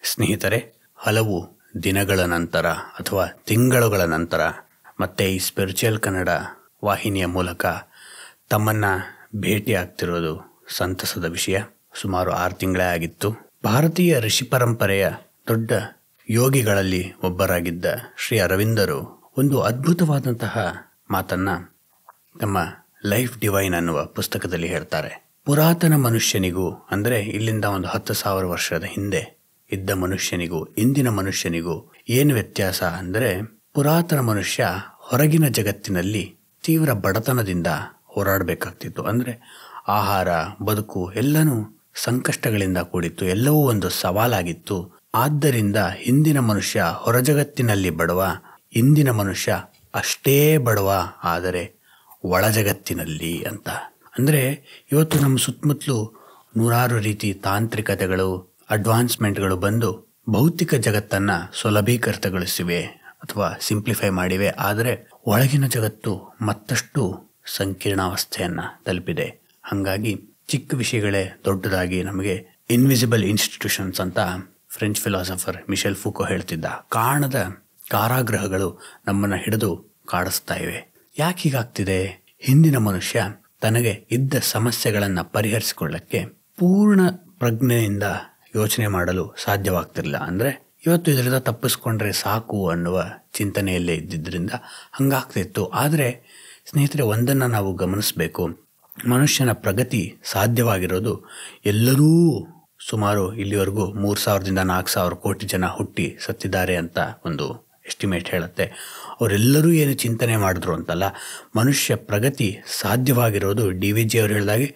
ಸ್ನೇಹಿತರೆ, ಹಲವು ದಿನಗಳ ನಂತರ ಅಥವಾ ತಿಂಗಳುಗಳ ನಂತರ ಮತ್ತೆ ಈ ಸ್ಪಿರಿಚುವಲ್ ಕನ್ನಡ ವಾಹಿನಿಯ ಮೂಲಕ ತಮ್ಮನ್ನು ಭೇಟಿಯಾಗ್ತಿರೋದು ಸಂತಸದ ವಿಷಯ. ಸುಮಾರು 6 ತಿಂಗಳೇ ಆಗಿತ್ತು. ಭಾರತೀಯ ಋಷಿ ಪರಂಪರೆಯ ದೊಡ್ಡ ಯೋಗಿಗಳಲ್ಲಿ ಒಬ್ಬರಾಗಿದ್ದ ಶ್ರೀ ಅರವಿಂದರು ಒಂದು ಅದ್ಭುತವಾದಂತಹ ಮಾತನ್ನು ತಮ್ಮ ಲೈಫ್ ಡಿವೈನ್ ಅನ್ನುವ ಪುಸ್ತಕದಲ್ಲಿ ಹೇಳ್ತಾರೆ. ಪುರಾತನ ಮನುಷ್ಯನಿಗೂ, ಅಂದರೆ ಇಲ್ಲಿಂದ ಒಂದು 10,000 ವರ್ಷದ ಹಿಂದೆ ಇದ್ದ ಮನುಷ್ಯನಿಗೂ ಇಂದಿನ ಮನುಷ್ಯನಿಗೂ ಏನು ವ್ಯತ್ಯಾಸ ಅಂದರೆ, ಪುರಾತನ ಮನುಷ್ಯ ಹೊರಗಿನ ಜಗತ್ತಿನಲ್ಲಿ ತೀವ್ರ ಬಡತನದಿಂದ ಹೋರಾಡಬೇಕಾಗ್ತಿತ್ತು. ಅಂದರೆ ಆಹಾರ, ಬದುಕು ಎಲ್ಲನೂ ಸಂಕಷ್ಟಗಳಿಂದ ಕೂಡಿತ್ತು, ಎಲ್ಲವೂ ಒಂದು ಸವಾಲಾಗಿತ್ತು. ಆದ್ದರಿಂದ ಹಿಂದಿನ ಮನುಷ್ಯ ಹೊರಜಗತ್ತಿನಲ್ಲಿ ಬಡವ, ಇಂದಿನ ಮನುಷ್ಯ ಅಷ್ಟೇ ಬಡವ ಆದರೆ ಒಳಜಗತ್ತಿನಲ್ಲಿ ಅಂತ. ಅಂದರೆ ಇವತ್ತು ನಮ್ಮ ಸುತ್ತಮುತ್ತಲೂ ನೂರಾರು ರೀತಿ ತಾಂತ್ರಿಕತೆಗಳು, ಅಡ್ವಾನ್ಸ್ಮೆಂಟ್ಗಳು ಬಂದು ಭೌತಿಕ ಜಗತ್ತನ್ನು ಸುಲಭೀಕೃತಗೊಳಿಸಿವೆ ಅಥವಾ ಸಿಂಪ್ಲಿಫೈ ಮಾಡಿವೆ. ಆದರೆ ಒಳಗಿನ ಜಗತ್ತು ಮತ್ತಷ್ಟು ಸಂಕೀರ್ಣಾವಸ್ಥೆಯನ್ನು ತಲುಪಿದೆ. ಹಾಗಾಗಿ ಚಿಕ್ಕ ವಿಷಯಗಳೇ ದೊಡ್ಡದಾಗಿ ನಮಗೆ ಇನ್ವಿಸಿಬಲ್ ಇನ್ಸ್ಟಿಟ್ಯೂಷನ್ಸ್ ಅಂತ ಫ್ರೆಂಚ್ ಫಿಲಾಸಫರ್ ಮಿಶೆಲ್ ಫೂಕೋ ಹೇಳ್ತಿದ್ದ. ಕಾಣದ ಕಾರಾಗೃಹಗಳು ನಮ್ಮನ್ನು ಹಿಡಿದು ಕಾಡಿಸ್ತಾ ಇವೆ. ಯಾಕೆ ಹೀಗಾಗ್ತಿದೆ? ಹಿಂದಿನ ಮನುಷ್ಯ ತನಗೆ ಇದ್ದ ಸಮಸ್ಯೆಗಳನ್ನು ಪರಿಹರಿಸಿಕೊಳ್ಳಕ್ಕೆ ಪೂರ್ಣ ಪ್ರಜ್ಞೆಯಿಂದ ಯೋಚನೆ ಮಾಡಲು ಸಾಧ್ಯವಾಗ್ತಿರಲಿಲ್ಲ. ಅಂದರೆ ಇವತ್ತು ಇದರಿಂದ ತಪ್ಪಿಸ್ಕೊಂಡ್ರೆ ಸಾಕು ಅನ್ನುವ ಚಿಂತನೆಯಲ್ಲೇ ಇದ್ದಿದ್ದರಿಂದ ಹಂಗಾಗ್ತಿತ್ತು. ಆದರೆ ಸ್ನೇಹಿತರೆ, ಒಂದನ್ನು ನಾವು ಗಮನಿಸಬೇಕು. ಮನುಷ್ಯನ ಪ್ರಗತಿ ಸಾಧ್ಯವಾಗಿರೋದು ಎಲ್ಲರೂ ಸುಮಾರು ಇಲ್ಲಿವರೆಗೂ 3,000ದಿಂದ 4,000 ಕೋಟಿ ಜನ ಹುಟ್ಟಿ ಸತ್ತಿದ್ದಾರೆ ಅಂತ ಒಂದು ಎಸ್ಟಿಮೇಟ್ ಹೇಳುತ್ತೆ. ಅವರೆಲ್ಲರೂ ಏನು ಚಿಂತನೆ ಮಾಡಿದ್ರು ಅಂತಲ್ಲ, ಮನುಷ್ಯ ಪ್ರಗತಿ ಸಾಧ್ಯವಾಗಿರೋದು DVG ಅವರು ಹೇಳಿದಾಗೆ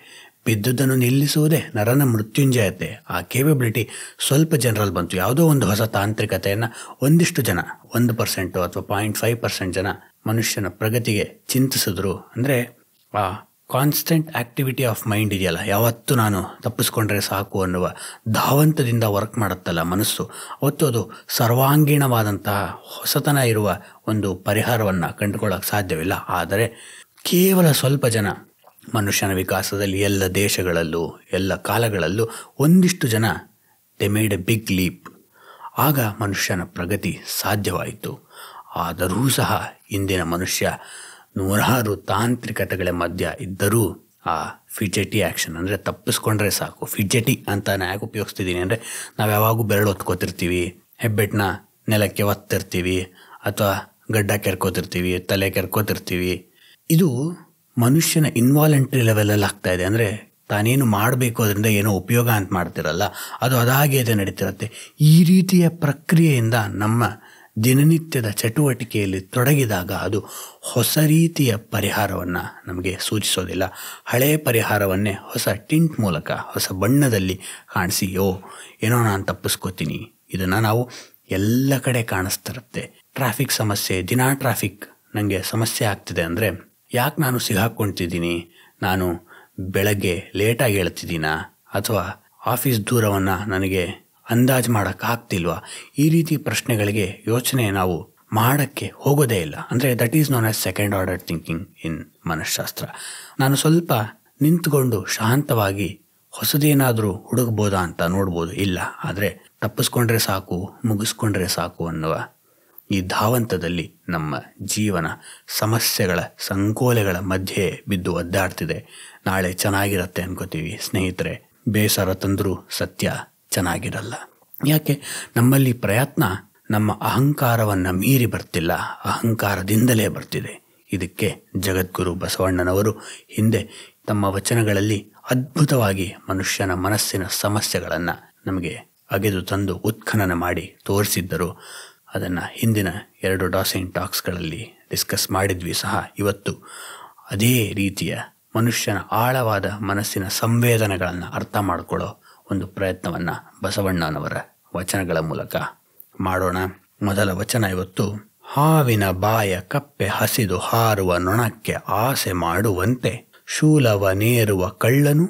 ಬಿದ್ದುದನ್ನು ನಿಲ್ಲಿಸುವುದೇ ನರನ ಮೃತ್ಯುಂಜಯತೆ. ಆ ಕೇಪಬಿಲಿಟಿ ಸ್ವಲ್ಪ ಜನರಲ್ಲಿ ಬಂತು. ಯಾವುದೋ ಒಂದು ಹೊಸ ತಾಂತ್ರಿಕತೆಯನ್ನು ಒಂದಿಷ್ಟು ಜನ, 1% ಅಥವಾ 0.5% ಜನ ಮನುಷ್ಯನ ಪ್ರಗತಿಗೆ ಚಿಂತಿಸಿದ್ರು. ಅಂದರೆ ಆ ಕಾನ್ಸ್ಟೆಂಟ್ ಆಕ್ಟಿವಿಟಿ ಆಫ್ ಮೈಂಡ್ ಇದೆಯಲ್ಲ, ಯಾವತ್ತೂ ನಾನು ತಪ್ಪಿಸ್ಕೊಂಡ್ರೆ ಸಾಕು ಅನ್ನುವ ಧಾವಂತದಿಂದ ವರ್ಕ್ ಮಾಡುತ್ತಲ್ಲ ಮನಸ್ಸು, ಅವತ್ತು ಅದು ಸರ್ವಾಂಗೀಣವಾದಂತಹ ಹೊಸತನ ಇರುವ ಒಂದು ಪರಿಹಾರವನ್ನು ಕಂಡುಕೊಳ್ಳೋಕೆ ಸಾಧ್ಯವಿಲ್ಲ. ಆದರೆ ಕೇವಲ ಸ್ವಲ್ಪ ಜನ ಮನುಷ್ಯನ ವಿಕಾಸದಲ್ಲಿ ಎಲ್ಲ ದೇಶಗಳಲ್ಲೂ ಎಲ್ಲ ಕಾಲಗಳಲ್ಲೂ ಒಂದಿಷ್ಟು ಜನ they made a big leap. ಆಗ ಮನುಷ್ಯನ ಪ್ರಗತಿ ಸಾಧ್ಯವಾಯಿತು. ಆದರೂ ಸಹ ಇಂದಿನ ಮನುಷ್ಯ ನೂರಾರು ತಾಂತ್ರಿಕತೆಗಳ ಮಧ್ಯ ಇದ್ದರೂ ಆ ಫಿಜೆಟಿ ಆ್ಯಕ್ಷನ್, ಅಂದರೆ ತಪ್ಪಿಸ್ಕೊಂಡ್ರೆ ಸಾಕು. ಫಿಜೆಟಿ ಅಂತ ನಾನು ಯಾಕೆ ಉಪಯೋಗಿಸ್ತಿದ್ದೀನಿ ಅಂದರೆ, ನಾವು ಯಾವಾಗೂ ಬೆರಳು ಒತ್ಕೋತಿರ್ತೀವಿ, ಹೆಬ್ಬೆಟ್ಟನ್ನ ನೆಲಕ್ಕೆ ಒತ್ತಿರ್ತೀವಿ, ಅಥವಾ ಗಡ್ಡ ಕೆರ್ಕೋತಿರ್ತೀವಿ, ತಲೆ ಕೆರ್ಕೋತಿರ್ತೀವಿ. ಇದು ಮನುಷ್ಯನ ಇನ್ವಾಲಂಟ್ರಿ ಲೆವೆಲಲ್ಲಿ ಆಗ್ತಾಯಿದೆ. ಅಂದರೆ ತಾನೇನು ಮಾಡಬೇಕು ಅದರಿಂದ ಏನೋ ಉಪಯೋಗ ಅಂತ ಮಾಡ್ತಿರಲ್ಲ, ಅದು ಅದಾಗೆ ಅದು ನಡೀತಿರುತ್ತೆ. ಈ ರೀತಿಯ ಪ್ರಕ್ರಿಯೆಯಿಂದ ನಮ್ಮ ದಿನನಿತ್ಯದ ಚಟುವಟಿಕೆಯಲ್ಲಿ ತೊಡಗಿದಾಗ ಅದು ಹೊಸ ರೀತಿಯ ಪರಿಹಾರವನ್ನು ನಮಗೆ ಸೂಚಿಸೋದಿಲ್ಲ. ಹಳೆಯ ಪರಿಹಾರವನ್ನೇ ಹೊಸ ಟಿಂಟ್ ಮೂಲಕ, ಹೊಸ ಬಣ್ಣದಲ್ಲಿ ಕಾಣಿಸಿ, ಏನೋ ನಾನು ತಪ್ಪಿಸ್ಕೋತೀನಿ. ಇದನ್ನು ನಾವು ಎಲ್ಲ ಕಡೆ ಕಾಣಿಸ್ತಿರುತ್ತೆ. ಟ್ರಾಫಿಕ್ ಸಮಸ್ಯೆ, ದಿನಾ ಟ್ರಾಫಿಕ್ ನನಗೆ ಸಮಸ್ಯೆ ಆಗ್ತಿದೆ ಅಂದರೆ ಯಾಕೆ ನಾನು ಸಿಗಾಕ್ಕೊಳ್ತಿದ್ದೀನಿ? ನಾನು ಬೆಳಗ್ಗೆ ಲೇಟಾಗಿ ಹೇಳ್ತಿದ್ದೀನಾ? ಅಥವಾ ಆಫೀಸ್ ದೂರವನ್ನು ನನಗೆ ಅಂದಾಜು ಮಾಡೋಕ್ಕಾಗ್ತಿಲ್ವಾ? ಈ ರೀತಿ ಪ್ರಶ್ನೆಗಳಿಗೆ ಯೋಚನೆ ನಾವು ಮಾಡೋಕ್ಕೆ ಹೋಗೋದೇ ಇಲ್ಲ. ಅಂದರೆ that is known as second order thinking in ಮನಃಶಾಸ್ತ್ರ. ನಾನು ಸ್ವಲ್ಪ ನಿಂತುಕೊಂಡು ಶಾಂತವಾಗಿ ಹೊಸದೇನಾದರೂ ಹುಡುಕ್ಬೋದಾ ಅಂತ ನೋಡ್ಬೋದು, ಇಲ್ಲ. ಆದರೆ ತಪ್ಪಿಸ್ಕೊಂಡ್ರೆ ಸಾಕು, ಮುಗಿಸ್ಕೊಂಡ್ರೆ ಸಾಕು ಅನ್ನುವ ಈ ಧಾವಂತದಲ್ಲಿ ನಮ್ಮ ಜೀವನ ಸಮಸ್ಯೆಗಳ ಸಂಕೋಲೆಗಳ ಮಧ್ಯೆ ಬಿದ್ದು ಒದ್ದಾಡ್ತಿದೆ. ನಾಳೆ ಚೆನ್ನಾಗಿರುತ್ತೆ ಅನ್ಕೋತೀವಿ ಸ್ನೇಹಿತರೆ, ಬೇಸರ ತಂದರೂ ಸತ್ಯ ಚೆನ್ನಾಗಿರಲ್ಲ. ಯಾಕೆ? ನಮ್ಮಲ್ಲಿ ಪ್ರಯತ್ನ ನಮ್ಮ ಅಹಂಕಾರವನ್ನು ಮೀರಿ ಬರ್ತಿಲ್ಲ, ಅಹಂಕಾರದಿಂದಲೇ ಬರ್ತಿದೆ. ಇದಕ್ಕೆ ಜಗದ್ಗುರು ಬಸವಣ್ಣನವರು ಹಿಂದೆ ತಮ್ಮ ವಚನಗಳಲ್ಲಿ ಅದ್ಭುತವಾಗಿ ಮನುಷ್ಯನ ಮನಸ್ಸಿನ ಸಮಸ್ಯೆಗಳನ್ನು ನಮಗೆ ಅಗೆದು ತಂದು ಉತ್ಖನನ ಮಾಡಿ ತೋರಿಸಿದ್ದರು. ಅದನ್ನು ಹಿಂದಿನ 2 ಡಾಸೆನ್ ಟಾಕ್ಸ್ಗಳಲ್ಲಿ ಡಿಸ್ಕಸ್ ಮಾಡಿದ್ವಿ ಸಹ. ಇವತ್ತು ಅದೇ ರೀತಿಯ ಮನುಷ್ಯನ ಆಳವಾದ ಮನಸ್ಸಿನ ಸಂವೇದನೆಗಳನ್ನು ಅರ್ಥ ಮಾಡಿಕೊಳ್ಳೋ ಒಂದು ಪ್ರಯತ್ನವನ್ನು ಬಸವಣ್ಣನವರ ವಚನಗಳ ಮೂಲಕ ಮಾಡೋಣ. ಮೊದಲ ವಚನ ಇವತ್ತು: ಹಾವಿನ ಬಾಯ ಕಪ್ಪೆ ಹಸಿದು ಹಾರುವ ನೊಣಕ್ಕೆ ಆಸೆ ಮಾಡುವಂತೆ ಶೂಲವ ನೇರುವ ಕಳ್ಳನು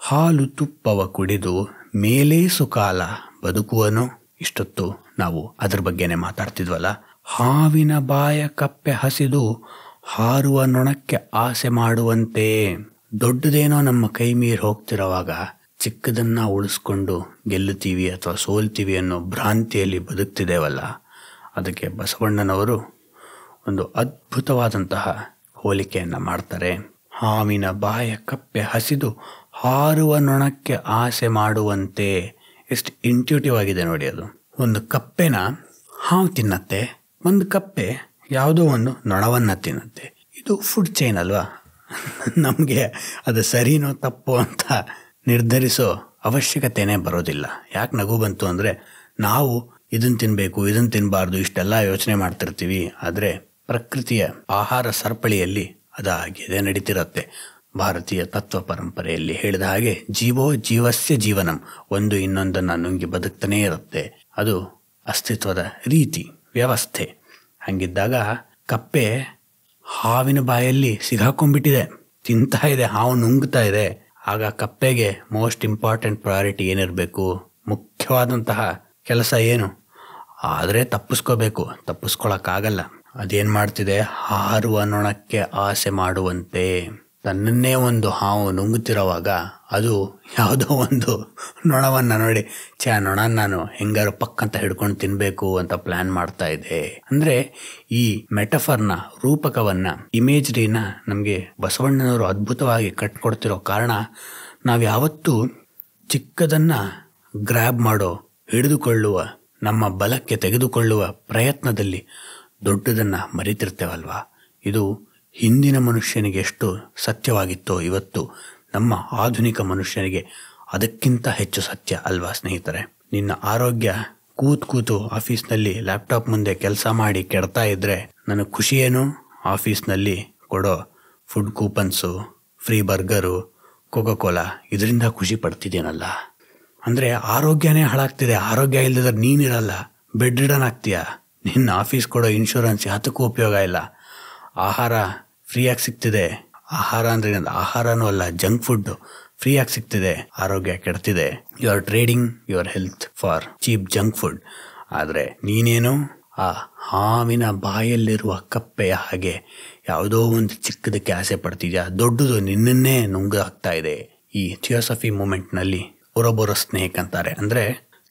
ಹಾಲು ತುಪ್ಪವ ಕುಡಿದು ಮೇಲೇಸು ಕಾಲ ಬದುಕುವನು. ಇಷ್ಟೊತ್ತು ನಾವು ಅದ್ರ ಬಗ್ಗೆನೇ ಮಾತಾಡ್ತಿದ್ವಲ್ಲ. ಹಾವಿನ ಬಾಯ ಕಪ್ಪೆ ಹಸಿದು ಹಾರುವ ನೊಣಕ್ಕೆ ಆಸೆ ಮಾಡುವಂತೆ. ದೊಡ್ಡದೇನೋ ನಮ್ಮ ಕೈ ಮೀರಿ ಹೋಗ್ತಿರೋವಾಗ ಚಿಕ್ಕದನ್ನು ಉಳಿಸ್ಕೊಂಡು ಗೆಲ್ಲುತ್ತೀವಿ ಅಥವಾ ಸೋಲ್ತೀವಿ ಅನ್ನೋ ಭ್ರಾಂತಿಯಲ್ಲಿ ಬದುಕ್ತಿದ್ದೇವಲ್ಲ, ಅದಕ್ಕೆ ಬಸವಣ್ಣನವರು ಒಂದು ಅದ್ಭುತವಾದಂತಹ ಹೋಲಿಕೆಯನ್ನು ಮಾಡ್ತಾರೆ. ಹಾವಿನ ಬಾಯ ಕಪ್ಪೆ ಹಸಿದು ಹಾರುವ ನೊಣಕ್ಕೆ ಆಸೆ ಮಾಡುವಂತೆ. ಎಷ್ಟು ಇಂಟ್ಯೂಟಿವ್ ಆಗಿದೆ ನೋಡಿ ಅದು. ಒಂದು ಕಪ್ಪೆನ ಹಾವು ತಿನ್ನತ್ತೆ, ಒಂದು ಕಪ್ಪೆ ಯಾವುದೋ ಒಂದು ನೊಣವನ್ನು ತಿನ್ನತ್ತೆ. ಇದು ಫುಡ್ ಚೈನ್ ಅಲ್ವಾ? ನಮಗೆ ಅದು ಸರಿನೋ ತಪ್ಪೋ ಅಂತ ನಿರ್ಧರಿಸೋ ಅವಶ್ಯಕತೆನೇ ಬರೋದಿಲ್ಲ. ಯಾಕೆ ನಗು ಬಂತು ಅಂದರೆ, ನಾವು ಇದನ್ನು ತಿನ್ನಬೇಕು, ಇದನ್ನು ತಿನ್ನಬಾರ್ದು, ಇಷ್ಟೆಲ್ಲ ಯೋಚನೆ ಮಾಡ್ತಿರ್ತೀವಿ. ಆದರೆ ಪ್ರಕೃತಿಯ ಆಹಾರ ಸರಪಳಿಯಲ್ಲಿ ಅದಾಗಿದೆ ನಡೀತಿರತ್ತೆ. ಭಾರತೀಯ ತತ್ವ ಪರಂಪರೆಯಲ್ಲಿ ಹೇಳಿದ ಹಾಗೆ ಜೀವೋ ಜೀವಸ್ಯ ಜೀವನಂ, ಒಂದು ಇನ್ನೊಂದನ್ನು ನುಂಗಿ ಬದುಕ್ತಾನೇ ಇರುತ್ತೆ. ಅದು ಅಸ್ತಿತ್ವದ ರೀತಿ, ವ್ಯವಸ್ಥೆ. ಹಂಗಿದ್ದಾಗ ಕಪ್ಪೆ ಹಾವಿನ ಬಾಯಲ್ಲಿ ಸಿಗಾಕೊಂಡ್ಬಿಟ್ಟಿದೆ, ತಿಂತಾ ಇದೆ, ಹಾವು ನುಂಗ್ತಾ ಇದೆ. ಆಗ ಕಪ್ಪೆಗೆ ಮೋಸ್ಟ್ ಇಂಪಾರ್ಟೆಂಟ್ ಪ್ರಯಾರಿಟಿ ಏನಿರಬೇಕು? ಮುಖ್ಯವಾದಂತಹ ಕೆಲಸ ಏನು? ಆದರೆ ತಪ್ಪಿಸ್ಕೋಬೇಕು, ತಪ್ಪಿಸ್ಕೊಳಕ್ಕಾಗಲ್ಲ. ಅದೇನು ಮಾಡ್ತಿದೆ? ಹಾರುವ ನೊಣಕ್ಕೆ ಆಸೆ ಮಾಡುವಂತೆ. ತನ್ನನ್ನೇ ಒಂದು ಹಾವು ನುಂಗುತ್ತಿರುವಾಗ ಅದು ಯಾವುದೋ ಒಂದು ನೊಣವನ್ನು ನೋಡಿ, ನೊಣ ನಾನು ಹೆಂಗಾರು ಪಕ್ಕಂತ ಹಿಡ್ಕೊಂಡು ತಿನ್ನಬೇಕು ಅಂತ ಪ್ಲ್ಯಾನ್ ಮಾಡ್ತಾ ಇದೆ. ಅಂದರೆ ಈ ಮೆಟಫರ್ನ, ರೂಪಕವನ್ನು, ಇಮೇಜ್ರಿನ ನಮಗೆ ಬಸವಣ್ಣನವರು ಅದ್ಭುತವಾಗಿ ಕಟ್ಕೊಡ್ತಿರೋ ಕಾರಣ, ನಾವು ಯಾವತ್ತೂ ಚಿಕ್ಕದನ್ನು ಗ್ರ್ಯಾಬ್ ಮಾಡೋ, ಹಿಡಿದುಕೊಳ್ಳುವ, ನಮ್ಮ ಬಲಕ್ಕೆ ತೆಗೆದುಕೊಳ್ಳುವ ಪ್ರಯತ್ನದಲ್ಲಿ ದೊಡ್ಡದನ್ನು ಮರಿತಿರ್ತೇವಲ್ವಾ? ಇದು ಹಿಂದಿನ ಮನುಷ್ಯನಿಗೆ ಎಷ್ಟು ಸತ್ಯವಾಗಿತ್ತೋ ಇವತ್ತು ನಮ್ಮ ಆಧುನಿಕ ಮನುಷ್ಯನಿಗೆ ಅದಕ್ಕಿಂತ ಹೆಚ್ಚು ಸತ್ಯ ಅಲ್ವಾ ಸ್ನೇಹಿತರೆ? ನಿನ್ನ ಆರೋಗ್ಯ ಕೂತು ಆಫೀಸ್ನಲ್ಲಿ ಲ್ಯಾಪ್ಟಾಪ್ ಮುಂದೆ ಕೆಲಸ ಮಾಡಿ ಕೆಡ್ತಾ ಇದ್ದರೆ ನನಗೆ ಖುಷಿಯೇನು? ಆಫೀಸ್ನಲ್ಲಿ ಕೊಡೋ ಫುಡ್ ಕೂಪನ್ಸು, ಫ್ರೀ ಬರ್ಗರು, ಕೋಕಾ-ಕೋಲಾ, ಇದರಿಂದ ಖುಷಿ ಪಡ್ತಿದ್ದೀನಲ್ಲ. ಅಂದರೆ ಆರೋಗ್ಯನೇ ಹಾಳಾಗ್ತಿದೆ. ಆರೋಗ್ಯ ಇಲ್ಲದ್ರೆ ನೀನಿರಲ್ಲ, ಬೆಡ್ ರಿಡನ್ ಆಗ್ತೀಯ. ನಿನ್ನ ಆಫೀಸ್ ಕೊಡೋ ಇನ್ಶೂರೆನ್ಸ್ ಯಾತಕ್ಕೂ ಉಪಯೋಗ ಇಲ್ಲ. ಆಹಾರ ಫ್ರೀಯಾಗಿ ಸಿಗ್ತಿದೆ. ಆಹಾರ ಅಂದರೆ ಆಹಾರನೂ ಅಲ್ಲ, ಜಂಕ್ ಫುಡ್ಡು ಫ್ರೀಯಾಗಿ ಸಿಗ್ತಿದೆ. ಆರೋಗ್ಯ ಕೆಡ್ತಿದೆ. You are trading your health for cheap junk food. ಆದರೆ ನೀನೇನು ಆ ಹಾವಿನ ಬಾಯಲ್ಲಿರುವ ಕಪ್ಪೆಯ ಹಾಗೆ ಯಾವುದೋ ಒಂದು ಚಿಕ್ಕದಕ್ಕೆ ಆಸೆ ಪಡ್ತಿದ್ಯಾ. ದೊಡ್ಡದು ನಿನ್ನನ್ನೇ ನುಂಗಾಗ್ತಾ ಇದೆ. ಈ ಥಿಯೋಸಫಿ ಮೂಮೆಂಟ್ನಲ್ಲಿ ಒರೊಬೊರಸ್ ಸ್ನೇಕ್ ಅಂತಾರೆ. ಅಂದರೆ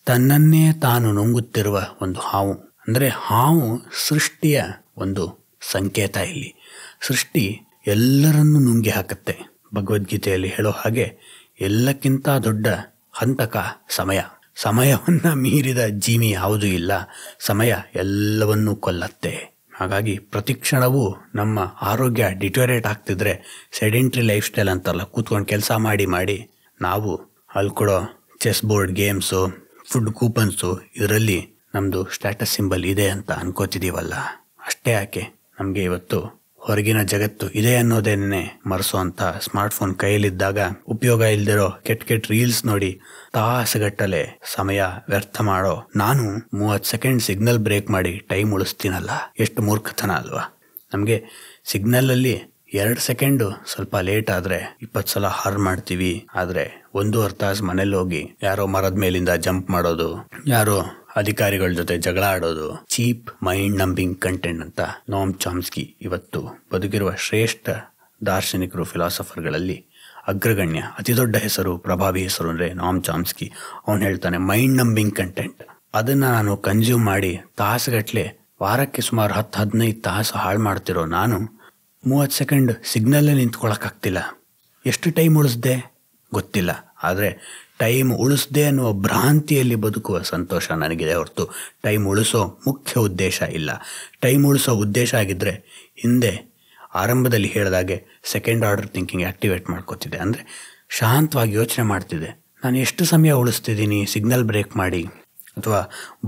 ತನ್ನನ್ನೇ ತಾನು ನುಂಗುತ್ತಿರುವ ಒಂದು ಹಾವು. ಅಂದರೆ ಹಾವು ಸೃಷ್ಟಿಯ ಒಂದು ಸಂಕೇತ. ಇಲ್ಲಿ ಸೃಷ್ಟಿ ಎಲ್ಲರನ್ನೂ ನುಂಗಿ ಹಾಕತ್ತೆ. ಭಗವದ್ಗೀತೆಯಲ್ಲಿ ಹೇಳೋ ಹಾಗೆ ಎಲ್ಲಕ್ಕಿಂತ ದೊಡ್ಡ ಹಂತಕ ಸಮಯ. ಸಮಯವನ್ನು ಮೀರಿದ ಜೀವಿ ಯಾವುದೂ ಇಲ್ಲ. ಸಮಯ ಎಲ್ಲವನ್ನೂ ಕೊಲ್ಲತ್ತೆ. ಹಾಗಾಗಿ ಪ್ರತಿ ಕ್ಷಣವೂ ನಮ್ಮ ಆರೋಗ್ಯ ಡಿಟೋರೇಟ್ ಆಗ್ತಿದ್ರೆ, ಸೆಡೆಂಟ್ರಿ ಲೈಫ್ ಸ್ಟೈಲ್ ಅಂತಾರಲ್ಲ, ಕೂತ್ಕೊಂಡು ಕೆಲಸ ಮಾಡಿ ನಾವು ಅಲ್ಲಿ ಕೊಡೋ ಚೆಸ್ ಬೋರ್ಡ್ ಗೇಮ್ಸು, ಫುಡ್ ಕೂಪನ್ಸು, ಇದರಲ್ಲಿ ನಮ್ಮದು ಸ್ಟೇಟಸ್ ಸಿಂಬಲ್ ಇದೆ ಅಂತ ಅನ್ಕೋತಿದ್ದೀವಲ್ಲ. ಅಷ್ಟೇ ಯಾಕೆ, ನಮಗೆ ಇವತ್ತು ಹೊರಗಿನ ಜಗತ್ತು ಇದೆ ಅನ್ನೋದೇನೆ ಮರೆಸೋ ಅಂತ ಸ್ಮಾರ್ಟ್ಫೋನ್ ಕೈಯಲ್ಲಿದ್ದಾಗ ಉಪಯೋಗ ಇಲ್ದಿರೋ ಕೆಟ್ಟ ರೀಲ್ಸ್ ನೋಡಿ ತಾಸುಗಟ್ಟಲೆ ಸಮಯ ವ್ಯರ್ಥ ಮಾಡೋ ನಾನು 30 ಸೆಕೆಂಡ್ ಸಿಗ್ನಲ್ ಬ್ರೇಕ್ ಮಾಡಿ ಟೈಮ್ ಉಳಿಸ್ತೀನಲ್ಲ, ಎಷ್ಟು ಮೂರ್ಖತನ ಅಲ್ವಾ? ನಮಗೆ ಸಿಗ್ನಲಲ್ಲಿ 2 ಸೆಕೆಂಡು ಸ್ವಲ್ಪ ಲೇಟ್ ಆದರೆ 20 ಸಲ ಹಾರ್ನ್ ಮಾಡ್ತೀವಿ. ಆದರೆ 1.5 ತಾಸು ಮನೇಲಿ ಹೋಗಿ ಯಾರೋ ಮರದ ಮೇಲಿಂದ ಜಂಪ್ ಮಾಡೋದು, ಯಾರೋ ಅಧಿಕಾರಿಗಳ ಜೊತೆ ಜಗಳ ಆಡೋದು, ಚೀಪ್ ಮೈಂಡ್ ನಂಬಿಂಗ್ ಕಂಟೆಂಟ್ ಅಂತ ನೋಮ್ ಚಾಮ್ಸ್ಕಿ ಇವತ್ತು ಬದುಕಿರುವ ಶ್ರೇಷ್ಠ ದಾರ್ಶನಿಕರು, ಫಿಲಾಸಫರ್ಗಳಲ್ಲಿ ಅಗ್ರಗಣ್ಯ, ಅತಿ ದೊಡ್ಡ ಹೆಸರು, ಪ್ರಭಾವಿ ಹೆಸರು ಅಂದರೆ ನೋಮ್ ಚಾಮ್ಸ್ಕಿ. ಅವನು ಹೇಳ್ತಾನೆ, ಮೈಂಡ್ ನಂಬಿಂಗ್ ಕಂಟೆಂಟ್ ಅದನ್ನು ನಾನು ಕನ್ಸ್ಯೂಮ್ ಮಾಡಿ ತಾಸುಗಟ್ಟಲೆ, ವಾರಕ್ಕೆ ಸುಮಾರು 10-15 ತಾಸು ಹಾಳು ಮಾಡ್ತಿರೋ ನಾನು 30 ಸೆಕೆಂಡ್ ಸಿಗ್ನಲ್ಲೇ ನಿಂತ್ಕೊಳ್ಳೋಕ್ಕಾಗ್ತಿಲ್ಲ. ಎಷ್ಟು ಟೈಮ್ ಉಳಿಸ್ದೆ ಗೊತ್ತಿಲ್ಲ. ಆದರೆ ಟೈಮ್ ಉಳಿಸ್ದೆ ಅನ್ನುವ ಭ್ರಾಂತಿಯಲ್ಲಿ ಬದುಕುವ ಸಂತೋಷ ನನಗಿದೆ ಹೊರತು ಟೈಮ್ ಉಳಿಸೋ ಮುಖ್ಯ ಉದ್ದೇಶ ಇಲ್ಲ. ಟೈಮ್ ಉಳಿಸೋ ಉದ್ದೇಶ ಆಗಿದ್ದರೆ ಹಿಂದೆ ಆರಂಭದಲ್ಲಿ ಹೇಳಿದಾಗೆ ಸೆಕೆಂಡ್ ಆರ್ಡರ್ ಥಿಂಕಿಂಗ್ ಆ್ಯಕ್ಟಿವೇಟ್ ಮಾಡ್ಕೋತಿದ್ದೆ. ಅಂದರೆ ಶಾಂತವಾಗಿ ಯೋಚನೆ ಮಾಡ್ತಿದ್ದೆ, ನಾನು ಎಷ್ಟು ಸಮಯ ಉಳಿಸ್ತಿದ್ದೀನಿ ಸಿಗ್ನಲ್ ಬ್ರೇಕ್ ಮಾಡಿ, ಅಥವಾ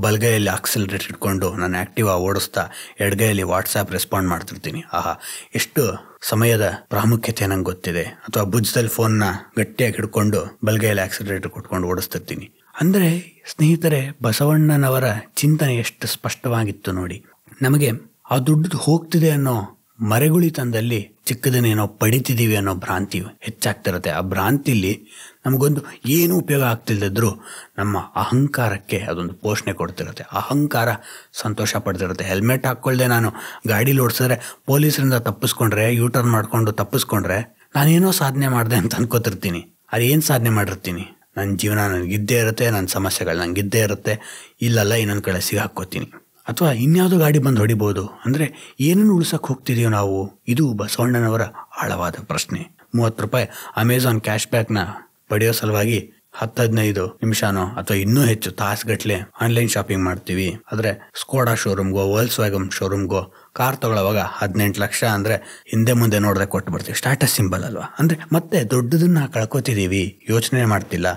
ಬಲಗೈಯಲ್ಲಿ ಆಕ್ಸಲರೇಟ್ ಇಟ್ಕೊಂಡು ನಾನು ಆ್ಯಕ್ಟಿವಾ ಓಡಿಸ್ತಾ ಎಡಗೈಯಲ್ಲಿ ವಾಟ್ಸಾಪ್ ರೆಸ್ಪಾಂಡ್ ಮಾಡ್ತಿರ್ತೀನಿ. ಎಷ್ಟು ಸಮಯದ ಪ್ರಾಮುಖ್ಯತೆ ನಂಗೆ ಗೊತ್ತಿದೆ. ಅಥವಾ ಭುಜದಲ್ಲಿ ಫೋನ್ನ ಗಟ್ಟಿಯಾಗಿ ಹಿಡ್ಕೊಂಡು ಬಲಗೈಯಲ್ಲಿ ಆಕ್ಸಲರೇಟರ್ ಕೊಟ್ಕೊಂಡು ಓಡಿಸ್ತಿರ್ತೀನಿ. ಅಂದರೆ ಸ್ನೇಹಿತರೆ, ಬಸವಣ್ಣನವರ ಚಿಂತನೆ ಎಷ್ಟು ಸ್ಪಷ್ಟವಾಗಿತ್ತು ನೋಡಿ. ನಮಗೆ ಆ ದುಡ್ಡು ಹೋಗ್ತಿದೆ ಅನ್ನೋ ಮರೆಗುಳಿತನದಲ್ಲಿ ಚಿಕ್ಕದನ್ನೇನೋ ಪಡಿತಿದ್ದೀವಿ ಅನ್ನೋ ಭ್ರಾಂತಿ ಹೆಚ್ಚಾಗ್ತಿರತ್ತೆ. ಆ ಭ್ರಾಂತಿಲಿ ನಮಗೊಂದು ಏನೂ ಉಪಯೋಗ ಆಗ್ತಿಲ್ಲದಿದ್ರೂ ನಮ್ಮ ಅಹಂಕಾರಕ್ಕೆ ಅದೊಂದು ಪೋಷಣೆ ಕೊಡ್ತಿರುತ್ತೆ. ಅಹಂಕಾರ ಸಂತೋಷ ಪಡ್ತಿರುತ್ತೆ. ಹೆಲ್ಮೆಟ್ ಹಾಕ್ಕೊಳ್ದೆ ನಾನು ಗಾಡೀಲಿ ಓಡಿಸಿದ್ರೆ, ಪೊಲೀಸರಿಂದ ತಪ್ಪಿಸ್ಕೊಂಡ್ರೆ, ಯೂಟರ್ನ್ ಮಾಡಿಕೊಂಡು ತಪ್ಪಿಸ್ಕೊಂಡ್ರೆ ನಾನೇನೋ ಸಾಧನೆ ಮಾಡಿದೆ ಅಂತ ಅನ್ಕೋತಿರ್ತೀನಿ. ಅದೇನು ಸಾಧನೆ ಮಾಡಿರ್ತೀನಿ? ನನ್ನ ಜೀವನ ನನಗಿದ್ದೇ ಇರುತ್ತೆ, ನನ್ನ ಸಮಸ್ಯೆಗಳು ನನಗಿದ್ದೇ ಇರುತ್ತೆ, ಇಲ್ಲಲ್ಲ ಇನ್ನೊಂದು ಕಡೆ ಸಿಗಾಕ್ಕೋತೀನಿ. ಅಥವಾ ಇನ್ಯಾವುದೋ ಗಾಡಿ ಬಂದು ಹೊಡಿಬೋದು. ಅಂದರೆ ಏನನ್ನು ಉಳಿಸೋಕೆ ಹೋಗ್ತಿದೀವಿ ನಾವು? ಇದು ಬಸವಣ್ಣನವರ ಆಳವಾದ ಪ್ರಶ್ನೆ. 30 ರೂಪಾಯಿ ಅಮೆಝಾನ್ ಕ್ಯಾಶ್ ಬ್ಯಾಕ್ನ ಪಡೆಯೋ ಸಲುವಾಗಿ 10-15 ನಿಮಿಷನೋ ಅಥವಾ ಇನ್ನೂ ಹೆಚ್ಚು ತಾಸುಗಟ್ಟಲೆ ಆನ್ಲೈನ್ ಶಾಪಿಂಗ್ ಮಾಡ್ತೀವಿ. ಆದರೆ ಸ್ಕೋಡಾ ಶೋರೂಮ್ಗೋ ವೋಲ್ಸ್ ವ್ಯಾಗನ್ ಶೋರೂಮ್ಗೋ ಕಾರ್ ತಗೊಳ್ಳೋವಾಗ 18 ಲಕ್ಷ ಅಂದರೆ ಹಿಂದೆ ಮುಂದೆ ನೋಡದೆ ಕೊಟ್ಟು ಬರ್ತೀವಿ. ಸ್ಟಾಟಸ್ ಸಿಂಬಲ್ ಅಲ್ವಾ? ಅಂದರೆ ಮತ್ತೆ ದೊಡ್ಡದನ್ನ ಕಳ್ಕೊತಿದ್ದೀವಿ, ಯೋಚನೆ ಮಾಡ್ತಿಲ್ಲ.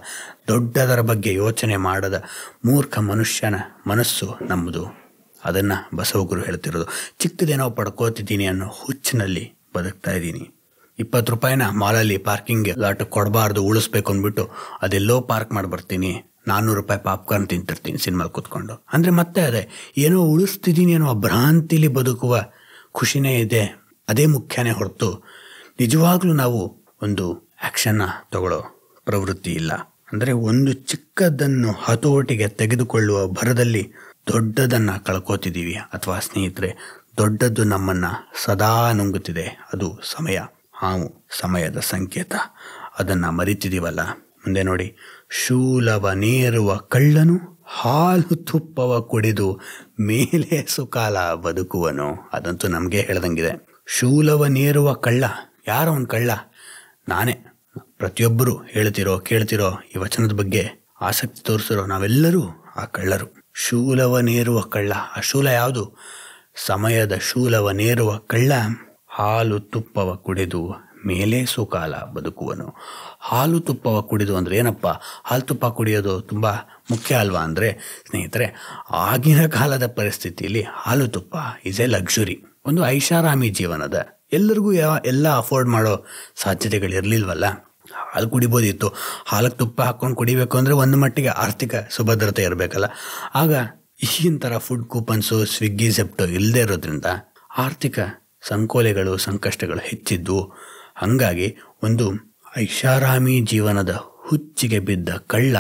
ದೊಡ್ಡದರ ಬಗ್ಗೆ ಯೋಚನೆ ಮಾಡದ ಮೂರ್ಖ ಮನುಷ್ಯನ ಮನಸ್ಸು ನಮ್ಮದು. ಅದನ್ನು ಬಸವಗುರು ಹೇಳ್ತಿರೋದು. ಚಿಕ್ಕದೇನೋ ಪಡ್ಕೋತಿದ್ದೀನಿ ಅನ್ನೋ ಹುಚ್ಚಿನಲ್ಲಿ ಬದುಕ್ತಾ ಇದ್ದೀನಿ. 20 ರೂಪಾಯಿನ ಮಾಲಲ್ಲಿ ಪಾರ್ಕಿಂಗ್ ಲಾಟ್ ಕೊಡಬಾರ್ದು, ಉಳಿಸ್ಬೇಕು ಅಂದ್ಬಿಟ್ಟು ಅದೆಲ್ಲೋ ಪಾರ್ಕ್ ಮಾಡಿ ಬರ್ತೀನಿ. 400 ರೂಪಾಯಿ ಪಾಪ್ಕಾರ್ನ್ ತಿಂತಿರ್ತೀನಿ ಸಿನಿಮಾಲ್ ಕೂತ್ಕೊಂಡು. ಅಂದರೆ ಮತ್ತೆ ಅದೇ ಏನೋ ಉಳಿಸ್ತಿದ್ದೀನಿ ಅನ್ನೋ ಭ್ರಾಂತಿಲಿ ಬದುಕುವ ಖುಷಿನೇ ಇದೆ. ಅದೇ ಮುಖ್ಯನೇ ಹೊರತು ನಿಜವಾಗ್ಲೂ ನಾವು ಒಂದು ಆ್ಯಕ್ಷನ್ನ ತಗೊಳ್ಳೋ ಪ್ರವೃತ್ತಿ ಇಲ್ಲ. ಅಂದರೆ ಒಂದು ಚಿಕ್ಕದನ್ನು ಹತೋಟಿಗೆ ತೆಗೆದುಕೊಳ್ಳುವ ಭರದಲ್ಲಿ ದೊಡ್ಡದನ್ನು ಕಳ್ಕೋತಿದ್ದೀವಿ. ಅಥವಾ ಸ್ನೇಹಿತರೆ, ದೊಡ್ಡದ್ದು ನಮ್ಮನ್ನು ಸದಾ ನುಂಗುತ್ತಿದೆ. ಅದು ಸಮಯ, ಹಾವು ಸಮಯದ ಸಂಕೇತ. ಅದನ್ನು ಮರಿತಿದ್ದೀವಲ್ಲ. ಮುಂದೆ ನೋಡಿ, ಶೂಲವನೇರುವ ಕಳ್ಳನು ಹಾಲು ತುಪ್ಪವ ಕುಡಿದು ಮೇಲೆ ಸುಕಾಲ ಬದುಕುವನು. ಅದಂತೂ ನಮಗೆ ಹೇಳ್ದಂಗಿದೆ. ಶೂಲವನೇರುವ ಕಳ್ಳ, ಯಾರೋ ಒಂದು ಕಳ್ಳ? ನಾನೇ. ಪ್ರತಿಯೊಬ್ಬರು ಹೇಳ್ತಿರೋ ಕೇಳ್ತಿರೋ ಈ ವಚನದ ಬಗ್ಗೆ ಆಸಕ್ತಿ ತೋರಿಸಿರೋ ನಾವೆಲ್ಲರೂ ಆ ಕಳ್ಳರು. ಶೂಲವನೇರುವ ಕಳ್ಳ. ಆ ಶೂಲ ಯಾವುದು? ಸಮಯದ ಶೂಲವನೇರುವ ಕಳ್ಳ ಹಾಲು ತುಪ್ಪವ ಕುಡಿದು ಮೇಲೆ ಸುಕಾಲ ಬದುಕುವನು. ಹಾಲು ತುಪ್ಪವ ಕುಡಿದು ಅಂದರೆ ಏನಪ್ಪ? ಹಾಲು ತುಪ್ಪ ಕುಡಿಯೋದು ತುಂಬ ಮುಖ್ಯ ಅಲ್ವಾ? ಅಂದರೆ ಸ್ನೇಹಿತರೆ, ಆಗಿನ ಕಾಲದ ಪರಿಸ್ಥಿತಿಯಲ್ಲಿ ಹಾಲು ತುಪ್ಪ ಈಸ್ ಎ ಲಕ್ಸುರಿ, ಒಂದು ಐಷಾರಾಮಿ ಜೀವನದ. ಎಲ್ಲರಿಗೂ ಎಲ್ಲ ಅಫೋರ್ಡ್ ಮಾಡೋ ಸಾಧ್ಯತೆಗಳಿರಲಿಲ್ವಲ್ಲ. ಹಾಲು ಕುಡಿಬೋದಿತ್ತು. ಹಾಲಕ್ಕೆ ತುಪ್ಪ ಹಾಕ್ಕೊಂಡು ಕುಡಿಬೇಕು ಅಂದರೆ ಒಂದು ಮಟ್ಟಿಗೆ ಆರ್ಥಿಕ ಸುಭದ್ರತೆ ಇರಬೇಕಲ್ಲ. ಆಗ ಈಗಿನ ಥರ ಫುಡ್ ಕೂಪನ್ಸು, ಸ್ವಿಗ್ಗಿ, ಜೆಪ್ಟೋ ಇಲ್ಲದೆ ಇರೋದ್ರಿಂದ ಆರ್ಥಿಕ ಸಂಕೋಲೆಗಳು, ಸಂಕಷ್ಟಗಳು ಹೆಚ್ಚಿದ್ದು. ಹಾಗಾಗಿ ಒಂದು ಐಷಾರಾಮಿ ಜೀವನದ ಹುಚ್ಚಿಗೆ ಬಿದ್ದ ಕಳ್ಳ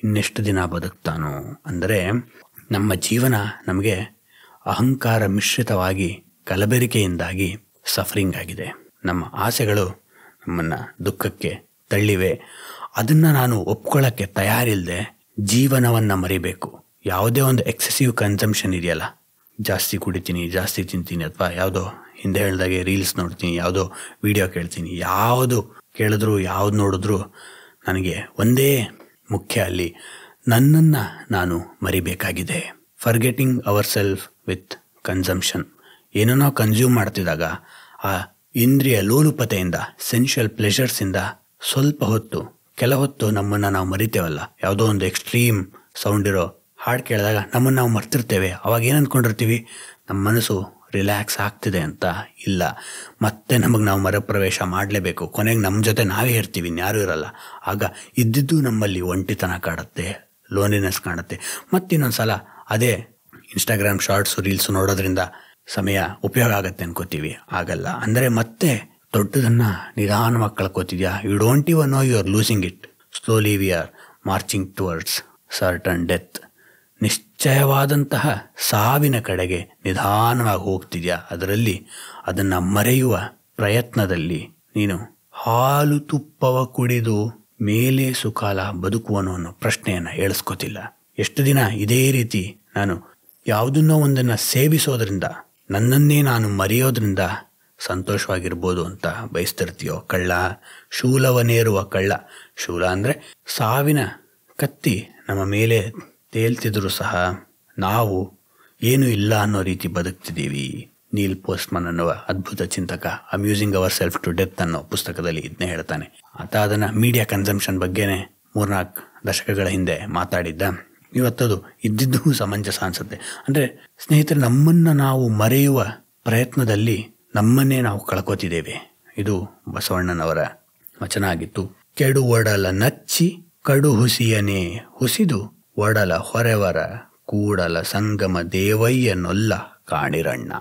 ಇನ್ನೆಷ್ಟು ದಿನ ಬದುಕ್ತಾನೋ? ಅಂದರೆ ನಮ್ಮ ಜೀವನ ನಮಗೆ ಅಹಂಕಾರ ಮಿಶ್ರಿತವಾಗಿ ಕಲಬೆರಿಕೆಯಿಂದಾಗಿ ಸಫರಿಂಗ್ ಆಗಿದೆ. ನಮ್ಮ ಆಸೆಗಳು ನಮ್ಮನ್ನು ದುಃಖಕ್ಕೆ ತಳ್ಳಿವೆ. ಅದನ್ನು ನಾನು ಒಪ್ಕೊಳ್ಳೋಕ್ಕೆ ತಯಾರಿಲ್ಲದೆ ಜೀವನವನ್ನು ಮರಿಬೇಕು. ಯಾವುದೇ ಒಂದು ಎಕ್ಸೆಸಿವ್ ಕನ್ಸಂಪ್ಷನ್ ಇದೆಯಲ್ಲ, ಜಾಸ್ತಿ ಕುಡಿತೀನಿ, ಜಾಸ್ತಿ ತಿಂತೀನಿ, ಅಥವಾ ಯಾವುದೋ ಹಿಂದೆ ಹೇಳ್ದಾಗೆ ರೀಲ್ಸ್ ನೋಡ್ತೀನಿ, ಯಾವುದೋ ವಿಡಿಯೋ ಕೇಳ್ತೀನಿ, ಯಾವುದು ಕೇಳಿದ್ರು ಯಾವ್ದು ನೋಡಿದ್ರು ನನಗೆ ಒಂದೇ ಮುಖ್ಯ, ಅಲ್ಲಿ ನನ್ನನ್ನು ನಾನು ಮರಿಬೇಕಾಗಿದೆ. Forgetting our self with consumption. ಏನೋ ಕನ್ಸ್ಯೂಮ್ ಮಾಡ್ತಿದ್ದಾಗ ಆ ಇಂದ್ರಿಯ ಲೋಲುಪತೆಯಿಂದ, ಸೆನ್ಷುಯಲ್ ಪ್ಲೆಷರ್ಸಿಂದ ಸ್ವಲ್ಪ ಹೊತ್ತು, ಕೆಲ ಹೊತ್ತು ನಮ್ಮನ್ನು ನಾವು ಮರಿತೇವಲ್ಲ. ಯಾವುದೋ ಒಂದು ಎಕ್ಸ್ಟ್ರೀಮ್ ಸೌಂಡ್ ಇರೋ ಹಾಡು ಕೇಳಿದಾಗ ನಮ್ಮನ್ನು ನಾವು ಮರ್ತಿರ್ತೇವೆ. ಅವಾಗ ಏನು ಅಂದ್ಕೊಂಡಿರ್ತೀವಿ? ನಮ್ಮ ಮನಸ್ಸು ರಿಲ್ಯಾಕ್ಸ್ ಆಗ್ತಿದೆ ಅಂತ. ಇಲ್ಲ, ಮತ್ತೆ ನಮಗೆ ನಾವು ಮರುಪ್ರವೇಶ ಮಾಡಲೇಬೇಕು. ಕೊನೆಗೆ ನಮ್ಮ ಜೊತೆ ನಾವೇ ಇರ್ತೀವಿ, ಇನ್ಯಾರೂ ಇರಲ್ಲ. ಆಗ ಇದ್ದಿದ್ದು ನಮ್ಮಲ್ಲಿ ಒಂಟಿತನ ಕಾಡುತ್ತೆ, ಲೋನ್ಲಿನೆಸ್ ಕಾಣುತ್ತೆ. ಮತ್ತಿನ್ನೊಂದು ಸಲ ಅದೇ ಇನ್ಸ್ಟಾಗ್ರಾಮ್ ಶಾರ್ಟ್ಸು, ರೀಲ್ಸು ನೋಡೋದ್ರಿಂದ ಸಮಯ ಉಪಯೋಗ ಆಗುತ್ತೆ ಅನ್ಕೋತೀವಿ. ಆಗಲ್ಲ. ಅಂದರೆ ಮತ್ತೆ ದೊಡ್ಡದನ್ನು ನಿಧಾನವಾಗಿ ಕಳ್ಕೊತಿದ್ಯಾ. You don't even know you are losing it. Slowly we are marching towards certain death. ನಿಶ್ಚಯವಾದಂತಹ ಸಾವಿನ ಕಡೆಗೆ ನಿಧಾನವಾಗಿ ಹೋಗ್ತಿದ್ಯಾ. ಅದರಲ್ಲಿ ಅದನ್ನು ಮರೆಯುವ ಪ್ರಯತ್ನದಲ್ಲಿ ನೀನು ಹಾಲು ತುಪ್ಪವ ಕುಡಿದು ಮೇಲೆ ಸುಕಾಲ ಬದುಕುವನು ಅನ್ನೋ ಪ್ರಶ್ನೆಯನ್ನು ಹೇಳಿಸ್ಕೋತಿಲ್ಲ. ಎಷ್ಟು ದಿನ ಇದೇ ರೀತಿ ನಾನು ಯಾವುದನ್ನೋ ಒಂದನ್ನು ಸೇವಿಸೋದ್ರಿಂದ, ನನ್ನನ್ನೇ ನಾನು ಮರೆಯೋದ್ರಿಂದ ಸಂತೋಷವಾಗಿರ್ಬೋದು ಅಂತ ಬಯಸ್ತಿರ್ತೀಯೋ? ಕಳ್ಳ, ಶೂಲವನೇರುವ ಕಳ್ಳ. ಶೂಲ ಅಂದರೆ ಸಾವಿನ ಕತ್ತಿ ನಮ್ಮ ಮೇಲೆ ತೇಲ್ತಿದ್ರು ಸಹ ನಾವು ಏನೂ ಇಲ್ಲ ಅನ್ನೋ ರೀತಿ ಬದುಕ್ತಿದ್ದೀವಿ. ನೀಲ್ ಪೋಸ್ಟ್ಮನ್ ಅನ್ನುವ ಅದ್ಭುತ ಚಿಂತಕ amusing our self to death ಅನ್ನೋ ಪುಸ್ತಕದಲ್ಲಿ ಇದನ್ನೇ ಹೇಳ್ತಾನೆ. ಆತ ಅದನ್ನು ಮೀಡಿಯಾ ಕನ್ಸಂಪ್ಷನ್ ಬಗ್ಗೆನೇ 3-4 ದಶಕಗಳ ಹಿಂದೆ ಮಾತಾಡಿದ್ದ. ಇವತ್ತದು ಇದ್ದಿದ್ದು ಸಮಂಜಸ ಅನಿಸುತ್ತೆ. ಅಂದರೆ ಸ್ನೇಹಿತರೆ, ನಮ್ಮನ್ನು ನಾವು ಮರೆಯುವ ಪ್ರಯತ್ನದಲ್ಲಿ ನಮ್ಮನ್ನೇ ನಾವು ಕಳ್ಕೋತಿದ್ದೇವೆ. ಇದು ಬಸವಣ್ಣನವರ ವಚನ ಆಗಿತ್ತು. ಕೆಡು ಒಡಲ ನಚ್ಚಿ ಕಡು ಹುಸಿಯನೇ ಹುಸಿದು ಒಡಲ ಹೊರೆವರ ಕೂಡಲ ಸಂಗಮ ದೇವಯ್ಯನೊಲ್ಲ ಕಾಣಿರಣ್ಣ.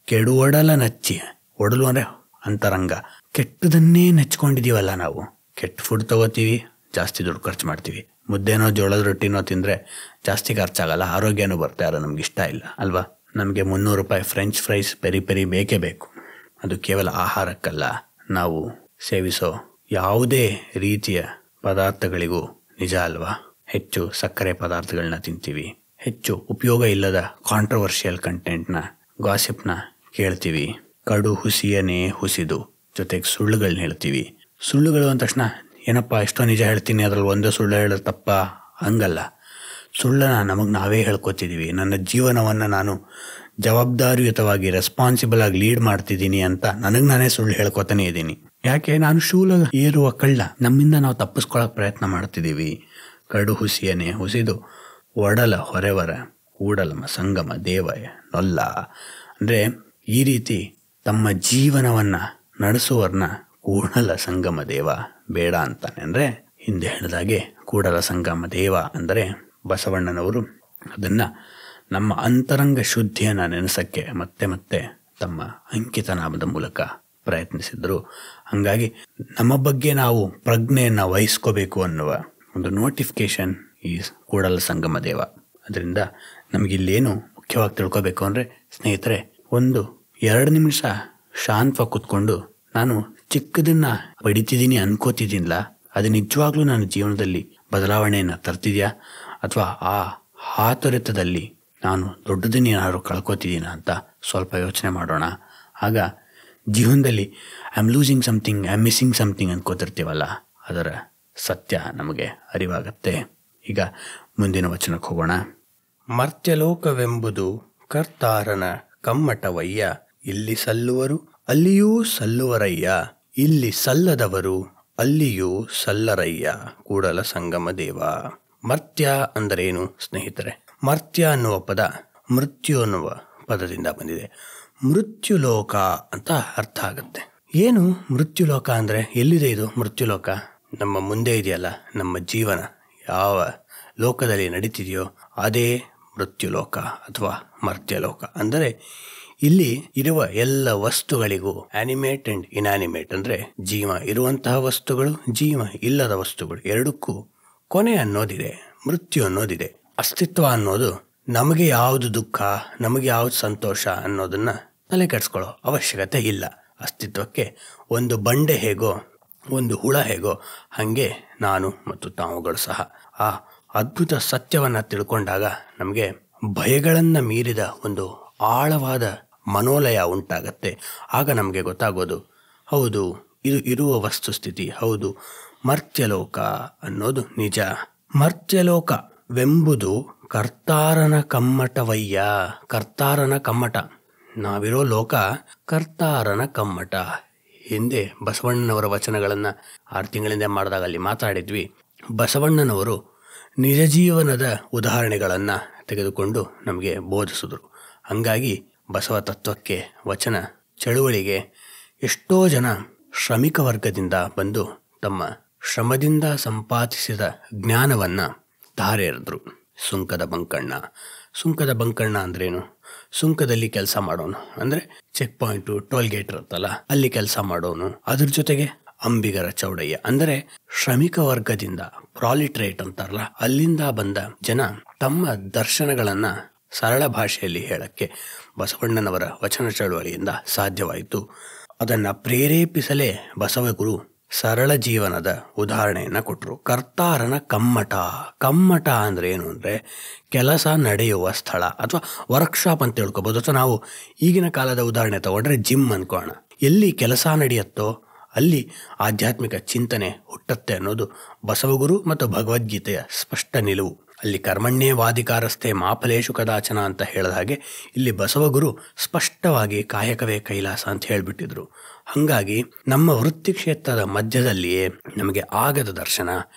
ಕೆಡು ಒಡಲ ನಚ್ಚಿ, ಒಡಲು ಅಂದರೆ ಅಂತರಂಗ. ಕೆಟ್ಟದನ್ನೇ ನೆಚ್ಕೊಂಡಿದ್ದೀವಲ್ಲ ನಾವು. ಕೆಟ್ಟ ಫುಡ್ ತಗೋತೀವಿ, ಜಾಸ್ತಿ ದುಡ್ಡು ಖರ್ಚು ಮಾಡ್ತೀವಿ. ಮುದ್ದೆನೋ ಜೋಳದ ರೊಟ್ಟಿನೋ ತಿಂದರೆ ಜಾಸ್ತಿ ಖರ್ಚಾಗಲ್ಲ, ಆರೋಗ್ಯನೂ ಬರ್ತಾ ಯಾರೋ ನಮ್ಗೆ ಇಷ್ಟ ಇಲ್ಲ ಅಲ್ವಾ? ನಮಗೆ 300 ರೂಪಾಯಿ ಫ್ರೆಂಚ್ ಫ್ರೈಸ್ ಪೆರಿ ಪೆರಿ ಬೇಕೇ ಬೇಕು. ಅದು ಕೇವಲ ಆಹಾರಕ್ಕಲ್ಲ, ನಾವು ಸೇವಿಸೋ ಯಾವುದೇ ರೀತಿಯ ಪದಾರ್ಥಗಳಿಗೂ ನಿಜ ಅಲ್ವಾ? ಹೆಚ್ಚು ಸಕ್ಕರೆ ಪದಾರ್ಥಗಳನ್ನ ತಿಂತೀವಿ, ಹೆಚ್ಚು ಉಪಯೋಗ ಇಲ್ಲದ ಕಾಂಟ್ರವರ್ಷಿಯಲ್ ಕಂಟೆಂಟ್ನ, ಗಾಸಿಪ್ನ ಕೇಳ್ತೀವಿ, ಕಡು ಹುಸಿಯನೇ ಹುಸಿದು ಜೊತೆಗೆ ಸುಳ್ಳುಗಳನ್ನ ಹೇಳ್ತೀವಿ. ಸುಳ್ಳುಗಳು ಅಂದ ತಕ್ಷಣ ಏನಪ್ಪ ಎಷ್ಟೋ ನಿಜ ಹೇಳ್ತೀನಿ ಅದರಲ್ಲಿ ಒಂದೇ ಸುಳ್ಳು ಹೇಳೋದು ತಪ್ಪ, ಹಂಗಲ್ಲ. ಸುಳ್ಳನ್ನು ನಮಗೆ ನಾವೇ ಹೇಳ್ಕೊತಿದ್ದೀವಿ. ನನ್ನ ಜೀವನವನ್ನು ನಾನು ಜವಾಬ್ದಾರಿಯುತವಾಗಿ ರೆಸ್ಪಾನ್ಸಿಬಲ್ ಆಗಿ ಲೀಡ್ ಮಾಡ್ತಿದ್ದೀನಿ ಅಂತ ನನಗೆ ನಾನೇ ಸುಳ್ಳು ಹೇಳ್ಕೊತಾನೆ ಇದ್ದೀನಿ. ಯಾಕೆ? ನಾನು ಶೂಲ ಏರುವ ಕಳ್ಳ, ನಮ್ಮಿಂದ ನಾವು ತಪ್ಪಿಸ್ಕೊಳ್ಳೋಕೆ ಪ್ರಯತ್ನ ಮಾಡ್ತಿದ್ದೀವಿ. ಕಡು ಹುಸಿಯನೇ ಹುಸಿದು ಒಡಲ ಹೊರೆವರ ಕೂಡಲಮ ಸಂಗಮ ದೇವಯ ನೊಲ್ಲ. ಅಂದರೆ ಈ ರೀತಿ ತಮ್ಮ ಜೀವನವನ್ನು ನಡೆಸುವರ್ನ ಕೂಡಲ ಸಂಗಮ ದೇವ ಬೇಡ ಅಂತಾನೆ. ಅಂದರೆ ಹಿಂದೆ ಹೇಳಿದಾಗೆ ಕೂಡಲ ಸಂಗಮ ದೇವ ಅಂದರೆ ಬಸವಣ್ಣನವರು ಅದನ್ನು ನಮ್ಮ ಅಂತರಂಗ ಶುದ್ಧಿಯನ್ನು ನೆನೆಸೋಕ್ಕೆ ಮತ್ತೆ ಮತ್ತೆ ತಮ್ಮ ಅಂಕಿತನಾಮದ ಮೂಲಕ ಪ್ರಯತ್ನಿಸಿದರು. ಹಾಗಾಗಿ ನಮ್ಮ ಬಗ್ಗೆ ನಾವು ಪ್ರಜ್ಞೆಯನ್ನು ವಹಿಸ್ಕೋಬೇಕು ಅನ್ನುವ ಒಂದು ನೋಟಿಫಿಕೇಶನ್ ಈ ಕೂಡಲ ಸಂಗಮ ದೇವ. ಅದರಿಂದ ನಮಗಿಲ್ಲೇನು ಮುಖ್ಯವಾಗಿ ತಿಳ್ಕೊಬೇಕು ಅಂದರೆ ಸ್ನೇಹಿತರೆ, 1-2 ನಿಮಿಷ ಶಾಂತವಾಗಿ ಕೂತ್ಕೊಂಡು ನಾನು ಚಿಕ್ಕದನ್ನು ಪಡಿತಿದ್ದೀನಿ ಅನ್ಕೋತಿದ್ದೀನಿಲ್ಲ, ಅದು ನಿಜವಾಗ್ಲೂ ನನ್ನ ಜೀವನದಲ್ಲಿ ಬದಲಾವಣೆಯನ್ನು ತರ್ತಿದ್ಯಾ, ಅಥವಾ ಆ ಹಾತೊರೆತದಲ್ಲಿ ನಾನು ದೊಡ್ಡದನ್ನ ಏನಾದ್ರು ಕಳ್ಕೊತಿದ್ದೀನ ಅಂತ ಸ್ವಲ್ಪ ಯೋಚನೆ ಮಾಡೋಣ. ಆಗ ಜೀವನದಲ್ಲಿ I am losing something, I am missing something ಅನ್ಕೋತಿರ್ತೀವಲ್ಲ, ಅದರ ಸತ್ಯ ನಮಗೆ ಅರಿವಾಗತ್ತೆ. ಈಗ ಮುಂದಿನ ವಚನಕ್ಕೆ ಹೋಗೋಣ. ಮರ್ತ್ಯಲೋಕವೆಂಬುದು ಕರ್ತಾರನ ಕಮ್ಮಟವಯ್ಯ, ಇಲ್ಲಿ ಸಲ್ಲುವರು ಅಲ್ಲಿಯೂ ಸಲ್ಲುವರಯ್ಯ, ಇಲ್ಲಿ ಸಲ್ಲದವರು ಅಲ್ಲಿಯೂ ಸಲ್ಲರಯ್ಯ ಕೂಡಲ ಸಂಗಮ ದೇವ. ಮರ್ತ್ಯ ಅಂದರೇನು ಸ್ನೇಹಿತರೆ? ಮರ್ತ್ಯ ಅನ್ನುವ ಪದ ಮೃತ್ಯು ಅನ್ನುವ ಪದದಿಂದ ಬಂದಿದೆ. ಮೃತ್ಯುಲೋಕ ಅಂತ ಅರ್ಥ ಆಗುತ್ತೆ. ಏನು ಮೃತ್ಯುಲೋಕ ಅಂದರೆ? ಎಲ್ಲಿದೆ ಇದು ಮೃತ್ಯುಲೋಕ? ನಮ್ಮ ಮುಂದೆ ಇದೆಯಲ್ಲ, ನಮ್ಮ ಜೀವನ ಯಾವ ಲೋಕದಲ್ಲಿ ನಡೀತಿದೆಯೋ ಅದೇ ಮೃತ್ಯುಲೋಕ ಅಥವಾ ಮರ್ತ್ಯಲೋಕ. ಅಂದರೆ ಇಲ್ಲಿ ಇರುವ ಎಲ್ಲ ವಸ್ತುಗಳಿಗೂ ಆನಿಮೇಟ್ ಅಂಡ್ ಇನ್ಯಾನಿಮೇಟ್ ಅಂದರೆ ಜೀವ ಇರುವಂತಹ ವಸ್ತುಗಳು, ಜೀವ ಇಲ್ಲದ ವಸ್ತುಗಳು ಎರಡಕ್ಕೂ ಕೊನೆ ಅನ್ನೋದಿದೆ, ಮೃತ್ಯು ಅನ್ನೋದಿದೆ. ಅಸ್ತಿತ್ವ ಅನ್ನೋದು ನಮಗೆ ಯಾವುದು ದುಃಖ, ನಮಗೆ ಯಾವುದು ಸಂತೋಷ ಅನ್ನೋದನ್ನ ತಲೆ ಕೆಡಿಸ್ಕೊಳ್ಳೋ ಅವಶ್ಯಕತೆ ಇಲ್ಲ. ಅಸ್ತಿತ್ವಕ್ಕೆ ಒಂದು ಬಂಡೆ ಹೇಗೋ, ಒಂದು ಹುಳ ಹೇಗೋ, ಹಾಗೆ ನಾನು ಮತ್ತು ತಾವುಗಳು ಸಹ. ಆ ಅದ್ಭುತ ಸತ್ಯವನ್ನು ತಿಳ್ಕೊಂಡಾಗ ನಮಗೆ ಭಯಗಳನ್ನು ಮೀರಿದ ಒಂದು ಆಳವಾದ ಮನೋಲಯ ಉಂಟಾಗತ್ತೆ. ಆಗ ನಮಗೆ ಗೊತ್ತಾಗೋದು, ಹೌದು ಇದು ಇರುವ ವಸ್ತುಸ್ಥಿತಿ, ಹೌದು ಮರ್ತ್ಯಲೋಕ ಅನ್ನೋದು ನಿಜ. ಮರ್ತ್ಯಲೋಕವೆಂಬುದು ಕರ್ತಾರನ ಕಮ್ಮಟವಯ್ಯ. ಕರ್ತಾರನ ಕಮ್ಮಟ, ನಾವಿರೋ ಲೋಕ ಕರ್ತಾರನ ಕಮ್ಮಟ. ಹಿಂದೆ ಬಸವಣ್ಣನವರ ವಚನಗಳನ್ನು 6 ತಿಂಗಳಿಂದ ಮಾಡಿದಾಗ ಅಲ್ಲಿ ಮಾತಾಡಿದ್ವಿ. ಬಸವಣ್ಣನವರು ನಿಜ ಜೀವನದ ಉದಾಹರಣೆಗಳನ್ನು ತೆಗೆದುಕೊಂಡು ನಮಗೆ ಬೋಧಿಸಿದ್ರು. ಹಾಗಾಗಿ ಬಸವ ತತ್ವಕ್ಕೆ, ವಚನ ಚಳುವಳಿಗೆ ಎಷ್ಟೋ ಜನ ಶ್ರಮಿಕ ವರ್ಗದಿಂದ ಬಂದು ತಮ್ಮ ಶ್ರಮದಿಂದ ಸಂಪಾದಿಸಿದ ಜ್ಞಾನವನ್ನು ಧಾರೆ ಎರೆದ್ರು. ಸುಂಕದ ಬಂಕಣ್ಣ. ಸುಂಕದ ಬಂಕಣ್ಣ ಅಂದ್ರೇನು? ಸುಂಕದಲ್ಲಿ ಕೆಲಸ ಮಾಡೋನು ಅಂದರೆ ಚೆಕ್ ಪಾಯಿಂಟು, ಟೋಲ್ ಗೇಟ್ ಇರುತ್ತಲ್ಲ, ಅಲ್ಲಿ ಕೆಲಸ ಮಾಡೋನು. ಅದ್ರ ಜೊತೆಗೆ ಅಂಬಿಗರ ಚೌಡಯ್ಯ ಅಂದರೆ ಶ್ರಮಿಕ ವರ್ಗದಿಂದ, ಪ್ರಾಲಿಟ್ರೇಟ್ ಅಂತಾರಲ್ಲ, ಅಲ್ಲಿಂದ ಬಂದ ಜನ ತಮ್ಮ ದರ್ಶನಗಳನ್ನು ಸರಳ ಭಾಷೆಯಲ್ಲಿ ಹೇಳಕ್ಕೆ ಬಸವಣ್ಣನವರ ವಚನ ಚಳುವಳಿಯಿಂದ ಸಾಧ್ಯವಾಯಿತು. ಅದನ್ನು ಪ್ರೇರೇಪಿಸಲೇ ಬಸವಗುರು ಸರಳ ಜೀವನದ ಉದಾಹರಣೆಯನ್ನು ಕೊಟ್ಟರು. ಕರ್ತಾರನ ಕಮ್ಮಟ. ಕಮ್ಮಟ ಅಂದರೆ ಏನು ಅಂದರೆ ಕೆಲಸ ನಡೆಯುವ ಸ್ಥಳ ಅಥವಾ ವರ್ಕ್ಶಾಪ್ ಅಂತ ತಿಳ್ಕೊಬೋದು. ಅಥವಾ ನಾವು ಈಗಿನ ಕಾಲದ ಉದಾಹರಣೆ ತಗೊಂಡ್ರೆ ಜಿಮ್ ಅನ್ಕೋಣ. ಎಲ್ಲಿ ಕೆಲಸ ನಡೆಯುತ್ತೋ ಅಲ್ಲಿ ಆಧ್ಯಾತ್ಮಿಕ ಚಿಂತನೆ ಹುಟ್ಟತ್ತೆ ಅನ್ನೋದು ಬಸವಗುರು ಮತ್ತು ಭಗವದ್ಗೀತೆಯ ಸ್ಪಷ್ಟ ನಿಲುವು. ಅಲ್ಲಿ ಕರ್ಮಣ್ಯೇವಾಧಿಕಾರಸ್ಥೆ ಮಾ ಫಲೇಷು ಕದಾಚನ ಅಂತ ಹೇಳಿದ ಹಾಗೆ ಇಲ್ಲಿ ಬಸವಗುರು ಸ್ಪಷ್ಟವಾಗಿ ಕಾಯಕವೇ ಕೈಲಾಸ ಅಂತ ಹೇಳಿಬಿಟ್ಟಿದ್ರು. ಹಾಗಾಗಿ ನಮ್ಮ ವೃತ್ತಿ ಕ್ಷೇತ್ರದ ಮಧ್ಯದಲ್ಲಿಯೇ ನಮಗೆ ಆಗದ ದರ್ಶನ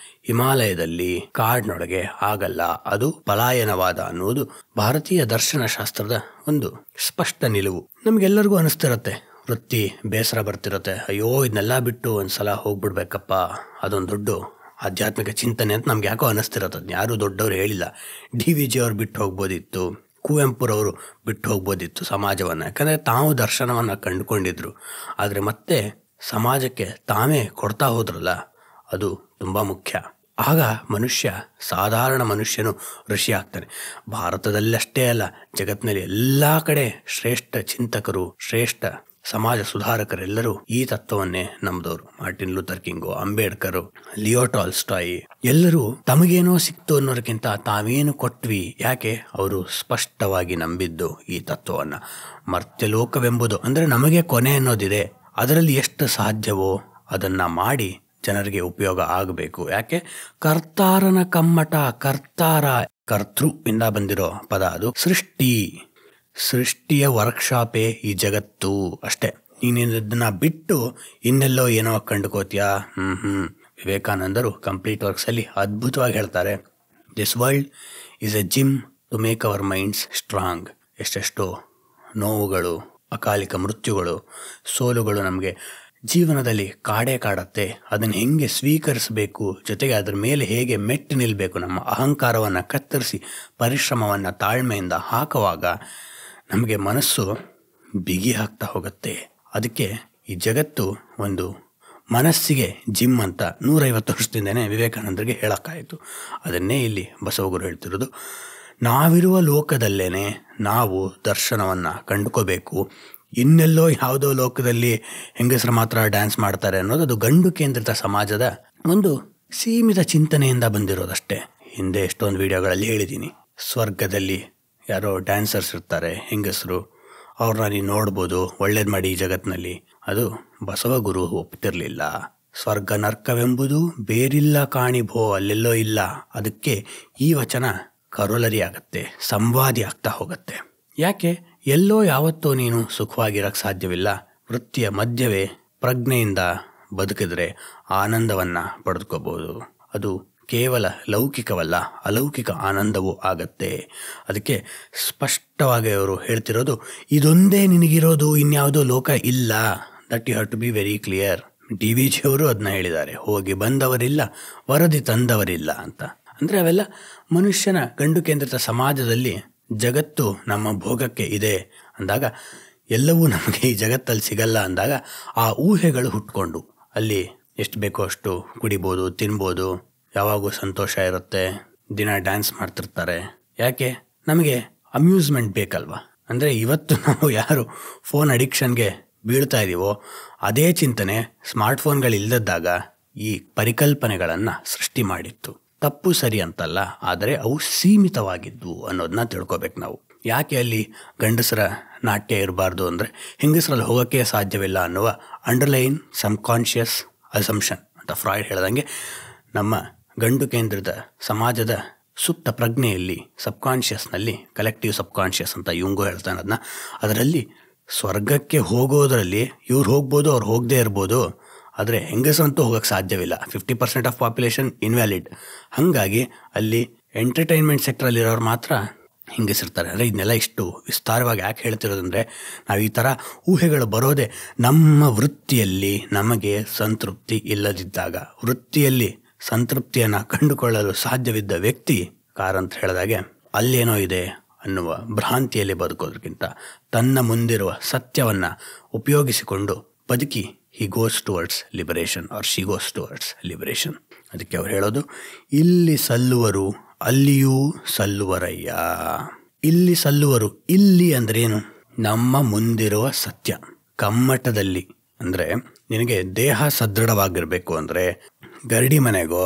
ಹಿಮಾಲಯದಲ್ಲಿ ಕಾಡಿನೊಳಗೆ ಆಗಲ್ಲ, ಅದು ಪಲಾಯನವಾದ ಅನ್ನುವುದು ಭಾರತೀಯ ದರ್ಶನ ಶಾಸ್ತ್ರದ ಒಂದು ಸ್ಪಷ್ಟ ನಿಲುವು. ನಮಗೆಲ್ಲರಿಗೂ ಅನಿಸ್ತಿರತ್ತೆ, ವೃತ್ತಿ ಬೇಸರ ಬರ್ತಿರತ್ತೆ, ಅಯ್ಯೋ ಇದನ್ನೆಲ್ಲ ಬಿಟ್ಟು ಒಂದ್ಸಲ ಹೋಗ್ಬಿಡ್ಬೇಕಪ್ಪ, ಅದೊಂದು ದೊಡ್ಡ ಆಧ್ಯಾತ್ಮಿಕ ಚಿಂತನೆ ಅಂತ ನಮ್ಗೆ ಯಾಕೋ ಅನ್ನಿಸ್ತಿರತ್ತೆ. ಯಾರೂ ದೊಡ್ಡವರು ಹೇಳಿಲ್ಲ. DVG ಅವ್ರು ಬಿಟ್ಟು ಹೋಗ್ಬೋದಿತ್ತು, ಕುವೆಂಪುರವರು ಬಿಟ್ಟು ಹೋಗ್ಬೋದಿತ್ತು ಸಮಾಜವನ್ನು, ಯಾಕಂದರೆ ತಾವು ದರ್ಶನವನ್ನು ಕಂಡುಕೊಂಡಿದ್ರು. ಆದರೆ ಮತ್ತೆ ಸಮಾಜಕ್ಕೆ ತಾವೇ ಕೊಡ್ತಾ ಹೋದ್ರಲ್ಲ, ಅದು ತುಂಬ ಮುಖ್ಯ. ಆಗ ಮನುಷ್ಯ, ಸಾಧಾರಣ ಮನುಷ್ಯನು ಋಷಿ ಆಗ್ತಾನೆ. ಭಾರತದಲ್ಲಷ್ಟೇ ಅಲ್ಲ, ಜಗತ್ತಿನಲ್ಲಿ ಎಲ್ಲ ಕಡೆ ಶ್ರೇಷ್ಠ ಚಿಂತಕರು, ಶ್ರೇಷ್ಠ ಸಮಾಜ ಸುಧಾರಕರೆಲ್ಲರೂ ಈ ತತ್ವವನ್ನೇ ನಂಬಿದವರು. Martin Luther King, Ambedkar, Leo Tolstoy ಎಲ್ಲರೂ ತಮಗೇನೋ ಸಿಕ್ತು ಅನ್ನೋದಕ್ಕಿಂತ ತಾವೇನು ಕೊಟ್ವಿ. ಯಾಕೆ? ಅವರು ಸ್ಪಷ್ಟವಾಗಿ ನಂಬಿದ್ದು ಈ ತತ್ವವನ್ನ. ಮರ್ತ್ಯಲೋಕವೆಂಬುದು ಅಂದರೆ ನಮಗೆ ಕೊನೆ ಅನ್ನೋದಿದೆ, ಅದರಲ್ಲಿ ಎಷ್ಟು ಸಾಧ್ಯವೋ ಅದನ್ನ ಮಾಡಿ ಜನರಿಗೆ ಉಪಯೋಗ ಆಗಬೇಕು. ಯಾಕೆ? ಕರ್ತಾರನ ಕಮ್ಮಟ, ಕರ್ತಾರ ಕರ್ತೃ ಇಂದ ಬಂದಿರೋ ಪದ, ಅದು ಸೃಷ್ಟಿಯ ವರ್ಕ್ಶಾಪೇ ಈ ಜಗತ್ತು ಅಷ್ಟೇ. ನೀನು ಇದನ್ನ ಬಿಟ್ಟು ಇನ್ನೆಲ್ಲೋ ಏನೋ ಕಂಡುಕೋತೀಯಾ? ವಿವೇಕಾನಂದರು ಕಂಪ್ಲೀಟ್ ವರ್ಕ್ಸ್ ಅಲ್ಲಿ ಅದ್ಭುತವಾಗಿ ಹೇಳ್ತಾರೆ, this world is a gym to make our minds strong. ಎಷ್ಟೆಷ್ಟೋ ನೋವುಗಳು, ಅಕಾಲಿಕ ಮೃತ್ಯುಗಳು, ಸೋಲುಗಳು ನಮಗೆ ಜೀವನದಲ್ಲಿ ಕಾಡತ್ತೆ. ಅದನ್ನು ಹೆಂಗೆ ಸ್ವೀಕರಿಸಬೇಕು, ಜೊತೆಗೆ ಅದರ ಮೇಲೆ ಹೇಗೆ ಮೆಟ್ಟಿ ನಿಲ್ಲಬೇಕು, ನಮ್ಮ ಅಹಂಕಾರವನ್ನು ಕತ್ತರಿಸಿ ಪರಿಶ್ರಮವನ್ನು ತಾಳ್ಮೆಯಿಂದ ಹಾಕುವಾಗ ನಮಗೆ ಮನಸ್ಸು ಬಿಗಿ ಆಗ್ತಾ ಹೋಗುತ್ತೆ. ಅದಕ್ಕೆ ಈ ಜಗತ್ತು ಒಂದು ಮನಸ್ಸಿಗೆ ಜಿಮ್ ಅಂತ 150 ವರ್ಷದಿಂದನೇ ವಿವೇಕಾನಂದರಿಗೆ ಹೇಳಕ್ಕಾಯಿತು. ಅದನ್ನೇ ಇಲ್ಲಿ ಬಸವಗುರು ಹೇಳ್ತಿರೋದು. ನಾವಿರುವ ಲೋಕದಲ್ಲೇನೆ ನಾವು ದರ್ಶನವನ್ನು ಕಂಡುಕೋಬೇಕು. ಇನ್ನೆಲ್ಲೋ ಯಾವುದೋ ಲೋಕದಲ್ಲಿ ಹೆಂಗಸರು ಮಾತ್ರ ಡ್ಯಾನ್ಸ್ ಮಾಡ್ತಾರೆ ಅನ್ನೋದು ಅದು ಗಂಡು ಕೇಂದ್ರಿತ ಸಮಾಜದ ಒಂದು ಸೀಮಿತ ಚಿಂತನೆಯಿಂದ ಬಂದಿರೋದಷ್ಟೇ. ಹಿಂದೆ ಎಷ್ಟೊಂದು ವಿಡಿಯೋಗಳಲ್ಲಿ ಹೇಳಿದ್ದೀನಿ, ಸ್ವರ್ಗದಲ್ಲಿ ಯಾರೋ ಡ್ಯಾನ್ಸರ್ಸ್ ಇರ್ತಾರೆ ಹೆಂಗಸರು, ಅವ್ರನ್ನ ನೀವು ನೋಡ್ಬೋದು, ಒಳ್ಳೇದು ಮಾಡಿ ಈ ಜಗತ್ತಿನಲ್ಲಿ. ಅದು ಬಸವಗುರು ಒಪ್ತಿರ್ಲಿಲ್ಲ. ಸ್ವರ್ಗ ನರ್ಕವೆಂಬುದು ಬೇರಿಲ್ಲ ಕಾಣಿಭೋ, ಅಲ್ಲೆಲ್ಲೋ ಇಲ್ಲ. ಅದಕ್ಕೆ ಈ ವಚನ ಕರೋಲರಿ ಆಗತ್ತೆ, ಸಂವಾದಿ ಆಗ್ತಾ ಹೋಗುತ್ತೆ. ಯಾಕೆ? ಎಲ್ಲೋ ಯಾವತ್ತೋ ನೀನು ಸುಖವಾಗಿರಕ್ಕೆ ಸಾಧ್ಯವಿಲ್ಲ. ವೃತ್ತಿಯ ಮಧ್ಯವೇ ಪ್ರಜ್ಞೆಯಿಂದ ಬದುಕಿದ್ರೆ ಆನಂದವನ್ನ ಪಡೆದುಕೋಬಹುದು. ಅದು ಕೇವಲ ಲೌಕಿಕವಲ್ಲ, ಅಲೌಕಿಕ ಆನಂದವೂ ಆಗತ್ತೆ. ಅದಕ್ಕೆ ಸ್ಪಷ್ಟವಾಗಿ ಅವರು ಹೇಳ್ತಿರೋದು, ಇದೊಂದೇ ನಿನಗಿರೋದು, ಇನ್ಯಾವುದೋ ಲೋಕ ಇಲ್ಲ. That you have to be very clear. DVG ಅವರು ಅದನ್ನ ಹೇಳಿದ್ದಾರೆ, ಹೋಗಿ ಬಂದವರಿಲ್ಲ, ವರದಿ ತಂದವರಿಲ್ಲ ಅಂತ. ಅಂದರೆ ಅವೆಲ್ಲ ಮನುಷ್ಯನ ಗಂಡು ಕೇಂದ್ರಿತ ಸಮಾಜದಲ್ಲಿ ಜಗತ್ತು ನಮ್ಮ ಭೋಗಕ್ಕೆ ಇದೆ ಅಂದಾಗ, ಎಲ್ಲವೂ ನಮಗೆ ಈ ಜಗತ್ತಲ್ಲಿ ಸಿಗಲ್ಲ ಅಂದಾಗ ಆ ಊಹೆಗಳು ಹುಟ್ಕೊಂಡು ಅಲ್ಲಿ ಎಷ್ಟು ಬೇಕೋ ಅಷ್ಟು ಕುಡಿಬೋದು, ತಿನ್ಬೋದು, ಯಾವಾಗೂ ಸಂತೋಷ ಇರುತ್ತೆ, ದಿನ ಡ್ಯಾನ್ಸ್ ಮಾಡ್ತಿರ್ತಾರೆ. ಯಾಕೆ? ನಮಗೆ ಅಮ್ಯೂಸ್ಮೆಂಟ್ ಬೇಕಲ್ವಾ? ಅಂದರೆ ಇವತ್ತು ನಾವು ಯಾರು ಫೋನ್ ಅಡಿಕ್ಷನ್ಗೆ ಬೀಳ್ತಾ ಇದೀವೋ ಅದೇ ಚಿಂತನೆ ಸ್ಮಾರ್ಟ್ಫೋನ್ಗಳಿಲ್ಲದಾಗ ಈ ಪರಿಕಲ್ಪನೆಗಳನ್ನು ಸೃಷ್ಟಿ ಮಾಡಿತ್ತು. ತಪ್ಪು ಸರಿ ಅಂತಲ್ಲ, ಆದರೆ ಅವು ಸೀಮಿತವಾಗಿದ್ವು ಅನ್ನೋದನ್ನ ತಿಳ್ಕೊಬೇಕು ನಾವು. ಯಾಕೆ ಅಲ್ಲಿ ಗಂಡಸರ ನಾಟ್ಯ ಇರಬಾರ್ದು ಅಂದರೆ ಹೆಂಗಸರಲ್ಲಿ ಹೋಗೋಕ್ಕೆ ಸಾಧ್ಯವಿಲ್ಲ ಅನ್ನುವ ಅಂಡರ್ಲೈನ್ ಸಬ್ಕಾನ್ಷಿಯಸ್ ಅಸಂಪ್ಷನ್ ಅಂತ ಫ್ರಾಯ್ಡ್ ಹೇಳ್ದಂಗೆ, ನಮ್ಮ ಗಂಡು ಕೇಂದ್ರಿತ ಸಮಾಜದ ಸುಪ್ತ ಪ್ರಜ್ಞೆಯಲ್ಲಿ, ಸಬ್ಕಾನ್ಷಿಯಸ್ನಲ್ಲಿ, ಕಲೆಕ್ಟಿವ್ ಸಬ್ಕಾನ್ಷಿಯಸ್ ಅಂತ ಯುಂಗು ಹೇಳ್ತಾನೆ ಅದನ್ನ, ಅದರಲ್ಲಿ ಸ್ವರ್ಗಕ್ಕೆ ಹೋಗೋದ್ರಲ್ಲಿ ಇವ್ರು ಹೋಗ್ಬೋದು, ಅವ್ರು ಹೋಗದೇ ಇರ್ಬೋದು, ಆದರೆ ಹೆಂಗಸರಂತೂ ಹೋಗಕ್ಕೆ ಸಾಧ್ಯವಿಲ್ಲ. 50% ಆಫ್ ಪಾಪ್ಯುಲೇಷನ್ ಇನ್ವ್ಯಾಲಿಡ್. ಹಾಗಾಗಿ ಅಲ್ಲಿ ಎಂಟರ್ಟೈನ್ಮೆಂಟ್ ಸೆಕ್ಟ್ರಲ್ಲಿರೋರು ಮಾತ್ರ ಹೆಂಗಸಿರ್ತಾರೆ. ಅಂದರೆ ಇದನ್ನೆಲ್ಲ ಇಷ್ಟು ವಿಸ್ತಾರವಾಗಿ ಯಾಕೆ ಹೇಳ್ತಿರೋದಂದರೆ, ನಾವು ಈ ಥರ ಊಹೆಗಳು ಬರೋದೇ ನಮ್ಮ ವೃತ್ತಿಯಲ್ಲಿ ನಮಗೆ ಸಂತೃಪ್ತಿ ಇಲ್ಲದಿದ್ದಾಗ. ವೃತ್ತಿಯಲ್ಲಿ ಸಂತೃಪ್ತಿಯನ್ನು ಕಂಡುಕೊಳ್ಳಲು ಸಾಧ್ಯವಿದ್ದ ವ್ಯಕ್ತಿ ಕಾರಂತ ಹೇಳಿದಾಗೆ ಅಲ್ಲೇನೋ ಇದೆ ಅನ್ನುವ ಭ್ರಾಂತಿಯಲ್ಲಿ ಬದುಕೋದ್ರಕ್ಕಿಂತ ತನ್ನ ಮುಂದಿರುವ ಸತ್ಯವನ್ನು ಉಪಯೋಗಿಸಿಕೊಂಡು ಬದುಕಿ he goes towards liberation or she goes towards liberation. ಅದಕ್ಕೆ ಅವ್ರು ಹೇಳೋದು, ಇಲ್ಲಿ ಸಲ್ಲುವರು ಅಲ್ಲಿಯೂ ಸಲ್ಲುವರಯ್ಯ. ಇಲ್ಲಿ ಸಲ್ಲುವರು, ಇಲ್ಲಿ ಅಂದ್ರೇನು? ನಮ್ಮ ಮುಂದಿರುವ ಸತ್ಯ. ಕಮ್ಮಟದಲ್ಲಿ ಅಂದರೆ ನಿನಗೆ ದೇಹ ಸದೃಢವಾಗಿರಬೇಕು ಅಂದರೆ ಗರಡಿ ಮನೆಗೋ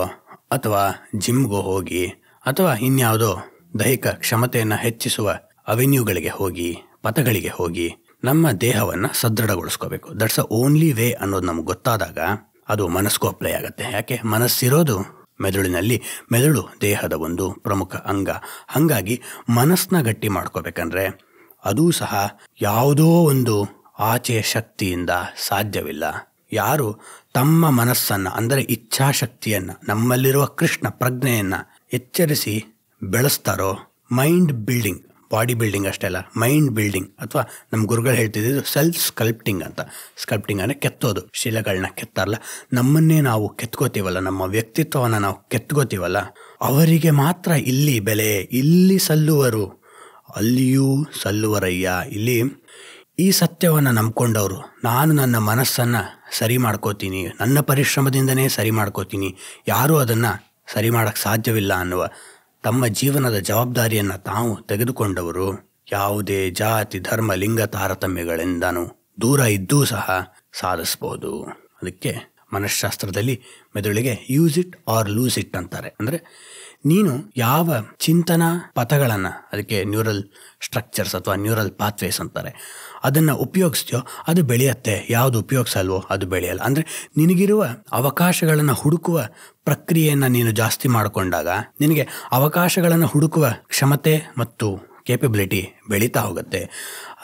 ಅಥವಾ ಜಿಮ್ಗೋ ಹೋಗಿ, ಅಥವಾ ಇನ್ಯಾವುದೋ ದೈಹಿಕ ಕ್ಷಮತೆಯನ್ನು ಹೆಚ್ಚಿಸುವ ಅವೆನ್ಯೂಗಳಿಗೆ ಹೋಗಿ, ಪಥಗಳಿಗೆ ಹೋಗಿ ನಮ್ಮ ದೇಹವನ್ನು ಸದೃಢಗೊಳಿಸ್ಕೋಬೇಕು. ದಟ್ಸ್ ಅ ಓನ್ಲಿ ವೇ ಅನ್ನೋದು ನಮ್ಗೆ ಗೊತ್ತಾದಾಗ ಅದು ಮನಸ್ಸಿಗೂ ಅಪ್ಲೈ ಆಗುತ್ತೆ. ಯಾಕೆ? ಮನಸ್ಸಿರೋದು ಮೆದುಳಿನಲ್ಲಿ, ಮೆದುಳು ದೇಹದ ಒಂದು ಪ್ರಮುಖ ಅಂಗ. ಹಾಗಾಗಿ ಮನಸ್ಸನ್ನ ಗಟ್ಟಿ ಮಾಡ್ಕೋಬೇಕಂದ್ರೆ ಅದೂ ಸಹ ಯಾವುದೋ ಒಂದು ಆಚೆಯ ಶಕ್ತಿಯಿಂದ ಸಾಧ್ಯವಿಲ್ಲ. ಯಾರು ತಮ್ಮ ಮನಸ್ಸನ್ನು ಅಂದರೆ ಇಚ್ಛಾಶಕ್ತಿಯನ್ನು, ನಮ್ಮಲ್ಲಿರುವ ಕೃಷ್ಣ ಪ್ರಜ್ಞೆಯನ್ನು ಎಚ್ಚರಿಸಿ ಬೆಳೆಸ್ತಾರೋ, ಮೈಂಡ್ ಬಿಲ್ಡಿಂಗ್, ಬಾಡಿ ಬಿಲ್ಡಿಂಗ್ ಅಷ್ಟೇ ಅಲ್ಲ, ಮೈಂಡ್ ಬಿಲ್ಡಿಂಗ್, ಅಥವಾ ನಮ್ಮ ಗುರುಗಳು ಹೇಳ್ತಿದ್ದು ಸೆಲ್ಫ್ ಸ್ಕಲ್ಪ್ಟಿಂಗ್ ಅಂತ. ಸ್ಕಲ್ಪ್ಟಿಂಗ್ ಅಂದರೆ ಕೆತ್ತೋದು, ಶಿಲೆಗಳನ್ನ ಕೆತ್ತಾರಲ್ಲ, ನಮ್ಮನ್ನೇ ನಾವು ಕೆತ್ಕೋತೀವಲ್ಲ, ನಮ್ಮ ವ್ಯಕ್ತಿತ್ವವನ್ನು ನಾವು ಕೆತ್ಕೋತೀವಲ್ಲ, ಅವರಿಗೆ ಮಾತ್ರ ಇಲ್ಲಿ ಬೆಲೆ. ಇಲ್ಲಿ ಸಲ್ಲುವರು ಅಲ್ಲಿಯೂ ಸಲ್ಲುವರಯ್ಯ. ಇಲ್ಲಿ ಈ ಸತ್ಯವನ್ನು ನಂಬ್ಕೊಂಡವರು, ನಾನು ನನ್ನ ಮನಸ್ಸನ್ನು ಸರಿ ಮಾಡ್ಕೋತೀನಿ, ನನ್ನ ಪರಿಶ್ರಮದಿಂದನೇ ಸರಿ ಮಾಡ್ಕೋತೀನಿ, ಯಾರೂ ಅದನ್ನು ಸರಿ ಮಾಡೋಕ್ಕೆ ಸಾಧ್ಯವಿಲ್ಲ ಅನ್ನುವ ತಮ್ಮ ಜೀವನದ ಜವಾಬ್ದಾರಿಯನ್ನು ತಾವು ತೆಗೆದುಕೊಂಡವರು ಯಾವುದೇ ಜಾತಿ ಧರ್ಮ ಲಿಂಗ ತಾರತಮ್ಯಗಳಿಂದನೂ ದೂರ ಇದ್ದೂ ಸಹ ಸಾಧಿಸ್ಬೋದು. ಅದಕ್ಕೆ ಮನಃಶಾಸ್ತ್ರದಲ್ಲಿ ಮೆದುಳಿಗೆ use it or lose it ಅಂತಾರೆ. ಅಂದರೆ ನೀನು ಯಾವ ಚಿಂತನಾ ಪಥಗಳನ್ನು, ಅದಕ್ಕೆ ನ್ಯೂರಲ್ ಸ್ಟ್ರಕ್ಚರ್ಸ್ ಅಥವಾ ನ್ಯೂರಲ್ ಪಾತ್ವೇಸ್ ಅಂತಾರೆ, ಅದನ್ನು ಉಪಯೋಗಿಸ್ತೀಯೋ ಅದು ಬೆಳೆಯುತ್ತೆ. ಯಾವುದು ಉಪಯೋಗಿಸಲ್ವೋ ಅದು ಬೆಳೆಯಲ್ಲ. ಅಂದರೆ ನಿನಗಿರುವ ಅವಕಾಶಗಳನ್ನು ಹುಡುಕುವ ಪ್ರಕ್ರಿಯೆಯನ್ನು ನೀನು ಜಾಸ್ತಿ ಮಾಡಿಕೊಂಡಾಗ ನಿನಗೆ ಅವಕಾಶಗಳನ್ನು ಹುಡುಕುವ ಕ್ಷಮತೆ ಮತ್ತು ಕೇಪಬಿಲಿಟಿ ಬೆಳೀತಾ ಹೋಗುತ್ತೆ.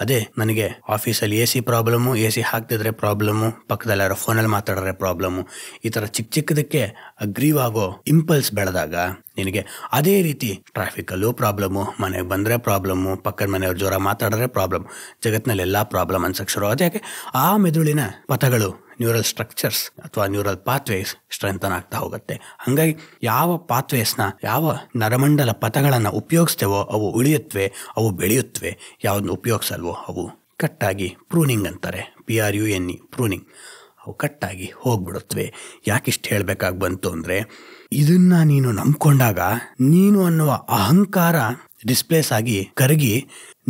ಅದೇ ನನಗೆ ಆಫೀಸಲ್ಲಿ AC ಪ್ರಾಬ್ಲಮ್ಮು, AC ಹಾಕ್ತಿದ್ರೆ ಪ್ರಾಬ್ಲಮ್ಮು, ಪಕ್ಕದಲ್ಲಿ ಯಾರೋ ಫೋನಲ್ಲಿ ಮಾತಾಡಿದ್ರೆ ಪ್ರಾಬ್ಲಮ್ಮು, ಈ ಥರ ಚಿಕ್ಕದಕ್ಕೆ ಅಗ್ರೀವ್ ಆಗೋ ಇಂಪಲ್ಸ್ ಬೆಳೆದಾಗ ನಿನಗೆ ಅದೇ ರೀತಿ ಟ್ರಾಫಿಕಲ್ಲೂ ಪ್ರಾಬ್ಲಮ್ಮು, ಮನೆಗೆ ಬಂದರೆ ಪ್ರಾಬ್ಲಮ್ಮು, ಪಕ್ಕದ ಮನೆಯವ್ರ ಜೋರ ಮಾತಾಡಿದ್ರೆ ಪ್ರಾಬ್ಲಮ್, ಜಗತ್ತಿನಲ್ಲಿ ಎಲ್ಲ ಪ್ರಾಬ್ಲಮ್ ಅನ್ಸಕ್ಕೆ ಶುರು ಆಗುತ್ತೆ. ಯಾಕೆ ಆ ಮೆದುಳಿನ ಪಥಗಳು, ನ್ಯೂರಲ್ ಸ್ಟ್ರಕ್ಚರ್ಸ್ ಅಥವಾ ನ್ಯೂರಲ್ ಪಾತ್ವೇಸ್ ಸ್ಟ್ರೆಂಥನ್ ಆಗ್ತಾ ಹೋಗುತ್ತೆ. ಹಾಗಾಗಿ ಯಾವ ಪಾತ್ವೇಸ್ನ, ಯಾವ ನರಮಂಡಲ ಪಥಗಳನ್ನು ಉಪಯೋಗಿಸ್ತೇವೋ ಅವು ಉಳಿಯುತ್ತವೆ, ಅವು ಬೆಳೆಯುತ್ತವೆ. ಯಾವುದನ್ನು ಉಪಯೋಗಿಸಲ್ವೋ ಅವು ಕಟ್ಟಾಗಿ ಪ್ರೂನಿಂಗ್ ಅಂತಾರೆ, PRUNE ಪ್ರೂನಿಂಗ್, ಅವು ಕಟ್ಟಾಗಿ ಹೋಗ್ಬಿಡುತ್ತವೆ. ಯಾಕಿಷ್ಟು ಹೇಳಬೇಕಾಗಿ ಬಂತು ಅಂದರೆ, ಇದನ್ನು ನೀನು ನಂಬ್ಕೊಂಡಾಗ ನೀನು ಅನ್ನುವ ಅಹಂಕಾರ ಡಿಸ್ಪ್ಲೇಸ್ ಆಗಿ ಕರಗಿ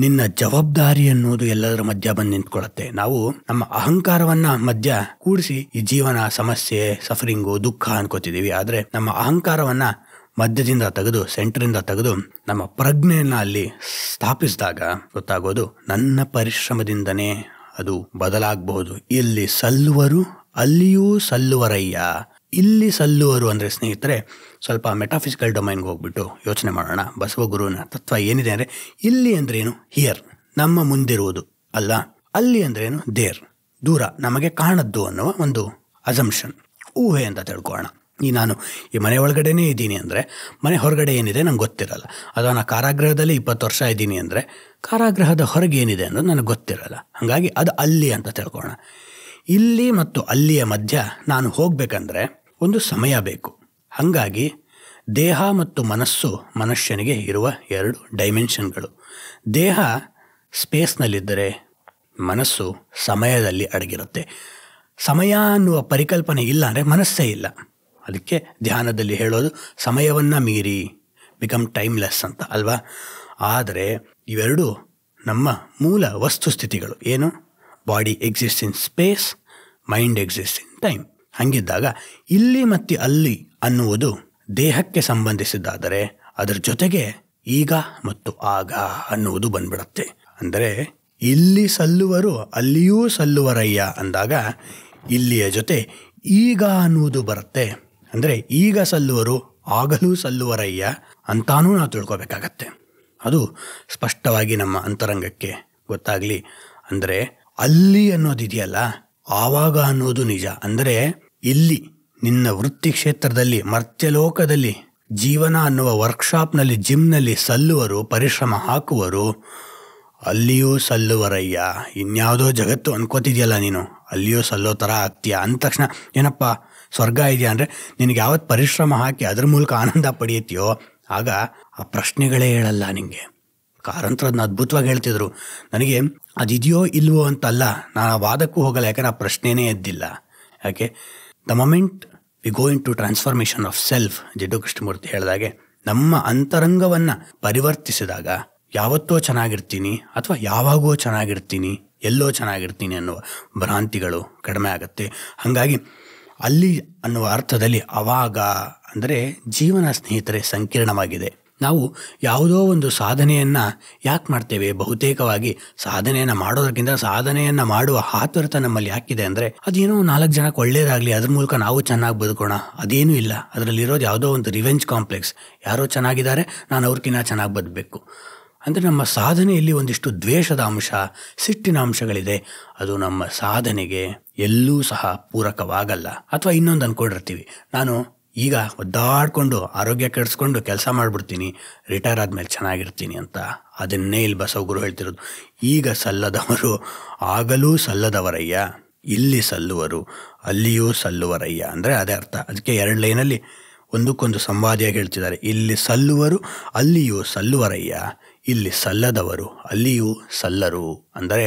ನಿನ್ನ ಜವಾಬ್ದಾರಿ ಅನ್ನೋದು ಎಲ್ಲದರ ಮಧ್ಯ ಬಂದು ನಿಂತ್ಕೊಳ್ಳುತ್ತೆ. ನಾವು ನಮ್ಮ ಅಹಂಕಾರವನ್ನ ಮಧ್ಯ ಕೂಡಿಸಿ ಈ ಜೀವನ, ಸಮಸ್ಯೆ, ಸಫರಿಂಗು, ದುಃಖ ಅನ್ಕೋತಿದ್ದೀವಿ. ಆದರೆ ನಮ್ಮ ಅಹಂಕಾರವನ್ನ ಮಧ್ಯದಿಂದ ತೆಗೆದು, ಸೆಂಟ್ರಿಂದ ತೆಗೆದು ನಮ್ಮ ಪ್ರಜ್ಞೆಯನ್ನ ಅಲ್ಲಿ ಸ್ಥಾಪಿಸಿದಾಗ ಗೊತ್ತಾಗೋದು, ನನ್ನ ಪರಿಶ್ರಮದಿಂದನೇ ಅದು ಬದಲಾಗಬಹುದು. ಇಲ್ಲಿ ಸಲ್ಲುವರು ಅಲ್ಲಿಯೂ ಸಲ್ಲುವರಯ್ಯ. ಇಲ್ಲಿ ಸಲ್ಲುವರು ಅಂದರೆ ಸ್ನೇಹಿತರೆ, ಸ್ವಲ್ಪ ಮೆಟಾಫಿಸಿಕಲ್ ಡೊಮೈನ್ಗೆ ಹೋಗ್ಬಿಟ್ಟು ಯೋಚನೆ ಮಾಡೋಣ. ಬಸವಗುರುವಿನ ತತ್ವ ಏನಿದೆ ಅಂದರೆ, ಇಲ್ಲಿ ಅಂದ್ರೇನು ಹಿಯರ್, ನಮ್ಮ ಮುಂದಿರುವುದು ಅಲ್ಲ. ಅಲ್ಲಿ ಅಂದ್ರೇನು ದೇರ್, ದೂರ, ನಮಗೆ ಕಾಣದ್ದು ಅನ್ನುವ ಒಂದು ಅಸಂಪ್ಷನ್, ಊಹೆ ಅಂತ ತಿಳ್ಕೊಳ್ಳೋಣ. ನಾನು ಈ ಮನೆ ಒಳಗಡೆನೇ ಇದ್ದೀನಿ ಅಂದರೆ ಮನೆ ಹೊರಗಡೆ ಏನಿದೆ ನಂಗೆ ಗೊತ್ತಿರಲ್ಲ. ಅಥವಾ ನಾನು ಕಾರಾಗೃಹದಲ್ಲಿ 20 ವರ್ಷ ಇದ್ದೀನಿ ಅಂದರೆ ಕಾರಾಗೃಹದ ಹೊರಗೆ ಏನಿದೆ ಅನ್ನೋದು ನನಗೆ ಗೊತ್ತಿರಲ್ಲ. ಹಾಗಾಗಿ ಅದು ಅಲ್ಲಿ ಅಂತ ತಿಳ್ಕೊಳ್ಳೋಣ. ಇಲ್ಲಿ ಮತ್ತು ಅಲ್ಲಿಯ ಮಧ್ಯ ನಾನು ಹೋಗಬೇಕಂದ್ರೆ ಒಂದು ಸಮಯ ಬೇಕು. ಹಾಗಾಗಿ ದೇಹ ಮತ್ತು ಮನಸ್ಸು ಮನುಷ್ಯನಿಗೆ ಇರುವ 2 ಡೈಮೆನ್ಷನ್ಗಳು. ದೇಹ ಸ್ಪೇಸ್ನಲ್ಲಿದ್ದರೆ ಮನಸ್ಸು ಸಮಯದಲ್ಲಿ ಅಡಗಿರುತ್ತೆ. ಸಮಯ ಅನ್ನುವ ಪರಿಕಲ್ಪನೆ ಇಲ್ಲ ಅಂದರೆ ಮನಸ್ಸೇ ಇಲ್ಲ. ಅದಕ್ಕೆ ಧ್ಯಾನದಲ್ಲಿ ಹೇಳೋದು ಸಮಯವನ್ನು ಮೀರಿ, ಬಿಕಮ್ ಟೈಮ್ಲೆಸ್ ಅಂತ ಅಲ್ವಾ. ಆದರೆ ಇವೆರಡು ನಮ್ಮ ಮೂಲ ವಸ್ತುಸ್ಥಿತಿಗಳು. ಏನು? Body exist in space, mind exist in time. ಹಂಗಿದ್ದಾಗ ಇಲ್ಲಿ ಮತ್ತು ಅಲ್ಲಿ ಅನ್ನುವುದು ದೇಹಕ್ಕೆ ಸಂಬಂಧಿಸಿದ್ದಾದರೆ ಅದರ ಜೊತೆಗೆ ಈಗ ಮತ್ತು ಆಗ ಅನ್ನುವುದು ಬಂದ್ಬಿಡುತ್ತೆ. ಅಂದರೆ ಇಲ್ಲಿ ಸಲ್ಲುವರು ಅಲ್ಲಿಯೂ ಸಲ್ಲುವರಯ್ಯ ಅಂದಾಗ ಇಲ್ಲಿಯ ಜೊತೆ ಈಗ ಅನ್ನುವುದು ಬರುತ್ತೆ. ಅಂದರೆ ಈಗ ಸಲ್ಲುವರು ಆಗಲೂ ಸಲ್ಲುವರಯ್ಯ ಅಂತಾನೂ ನಾವು ತಿಳ್ಕೊಬೇಕಾಗತ್ತೆ. ಅದು ಸ್ಪಷ್ಟವಾಗಿ ನಮ್ಮ ಅಂತರಂಗಕ್ಕೆ ಗೊತ್ತಾಗಲಿ. ಅಂದರೆ ಅಲ್ಲಿ ಅನ್ನೋದಿದೆಯಲ್ಲ, ಆವಾಗ ಅನ್ನೋದು ನಿಜ. ಅಂದರೆ ಇಲ್ಲಿ ನಿನ್ನ ವೃತ್ತಿ ಕ್ಷೇತ್ರದಲ್ಲಿ, ಮರ್ತ್ಯಲೋಕದಲ್ಲಿ, ಜೀವನ ಅನ್ನುವ ವರ್ಕ್ಶಾಪ್ನಲ್ಲಿ, ಜಿಮ್ನಲ್ಲಿ ಸಲ್ಲುವರು, ಪರಿಶ್ರಮ ಹಾಕುವರು, ಅಲ್ಲಿಯೂ ಸಲ್ಲುವರಯ್ಯ. ಇನ್ಯಾವುದೋ ಜಗತ್ತು ಅನ್ಕೋತಿದ್ಯಲ್ಲ ನೀನು, ಅಲ್ಲಿಯೂ ಸಲ್ಲೋ ಥರ ಆಗ್ತೀಯ. ಅಂದ ತಕ್ಷಣ ಏನಪ್ಪ ಸ್ವರ್ಗ ಇದೆಯಾ ಅಂದರೆ, ನಿನಗೆ ಯಾವತ್ತು ಪರಿಶ್ರಮ ಹಾಕಿ ಅದ್ರ ಮೂಲಕ ಆನಂದ ಪಡೆಯುತ್ತೀಯೋ ಆಗ ಆ ಪ್ರಶ್ನೆಗಳೇ ಹೇಳಲ್ಲ ನಿನಗೆ. ಕಾರಂತರದನ್ನ ಅದ್ಭುತವಾಗಿ ಹೇಳ್ತಿದ್ರು. ನನಗೆ ಅದಿದೆಯೋ ಇಲ್ವೋ ಅಂತಲ್ಲ, ನಾನು ಆ ವಾದಕ್ಕೂ ಹೋಗಲ್ಲ, ಯಾಕಂದ್ರೆ ಆ ಪ್ರಶ್ನೆನೇ ಎದ್ದಿಲ್ಲ. ಯಾಕೆ? The moment we go into transformation of self, Jiddu Krishnamurti ಹೇಳಿದಾಗೆ, ನಮ್ಮ ಅಂತರಂಗವನ್ನು ಪರಿವರ್ತಿಸಿದಾಗ ಯಾವತ್ತೋ ಚೆನ್ನಾಗಿರ್ತೀನಿ ಅಥವಾ ಯಾವಾಗೋ ಚೆನ್ನಾಗಿರ್ತೀನಿ, ಎಲ್ಲೋ ಚೆನ್ನಾಗಿರ್ತೀನಿ ಅನ್ನುವ ಭ್ರಾಂತಿಗಳು ಕಡಿಮೆ ಆಗುತ್ತೆ. ಹಾಗಾಗಿ ಅಲ್ಲಿ ಅನ್ನುವ ಅರ್ಥದಲ್ಲಿ ಅವಾಗ ಅಂದರೆ ಜೀವನ ಸ್ನೇಹಿತರೆ ಸಂಕೀರ್ಣವಾಗಿದೆ. ನಾವು ಯಾವುದೋ ಒಂದು ಸಾಧನೆಯನ್ನು ಯಾಕೆ ಮಾಡ್ತೇವೆ? ಬಹುತೇಕವಾಗಿ ಸಾಧನೆಯನ್ನು ಮಾಡೋದಕ್ಕಿಂತ ಸಾಧನೆಯನ್ನು ಮಾಡುವ ಹಾತುರತ ನಮ್ಮಲ್ಲಿ ಯಾಕಿದೆ ಅಂದರೆ, ಅದೇನೋ 4 ಜನಕ್ಕೆ ಒಳ್ಳೇದಾಗಲಿ, ಅದ್ರ ಮೂಲಕ ನಾವು ಚೆನ್ನಾಗಿ ಬದುಕೋಣ, ಅದೇನೂ ಇಲ್ಲ. ಅದರಲ್ಲಿರೋದು ಯಾವುದೋ ಒಂದು ರಿವೆಂಜ್ ಕಾಂಪ್ಲೆಕ್ಸ್. ಯಾರೋ ಚೆನ್ನಾಗಿದ್ದಾರೆ, ನಾನು ಅವ್ರಿಗಿನ್ನ ಚೆನ್ನಾಗಿ ಬದುಕಬೇಕು. ಅಂದರೆ ನಮ್ಮ ಸಾಧನೆಯಲ್ಲಿ ಒಂದಿಷ್ಟು ದ್ವೇಷದ ಅಂಶ, ಸಿಟ್ಟಿನ ಅಂಶಗಳಿದೆ. ಅದು ನಮ್ಮ ಸಾಧನೆಗೆ ಎಲ್ಲೂ ಸಹ ಪೂರಕವಾಗಲ್ಲ. ಅಥವಾ ಇನ್ನೊಂದು ಅಂದ್ಕೊಂಡಿರ್ತೀವಿ, ನಾನು ಈಗ ಒದ್ದಾಡ್ಕೊಂಡು ಆರೋಗ್ಯ ಕೆಡಿಸ್ಕೊಂಡು ಕೆಲಸ ಮಾಡಿಬಿಡ್ತೀನಿ, ರಿಟೈರ್ ಆದಮೇಲೆ ಚೆನ್ನಾಗಿರ್ತೀನಿ ಅಂತ. ಅದನ್ನೇ ಇಲ್ಲಿ ಬಸವಗುರು ಹೇಳ್ತಿರೋದು. ಈಗ ಸಲ್ಲದವರು ಆಗಲೂ ಸಲ್ಲದವರಯ್ಯ, ಇಲ್ಲಿ ಸಲ್ಲುವರು ಅಲ್ಲಿಯೂ ಸಲ್ಲುವರಯ್ಯ. ಅಂದರೆ ಅದೇ ಅರ್ಥ. ಅದಕ್ಕೆ 2 ಲೈನಲ್ಲಿ ಒಂದಕ್ಕೊಂದು ಸಂವಾದಿಯಾಗಿ ಹೇಳ್ತಿದ್ದಾರೆ. ಇಲ್ಲಿ ಸಲ್ಲುವರು ಅಲ್ಲಿಯೂ ಸಲ್ಲುವರಯ್ಯ, ಇಲ್ಲಿ ಸಲ್ಲದವರು ಅಲ್ಲಿಯೂ ಸಲ್ಲರು. ಅಂದರೆ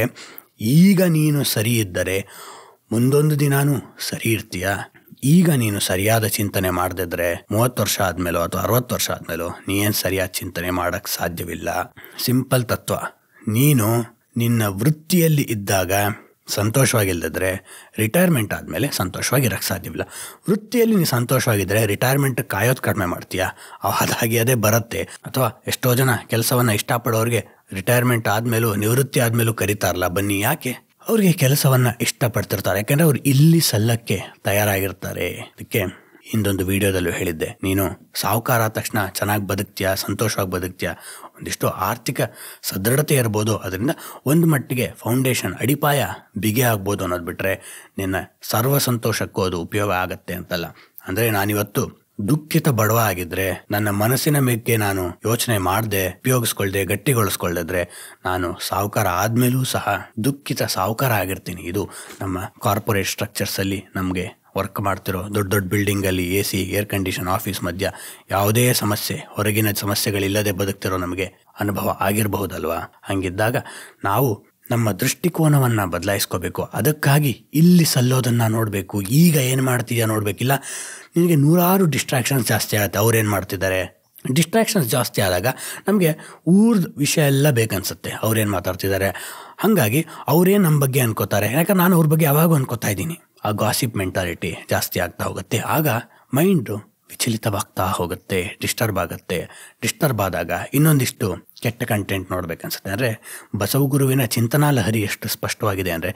ಈಗ ನೀನು ಸರಿ ಇದ್ದರೆ ಮುಂದೊಂದು ದಿನಾನೂ ಸರಿ ಇರ್ತೀಯ. ಈಗ ನೀನು ಸರಿಯಾದ ಚಿಂತನೆ ಮಾಡದಿದ್ರೆ 30 ವರ್ಷ ಆದಮೇಲೋ ಅಥವಾ 60 ವರ್ಷ ಆದಮೇಲೋ ನೀನು ಸರಿಯಾದ ಚಿಂತನೆ ಮಾಡೋಕ್ಕೆ ಸಾಧ್ಯವಿಲ್ಲ. ಸಿಂಪಲ್ ತತ್ವ. ನೀನು ನಿನ್ನ ವೃತ್ತಿಯಲ್ಲಿ ಇದ್ದಾಗ ಸಂತೋಷವಾಗಿಲ್ಲದಿದ್ದರೆ ರಿಟೈರ್ಮೆಂಟ್ ಆದಮೇಲೆ ಸಂತೋಷವಾಗಿರೋಕ್ಕೆ ಸಾಧ್ಯವಿಲ್ಲ. ವೃತ್ತಿಯಲ್ಲಿ ನೀನು ಸಂತೋಷವಾಗಿದ್ದರೆ ರಿಟೈರ್ಮೆಂಟ್ ಕಾಯೋದು ಕಡಿಮೆ ಮಾಡ್ತೀಯಾ, ಅದಾಗಿ ಅದೇ ಬರುತ್ತೆ. ಅಥವಾ ಎಷ್ಟೋ ಜನ ಕೆಲಸವನ್ನು ಇಷ್ಟಪಡೋರಿಗೆ ರಿಟೈರ್ಮೆಂಟ್ ಆದಮೇಲೂ ನಿವೃತ್ತಿ ಆದಮೇಲೂ ಕರೀತಾರಲ್ಲ, ಬನ್ನಿ. ಯಾಕೆ? ಅವ್ರಿಗೆ ಕೆಲಸವನ್ನು ಇಷ್ಟಪಡ್ತಿರ್ತಾರೆ, ಯಾಕೆಂದರೆ ಅವ್ರು ಇಲ್ಲಿ ಸಲ್ಲಕ್ಕೆ ತಯಾರಾಗಿರ್ತಾರೆ. ಅದಕ್ಕೆ ಇಂದೊಂದು ವಿಡಿಯೋದಲ್ಲೂ ಹೇಳಿದ್ದೆ, ನೀನು ಸಾಹುಕಾರ ಆದ ತಕ್ಷಣ ಚೆನ್ನಾಗಿ ಬದುಕ್ತೀಯಾ, ಸಂತೋಷವಾಗಿ ಬದುಕ್ತೀಯಾ, ಒಂದಿಷ್ಟು ಆರ್ಥಿಕ ಸದೃಢತೆ ಇರ್ಬೋದು, ಅದರಿಂದ ಒಂದು ಮಟ್ಟಿಗೆ ಫೌಂಡೇಶನ್ ಅಡಿಪಾಯ ಬಿಗಿ ಆಗ್ಬೋದು ಅನ್ನೋದು ಬಿಟ್ಟರೆ ನಿನ್ನ ಸರ್ವ ಸಂತೋಷಕ್ಕೂ ಅದು ಉಪಯೋಗ ಆಗತ್ತೆ ಅಂತಲ್ಲ. ಅಂದರೆ ನಾನಿವತ್ತು ದುಃಖಿತ ಬಡವ ಆಗಿದ್ರೆ, ನನ್ನ ಮನಸ್ಸಿನ ಮೇಲೆ ನಾನು ಯೋಚನೆ ಮಾಡದೆ ಉಪಯೋಗಿಸ್ಕೊಳ್ದೆ ಗಟ್ಟಿಗೊಳಿಸ್ಕೊಳ್ದಿದ್ರೆ, ನಾನು ಸಾಹುಕಾರ ಆದ್ಮೇಲೂ ಸಹ ದುಃಖಿತ ಸಾಹುಕಾರ ಆಗಿರ್ತೀನಿ. ಇದು ನಮ್ಮ ಕಾರ್ಪೊರೇಟ್ ಸ್ಟ್ರಕ್ಚರ್ಸಲ್ಲಿ ನಮಗೆ ವರ್ಕ್ ಮಾಡ್ತಿರೋ ದೊಡ್ಡ ದೊಡ್ಡ ಬಿಲ್ಡಿಂಗಲ್ಲಿ AC, ಏರ್ ಕಂಡೀಷನ್ ಆಫೀಸ್ ಮಧ್ಯ ಯಾವುದೇ ಸಮಸ್ಯೆ, ಹೊರಗಿನ ಸಮಸ್ಯೆಗಳಿಲ್ಲದೆ ಬದುಕ್ತಿರೋ ನಮಗೆ ಅನುಭವ ಆಗಿರಬಹುದಲ್ವಾ? ಹಂಗಿದ್ದಾಗ ನಾವು ನಮ್ಮ ದೃಷ್ಟಿಕೋನವನ್ನು ಬದಲಾಯಿಸ್ಕೋಬೇಕು. ಅದಕ್ಕಾಗಿ ಇಲ್ಲಿ ಸಲ್ಲೋದನ್ನು ನೋಡಬೇಕು. ಈಗ ಏನು ಮಾಡ್ತಿದ್ಯಾ ನೋಡಬೇಕಿಲ್ಲ. ನಿನಗೆ ನೂರಾರು ಡಿಸ್ಟ್ರಾಕ್ಷನ್ಸ್ ಜಾಸ್ತಿ ಆಗುತ್ತೆ. ಅವ್ರೇನು ಮಾಡ್ತಿದ್ದಾರೆ, ಡಿಸ್ಟ್ರಾಕ್ಷನ್ಸ್ ಜಾಸ್ತಿ ಆದಾಗ ನಮಗೆ ಊರ್ದ ವಿಷಯ ಎಲ್ಲ ಬೇಕನ್ಸುತ್ತೆ. ಅವ್ರೇನು ಮಾತಾಡ್ತಿದ್ದಾರೆ, ಹಾಗಾಗಿ ಅವರೇ ನಮ್ಮ ಬಗ್ಗೆ ಅನ್ಕೋತಾರೆ, ಯಾಕಂದ್ರೆ ನಾನು ಅವ್ರ ಬಗ್ಗೆ ಯಾವಾಗೂ ಅನ್ಕೋತಾ ಇದ್ದೀನಿ. ಆ ಗಾಸಿಪ್ ಮೆಂಟಾಲಿಟಿ ಜಾಸ್ತಿ ಆಗ್ತಾ ಹೋಗುತ್ತೆ. ಆಗ ಮೈಂಡು ವಿಚಲಿತವಾಗ್ತಾ ಹೋಗುತ್ತೆ, ಡಿಸ್ಟರ್ಬ್ ಆಗುತ್ತೆ. ಡಿಸ್ಟರ್ಬ್ ಆದಾಗ ಇನ್ನೊಂದಿಷ್ಟು ಕೆಟ್ಟ ಕಂಟೆಂಟ್ ನೋಡ್ಬೇಕನ್ಸುತ್ತೆ. ಅಂದರೆ ಬಸವಗುರುವಿನ ಚಿಂತನಾ ಲಹರಿ ಎಷ್ಟು ಸ್ಪಷ್ಟವಾಗಿದೆ ಅಂದರೆ,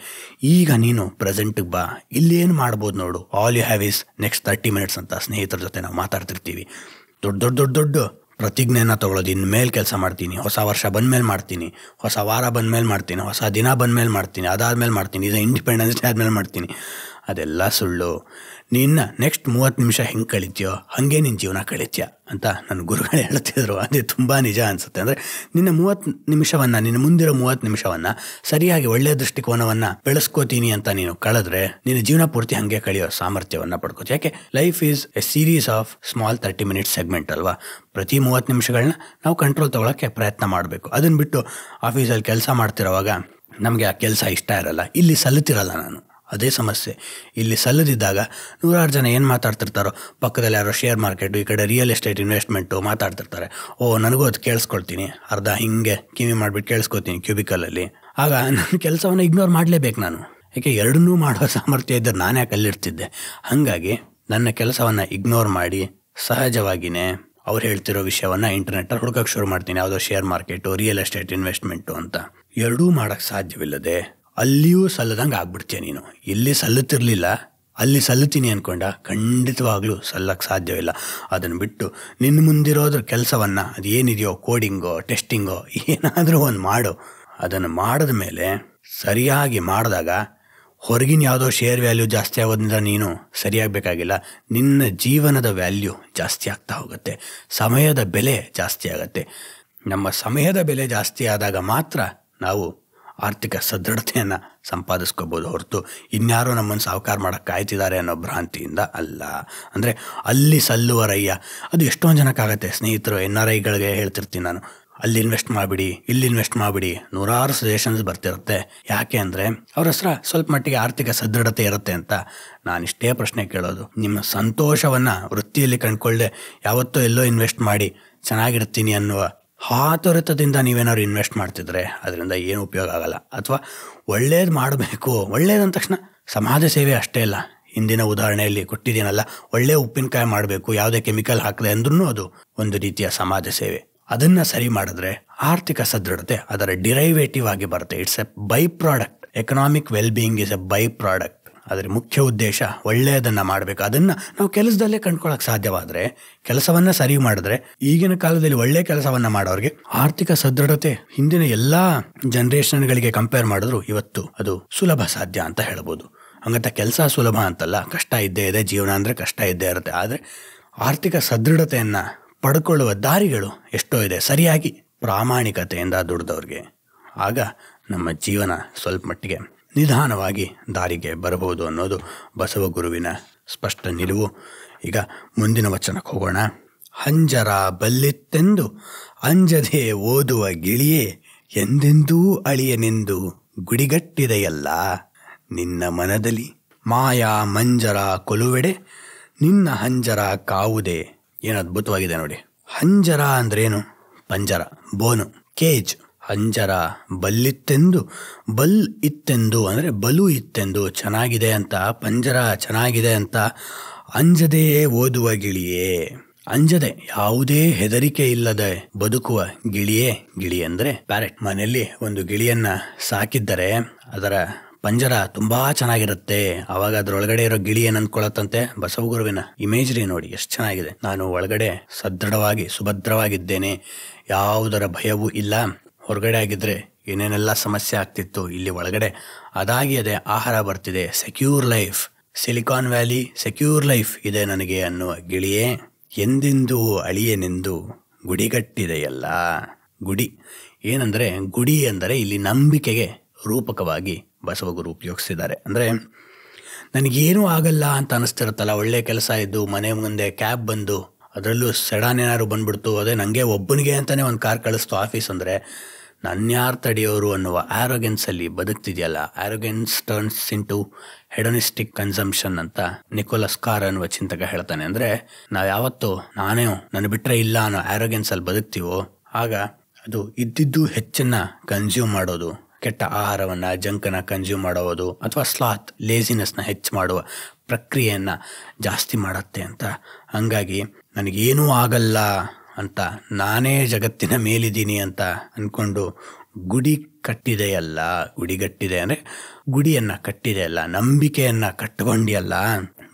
ಈಗ ನೀನು ಪ್ರೆಸೆಂಟಿಗೆ ಬಾ, ಇಲ್ಲೇನು ಮಾಡ್ಬೋದು ನೋಡು, all you have is next 30 minutes ಅಂತ ಸ್ನೇಹಿತರ ಜೊತೆ ನಾವು ಮಾತಾಡ್ತಿರ್ತೀವಿ. ದೊಡ್ಡ ಪ್ರತಿಜ್ಞೆಯನ್ನು ತೊಗೊಳೋದು, ಇನ್ಮೇಲೆ ಕೆಲಸ ಮಾಡ್ತೀನಿ, ಹೊಸ ವರ್ಷ ಬಂದಮೇಲೆ ಮಾಡ್ತೀನಿ, ಹೊಸ ವಾರ ಬಂದಮೇಲೆ ಮಾಡ್ತೀನಿ, ಹೊಸ ದಿನ ಬಂದಮೇಲೆ ಮಾಡ್ತೀನಿ, ಅದಾದಮೇಲೆ ಮಾಡ್ತೀನಿ, ಇದು ಇಂಡಿಪೆಂಡೆನ್ಸ್ ಡೇ ಆದಮೇಲೆ ಮಾಡ್ತೀನಿ. ಅದೆಲ್ಲ ಸುಳ್ಳು. ನಿನ್ನ ನೆಕ್ಸ್ಟ್ 30 ನಿಮಿಷ ಹೆಂಗೆ ಕಳೀತೀಯೋ ಹಾಗೆ ನಿನ್ನ ಜೀವನ ಕಳೀತೀಯ ಅಂತ ನನ್ನ ಗುರುಗಳು ಹೇಳ್ತಿದ್ರು. ಅದೇ ತುಂಬ ನಿಜ ಅನಿಸುತ್ತೆ. ಅಂದರೆ ನಿನ್ನ 30 ನಿಮಿಷವನ್ನು, ನಿನ್ನ ಮುಂದಿರೋ 30 ನಿಮಿಷವನ್ನು ಸರಿಯಾಗಿ ಒಳ್ಳೆಯ ದೃಷ್ಟಿಕೋನವನ್ನು ಬೆಳೆಸ್ಕೋತೀನಿ ಅಂತ ನೀನು ಕಳೆದ್ರೆ ನಿನ್ನ ಜೀವನ ಪೂರ್ತಿ ಹಾಗೆ ಕಳೆಯೋ ಸಾಮರ್ಥ್ಯವನ್ನು ಪಡ್ಕೋತೀವಿ. ಯಾಕೆ? Life is A series of small 30 minutes segment ಅಲ್ವಾ? ಪ್ರತಿ 30 ನಿಮಿಷಗಳನ್ನ ನಾವು ಕಂಟ್ರೋಲ್ ತೊಗೊಳಕ್ಕೆ ಪ್ರಯತ್ನ ಮಾಡಬೇಕು. ಅದನ್ನು ಬಿಟ್ಟು ಆಫೀಸಲ್ಲಿ ಕೆಲಸ ಮಾಡ್ತಿರೋವಾಗ ನಮಗೆ ಆ ಕೆಲಸ ಇಷ್ಟ ಇರಲ್ಲ, ಇಲ್ಲಿ ಸಲ್ಲುತ್ತಿರಲ್ಲ ನಾನು. ಅದೇ ಸಮಸ್ಯೆ. ಇಲ್ಲಿ ಸಲ್ಲದಿದ್ದಾಗ ನೂರಾರು ಜನ ಏನು ಮಾತಾಡ್ತಿರ್ತಾರೋ, ಪಕ್ಕದಲ್ಲಿ ಯಾರೋ ಶೇರ್ ಮಾರ್ಕೆಟು, ಈ ಕಡೆ ರಿಯಲ್ ಎಸ್ಟೇಟ್ ಇನ್ವೆಸ್ಟ್ಮೆಂಟು ಮಾತಾಡ್ತಿರ್ತಾರೆ. ನನಗೂ ಅದು ಕೇಳಿಸ್ಕೊಳ್ತೀನಿ, ಅರ್ಧ ಹಿಂಗೆ ಕಿವಿ ಮಾಡಿಬಿಟ್ಟು ಕೇಳಿಸ್ಕೊತೀನಿ ಕ್ಯೂಬಿಕಲಲ್ಲಿ. ಆಗ ನನ್ನ ಕೆಲಸವನ್ನು ಇಗ್ನೋರ್ ಮಾಡಲೇಬೇಕು ನಾನು. ಯಾಕೆ? ಎರಡನ್ನೂ ಮಾಡುವ ಸಾಮರ್ಥ್ಯ ಇದ್ದರೆ ನಾನೇ ಕಲ್ಲಿಡ್ತಿದ್ದೆ. ಹಾಗಾಗಿ ನನ್ನ ಕೆಲಸವನ್ನು ಇಗ್ನೋರ್ ಮಾಡಿ ಸಹಜವಾಗಿಯೇ ಅವ್ರು ಹೇಳ್ತಿರೋ ವಿಷಯವನ್ನು ಇಂಟರ್ನೆಟ್ಟಲ್ಲಿ ಹುಡುಕಕ್ಕೆ ಶುರು ಮಾಡ್ತೀನಿ. ಯಾವುದೋ share market, real estate investment ಅಂತ. ಎರಡೂ ಮಾಡೋಕ್ಕೆ ಸಾಧ್ಯವಿಲ್ಲದೆ ಅಲ್ಲಿಯೂ ಸಲ್ಲದಂಗೆ ಆಗ್ಬಿಡ್ತೀಯ ನೀನು. ಇಲ್ಲಿ ಸಲ್ಲುತ್ತಿರಲಿಲ್ಲ, ಅಲ್ಲಿ ಸಲ್ಲುತ್ತೀನಿ ಅಂದ್ಕೊಂಡ, ಖಂಡಿತವಾಗ್ಲೂ ಸಲ್ಲಕ್ಕೆ ಸಾಧ್ಯವಿಲ್ಲ. ಅದನ್ನು ಬಿಟ್ಟು ನಿನ್ನ ಮುಂದಿರೋದ್ರ ಕೆಲಸವನ್ನು, ಅದು ಏನಿದೆಯೋ, ಕೋಡಿಂಗೋ ಟೆಸ್ಟಿಂಗೋ ಏನಾದರೂ ಒಂದು ಮಾಡು. ಅದನ್ನು ಮಾಡಿದ ಮೇಲೆ ಸರಿಯಾಗಿ ಮಾಡಿದಾಗ ಹೊರಗಿನ ಯಾವುದೋ ಶೇರ್ ವ್ಯಾಲ್ಯೂ ಜಾಸ್ತಿ ಆಗೋದ್ರಿಂದ ನೀನು ಸರಿಯಾಗಬೇಕಾಗಿಲ್ಲ. ನಿನ್ನ ಜೀವನದ ವ್ಯಾಲ್ಯೂ ಜಾಸ್ತಿ ಆಗ್ತಾ ಹೋಗುತ್ತೆ, ಸಮಯದ ಬೆಲೆ ಜಾಸ್ತಿ ಆಗುತ್ತೆ. ನಮ್ಮ ಸಮಯದ ಬೆಲೆ ಜಾಸ್ತಿ ಆದಾಗ ಮಾತ್ರ ನಾವು ಆರ್ಥಿಕ ಸದೃಢತೆಯನ್ನು ಸಂಪಾದಿಸ್ಕೋಬೋದು, ಹೊರತು ಇನ್ಯಾರೋ ನಮ್ಮನ್ನು ಸಾಹುಕಾರ ಮಾಡೋಕ್ಕೆ ಕಾಯ್ತಿದ್ದಾರೆ ಅನ್ನೋ ಭ್ರಾಂತಿಯಿಂದ ಅಲ್ಲ. ಅಂದರೆ ಅಲ್ಲಿ ಸಲ್ಲುವ ರಯ್ಯ ಅದು ಎಷ್ಟೊಂದು ಜನಕ್ಕಾಗತ್ತೆ. ಸ್ನೇಹಿತರು NRIಗಳಿಗೆ ಹೇಳ್ತಿರ್ತೀನಿ ನಾನು, ಅಲ್ಲಿ ಇನ್ವೆಸ್ಟ್ ಮಾಡಿಬಿಡಿ, ಇಲ್ಲಿ ಇನ್ವೆಸ್ಟ್ ಮಾಡಿಬಿಡಿ, ನೂರಾರು ಸಜೆಷನ್ಸ್ ಬರ್ತಿರುತ್ತೆ. ಯಾಕೆ ಅಂದರೆ ಅವ್ರ ಹತ್ರ ಸ್ವಲ್ಪ ಮಟ್ಟಿಗೆ ಆರ್ಥಿಕ ಸದೃಢತೆ ಇರುತ್ತೆ ಅಂತ. ನಾನಿಷ್ಟೇ ಪ್ರಶ್ನೆ ಕೇಳೋದು, ನಿಮ್ಮ ಸಂತೋಷವನ್ನು ವೃತ್ತಿಯಲ್ಲಿ ಕಂಡುಕೊಳ್ಳದೆ ಯಾವತ್ತೋ ಎಲ್ಲೋ ಇನ್ವೆಸ್ಟ್ ಮಾಡಿ ಚೆನ್ನಾಗಿರ್ತೀನಿ ಅನ್ನುವ ಹಾತೊರೆತದಿಂದ ನೀವೇನಾದ್ರು ಇನ್ವೆಸ್ಟ್ ಮಾಡ್ತಿದ್ರೆ ಅದರಿಂದ ಏನು ಉಪಯೋಗ ಆಗಲ್ಲ. ಅಥವಾ ಒಳ್ಳೇದು ಮಾಡಬೇಕು, ಒಳ್ಳೇದಂದ ತಕ್ಷಣ ಸಮಾಜ ಸೇವೆ ಅಷ್ಟೇ ಅಲ್ಲ. ಹಿಂದಿನ ಉದಾಹರಣೆಯಲ್ಲಿ ಕೊಟ್ಟಿದ್ದೀನಲ್ಲ, ಒಳ್ಳೆ ಉಪ್ಪಿನಕಾಯಿ ಮಾಡಬೇಕು, ಯಾವುದೇ ಕೆಮಿಕಲ್ ಹಾಕದೆ ಅಂದ್ರೂ ಅದು ಒಂದು ರೀತಿಯ ಸಮಾಜ ಸೇವೆ. ಅದನ್ನು ಸರಿ ಮಾಡಿದ್ರೆ ಆರ್ಥಿಕ ಸದೃಢತೆ ಅದರ ಡಿರೈವೇಟಿವ್ ಆಗಿ ಬರುತ್ತೆ. It's A by product. Economic well being is A by product. ಅದರ ಮುಖ್ಯ ಉದ್ದೇಶ ಒಳ್ಳೆಯದನ್ನು ಮಾಡಬೇಕು. ಅದನ್ನು ನಾವು ಕೆಲಸದಲ್ಲೇ ಕಂಡ್ಕೊಳ್ಳೋಕೆ ಸಾಧ್ಯವಾದರೆ, ಕೆಲಸವನ್ನು ಸರಿ ಮಾಡಿದ್ರೆ, ಈಗಿನ ಕಾಲದಲ್ಲಿ ಒಳ್ಳೆಯ ಕೆಲಸವನ್ನು ಮಾಡೋರಿಗೆ ಆರ್ಥಿಕ ಸದೃಢತೆ ಹಿಂದಿನ ಎಲ್ಲ ಜನ್ರೇಷನ್ಗಳಿಗೆ ಕಂಪೇರ್ ಮಾಡಿದ್ರು ಇವತ್ತು ಅದು ಸುಲಭ ಸಾಧ್ಯ ಅಂತ ಹೇಳ್ಬೋದು. ಹಂಗಂತ ಕೆಲಸ ಸುಲಭ ಅಂತಲ್ಲ, ಕಷ್ಟ ಇದ್ದೇ ಇದೆ, ಜೀವನ ಅಂದರೆ ಕಷ್ಟ ಇದ್ದೇ ಇರುತ್ತೆ. ಆದರೆ ಆರ್ಥಿಕ ಸದೃಢತೆಯನ್ನು ಪಡ್ಕೊಳ್ಳುವ ದಾರಿಗಳು ಎಷ್ಟೋ ಇದೆ, ಸರಿಯಾಗಿ ಪ್ರಾಮಾಣಿಕತೆಯಿಂದ ದುಡಿದವ್ರಿಗೆ. ಆಗ ನಮ್ಮ ಜೀವನ ಸ್ವಲ್ಪ ಮಟ್ಟಿಗೆ ನಿಧಾನವಾಗಿ ದಾರಿಗೆ ಬರಬಹುದು ಅನ್ನೋದು ಬಸವಗುರುವಿನ ಸ್ಪಷ್ಟ ನಿಲುವು. ಈಗ ಮುಂದಿನ ವಚನಕ್ಕೆ ಹೋಗೋಣ. ಹಂಜರ ಬಲ್ಲಿತ್ತೆಂದು ಅಂಜದೆ ಓದುವ ಗಿಳಿಯೇ ಎಂದೆಂದೂ ಅಳಿಯನೆಂದು ಗುಡಿಗಟ್ಟಿದೆಯಲ್ಲ ನಿನ್ನ ಮನದಲ್ಲಿ ಮಾಯಾ ಮಂಜರ ಕೊಲುವೆಡೆ ನಿನ್ನ ಹಂಜರ ಕಾವುದೇ. ಏನು ಅದ್ಭುತವಾಗಿದೆ ನೋಡಿ. ಹಂಜರ ಅಂದ್ರೇನು? ಪಂಜರ, ಬೋನು, ಕೇಜ್. ಹಂಜರ ಬಲ್ಲಿತ್ತೆಂದು, ಬಲ್ ಇತ್ತೆಂದು ಅಂದರೆ ಬಲು ಇತ್ತೆಂದು, ಚೆನ್ನಾಗಿದೆ ಅಂತ, ಪಂಜರ ಚೆನ್ನಾಗಿದೆ ಅಂತ ಅಂಜದೇ ಓದುವ ಗಿಳಿಯೇ. ಅಂಜದೆ ಯಾವುದೇ ಹೆದರಿಕೆ ಇಲ್ಲದೆ ಬದುಕುವ ಗಿಳಿಯೇ. ಗಿಳಿ ಅಂದರೆ ಪ್ಯಾರೆಟ್. ಮನೆಯಲ್ಲಿ ಒಂದು ಗಿಳಿಯನ್ನ ಸಾಕಿದ್ದರೆ ಅದರ ಪಂಜರ ತುಂಬಾ ಚೆನ್ನಾಗಿರುತ್ತೆ. ಅವಾಗ ಅದ್ರೊಳಗಡೆ ಇರೋ ಗಿಳಿ ಏನ್ ಅಂದ್ಕೊಳತ್ತಂತೆ, ಬಸವಗುರುವಿನ ಇಮೇಜ್ರಿ ನೋಡಿ ಎಷ್ಟು ಚೆನ್ನಾಗಿದೆ. ನಾನು ಒಳಗಡೆ ಸದೃಢವಾಗಿ ಸುಭದ್ರವಾಗಿದ್ದೇನೆ, ಯಾವುದರ ಭಯವೂ ಇಲ್ಲ. ಹೊರಗಡೆ ಆಗಿದ್ರೆ ಏನೇನೆಲ್ಲ ಸಮಸ್ಯೆ ಆಗ್ತಿತ್ತು, ಇಲ್ಲಿ ಒಳಗಡೆ ಅದಾಗಿ ಅದೇ ಆಹಾರ ಬರ್ತಿದೆ. Secure life, silicon valley secure life ಇದೆ ನನಗೆ ಅನ್ನುವ ಗಿಳಿಯೇ. ಎಂದೆಂದೂ ಅಳಿಯನೆಂದು ಗುಡಿಗಟ್ಟಿದೆಯಲ್ಲ. ಗುಡಿ ಏನಂದ್ರೆ, ಗುಡಿ ಅಂದರೆ ಇಲ್ಲಿ ನಂಬಿಕೆಗೆ ರೂಪಕವಾಗಿ ಬಸವಗುರು ಉಪಯೋಗಿಸಿದ್ದಾರೆ. ಅಂದರೆ ನನಗೇನೂ ಆಗಲ್ಲ ಅಂತ ಅನಿಸ್ತಿರುತ್ತಲ್ಲ, ಒಳ್ಳೆ ಕೆಲಸ ಇದ್ದು ಮನೆ ಮುಂದೆ ಕ್ಯಾಬ್ ಬಂದು ಅದರಲ್ಲೂ ಸೆಡಾನ್ ಏನಾದ್ರು ಬಂದ್ಬಿಡ್ತು, ಅದೇ ನನಗೆ ಒಬ್ಬನಿಗೆ ಅಂತಲೇ ಒಂದು ಕಾರ್ ಕಳಿಸ್ತು ಆಫೀಸ್ ಅಂದರೆ ನನ್ಯಾರು ತಡೆಯೋರು ಅನ್ನುವ ಆರೋಗೆನ್ಸಲ್ಲಿ ಬದುಕ್ತಿದೆಯಲ್ಲ. ಆರೋಗೆನ್ಸ್ ಟರ್ನ್ಸ್ ಇಂಟು ಹೆಡೋನಿಸ್ಟಿಕ್ ಕನ್ಸಂಪ್ಷನ್ ಅಂತ ನಿಕೋಲಸ್ ಕಾರ್ ಅನ್ನುವ ಚಿಂತಕ ಹೇಳ್ತಾನೆ. ಅಂದರೆ ನಾವು ಯಾವತ್ತು ನಾನೇ ನನ್ನ ಬಿಟ್ಟರೆ ಇಲ್ಲ ಅನ್ನೋ ಆರೋಗೆನ್ಸಲ್ಲಿ ಬದುಕ್ತೀವೋ ಆಗ ಅದು ಇದ್ದಿದ್ದು ಹೆಚ್ಚನ್ನ ಕನ್ಸ್ಯೂಮ್ ಮಾಡೋದು, ಕೆಟ್ಟ ಆಹಾರವನ್ನು ಜಂಕನ್ನು ಕನ್ಸ್ಯೂಮ್ ಮಾಡೋದು, ಅಥವಾ ಸ್ಲಾತ್ ಲೇಸಿನೆಸ್ನ ಹೆಚ್ಚು ಮಾಡುವ ಪ್ರಕ್ರಿಯೆಯನ್ನು ಜಾಸ್ತಿ ಮಾಡುತ್ತೆ ಅಂತ. ಹಂಗಾಗಿ ನನಗೇನೂ ಆಗಲ್ಲ ಅಂತ, ನಾನೇ ಜಗತ್ತಿನ ಮೇಲಿದ್ದೀನಿ ಅಂತ ಅಂದ್ಕೊಂಡು ಗುಡಿ ಕಟ್ಟಿದೆಯಲ್ಲ. ಗುಡಿಗಟ್ಟಿದೆ ಅಂದರೆ ಗುಡಿಯನ್ನು ಕಟ್ಟಿದೆಯಲ್ಲ, ನಂಬಿಕೆಯನ್ನು ಕಟ್ಟಿಕೊಂಡಿಯಲ್ಲ.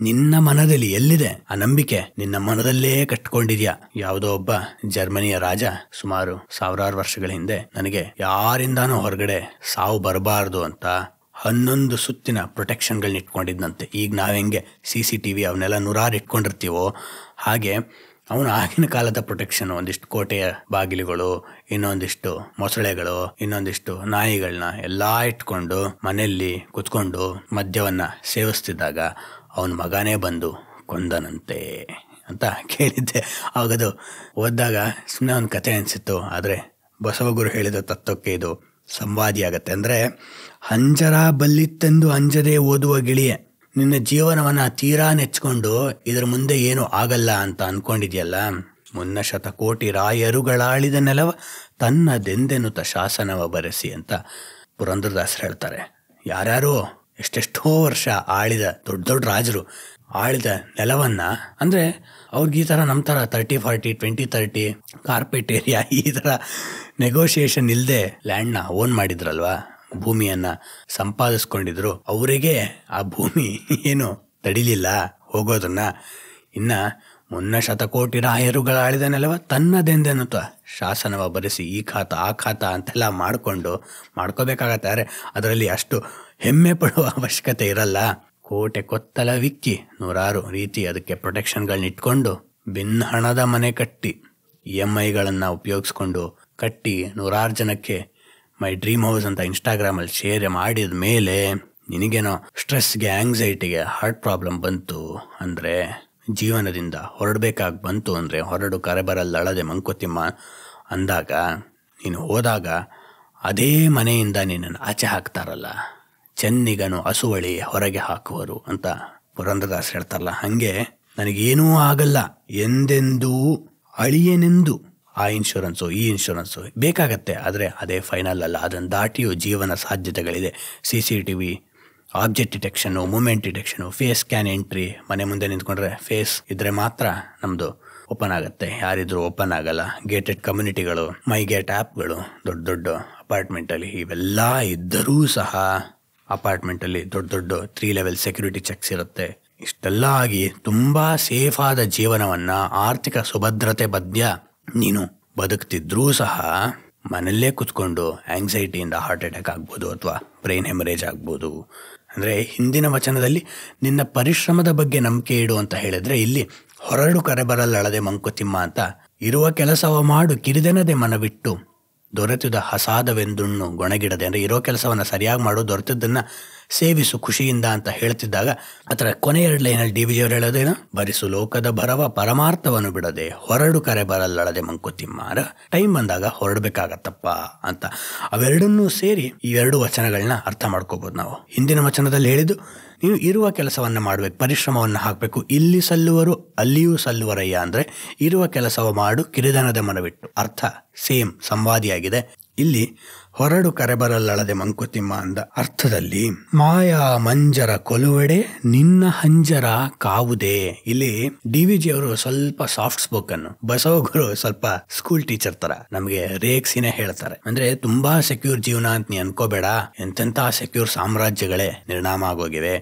ನಿನ್ನ ಮನದಲ್ಲಿ ಎಲ್ಲಿದೆ ಆ ನಂಬಿಕೆ? ನಿನ್ನ ಮನದಲ್ಲೇ ಕಟ್ಕೊಂಡಿದ್ಯಾ. ಯಾವುದೋ ಒಬ್ಬ ಜರ್ಮನಿಯ ರಾಜ ಸುಮಾರು 1000 ವರ್ಷಗಳ ಹಿಂದೆ ನನಗೆ ಯಾರಿಂದಾನೂ ಹೊರಗಡೆ ಸಾವು ಬರಬಾರ್ದು ಅಂತ 11 ಸುತ್ತಿನ ಪ್ರೊಟೆಕ್ಷನ್ಗಳನ್ನ ಇಟ್ಕೊಂಡಿದ್ದಂತೆ. ಈಗ ನಾವು ಹೆಂಗೆ CCTV ಅವನ್ನೆಲ್ಲ 100 ಇಟ್ಕೊಂಡಿರ್ತೀವೋ ಹಾಗೆ ಅವನು ಆಗಿನ ಕಾಲದ ಪ್ರೊಟೆಕ್ಷನ್, ಒಂದಿಷ್ಟು ಕೋಟೆಯ ಬಾಗಿಲುಗಳು, ಇನ್ನೊಂದಿಷ್ಟು ಮೊಸಳೆಗಳು, ಇನ್ನೊಂದಿಷ್ಟು ನಾಯಿಗಳನ್ನ ಎಲ್ಲ ಇಟ್ಕೊಂಡು ಮನೆಯಲ್ಲಿ ಕುತ್ಕೊಂಡು ಮದ್ಯವನ್ನ ಸೇವಿಸ್ತಿದ್ದಾಗ ಅವನ ಮಗನೇ ಬಂದು ಕೊಂದನಂತೆ ಅಂತ ಕೇಳಿದ್ದೆ. ಆಗದು ಓದಿದಾಗ ಸುಮ್ಮನೆ ಒಂದು ಕತೆ ಅನಿಸಿತ್ತು, ಆದರೆ ಬಸವಗುರು ಹೇಳಿದ ತತ್ವಕ್ಕೆ ಇದು ಸಂವಾದಿಯಾಗತ್ತೆ. ಅಂದರೆ ಹಂಜರ ಬಲ್ಲಿತ್ತೆಂದು ಅಂಜದೆ ಓದುವ ಗಿಳಿಯೇ. ನಿನ್ನ ಜೀವನವನ್ನು ತೀರಾ ನೆಚ್ಕೊಂಡು ಇದರ ಮುಂದೆ ಏನೂ ಆಗಲ್ಲ ಅಂತ ಅಂದ್ಕೊಂಡಿದ್ಯಲ್ಲ. ಮುನ್ನ ಶತಕೋಟಿ ರಾಯರುಗಳಾಳಿದ ನೆಲವ ತನ್ನದೆಂದೆನುತ ಶಾಸನವ ಬರೆಸಿ ಅಂತ ಪುರಂದರದಾಸರು ಹೇಳ್ತಾರೆ. ಯಾರ್ಯಾರೋ ಎಷ್ಟೆಷ್ಟೋ ವರ್ಷ ಆಳಿದ ದೊಡ್ಡ ದೊಡ್ಡ ರಾಜರು ಆಳಿದ ನೆಲವನ್ನ, ಅಂದರೆ ಅವ್ರಿಗೆ ಈ ಥರ ನಮ್ಮ ಥರ 30-40 20-30 ಕಾರ್ಪೆಟ್ ಏರಿಯಾ ಈ ಥರ ನೆಗೋಷಿಯೇಷನ್ ಇಲ್ಲದೆ ಲ್ಯಾಂಡ್ನ ಓನ್ ಮಾಡಿದ್ರಲ್ವಾ, ಭೂಮಿಯನ್ನ ಸಂಪಾದಿಸ್ಕೊಂಡಿದ್ರು. ಅವರಿಗೆ ಆ ಭೂಮಿ ಏನು ತಡಿಲಿಲ್ಲ ಹೋಗೋದನ್ನ. ಇನ್ನ ಮುನ್ನ ಶತಕೋಟಿ ರಾಯರುಗಳಾಳಿದ ನೆಲವ ತನ್ನದೆಂದೆನ್ನುತ್ತ ಶಾಸನವ ಬರೆಸಿ ಈ ಖಾತ ಆ ಖಾತ ಅಂತೆಲ್ಲ ಮಾಡ್ಕೋಬೇಕಾಗತ್ತೆ. ಆದರೆ ಅದರಲ್ಲಿ ಅಷ್ಟು ಹೆಮ್ಮೆ ಪಡುವ ಅವಶ್ಯಕತೆ ಇರಲ್ಲ. ಕೋಟೆ ಕೊತ್ತಲ ವಿಕ್ಕಿ 100 ರೀತಿ ಅದಕ್ಕೆ ಪ್ರೊಟೆಕ್ಷನ್ಗಳನ್ನ ಇಟ್ಕೊಂಡು ಭಿನ್ನ ಹಣದ ಮನೆ ಕಟ್ಟಿ EMIಗಳನ್ನು ಉಪಯೋಗಿಸ್ಕೊಂಡು ಕಟ್ಟಿ 100 ಜನಕ್ಕೆ ಮೈ ಡ್ರೀಮ್ ಹೌಸ್ ಅಂತ ಇನ್ಸ್ಟಾಗ್ರಾಮಲ್ಲಿ ಶೇರ್ ಮಾಡಿದ ಮೇಲೆ ನಿನಗೇನೋ ಸ್ಟ್ರೆಸ್ಗೆ, ಆಂಗ್ಸೈಟಿಗೆ, ಹಾರ್ಟ್ ಪ್ರಾಬ್ಲಮ್ ಬಂತು ಅಂದರೆ, ಜೀವನದಿಂದ ಹೊರಡಬೇಕಾಗಿ ಬಂತು ಅಂದರೆ, ಹೊರಡು ಕರೆಬರಲ್ಲಳದೆ ಮಂಕುತಿಮ್ಮ ಅಂದಾಗ ನೀನು ಹೋದಾಗ ಅದೇ ಮನೆಯಿಂದ ನಿನ್ನನ್ನು ಆಚೆ ಹಾಕ್ತಾರಲ್ಲ, ಚೆನ್ನಿಗನು ಹಸುವಳಿ ಹೊರಗೆ ಹಾಕುವರು ಅಂತ ಪುರಂದರದಾಸ್ ಹೇಳ್ತಾರಲ್ಲ. ಹಾಗೆ ನನಗೇನೂ ಆಗಲ್ಲ ಎಂದೆಂದೂ ಅಳಿಯನೆಂದು ಆ ಇನ್ಶೂರೆನ್ಸು ಈ ಇನ್ಶೂರೆನ್ಸು ಬೇಕಾಗತ್ತೆ. ಆದರೆ ಅದೇ ಫೈನಲ್ ಅಲ್ಲ. ಅದನ್ನು ದಾಟಿಯೂ ಜೀವನ ಸಾಧ್ಯತೆಗಳಿದೆ. CCTV, object detection, movement detection, face scan entry. ಮನೆ ಮುಂದೆ ನಿಂತ್ಕೊಂಡ್ರೆ ಫೇಸ್ ಇದ್ರೆ ಮಾತ್ರ ನಮ್ಮದು ಓಪನ್ ಆಗುತ್ತೆ, ಯಾರಿದ್ರು ಓಪನ್ ಆಗಲ್ಲ. ಗೇಟೆಡ್ ಕಮ್ಯುನಿಟಿಗಳು, ಮೈ ಗೇಟ್ ಆ್ಯಪ್ಗಳು, ದೊಡ್ಡ ದೊಡ್ಡ ಅಪಾರ್ಟ್ಮೆಂಟಲ್ಲಿ ಇವೆಲ್ಲ ಇದ್ದರೂ ಸಹ ಅಪಾರ್ಟ್ಮೆಂಟಲ್ಲಿ ದೊಡ್ಡ 3 ಲೆವೆಲ್ ಸೆಕ್ಯೂರಿಟಿ ಚೆಕ್ಸ್ ಇರುತ್ತೆ. ಇಷ್ಟೆಲ್ಲ ಆಗಿ ತುಂಬ ಸೇಫಾದ ಜೀವನವನ್ನು, ಆರ್ಥಿಕ ಸುಭದ್ರತೆ ಮಧ್ಯ ನೀನು ಬದುಕ್ತಿದ್ರೂ ಸಹ ಮನೆಯಲ್ಲೇ ಕುತ್ಕೊಂಡು ಆಂಗ್ಸೈಟಿಯಿಂದ ಹಾರ್ಟ್ ಅಟ್ಯಾಕ್ ಆಗ್ಬೋದು ಅಥವಾ ಬ್ರೈನ್ ಹೆಮರೇಜ್ ಆಗ್ಬೋದು. ಅಂದರೆ ಹಿಂದಿನ ವಚನದಲ್ಲಿ ನಿನ್ನ ಪರಿಶ್ರಮದ ಬಗ್ಗೆ ನಂಬಿಕೆ ಇಡು ಅಂತ ಹೇಳಿದ್ರೆ, ಇಲ್ಲಿ ಹೊರಡು ಕರೆಬರಲ್ಲಳದೆ ಮಂಕುತಿಮ್ಮ ಅಂತ ಇರುವ ಕೆಲಸವ ಮಾಡು ಕಿರಿದೆನದೆ ಮನವಿಟ್ಟು ದೊರೆತಿದ ಹಸಾದವೆಂದುಣ್ಣು ಗೊಣಗಿಡದೆ. ಅಂದರೆ ಇರೋ ಕೆಲಸವನ್ನು ಸರಿಯಾಗಿ ಮಾಡು, ದೊರೆತಿದ್ದನ್ನು ಸೇವಿಸು ಖುಷಿಯಿಂದ ಅಂತ ಹೇಳ್ತಿದ್ದಾಗ ಅದರ ಕೊನೆ 2 ಲೈನಲ್ಲಿ DVG ಅವರು ಹೇಳೋದೇನು, ಭರಿಸು ಲೋಕದ ಭರವ ಪರಮಾರ್ಥವನ್ನು ಬಿಡದೆ ಹೊರಡು ಕರೆ ಬರಲ್ಲಳದೆ ಮಂಕುತಿಮ್ಮ. ಟೈಮ್ ಬಂದಾಗ ಹೊರಡಬೇಕಾಗತ್ತಪ್ಪ ಅಂತ ಅವೆರಡನ್ನೂ ಸೇರಿ ಈ 2 ವಚನಗಳನ್ನ ಅರ್ಥ ಮಾಡ್ಕೋಬೋದು ನಾವು. ಹಿಂದಿನ ವಚನದಲ್ಲಿ ಹೇಳಿದ್ದು ನೀನು ಇರುವ ಕೆಲಸವನ್ನು ಮಾಡಬೇಕು, ಪರಿಶ್ರಮವನ್ನು ಹಾಕಬೇಕು, ಇಲ್ಲಿ ಸಲ್ಲುವರು ಅಲ್ಲಿಯೂ ಸಲ್ಲುವರಯ್ಯ. ಅಂದರೆ ಇರುವ ಕೆಲಸವ ಮಾಡು ಕಿರಿದನದ ಮನವಿಟ್ಟು, ಅರ್ಥ ಸೇಮ್ ಸಂವಾದಿಯಾಗಿದೆ. ಇಲ್ಲಿ ಹೊರಡು ಕರೆಬರಲ್ಲಳದೆ ಮಂಕುತಿಮ್ಮ ಅಂದ ಅರ್ಥದಲ್ಲಿ ಮಾಯಾ ಮಂಜರ ಕೊಲುವೆಡೆ ನಿನ್ನ ಹಂಜರ ಕಾವುದೇ. ಇಲ್ಲಿ DVG ಅವರು ಸ್ವಲ್ಪ ಸಾಫ್ಟ್ ಸ್ಪೋಕನ್, ಬಸವಗುರು ಸ್ವಲ್ಪ ಸ್ಕೂಲ್ ಟೀಚರ್ ತರ ನಮಗೆ ರೇಗ್ಸಿನೇ ಹೇಳ್ತಾರೆ. ಅಂದ್ರೆ ತುಂಬಾ ಸೆಕ್ಯೂರ್ ಜೀವನ ಅಂತ ನೀ ಅನ್ಕೋಬೇಡ, ಎಂತೆಂತ ಸೆಕ್ಯೂರ್ ಸಾಮ್ರಾಜ್ಯಗಳೇ ನಿರ್ನಾಮ ಆಗೋಗಿವೆ.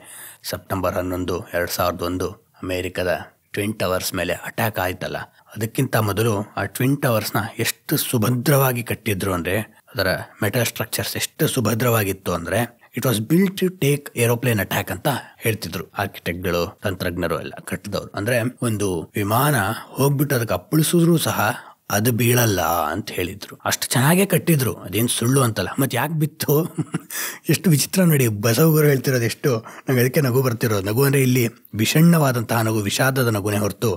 ಸೆಪ್ಟೆಂಬರ್ 11, 2001 ಅಮೆರಿಕದ ಟ್ವಿನ್ ಟವರ್ಸ್ ಮೇಲೆ ಅಟ್ಯಾಕ್ ಆಯ್ತಲ್ಲ, ಅದಕ್ಕಿಂತ ಮೊದಲು ಆ ಟ್ವಿನ್ ಟವರ್ಸ್ನ ಎಷ್ಟು ಸುಭದ್ರವಾಗಿ ಕಟ್ಟಿದ್ರು ಅಂದ್ರೆ, ಅದರ ಮೆಟಲ್ ಸ್ಟ್ರಕ್ಚರ್ಸ್ ಎಷ್ಟು ಸುಭದ್ರವಾಗಿತ್ತು ಅಂದ್ರೆ it was built to take aeroplane attack ಅಂತ ಹೇಳ್ತಿದ್ರು ಆರ್ಕಿಟೆಕ್ಟ್ಗಳು, ತಂತ್ರಜ್ಞರು ಎಲ್ಲ ಕಟ್ಟಿದವರು. ಅಂದ್ರೆ ಒಂದು ವಿಮಾನ ಹೋಗ್ಬಿಟ್ಟು ಅದಕ್ಕೆ ಅಪ್ಪಳಿಸಿದ್ರು ಸಹ ಅದು ಬೀಳಲ್ಲ ಅಂತ ಹೇಳಿದ್ರು. ಅಷ್ಟು ಚೆನ್ನಾಗೇ ಕಟ್ಟಿದ್ರು, ಅದೇನು ಸುಳ್ಳು ಅಂತಲ್ಲ. ಮತ್ತೆ ಯಾಕೆ ಬಿತ್ತು? ಎಷ್ಟು ವಿಚಿತ್ರ ನೋಡಿ, ಬಸವಗುರು ಹೇಳ್ತಿರೋದು ಎಷ್ಟು ನಂಗೆ ಅದಕ್ಕೆ ನಗು ಬರ್ತಿರೋದು. ನಗು ಅಂದ್ರೆ ಇಲ್ಲಿ ವಿಷಣ್ಣವಾದಂತಹ ನಗು, ವಿಷಾದದ ನಗುನೇ ಹೊರತು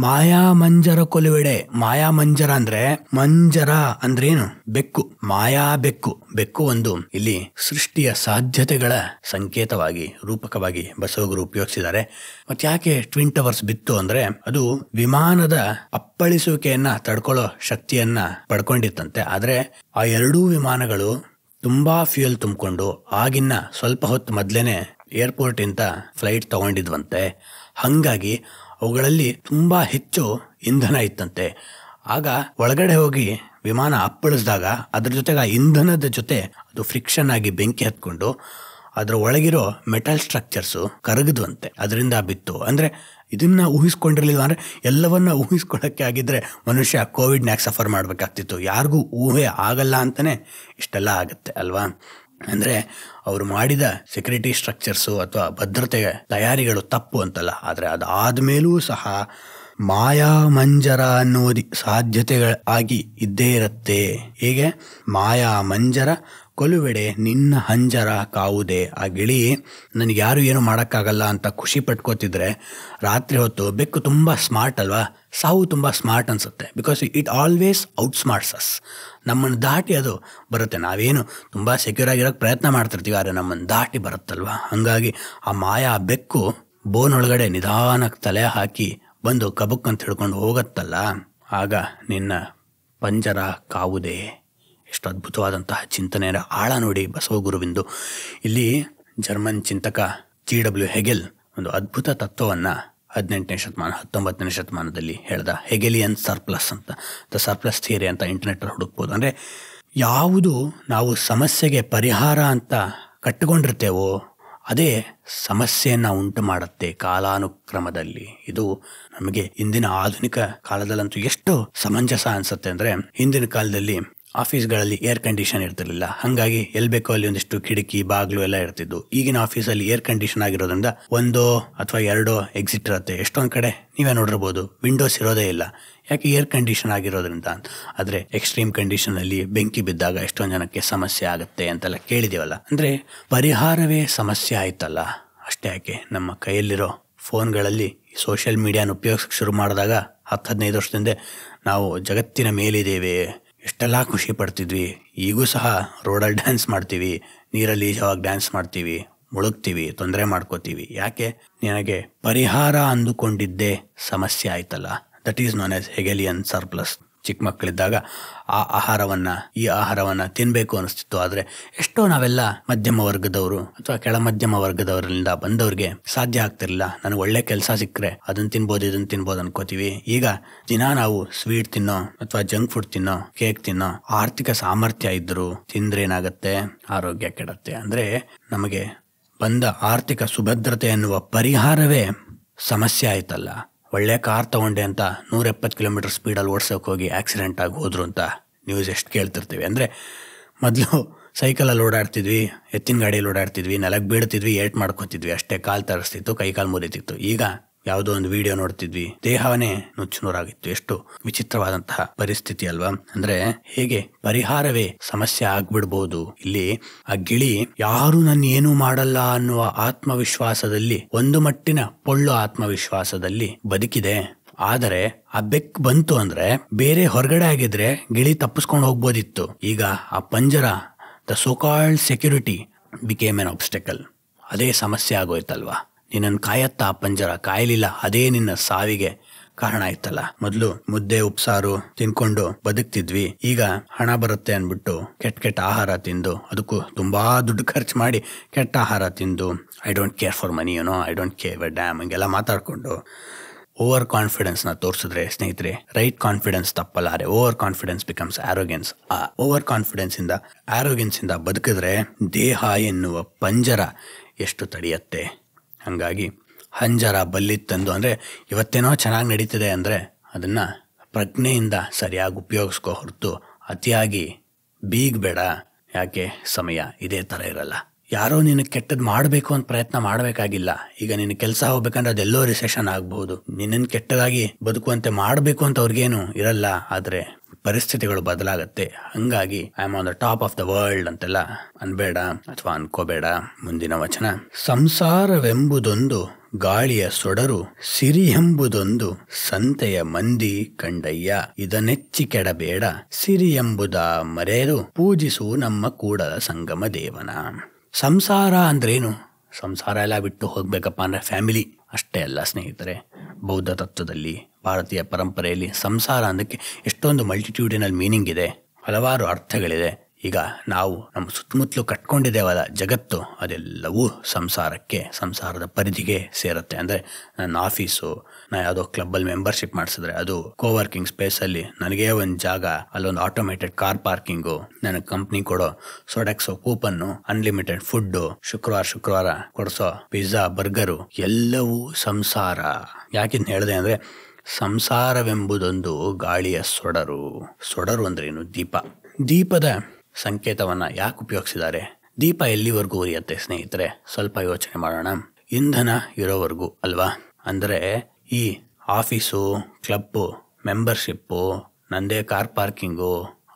ಮಾಯಾ ಮಂಜರ ಕೊಲುವೆಡೆ. ಮಾಯಾ ಮಂಜರ ಅಂದ್ರೆ, ಮಂಜರ ಅಂದ್ರೇನು? ಬೆಕ್ಕು, ಮಾಯಾ ಬೆಕ್ಕು. ಬೆಕ್ಕು ಒಂದು ಇಲ್ಲಿ ಸೃಷ್ಟಿಯ ಸಾಧ್ಯತೆಗಳ ಸಂಕೇತವಾಗಿ, ರೂಪಕವಾಗಿ ಬಸವಗುರು ಉಪಯೋಗಿಸಿದ್ದಾರೆ. ಮತ್ತೆ ಯಾಕೆ ಟ್ವಿನ್ ಟವರ್ಸ್ ಬಿತ್ತು ಅಂದ್ರೆ, ಅದು ವಿಮಾನದ ಅಪ್ಪಳಿಸುವಿಕೆಯನ್ನ ತಡ್ಕೊಳ್ಳೋ ಶಕ್ತಿಯನ್ನ ಪಡ್ಕೊಂಡಿತ್ತಂತೆ. ಆದ್ರೆ ಆ ಎರಡೂ ವಿಮಾನಗಳು ತುಂಬಾ ಫ್ಯೂಯಲ್ ತುಂಬಿಕೊಂಡು ಆಗಿನ ಸ್ವಲ್ಪ ಹೊತ್ತು ಮೊದ್ಲೇನೆ ಏರ್ಪೋರ್ಟ್ ಇಂದ ಫ್ಲೈಟ್ ತಗೊಂಡಿದ್ವಂತೆ. ಹಂಗಾಗಿ ಅವುಗಳಲ್ಲಿ ತುಂಬಾ ಹೆಚ್ಚು ಇಂಧನ ಇತ್ತಂತೆ. ಆಗ ಒಳಗಡೆ ಹೋಗಿ ವಿಮಾನ ಅಪ್ಪಳಿಸಿದಾಗ ಅದ್ರ ಜೊತೆಗೆ ಆ ಇಂಧನದ ಜೊತೆ ಅದು ಫ್ರಿಕ್ಷನ್ ಆಗಿ ಬೆಂಕಿ ಹತ್ಕೊಂಡು ಅದರ ಒಳಗಿರೋ ಮೆಟಲ್ ಸ್ಟ್ರಕ್ಚರ್ಸು ಕರಗದ್ವಂತೆ, ಅದರಿಂದ ಬಿತ್ತು. ಅಂದ್ರೆ ಇದನ್ನ ಊಹಿಸ್ಕೊಂಡಿರ್ಲಿಲ್ಲ ಅಂದ್ರೆ, ಎಲ್ಲವನ್ನ ಊಹಿಸ್ಕೊಳ್ಳೋಕ್ಕೆ ಆಗಿದ್ರೆ ಮನುಷ್ಯ ಕೋವಿಡ್ನ್ಯಾಗ ಸಫರ್ ಮಾಡ್ಬೇಕಾಗ್ತಿತ್ತು. ಯಾರಿಗೂ ಊಹೆ ಆಗಲ್ಲ ಅಂತಾನೆ ಇಷ್ಟೆಲ್ಲ ಆಗುತ್ತೆ ಅಲ್ವಾ? ಅಂದ್ರೆ ಅವರು ಮಾಡಿದ ಸೆಕ್ಯೂರಿಟಿ ಸ್ಟ್ರಕ್ಚರ್ಸು ಅಥವಾ ಭದ್ರತೆಯ ತಯಾರಿಗಳು ತಪ್ಪು ಅಂತಲ್ಲ, ಆದ್ರೆ ಅದಾದ್ಮೇಲೂ ಸಹ ಮಾಯಾ ಮಂಜರ ಅನ್ನೋದು ಸಾಧ್ಯತೆಗಳಾಗಿ ಇದ್ದೇ ಇರುತ್ತೆ. ಹೀಗೆ ಮಾಯಾ ಮಂಜರ ಕೊಲುವೆಡೆ ನಿನ್ನ ಹಂಜರ ಕಾವುದೇ. ಆ ಗಿಳಿ ನನಗೆ ಯಾರು ಏನು ಮಾಡೋಕ್ಕಾಗಲ್ಲ ಅಂತ ಖುಷಿ ಪಟ್ಕೋತಿದ್ರೆ, ರಾತ್ರಿ ಹೊತ್ತು ಬೆಕ್ಕು ತುಂಬ ಸ್ಮಾರ್ಟ್ ಅಲ್ವಾ, ಸಾವು ತುಂಬ ಸ್ಮಾರ್ಟ್ ಅನ್ಸುತ್ತೆ. Because it always out smarts us. ನಮ್ಮನ್ನು ದಾಟಿ ಅದು ಬರುತ್ತೆ. ನಾವೇನು ತುಂಬ ಸೆಕ್ಯೂರ್ ಆಗಿರೋಕ್ಕೆ ಪ್ರಯತ್ನ ಮಾಡ್ತಿರ್ತೀವಿ, ಆದರೆ ನಮ್ಮನ್ನು ದಾಟಿ ಬರುತ್ತಲ್ವ. ಹಾಗಾಗಿ ಆ ಮಾಯಾ ಬೆಕ್ಕು ಬೋನ್ ಒಳಗಡೆ ನಿಧಾನಕ್ಕೆ ತಲೆ ಹಾಕಿ ಬಂದು ಕಬಕ್ ಅಂತ ಹಿಡ್ಕೊಂಡು ಹೋಗತ್ತಲ್ಲ, ಆಗ ನಿನ್ನ ಪಂಜರ ಕಾವುದೇ. ಎಷ್ಟು ಅದ್ಭುತವಾದಂತಹ ಚಿಂತನೆಯ ಆಳ ನೋಡಿ ಬಸವಗುರುವಿಂದು. ಇಲ್ಲಿ ಜರ್ಮನ್ ಚಿಂತಕ G.W. ಹೆಗೆಲ್ ಒಂದು ಅದ್ಭುತ ತತ್ವವನ್ನು 18ನೇ ಶತಮಾನ 19ನೇ ಶತಮಾನದಲ್ಲಿ ಹೇಳ್ದ. ಹೆಗೆಲಿಯನ್ ಸರ್ಪ್ಲಸ್ ಅಂತ, ದ ಸರ್ಪ್ಲಸ್ ಥಿಯರಿ ಅಂತ ಇಂಟರ್ನೆಟ್ ಹುಡುಕ್ಬೋದು. ಅಂದರೆ ಯಾವುದು ನಾವು ಸಮಸ್ಯೆಗೆ ಪರಿಹಾರ ಅಂತ ಕಟ್ಟಿಕೊಂಡಿರ್ತೇವೋ ಅದೇ ಸಮಸ್ಯೆಯನ್ನು ಉಂಟು ಮಾಡುತ್ತೆ ಕಾಲಾನುಕ್ರಮದಲ್ಲಿ. ಇದು ನಮಗೆ ಇಂದಿನ ಆಧುನಿಕ ಕಾಲದಲ್ಲಂತೂ ಎಷ್ಟು ಸಮಂಜಸ ಅನ್ಸುತ್ತೆ ಅಂದರೆ, ಹಿಂದಿನ ಕಾಲದಲ್ಲಿ ಆಫೀಸ್ಗಳಲ್ಲಿ ಏರ್ ಕಂಡೀಷನ್ ಇರ್ತಿರ್ಲಿಲ್ಲ, ಹಾಗಾಗಿ ಎಲ್ಲಿ ಬೇಕೋ ಅಲ್ಲಿ ಒಂದಿಷ್ಟು ಕಿಟಕಿ ಬಾಗಿಲು ಎಲ್ಲ ಇರ್ತಿದ್ದು. ಈಗಿನ ಆಫೀಸಲ್ಲಿ ಏರ್ ಕಂಡೀಷನ್ ಆಗಿರೋದ್ರಿಂದ 1 ಅಥವಾ 2 ಎಕ್ಸಿಟ್ ಇರುತ್ತೆ. ಎಷ್ಟೊಂದು ಕಡೆ ನೀವೇ ನೋಡಿರ್ಬೋದು ವಿಂಡೋಸ್ ಇರೋದೇ ಇಲ್ಲ, ಯಾಕೆ? ಏರ್ ಕಂಡೀಷನ್ ಆಗಿರೋದ್ರಿಂದ. ಆದರೆ ಎಕ್ಸ್ಟ್ರೀಮ್ ಕಂಡೀಷನಲ್ಲಿ ಬೆಂಕಿ ಬಿದ್ದಾಗ ಎಷ್ಟೊಂದು ಜನಕ್ಕೆ ಸಮಸ್ಯೆ ಆಗುತ್ತೆ ಅಂತೆಲ್ಲ ಕೇಳಿದೀವಲ್ಲ. ಅಂದರೆ ಪರಿಹಾರವೇ ಸಮಸ್ಯೆ ಆಯ್ತಲ್ಲ. ಅಷ್ಟೇ ಯಾಕೆ, ನಮ್ಮ ಕೈಯಲ್ಲಿರೋ ಫೋನ್ಗಳಲ್ಲಿ ಸೋಷಿಯಲ್ ಮೀಡಿಯಾನ ಉಪಯೋಗಿಸಕ್ಕೆ ಶುರು ಮಾಡಿದಾಗ 10-15 ವರ್ಷದಿಂದ ನಾವು ಜಗತ್ತಿನ ಮೇಲಿದ್ದೇವೆ, ಎಷ್ಟೆಲ್ಲ ಖುಷಿ ಪಡ್ತಿದ್ವಿ. ಈಗೂ ಸಹ ರೋಡಲ್ಲಿ ಡ್ಯಾನ್ಸ್ ಮಾಡ್ತೀವಿ, ನೀರಲ್ಲಿ ಈಜುವಾಗ ಡ್ಯಾನ್ಸ್ ಮಾಡ್ತೀವಿ, ಮುಳುಗ್ತೀವಿ, ತೊಂದರೆ ಮಾಡ್ಕೋತೀವಿ. ಯಾಕೆ? ನಿನಗೆ ಪರಿಹಾರ ಅಂದುಕೊಂಡಿದ್ದೇ ಸಮಸ್ಯೆ ಆಯ್ತಲ್ಲ. That is known as Hegelian surplus. ಚಿಕ್ಕ ಮಕ್ಕಳಿದ್ದಾಗ ಆ ಆಹಾರವನ್ನು ಈ ಆಹಾರವನ್ನು ತಿನ್ನಬೇಕು ಅನಿಸ್ತಿತ್ತು. ಆದರೆ ಎಷ್ಟೋ ನಾವೆಲ್ಲ ಮಧ್ಯಮ ವರ್ಗದವರು ಅಥವಾ ಕೆಳ ಮಧ್ಯಮ ವರ್ಗದವರಿಂದ ಬಂದವ್ರಿಗೆ ಸಾಧ್ಯ ಆಗ್ತಿರಲಿಲ್ಲ. ನನಗೆ ಒಳ್ಳೆ ಕೆಲಸ ಸಿಕ್ಕರೆ ಅದನ್ನು ತಿನ್ಬೋದು ಇದನ್ನು ತಿನ್ಬೋದು ಅನ್ಕೋತೀವಿ. ಈಗ ದಿನ ನಾವು ಸ್ವೀಟ್ ತಿನ್ನೋ ಅಥವಾ ಜಂಕ್ ಫುಡ್ ತಿನ್ನೋ, ಕೇಕ್ ತಿನ್ನೋ ಆರ್ಥಿಕ ಸಾಮರ್ಥ್ಯ ಇದ್ದರೂ ತಿಂದ್ರೆ ಏನಾಗುತ್ತೆ? ಆರೋಗ್ಯ ಕೆಡುತ್ತೆ. ಅಂದರೆ ನಮಗೆ ಬಂದ ಆರ್ಥಿಕ ಸುಭದ್ರತೆ ಎನ್ನುವ ಪರಿಹಾರವೇ ಸಮಸ್ಯೆ ಆಯ್ತಲ್ಲ. ಒಳ್ಳೆ ಕಾರ್ ತಗೊಂಡೆ ಅಂತ 170 ಕಿಲೋಮೀಟರ್ ಸ್ಪೀಡಲ್ಲಿ ಓಡಿಸೋಕೆ ಹೋಗಿ ಆಕ್ಸಿಡೆಂಟ್ ಆಗಿ ಹೋದ್ರು ಅಂತ ನ್ಯೂಸ್ ಎಷ್ಟು ಕೇಳ್ತಿರ್ತೀವಿ. ಅಂದರೆ ಮೊದಲು ಸೈಕಲಲ್ಲಿ ಓಡಾಡ್ತಿದ್ವಿ, ಎತ್ತಿನ ಗಾಡಿಯಲ್ಲಿ ಓಡಾಡ್ತಿದ್ವಿ, ನೆಲಕ್ಕೆ ಬೀಳ್ತಿದ್ವಿ, ಏಟ್ ಮಾಡ್ಕೊತಿದ್ವಿ, ಅಷ್ಟೇ ಕಾಲು ತರಿಸ್ತಿತ್ತು, ಕೈ ಕಾಲು ಮುರಿತಿತ್ತು. ಈಗ ಯಾವುದೋ ಒಂದು ವಿಡಿಯೋ ನೋಡ್ತಿದ್ವಿ, ದೇಹವೇ ನುಚ್ಚುನೂರಾಗಿತ್ತು. ಎಷ್ಟು ವಿಚಿತ್ರವಾದಂತಹ ಪರಿಸ್ಥಿತಿ ಅಲ್ವಾ? ಅಂದ್ರೆ ಹೇಗೆ ಪರಿಹಾರವೇ ಸಮಸ್ಯೆ ಆಗ್ಬಿಡ್ಬೋದು. ಇಲ್ಲಿ ಆ ಗಿಳಿ ಯಾರು ನನ್ನ ಏನೂ ಮಾಡಲ್ಲ ಅನ್ನುವ ಆತ್ಮವಿಶ್ವಾಸದಲ್ಲಿ, ಒಂದು ಮಟ್ಟಿನ ಪೊಳ್ಳು ಆತ್ಮವಿಶ್ವಾಸದಲ್ಲಿ ಬದುಕಿದೆ. ಆದರೆ ಆ ಬೆಕ್ ಬಂತು ಅಂದ್ರೆ ಬೇರೆ ಹೊರಗಡೆ ಆಗಿದ್ರೆ ಗಿಳಿ ತಪ್ಪಿಸ್ಕೊಂಡು ಹೋಗ್ಬೋದಿತ್ತು. ಈಗ ಆ ಪಂಜರ, the so-called security became N obstacle. ಅದೇ ಸಮಸ್ಯೆ ಆಗೋಯ್ತಲ್ವಾ? ನಿನ್ನನ್ನು ಕಾಯತ್ತ ಆ ಪಂಜರ, ಕಾಯಲಿಲ್ಲ, ಅದೇ ನಿನ್ನ ಸಾವಿಗೆ ಕಾರಣ ಆಯ್ತಲ್ಲ. ಮೊದಲು ಮುದ್ದೆ ಉಪ್ಸಾರು ತಿನ್ಕೊಂಡು ಬದುಕ್ತಿದ್ವಿ, ಈಗ ಹಣ ಬರುತ್ತೆ ಅನ್ಬಿಟ್ಟು ಕೆಟ್ಟ ಆಹಾರ ತಿಂದು, ಅದಕ್ಕೂ ತುಂಬಾ ದುಡ್ಡು ಖರ್ಚು ಮಾಡಿ ಕೆಟ್ಟ ಆಹಾರ ತಿಂದು, I don't care for money, I don't care dam ಹಿಂಗೆಲ್ಲ ಮಾತಾಡ್ಕೊಂಡು ಓವರ್ ಕಾನ್ಫಿಡೆನ್ಸ್ ನ ತೋರಿಸಿದ್ರೆ ಸ್ನೇಹಿತರೆ, ರೈಟ್ ಕಾನ್ಫಿಡೆನ್ಸ್ ತಪ್ಪಲ್ಲ, ಅರೆ ಓವರ್ ಕಾನ್ಫಿಡೆನ್ಸ್ ಬಿಕಮ್ಸ್ ಆರೋಗೆನ್ಸ್. ಆ ಓವರ್ ಕಾನ್ಫಿಡೆನ್ಸ್ ಇಂದ ಆರೋಗೆನ್ಸ್ ಇಂದ ಬದುಕಿದ್ರೆ ದೇಹ ಎನ್ನುವ ಪಂಜರ ಎಷ್ಟು ತಡೆಯತ್ತೆ. ಹಂಗಾಗಿ ಹಂಜರ ಬಲ್ಲಿತ್ತಂದು ಅಂದ್ರೆ ಇವತ್ತೇನೋ ಚೆನ್ನಾಗಿ ನಡೀತಿದೆ ಅಂದ್ರೆ ಅದನ್ನ ಪ್ರಜ್ಞೆಯಿಂದ ಸರಿಯಾಗಿ ಉಪಯೋಗಿಸ್ಕೋ ಹೊರತು ಅತಿಯಾಗಿ ಬೀಗಬೇಡ. ಯಾಕೆ ಸಮಯ ಇದೇ ತರ ಇರಲ್ಲ. ಯಾರೋ ನಿನಗೆ ಕೆಟ್ಟದ್ದು ಮಾಡಬೇಕು ಅಂತ ಪ್ರಯತ್ನ ಮಾಡಬೇಕಾಗಿಲ್ಲ. ಈಗ ನಿನ್ನ ಕೆಲಸ ಹೋಗ್ಬೇಕಂದ್ರೆ ಅದೆಲ್ಲೋ ರಿಸೆಷನ್ ಆಗಬಹುದು. ನಿನ್ನನ್ನು ಕೆಟ್ಟದಾಗಿ ಬದುಕುವಂತೆ ಮಾಡಬೇಕು ಅಂತ ಅವ್ರಿಗೇನು ಇರಲ್ಲ, ಆದ್ರೆ ಪರಿಸ್ಥಿತಿಗಳು ಬದಲಾಗತ್ತೆ. ಹಂಗಾಗಿ I am on the top of the world ಅಂತೆಲ್ಲ ಅನ್ಬೇಡ ಅಥವಾ ಅನ್ಕೋಬೇಡ. ಮುಂದಿನ ವಚನ, ಸಂಸಾರವೆಂಬುದೊಂದು ಗಾಳಿಯ ಸೊಡರು, ಸಿರಿ ಎಂಬುದೊಂದು ಸಂತೆಯ ಮಂದಿ ಕಂಡಯ್ಯ, ಇದನೆಚ್ಚಿ ಕೆಡಬೇಡ, ಸಿರಿ ಎಂಬುದ ಮರೆಯಲು ಪೂಜಿಸು ನಮ್ಮ ಕೂಡಲ ಸಂಗಮ ದೇವನ. ಸಂಸಾರ ಅಂದ್ರೇನು? ಸಂಸಾರ ಎಲ್ಲ ಬಿಟ್ಟು ಹೋಗ್ಬೇಕಪ್ಪ ಅಂದ್ರೆ ಫ್ಯಾಮಿಲಿ ಅಷ್ಟೇ ಅಲ್ಲ ಸ್ನೇಹಿತರೆ. ಬೌದ್ಧ ತತ್ವದಲ್ಲಿ, ಭಾರತೀಯ ಪರಂಪರೆಯಲ್ಲಿ ಸಂಸಾರ ಅಂದಕ್ಕೆ ಎಷ್ಟೊಂದು ಮಲ್ಟಿಟ್ಯೂಡಿನಲ್ ಮೀನಿಂಗ್ ಇದೆ, ಹಲವಾರು ಅರ್ಥಗಳಿದೆ. ಈಗ ನಾವು ನಮ್ಮ ಸುತ್ತಮುತ್ತಲು ಕಟ್ಕೊಂಡಿದ್ದೇವಲ್ಲ ಜಗತ್ತು, ಅದೆಲ್ಲವೂ ಸಂಸಾರದ ಪರಿಧಿಗೆ ಸೇರುತ್ತೆ. ಅಂದರೆ ನನ್ನ ಆಫೀಸು, ನಾ ಯಾವುದೋ ಕ್ಲಬ್ಬಲ್ಲಿ ಮೆಂಬರ್ಶಿಪ್ ಮಾಡಿಸಿದ್ರೆ ಅದು, ಕೋವರ್ಕಿಂಗ್ ಸ್ಪೇಸಲ್ಲಿ ನನಗೇ ಒಂದು ಜಾಗ, ಅಲ್ಲೊಂದು ಆಟೋಮೇಟೆಡ್ ಕಾರ್ ಪಾರ್ಕಿಂಗು, ನನ್ನ ಕಂಪ್ನಿ ಕೊಡೋ ಸೊಡೆಕ್ಸೋ ಕೂಪನ್ನು, ಅನ್ಲಿಮಿಟೆಡ್ ಫುಡ್ಡು, ಶುಕ್ರವಾರ ಕೊಡಿಸೋ ಪಿಜ್ಜಾ ಬರ್ಗರು, ಎಲ್ಲವೂ ಸಂಸಾರ. ಯಾಕಿಂತ ಹೇಳಿದೆ ಅಂದರೆ, ಸಂಸಾರವೆಂಬುದೊಂದು ಗಾಳಿಯ ಸೊಡರು ಅಂದ್ರೇನು? ದೀಪದ ಸಂಕೇತವನ್ನ ಯಾಕೆ ಉಪಯೋಗಿಸಿದ್ದಾರೆ? ದೀಪ ಎಲ್ಲಿವರೆಗೂ ಉರಿಯತ್ತೆ ಸ್ನೇಹಿತರೆ? ಸ್ವಲ್ಪ ಯೋಚನೆ ಮಾಡೋಣ. ಇಂಧನ ಇರೋವರೆಗೂ ಅಲ್ವಾ? ಅಂದ್ರೆ ಈ ಆಫೀಸು, ಕ್ಲಬ್ಬು, ಮೆಂಬರ್ಶಿಪ್ಪು, ನಂದೇ ಕಾರ್ ಪಾರ್ಕಿಂಗು,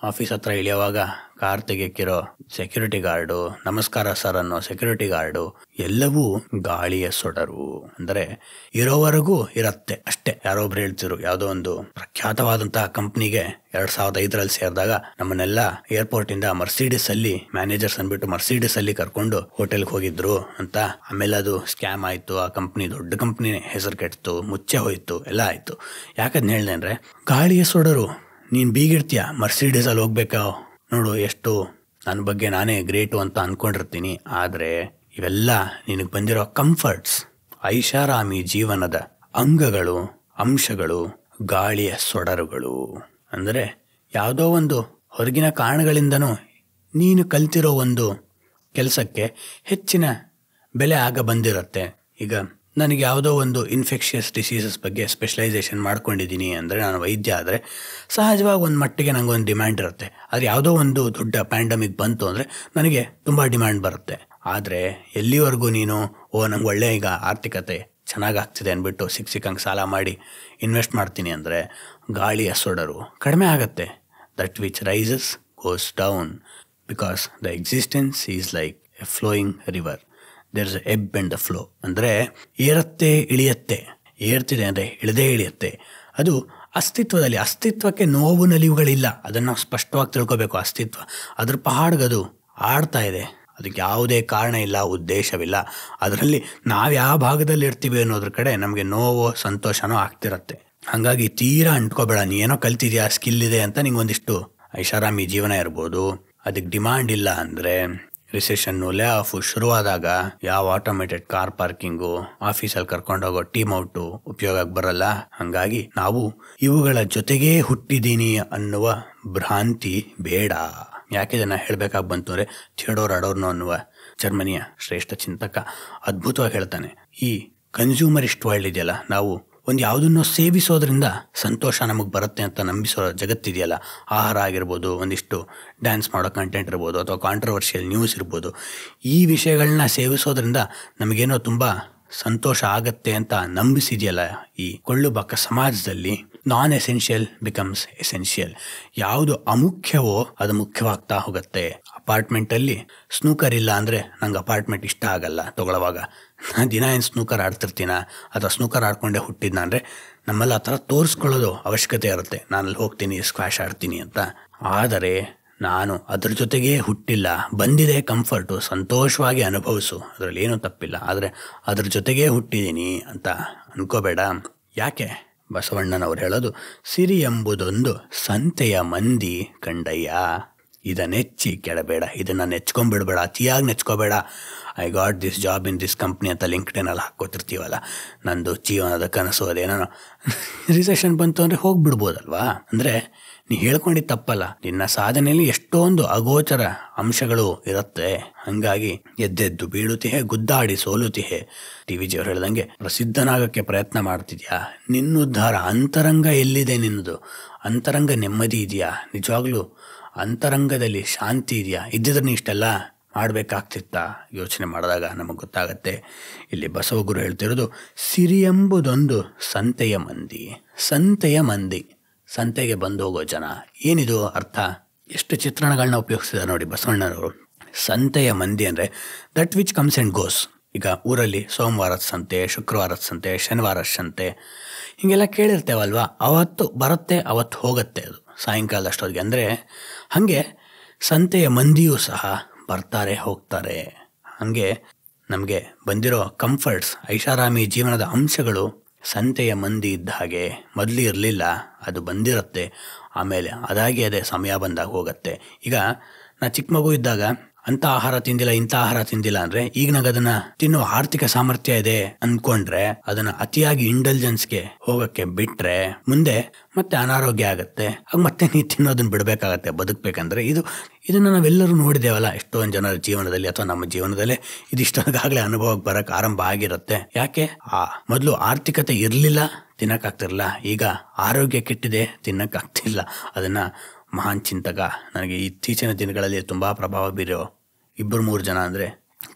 ಆಫೀಸ್ ಹತ್ರ ಇಳಿಯುವಾಗ ಕಾರ್ ತೆಗೆಯಕ್ಕಿರೋ ಸೆಕ್ಯೂರಿಟಿ ಗಾರ್ಡು, ನಮಸ್ಕಾರ ಸರ್ ಅನ್ನೋ ಸೆಕ್ಯೂರಿಟಿ ಗಾರ್ಡು, ಎಲ್ಲವೂ ಗಾಳಿಯ ಸೊಡರು. ಅಂದ್ರೆ ಇರೋವರೆಗೂ ಇರತ್ತೆ ಅಷ್ಟೇ. ಯಾರೊಬ್ರು ಹೇಳ್ತಿರು, ಯಾವುದೋ ಒಂದು ಪ್ರಖ್ಯಾತವಾದಂತಹ ಕಂಪ್ನಿಗೆ 2005 ಸೇರಿದಾಗ ನಮ್ಮನ್ನೆಲ್ಲ ಏರ್ಪೋರ್ಟ್ ಇಂದ ಮರ್ಸಿಡಿಸ್ ಅಲ್ಲಿ, ಮ್ಯಾನೇಜರ್ಸ್ ಅಂದ್ಬಿಟ್ಟು ಮರ್ಸಿಡಿಸ್ ಅಲ್ಲಿ ಕರ್ಕೊಂಡು ಹೋಟೆಲ್ಗೆ ಹೋಗಿದ್ರು ಅಂತ. ಆಮೇಲೆ ಅದು ಸ್ಕ್ಯಾಮ್ ಆಯ್ತು, ಆ ಕಂಪ್ನಿ ದೊಡ್ಡ ಕಂಪ್ನಿ ಹೆಸರು ಕೆಡ್ತು, ಮುಚ್ಚೆ ಹೋಯ್ತು, ಎಲ್ಲ ಆಯ್ತು. ಯಾಕಂದ್ ಹೇಳ್ದೆ ಅಂದ್ರೆ, ಗಾಳಿಯ ಸೊಡರು. ನೀನ್ ಬೀಗಿರ್ತೀಯ, ಮರ್ಸಿಡೀಸ್ ಅಲ್ಲಿ ಹೋಗ್ಬೇಕಾ, ನೋಡು ಎಷ್ಟು ನನ್ನ ಬಗ್ಗೆ ನಾನೇ ಗ್ರೇಟು ಅಂತ ಅನ್ಕೊಂಡಿರ್ತೀನಿ. ಆದ್ರೆ ಇವೆಲ್ಲ ನಿನಗೆ ಬಂದಿರೋ ಕಂಫರ್ಟ್ಸ್, ಐಷಾರಾಮಿ ಜೀವನದ ಅಂಗಗಳು, ಅಂಶಗಳು, ಗಾಳಿಯ ಸೊಡರುಗಳು. ಅಂದರೆ ಯಾವುದೋ ಒಂದು ಹೊರಗಿನ ಕಾರಣಗಳಿಂದನೂ ನೀನು ಕಲ್ತಿರೋ ಒಂದು ಕೆಲಸಕ್ಕೆ ಹೆಚ್ಚಿನ ಬೆಲೆ ಆಗ ಬಂದಿರುತ್ತೆ. ಈಗ ನನಗೆ ಯಾವುದೋ ಒಂದು ಇನ್ಫೆಕ್ಷಿಯಸ್ ಡಿಸೀಸಸ್ ಬಗ್ಗೆ ಸ್ಪೆಷಲೈಸೇಷನ್ ಮಾಡ್ಕೊಂಡಿದ್ದೀನಿ ಅಂದರೆ, ನಾನು ವೈದ್ಯ ಆದರೆ ಸಹಜವಾಗಿ ಒಂದು ಮಟ್ಟಿಗೆ ನನಗೊಂದು ಡಿಮ್ಯಾಂಡ್ ಇರುತ್ತೆ. ಆದರೆ ಯಾವುದೋ ಒಂದು ದೊಡ್ಡ ಪ್ಯಾಂಡಮಿಕ್ ಬಂತು ಅಂದರೆ ನನಗೆ ತುಂಬ ಡಿಮ್ಯಾಂಡ್ ಬರುತ್ತೆ. ಆದರೆ ಎಲ್ಲಿವರೆಗೂ ನೀನು ನಂಗೆ ಒಳ್ಳೆ ಈಗ ಆರ್ಥಿಕತೆ ಚೆನ್ನಾಗಾಗ್ತಿದೆ ಅಂದ್ಬಿಟ್ಟು ಸಿಕ್ಕಂಗೆ ಸಾಲ ಮಾಡಿ ಇನ್ವೆಸ್ಟ್ ಮಾಡ್ತೀನಿ ಅಂದರೆ, ಗಾಳಿಯ ಸೊಡರು ಕಡಿಮೆ ಆಗತ್ತೆ. That which rises goes down, because the existence is like a flowing river. There is ebb and the flow. ಅಂದರೆ ಏರುತ್ತೆ ಇಳಿಯತ್ತೆ, ಏರ್ತಿದೆ ಅಂದರೆ ಇಳದೇ ಇಳಿಯುತ್ತೆ. ಅದು ಅಸ್ತಿತ್ವಕ್ಕೆ ನೋವು ನಲಿವುಗಳಿಲ್ಲ. ಅದನ್ನು ನಾವು ಸ್ಪಷ್ಟವಾಗಿ ತಿಳ್ಕೋಬೇಕು. ಅಸ್ತಿತ್ವ ಅದ್ರ ಪಹಾಡ್ಗದು ಆಡ್ತಾ ಇದೆ, ಅದಕ್ಕೆ ಯಾವುದೇ ಕಾರಣ ಇಲ್ಲ, ಉದ್ದೇಶವಿಲ್ಲ. ಅದರಲ್ಲಿ ನಾವು ಯಾವ ಭಾಗದಲ್ಲಿ ಇರ್ತೀವಿ ಅನ್ನೋದ್ರ ಕಡೆ ನಮಗೆ ನೋವೋ ಸಂತೋಷನೋ ಆಗ್ತಿರತ್ತೆ. ಹಾಗಾಗಿ ತೀರಾ ಅಂಟ್ಕೋಬೇಡ. ನೀ ಏನೋ ಕಲ್ತಿದ್ಯಾ, ಸ್ಕಿಲ್ ಇದೆ ಅಂತ ನಿಂಗೆ ಒಂದಿಷ್ಟು ಐಷಾರಾಮಿ ಜೀವನ ಇರ್ಬೋದು. ಅದಕ್ಕೆ ಡಿಮಾಂಡ್ ಇಲ್ಲ ಅಂದರೆ, ರಿಸೆಷನ್ನು, ಲೇ ಆಫು ಶುರುವಾದಾಗ ಯಾವ ಆಟೋಮೇಟೆಡ್ ಕಾರ್ ಪಾರ್ಕಿಂಗು, ಆಫೀಸಲ್ಲಿ ಕರ್ಕೊಂಡೋಗೋ ಟೀಮ್ ಔಟು ಉಪಯೋಗಕ್ಕೆ ಬರಲ್ಲ. ಹಂಗಾಗಿ ನಾವು ಇವುಗಳ ಜೊತೆಗೇ ಹುಟ್ಟಿದೀನಿ ಅನ್ನುವ ಭ್ರಾಂತಿ ಬೇಡ. ಯಾಕಿದನ್ನ ಹೇಳ್ಬೇಕಾಗಿ ಬಂತು ಅಂದರೆ, ಥಿಯೋಡೋರ್ ಅಡೋರ್ನೋ ಅನ್ನುವ ಜರ್ಮನಿಯ ಶ್ರೇಷ್ಠ ಚಿಂತಕ ಅದ್ಭುತವಾಗಿ ಹೇಳ್ತಾನೆ, ಈ ಕನ್ಸ್ಯೂಮರಿಸ್ಟ್ ವರ್ಲ್ಡ್ ಇದೆಯಲ್ಲ, ನಾವು ಒಂದು ಯಾವುದನ್ನೋ ಸೇವಿಸೋದ್ರಿಂದ ಸಂತೋಷ ನಮಗೆ ಬರುತ್ತೆ ಅಂತ ನಂಬಿಸೋ ಜಗತ್ತಿದೆಯಲ್ಲ, ಆಹಾರ ಆಗಿರ್ಬೋದು, ಒಂದಿಷ್ಟು ಡ್ಯಾನ್ಸ್ ಮಾಡೋ ಕಂಟೆಂಟ್ ಇರ್ಬೋದು, ಅಥವಾ ಕಾಂಟ್ರವರ್ಷಿಯಲ್ ನ್ಯೂಸ್ ಇರ್ಬೋದು, ಈ ವಿಷಯಗಳನ್ನ ಸೇವಿಸೋದ್ರಿಂದ ನಮಗೇನೋ ತುಂಬ ಸಂತೋಷ ಆಗತ್ತೆ ಅಂತ ನಂಬಿಸಿದೆಯಲ್ಲ ಈ ಕೊಳ್ಳುಬಾಕ ಸಮಾಜದಲ್ಲಿ, ನಾನ್ ಎಸೆನ್ಷಿಯಲ್ ಬಿಕಮ್ಸ್ ಎಸೆನ್ಷಿಯಲ್. ಯಾವುದು ಅಮುಖ್ಯವೋ ಅದು ಮುಖ್ಯವಾಗ್ತಾ ಹೋಗುತ್ತೆ. ಅಪಾರ್ಟ್ಮೆಂಟಲ್ಲಿ ಸ್ನೂಕರ್ ಇಲ್ಲ ಅಂದರೆ ನಂಗೆ ಅಪಾರ್ಟ್ಮೆಂಟ್ ಇಷ್ಟ ಆಗಲ್ಲ ತಗೊಳ್ಳೋವಾಗ. ನಾನು ದಿನ ಏನು ಸ್ನೂಕರ್ ಆಡ್ತಿರ್ತೀನ ಅಥವಾ ಸ್ನೂಕರ್ ಆಡ್ಕೊಂಡೇ ಹುಟ್ಟಿದ್ನ ಅಂದರೆ ನಮ್ಮಲ್ಲಿ ಆ ಥರ ತೋರಿಸ್ಕೊಳ್ಳೋದು ಅವಶ್ಯಕತೆ ಇರುತ್ತೆ. ನಾನಲ್ಲಿ ಹೋಗ್ತೀನಿ, ಸ್ಕ್ವಾಶ್ ಆಡ್ತೀನಿ ಅಂತ. ಆದರೆ ನಾನು ಅದ್ರ ಜೊತೆಗೇ ಹುಟ್ಟಿಲ್ಲ. ಬಂದಿದೆ ಕಂಫರ್ಟು, ಸಂತೋಷವಾಗಿ ಅನುಭವಿಸು, ಅದರಲ್ಲಿ ಏನೂ ತಪ್ಪಿಲ್ಲ. ಆದರೆ ಅದ್ರ ಜೊತೆಗೇ ಹುಟ್ಟಿದ್ದೀನಿ ಅಂತ ಅನ್ಕೋಬೇಡ. ಯಾಕೆ ಬಸವಣ್ಣನವ್ರು ಹೇಳೋದು, ಸಿರಿ ಎಂಬುದೊಂದು ಸಂತೆಯ ಮಂದಿ ಕಂಡಯ್ಯ. ಇದನ್ನೆಚ್ಚಿ ಕೆಡಬೇಡ, ಇದನ್ನು ನೆಚ್ಕೊಂಡ್ಬಿಡ್ಬೇಡ, ಅತಿಯಾಗಿ ನೆಚ್ಕೋಬೇಡ. I got this job in this company ಅಂತ ಲಿಂಕ್ಡ್ಇನಲ್ಲಿ ಹಾಕ್ಕೋತಿರ್ತೀವಲ್ಲ, ನಂದು ಜೀವನದ ಕನಸು ಅದೇನೋ. ರಿಸೆಷನ್ ಬಂತು ಅಂದರೆ ಹೋಗ್ಬಿಡ್ಬೋದಲ್ವಾ? ಅಂದರೆ ನೀ ಹೇಳ್ಕೊಂಡಿದ್ದು ತಪ್ಪಲ್ಲ, ನಿನ್ನ ಸಾಧನೆಯಲ್ಲಿ ಎಷ್ಟೊಂದು ಅಗೋಚರ ಅಂಶಗಳು ಇರುತ್ತೆ. ಹಂಗಾಗಿ ಎದ್ದೆದ್ದು ಬೀಳುತ್ತಿಹೆ, ಗುದ್ದಾಡಿ ಸೋಲುತ್ತಿಹೆ. ಟಿ ವಿ ಜಿಯವ್ರು ಹೇಳ್ದಂಗೆ ಪ್ರಸಿದ್ಧನಾಗಕ್ಕೆ ಪ್ರಯತ್ನ ಮಾಡ್ತಿದ್ಯಾ, ನಿನ್ನುದ್ಧಾರ ಅಂತರಂಗ ಎಲ್ಲಿದೆ? ನಿನ್ನದು ಅಂತರಂಗ ನೆಮ್ಮದಿ ಇದೆಯಾ? ನಿಜವಾಗ್ಲೂ ಅಂತರಂಗದಲ್ಲಿ ಶಾಂತಿ ಇದೆಯಾ? ಇದ್ದಿದ್ರೆ ನೀ ಇಷ್ಟೆಲ್ಲ ಮಾಡಬೇಕಾಗ್ತಿತ್ತ? ಯೋಚನೆ ಮಾಡಿದಾಗ ನಮಗೆ ಗೊತ್ತಾಗತ್ತೆ. ಇಲ್ಲಿ ಬಸವಗುರು ಹೇಳ್ತಿರೋದು, ಸಿರಿ ಎಂಬುದೊಂದು ಸಂತೆಯ ಮಂದಿ. ಸಂತೆಯ ಮಂದಿ, ಸಂತೆಗೆ ಬಂದು ಹೋಗೋ ಜನ. ಏನಿದು ಅರ್ಥ? ಎಷ್ಟು ಚಿತ್ರಣಗಳನ್ನ ಉಪಯೋಗಿಸಿದ್ದಾರೆ ನೋಡಿ ಬಸವಣ್ಣನವರು. ಸಂತೆಯ ಮಂದಿ ಅಂದರೆ that which comes and goes. ಈಗ ಊರಲ್ಲಿ ಸೋಮವಾರದ ಸಂತೆ, ಶುಕ್ರವಾರದ ಸಂತೆ, ಶನಿವಾರದ ಸಂತೆ ಹೀಗೆಲ್ಲ ಕೇಳಿರ್ತೇವಲ್ವ. ಅವತ್ತು ಬರುತ್ತೆ, ಅವತ್ತು ಹೋಗುತ್ತೆ ಅದು ಸಾಯಂಕಾಲ ಅಷ್ಟೊತ್ತಿಗೆ. ಅಂದರೆ ಹಾಗೆ ಸಂತೆಯ ಮಂದಿಯೂ ಸಹ ಬರ್ತಾರೆ ಹೋಗ್ತಾರೆ. ಹಾಗೆ ನಮಗೆ ಬಂದಿರೋ ಕಂಫರ್ಟ್ಸ್, ಐಷಾರಾಮಿ ಜೀವನದ ಅಂಶಗಳು ಸಂತೆಯ ಮಂದಿ ಇದ್ದ ಹಾಗೆ. ಮೊದಲು ಇರಲಿಲ್ಲ, ಅದು ಬಂದಿರುತ್ತೆ, ಆಮೇಲೆ ಅದಾಗಿ ಅದೇ ಸಮಯ ಬಂದಾಗ ಹೋಗುತ್ತೆ. ಈಗ ನಾ ಚಿಕ್ಕ ಮಗು ಇದ್ದಾಗ ಅಂಥ ಆಹಾರ ತಿಂದಿಲ್ಲ, ಇಂಥ ಆಹಾರ ತಿಂದಿಲ್ಲ ಅಂದರೆ ಈಗ ನನಗೆ ಅದನ್ನು ತಿನ್ನುವ ಆರ್ಥಿಕ ಸಾಮರ್ಥ್ಯ ಇದೆ ಅಂದ್ಕೊಂಡ್ರೆ ಅದನ್ನು ಅತಿಯಾಗಿ ಇಂಟೆಲಿಜೆನ್ಸ್ಗೆ ಹೋಗೋಕ್ಕೆ ಬಿಟ್ಟರೆ ಮುಂದೆ ಮತ್ತೆ ಅನಾರೋಗ್ಯ ಆಗುತ್ತೆ. ಆಗ ಮತ್ತೆ ನೀ ತಿನ್ನೋದನ್ನು ಬಿಡಬೇಕಾಗತ್ತೆ ಬದುಕಬೇಕಂದ್ರೆ. ಇದನ್ನು ನಾವೆಲ್ಲರೂ ನೋಡಿದ್ದೇವಲ್ಲ ಎಷ್ಟೊಂದು ಜನರ ಜೀವನದಲ್ಲಿ, ಅಥವಾ ನಮ್ಮ ಜೀವನದಲ್ಲೇ ಇದಿಷ್ಟೊಂದಾಗಲೇ ಅನುಭವಕ್ಕೆ ಬರೋಕ್ಕೆ ಆರಂಭ ಆಗಿರುತ್ತೆ. ಯಾಕೆ? ಮೊದಲು ಆರ್ಥಿಕತೆ ಇರಲಿಲ್ಲ, ತಿನ್ನೋಕ್ಕಾಗ್ತಿರಲಿಲ್ಲ. ಈಗ ಆರೋಗ್ಯ ಕೆಟ್ಟಿದೆ, ತಿನ್ನೋಕ್ಕಾಗ್ತಿಲ್ಲ. ಅದನ್ನು ಮಹಾನ್ ಚಿಂತಕ, ನನಗೆ ಇತ್ತೀಚಿನ ದಿನಗಳಲ್ಲಿ ತುಂಬ ಪ್ರಭಾವ ಬೀರೋ 2-3 ಜನ ಅಂದರೆ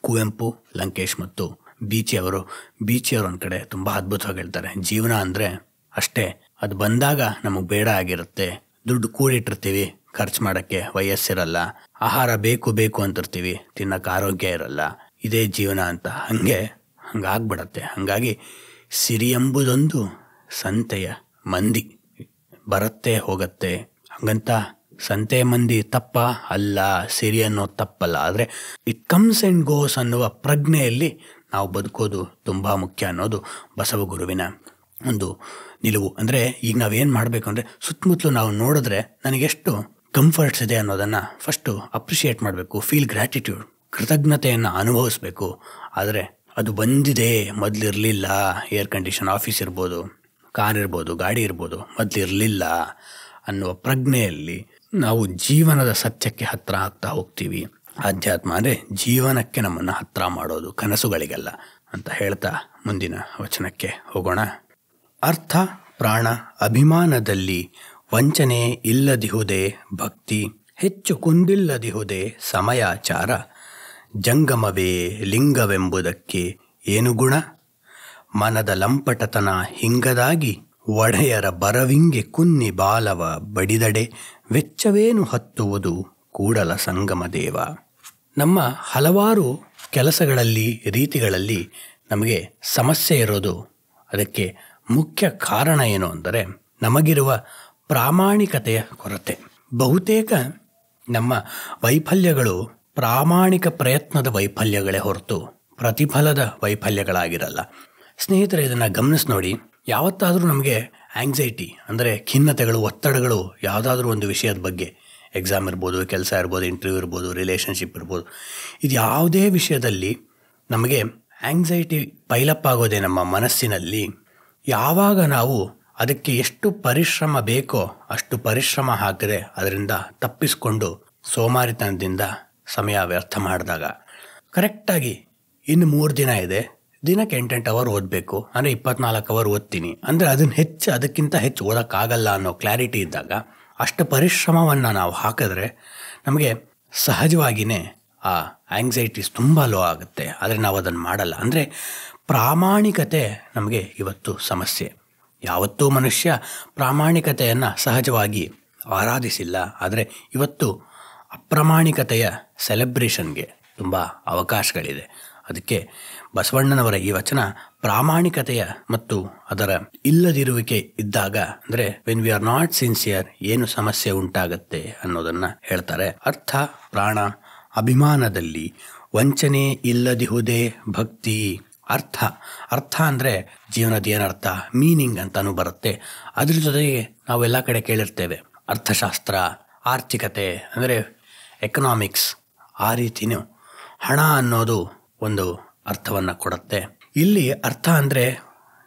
ಕುವೆಂಪು, ಲಂಕೇಶ್ ಮತ್ತು ಬೀಚಿಯವರು ಒಂದು ಕಡೆ ತುಂಬ ಅದ್ಭುತವಾಗಿ ಹೇಳ್ತಾರೆ. ಜೀವನ ಅಂದರೆ ಅಷ್ಟೇ, ಅದು ಬಂದಾಗ ನಮಗೆ ಬೇಡ ಆಗಿರುತ್ತೆ. ದುಡ್ಡು ಕೂಡಿಟ್ಟಿರ್ತೀವಿ, ಖರ್ಚು ಮಾಡೋಕ್ಕೆ ವಯಸ್ಸಿರಲ್ಲ. ಆಹಾರ ಬೇಕು ಅಂತಿರ್ತೀವಿ, ತಿನ್ನೋಕ್ಕೆ ಆರೋಗ್ಯ ಇರಲ್ಲ. ಇದೇ ಜೀವನ ಅಂತ ಹಂಗಾಗ್ಬಿಡತ್ತೆ. ಹಾಗಾಗಿ ಸಿರಿ ಎಂಬುದೊಂದು ಸಂತೆಯ ಮಂದಿ, ಬರುತ್ತೆ ಹೋಗುತ್ತೆ. ಹಂಗಂತ ಸಂತೆ ಮಂದಿ ತಪ್ಪ ಅಲ್ಲ, ಸಿರಿ ಅನ್ನೋದು ತಪ್ಪಲ್ಲ. ಆದರೆ ಇಟ್ ಕಮ್ಸ್ ಆ್ಯಂಡ್ ಗೋಸ್ ಅನ್ನುವ ಪ್ರಜ್ಞೆಯಲ್ಲಿ ನಾವು ಬದುಕೋದು ತುಂಬ ಮುಖ್ಯ ಅನ್ನೋದು ಬಸವಗುರುವಿನ ಒಂದು ನಿಲುವು. ಅಂದರೆ ಈಗ ನಾವೇನು ಮಾಡಬೇಕು ಅಂದರೆ, ಸುತ್ತಮುತ್ತಲು ನಾವು ನೋಡಿದ್ರೆ ನನಗೆಷ್ಟು ಕಂಫರ್ಟ್ಸ್ ಇದೆ ಅನ್ನೋದನ್ನು ಫಸ್ಟು ಅಪ್ರಿಷಿಯೇಟ್ ಮಾಡಬೇಕು. ಫೀಲ್ ಗ್ರ್ಯಾಟಿಟ್ಯೂಡ್, ಕೃತಜ್ಞತೆಯನ್ನು ಅನುಭವಿಸ್ಬೇಕು. ಆದರೆ ಅದು ಬಂದಿದೆ, ಮೊದಲಿರಲಿಲ್ಲ. ಏರ್ ಕಂಡೀಷನ್ ಆಫೀಸ್ ಇರ್ಬೋದು, ಕಾರ್ ಇರ್ಬೋದು, ಗಾಡಿ ಇರ್ಬೋದು, ಮೊದಲಿರಲಿಲ್ಲ ಅನ್ನುವ ಪ್ರಜ್ಞೆಯಲ್ಲಿ ನಾವು ಜೀವನದ ಸತ್ಯಕ್ಕೆ ಹತ್ತಿರ ಆಗ್ತಾ ಹೋಗ್ತೀವಿ. ಆಧ್ಯಾತ್ಮ ಅಂದರೆ ಜೀವನಕ್ಕೆ ನಮ್ಮನ್ನು ಹತ್ತಿರ ಮಾಡೋದು, ಕನಸುಗಳಿಗೆಲ್ಲ ಅಂತ ಹೇಳ್ತಾ ಮುಂದಿನ ವಚನಕ್ಕೆ ಹೋಗೋಣ. ಅರ್ಥ ಪ್ರಾಣ ಅಭಿಮಾನದಲ್ಲಿ ವಂಚನೆ ಇಲ್ಲದಿಹುದೇ ಭಕ್ತಿ, ಹೆಚ್ಚು ಕುಂದಿಲ್ಲದಿಹುದೇ ಸಮಯಾಚಾರ, ಜಂಗಮವೇ ಲಿಂಗವೆಂಬುದಕ್ಕೆ ಏನು ಗುಣ, ಮನದ ಲಂಪಟತನ ಹಿಂಗದಾಗಿ, ಒಡೆಯರ ಬರವಿಂಗೆ ಕುನ್ನಿ ಬಾಲವ ಬಡಿದಡೆ, ವೆಚ್ಚವೇನು ಹತ್ತುವುದು ಕೂಡಲ ಸಂಗಮ ದೇವ. ನಮ್ಮ ಹಲವಾರು ಕೆಲಸಗಳಲ್ಲಿ, ರೀತಿಗಳಲ್ಲಿ ನಮಗೆ ಸಮಸ್ಯೆ ಇರೋದು, ಅದಕ್ಕೆ ಮುಖ್ಯ ಕಾರಣ ಏನು ಅಂದರೆ ನಮಗಿರುವ ಪ್ರಾಮಾಣಿಕತೆಯ ಕೊರತೆ. ಬಹುತೇಕ ನಮ್ಮ ವೈಫಲ್ಯಗಳು ಪ್ರಾಮಾಣಿಕ ಪ್ರಯತ್ನದ ವೈಫಲ್ಯಗಳೇ ಹೊರತು ಪ್ರತಿಫಲದ ವೈಫಲ್ಯಗಳಾಗಿರಲ್ಲ. ಸ್ನೇಹಿತರೆ, ಇದನ್ನು ಗಮನಿಸಿ ನೋಡಿ. ಯಾವತ್ತಾದರೂ ನಮಗೆ ಆಂಗ್ಸೈಟಿ ಅಂದರೆ ಖಿನ್ನತೆಗಳು, ಒತ್ತಡಗಳು ಯಾವುದಾದ್ರೂ ಒಂದು ವಿಷಯದ ಬಗ್ಗೆ, ಎಕ್ಸಾಮ್ ಇರ್ಬೋದು, ಕೆಲಸ ಇರ್ಬೋದು, ಇಂಟರ್ವ್ಯೂ ಇರ್ಬೋದು, ರಿಲೇಷನ್ಶಿಪ್ ಇರ್ಬೋದು, ಇದು ಯಾವುದೇ ವಿಷಯದಲ್ಲಿ ನಮಗೆ ಆಂಗ್ಸೈಟಿ ಪೈಲಪ್ ಆಗೋದೇ ನಮ್ಮ ಮನಸ್ಸಿನಲ್ಲಿ ಯಾವಾಗ ನಾವು ಅದಕ್ಕೆ ಎಷ್ಟು ಪರಿಶ್ರಮ ಬೇಕೋ ಅಷ್ಟು ಪರಿಶ್ರಮ ಹಾಕಿದ್ರೆ ಅದರಿಂದ ತಪ್ಪಿಸ್ಕೊಂಡು ಸೋಮಾರಿತನದಿಂದ ಸಮಯ ವ್ಯರ್ಥ ಮಾಡಿದಾಗ. ಕರೆಕ್ಟಾಗಿ ಇನ್ನು 3 ದಿನ ಇದೆ, ದಿನಕ್ಕೆ 8 ಅವರ್ ಓದಬೇಕು ಅಂದರೆ 24 ಅವರ್ ಓದ್ತೀನಿ ಅಂದರೆ ಅದಕ್ಕಿಂತ ಹೆಚ್ಚು ಓದೋಕ್ಕಾಗಲ್ಲ ಅನ್ನೋ ಕ್ಲಾರಿಟಿ ಇದ್ದಾಗ ಅಷ್ಟು ಪರಿಶ್ರಮವನ್ನು ನಾವು ಹಾಕಿದ್ರೆ ನಮಗೆ ಸಹಜವಾಗಿಯೇ ಆ ಆಂಗ್ಸೈಟೀಸ್ ತುಂಬ ಲೋ ಆಗುತ್ತೆ. ಆದರೆ ನಾವು ಅದನ್ನು ಮಾಡಲ್ಲ. ಅಂದರೆ ಪ್ರಾಮಾಣಿಕತೆ ನಮಗೆ ಇವತ್ತು ಸಮಸ್ಯೆ. ಯಾವತ್ತೂ ಮನುಷ್ಯ ಪ್ರಾಮಾಣಿಕತೆಯನ್ನು ಸಹಜವಾಗಿ ಆರಾಧಿಸಿಲ್ಲ. ಆದರೆ ಇವತ್ತು ಅಪ್ರಾಮಾಣಿಕತೆಯ ಸೆಲೆಬ್ರೇಷನ್ಗೆ ತುಂಬ ಅವಕಾಶಗಳಿದೆ. ಅದಕ್ಕೆ ಬಸವಣ್ಣನವರ ಈ ವಚನ ಪ್ರಾಮಾಣಿಕತೆಯ ಮತ್ತು ಅದರ ಇಲ್ಲದಿರುವಿಕೆ ಇದ್ದಾಗ, ಅಂದರೆ when we are not sincere, ಏನು ಸಮಸ್ಯೆ ಉಂಟಾಗತ್ತೆ ಅನ್ನೋದನ್ನು ಹೇಳ್ತಾರೆ. ಅರ್ಥ ಪ್ರಾಣ ಅಭಿಮಾನದಲ್ಲಿ ವಂಚನೆ ಇಲ್ಲದಿಹುದೇ ಭಕ್ತಿ. ಅರ್ಥ. ಅರ್ಥ ಅಂದರೆ ಜೀವನದ ಏನರ್ಥ, ಮೀನಿಂಗ್ ಅಂತಲೂ ಬರುತ್ತೆ. ಅದ್ರ ಜೊತೆಗೆ ನಾವು ಎಲ್ಲ ಕಡೆ ಕೇಳಿರ್ತೇವೆ ಅರ್ಥಶಾಸ್ತ್ರ, ಆರ್ಥಿಕತೆ ಅಂದರೆ ಎಕನಾಮಿಕ್ಸ್. ಆ ರೀತಿಯೂ ಹಣ ಅನ್ನೋದು ಒಂದು ಅರ್ಥವನ್ನು ಕೊಡುತ್ತೆ. ಇಲ್ಲಿ ಅರ್ಥ ಅಂದರೆ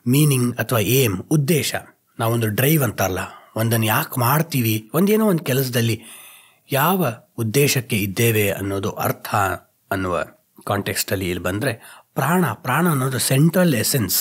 ಮೀನಿಂಗ್ ಅಥವಾ ಏಮ್, ಉದ್ದೇಶ. ನಾವೊಂದು ಡ್ರೈವ್ ಅಂತಾರಲ್ಲ, ಒಂದನ್ನು ಯಾಕೆ ಮಾಡ್ತೀವಿ, ಒಂದೇನೋ ಒಂದು ಕೆಲಸದಲ್ಲಿ ಯಾವ ಉದ್ದೇಶಕ್ಕೆ ಇದ್ದೇವೆ ಅನ್ನೋದು ಅರ್ಥ ಅನ್ನುವ ಕಾಂಟೆಕ್ಸ್ಟಲ್ಲಿ ಇಲ್ಲಿ ಬಂದರೆ ಪ್ರಾಣ. ಪ್ರಾಣ ಅನ್ನೋದು central essence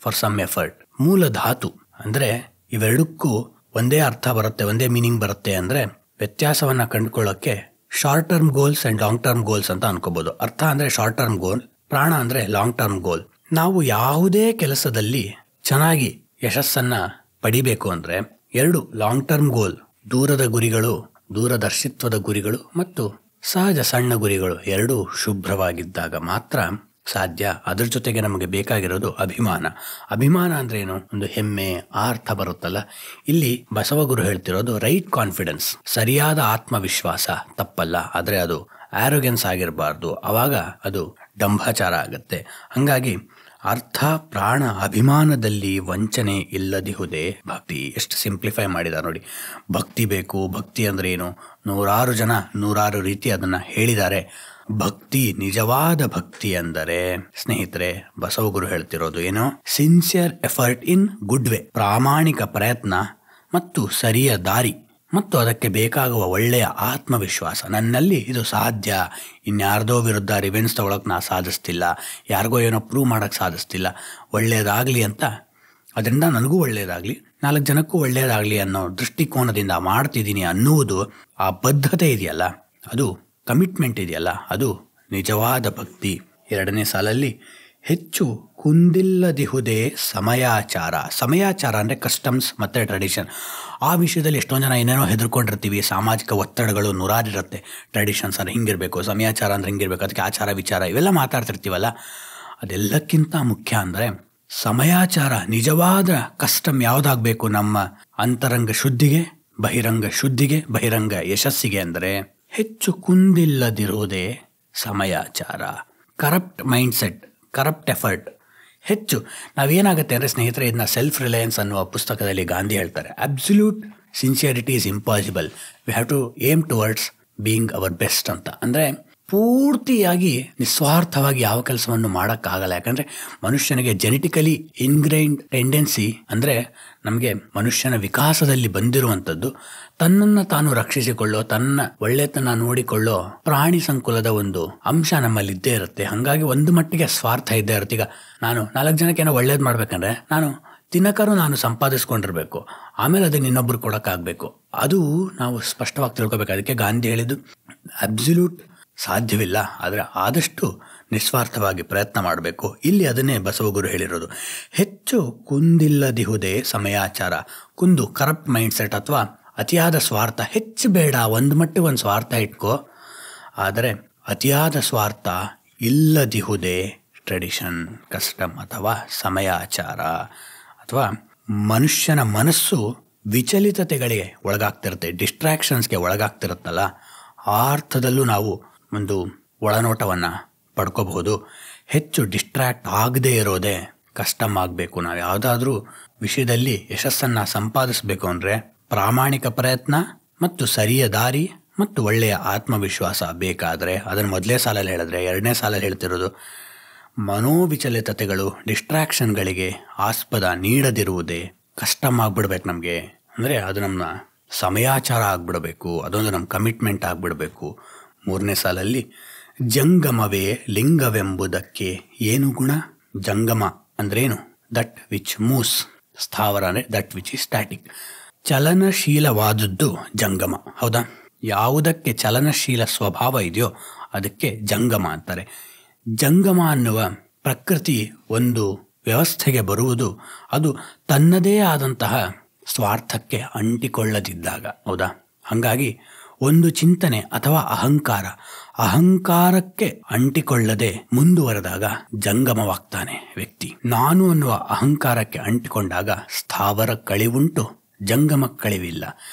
for some effort, ಮೂಲ ಧಾತು. ಅಂದರೆ ಇವೆರಡಕ್ಕೂ ಒಂದೇ ಅರ್ಥ ಬರುತ್ತೆ, ಒಂದೇ ಮೀನಿಂಗ್ ಬರುತ್ತೆ. ಅಂದರೆ ವ್ಯತ್ಯಾಸವನ್ನು ಕಂಡುಕೊಳ್ಳೋಕ್ಕೆ short term goals and long term goals ಅಂತ ಅನ್ಕೋಬೋದು. ಅರ್ಥ ಅಂದರೆ ಶಾರ್ಟ್ ಟರ್ಮ್ ಗೋಲ್, ಪ್ರಾಣ ಅಂದರೆ ಲಾಂಗ್ ಟರ್ಮ್ ಗೋಲ್. ನಾವು ಯಾವುದೇ ಕೆಲಸದಲ್ಲಿ ಚೆನ್ನಾಗಿ ಯಶಸ್ಸನ್ನು ಪಡಿಬೇಕು ಅಂದರೆ ಎರಡು ಲಾಂಗ್ ಟರ್ಮ್ ಗೋಲ್, ದೂರದ ಗುರಿಗಳು, ದೂರದರ್ಶಿತ್ವದ ಗುರಿಗಳು ಮತ್ತು ಸಹಜ ಸಣ್ಣ ಗುರಿಗಳು ಎರಡೂ ಶುಭ್ರವಾಗಿದ್ದಾಗ ಮಾತ್ರ ಸಾಧ್ಯ. ಅದ್ರ ಜೊತೆಗೆ ನಮಗೆ ಬೇಕಾಗಿರೋದು ಅಭಿಮಾನ. ಅಭಿಮಾನ ಅಂದ್ರೆ ಏನು? ಒಂದು ಹೆಮ್ಮೆ, ಆ ಅರ್ಥ ಬರುತ್ತಲ್ಲ. ಇಲ್ಲಿ ಬಸವಗುರು ಹೇಳ್ತಿರೋದು ರೈಟ್ ಕಾನ್ಫಿಡೆನ್ಸ್, ಸರಿಯಾದ ಆತ್ಮವಿಶ್ವಾಸ ತಪ್ಪಲ್ಲ, ಆದರೆ ಅದು ಆರೋಗ್ಯನ್ಸ್ ಆಗಿರಬಾರ್ದು. ಆವಾಗ ಅದು ಡಂಭಾಚಾರ ಆಗುತ್ತೆ. ಹಾಗಾಗಿ ಅರ್ಥ, ಪ್ರಾಣ, ಅಭಿಮಾನದಲ್ಲಿ ವಂಚನೆ ಇಲ್ಲದಿಹುದೇ ಭಕ್ತಿ. ಎಷ್ಟು ಸಿಂಪ್ಲಿಫೈ ಮಾಡಿದ ನೋಡಿ. ಭಕ್ತಿ ಬೇಕು, ಭಕ್ತಿ ಅಂದ್ರೆ ಏನು? ನೂರಾರು ಜನ ನೂರಾರು ರೀತಿ ಅದನ್ನು ಹೇಳಿದ್ದಾರೆ. ಭಕ್ತಿ, ನಿಜವಾದ ಭಕ್ತಿ ಅಂದರೆ ಸ್ನೇಹಿತರೆ ಬಸವಗುರು ಹೇಳ್ತಿರೋದು ಏನೋ, sincere effort in good way, ಪ್ರಾಮಾಣಿಕ ಪ್ರಯತ್ನ ಮತ್ತು ಸರಿಯ ದಾರಿ ಮತ್ತು ಅದಕ್ಕೆ ಬೇಕಾಗುವ ಒಳ್ಳೆಯ ಆತ್ಮವಿಶ್ವಾಸ. ನನ್ನಲ್ಲಿ ಇದು ಸಾಧ್ಯ, ಇನ್ಯಾರ್ದೋ ವಿರುದ್ಧ ರಿವೆನ್ಸ್ ತಗೊಳಕ್ಕೆ ನಾ ಸಾಧಿಸ್ತಿಲ್ಲ, ಯಾರಿಗೋ ಏನೋ ಪ್ರೂವ್ ಮಾಡೋಕ್ಕೆ ಸಾಧಿಸ್ತಿಲ್ಲ, ಒಳ್ಳೆಯದಾಗಲಿ ಅಂತ, ಅದರಿಂದ ನನಗೂ ಒಳ್ಳೆಯದಾಗಲಿ, 4 ಜನಕ್ಕೂ ಒಳ್ಳೆಯದಾಗಲಿ ಅನ್ನೋ ದೃಷ್ಟಿಕೋನದಿಂದ ಮಾಡ್ತಿದ್ದೀನಿ ಅನ್ನುವುದು, ಆ ಬದ್ಧತೆ ಇದೆಯಲ್ಲ, ಅದು ಕಮಿಟ್ಮೆಂಟ್ ಇದೆಯಲ್ಲ, ಅದು ನಿಜವಾದ ಭಕ್ತಿ. 2ನೇ ಸಾಲಲ್ಲಿ ಹೆಚ್ಚು ಕುಂದಿಲ್ಲದಿಹುದೇ ಸಮಯಾಚಾರ. ಸಮಯಾಚಾರ ಅಂದರೆ ಕಸ್ಟಮ್ಸ್ ಮತ್ತು ಟ್ರೆಡಿಷನ್. ಆ ವಿಷಯದಲ್ಲಿ ಎಷ್ಟೊಂದು ಜನ ಏನೇನೋ ಹೆದರ್ಕೊಂಡಿರ್ತೀವಿ. ಸಾಮಾಜಿಕ ಒತ್ತಡಗಳು ನೂರಾರಿರುತ್ತೆ. ಟ್ರೆಡಿಷನ್ಸ್ ಅಂದರೆ ಹಿಂಗಿರಬೇಕು, ಸಮಯಾಚಾರ ಅಂದರೆ ಹಿಂಗಿರಬೇಕು, ಅದಕ್ಕೆ ಆಚಾರ ವಿಚಾರ ಇವೆಲ್ಲ ಮಾತಾಡ್ತಿರ್ತೀವಲ್ಲ. ಅದೆಲ್ಲಕ್ಕಿಂತ ಮುಖ್ಯ ಅಂದರೆ ಸಮಯಾಚಾರ, ನಿಜವಾದ ಕಸ್ಟಮ್ ಯಾವುದಾಗಬೇಕು ನಮ್ಮ ಅಂತರಂಗ ಶುದ್ಧಿಗೆ, ಬಹಿರಂಗ ಶುದ್ಧಿಗೆ, ಬಹಿರಂಗ ಯಶಸ್ಸಿಗೆ ಅಂದರೆ ಹೆಚ್ಚು ಕುಂದಿಲ್ಲದಿರುವುದೇ ಸಮಯಾಚಾರ. ಕರಪ್ಟ್ ಮೈಂಡ್ಸೆಟ್, ಕರಪ್ಟ್ ಎಫರ್ಟ್ ಹೆಚ್ಚು. ನಾವೇನಾಗುತ್ತೆ ಅಂದರೆ ಸ್ನೇಹಿತರೆ, ಇದನ್ನ ಸೆಲ್ಫ್ ರಿಲಯನ್ಸ್ ಅನ್ನುವ ಪುಸ್ತಕದಲ್ಲಿ ಗಾಂಧಿ ಹೇಳ್ತಾರೆ, absolute sincerity is impossible, we have to aim towards being our best ಅಂತ. ಅಂದರೆ ಪೂರ್ತಿಯಾಗಿ ನಿಸ್ವಾರ್ಥವಾಗಿ ಯಾವ ಕೆಲಸವನ್ನು ಮಾಡೋಕ್ಕಾಗಲ್ಲ. ಯಾಕಂದರೆ ಮನುಷ್ಯನಿಗೆ ಜೆನೆಟಿಕಲಿ ಇನ್ಗ್ರೈನ್ಡ್ ಟೆಂಡೆನ್ಸಿ ಅಂದರೆ ನಮಗೆ ಮನುಷ್ಯನ ವಿಕಾಸದಲ್ಲಿ ಬಂದಿರುವಂಥದ್ದು ತನ್ನನ್ನು ತಾನು ರಕ್ಷಿಸಿಕೊಳ್ಳೋ, ತನ್ನ ಒಳ್ಳೆತನ ನೋಡಿಕೊಳ್ಳೋ ಪ್ರಾಣಿ ಸಂಕುಲದ ಒಂದು ಅಂಶ ನಮ್ಮಲ್ಲಿದ್ದೇ ಇರುತ್ತೆ. ಹಾಗಾಗಿ ಒಂದು ಮಟ್ಟಿಗೆ ಸ್ವಾರ್ಥ ಇದ್ದೇ ಇರುತ್ತೆ. ಈಗ ನಾನು 4 ಜನಕ್ಕೇನೋ ಒಳ್ಳೇದು ಮಾಡ್ಬೇಕಂದ್ರೆ ನಾನು ತಿನ್ನಕರು ನಾನು ಸಂಪಾದಿಸ್ಕೊಂಡಿರ್ಬೇಕು, ಆಮೇಲೆ ಅದನ್ನು ಇನ್ನೊಬ್ರು ಕೊಡೋಕ್ಕಾಗಬೇಕು. ಅದು ನಾವು ಸ್ಪಷ್ಟವಾಗಿ ತಿಳ್ಕೊಬೇಕು. ಅದಕ್ಕೆ ಗಾಂಧಿ ಹೇಳಿದ್ದು ಅಬ್ಸಲ್ಯೂಟ್ ಸಾಧ್ಯವಿಲ್ಲ, ಆದರೆ ಆದಷ್ಟು ನಿಸ್ವಾರ್ಥವಾಗಿ ಪ್ರಯತ್ನ ಮಾಡಬೇಕು. ಇಲ್ಲಿ ಅದನ್ನೇ ಬಸವಗುರು ಹೇಳಿರೋದು. ಹೆಚ್ಚು ಕುಂದಿಲ್ಲದಿಹುದೇ ಸಮಯಾಚಾರ. ಕುಂದು ಕರಪ್ಟ್ ಮೈಂಡ್ಸೆಟ್ ಅಥವಾ ಅತಿಯಾದ ಸ್ವಾರ್ಥ. ಹೆಚ್ಚು ಬೇಡ, ಒಂದು ಮಟ್ಟಿಗೆ ಒಂದು ಸ್ವಾರ್ಥ ಇಟ್ಕೋ, ಆದರೆ ಅತಿಯಾದ ಸ್ವಾರ್ಥ ಇಲ್ಲದಿಹುದೇ ಟ್ರೆಡಿಷನ್, ಕಸ್ಟಮ್ ಅಥವಾ ಸಮಯಾಚಾರ. ಅಥವಾ ಮನುಷ್ಯನ ಮನಸ್ಸು ವಿಚಲಿತತೆಗಳಿಗೆ ಒಳಗಾಗ್ತಿರುತ್ತೆ, ಡಿಸ್ಟ್ರಾಕ್ಷನ್ಸ್ಗೆ ಒಳಗಾಗ್ತಿರುತ್ತಲ್ಲ, ಆ ಅರ್ಥದಲ್ಲೂ ನಾವು ಒಂದು ಒಳನೋಟವನ್ನು ಪಡ್ಕೋಬಹುದು. ಹೆಚ್ಚು ಡಿಸ್ಟ್ರ್ಯಾಕ್ಟ್ ಆಗದೇ ಇರೋದೇ ಕಸ್ಟಮ್ ಆಗಬೇಕು. ನಾವು ಯಾವುದಾದ್ರೂ ವಿಷಯದಲ್ಲಿ ಯಶಸ್ಸನ್ನು ಸಂಪಾದಿಸಬೇಕು ಅಂದರೆ ಪ್ರಾಮಾಣಿಕ ಪ್ರಯತ್ನ ಮತ್ತು ಸರಿಯ ದಾರಿ ಮತ್ತು ಒಳ್ಳೆಯ ಆತ್ಮವಿಶ್ವಾಸ ಬೇಕಾದರೆ, ಅದನ್ನು ಮೊದಲೇ ಸಾಲಲ್ಲಿ ಹೇಳಿದ್ರೆ 2ನೇ ಸಾಲಲ್ಲಿ ಹೇಳ್ತಿರೋದು ಮನೋವಿಚಲಿತತೆಗಳು, ಡಿಸ್ಟ್ರಾಕ್ಷನ್ಗಳಿಗೆ ಆಸ್ಪದ ನೀಡದಿರುವುದೇ ಕಸ್ಟಮ್ ಆಗಿಬಿಡ್ಬೇಕು ನಮಗೆ. ಅಂದರೆ ಅದು ನಮ್ಮ ಸಮಯಾಚಾರ ಆಗಿಬಿಡಬೇಕು, ಅದೊಂದು ನಮ್ಮ ಕಮಿಟ್ಮೆಂಟ್ ಆಗಿಬಿಡಬೇಕು. 3ನೇ ಸಾಲಲ್ಲಿ ಜಂಗಮವೇ ಲಿಂಗವೆಂಬುದಕ್ಕೆ ಏನು ಗುಣ? ಜಂಗಮ ಅಂದ್ರೇನು? That which moves. ಸ್ಥಾವರ ಅಂದರೆ ದಟ್ ವಿಚ್ ಈಸ್ ಸ್ಟ್ಯಾಟಿಕ್. ಚಲನಶೀಲವಾದದ್ದು ಜಂಗಮ, ಹೌದಾ? ಯಾವುದಕ್ಕೆ ಚಲನಶೀಲ ಸ್ವಭಾವ ಇದೆಯೋ ಅದಕ್ಕೆ ಜಂಗಮ ಅಂತಾರೆ. ಜಂಗಮ ಅನ್ನುವ ಪ್ರಕೃತಿ ಒಂದು ವ್ಯವಸ್ಥೆಗೆ ಬರುವುದು ಅದು ತನ್ನದೇ ಆದಂತಹ ಸ್ವಾರ್ಥಕ್ಕೆ ಅಂಟಿಕೊಳ್ಳದಿದ್ದಾಗ, ಹೌದಾ? ಹಾಗಾಗಿ ಒಂದು ಚಿಂತನೆ ಅಥವಾ ಅಹಂಕಾರಕ್ಕೆ ಅಂಟಿಕೊಳ್ಳದೆ ಮುಂದುವರೆದಾಗ ಜಂಗಮವಾಗ್ತಾನೆ ವ್ಯಕ್ತಿ. ನಾನು ಅನ್ನುವ ಅಹಂಕಾರಕ್ಕೆ ಅಂಟಿಕೊಂಡಾಗ ಸ್ಥಾವರ ಕಳಿವುಂಟು, ಜಂಗಮ ಕಳಿವಿಲ್ಲ.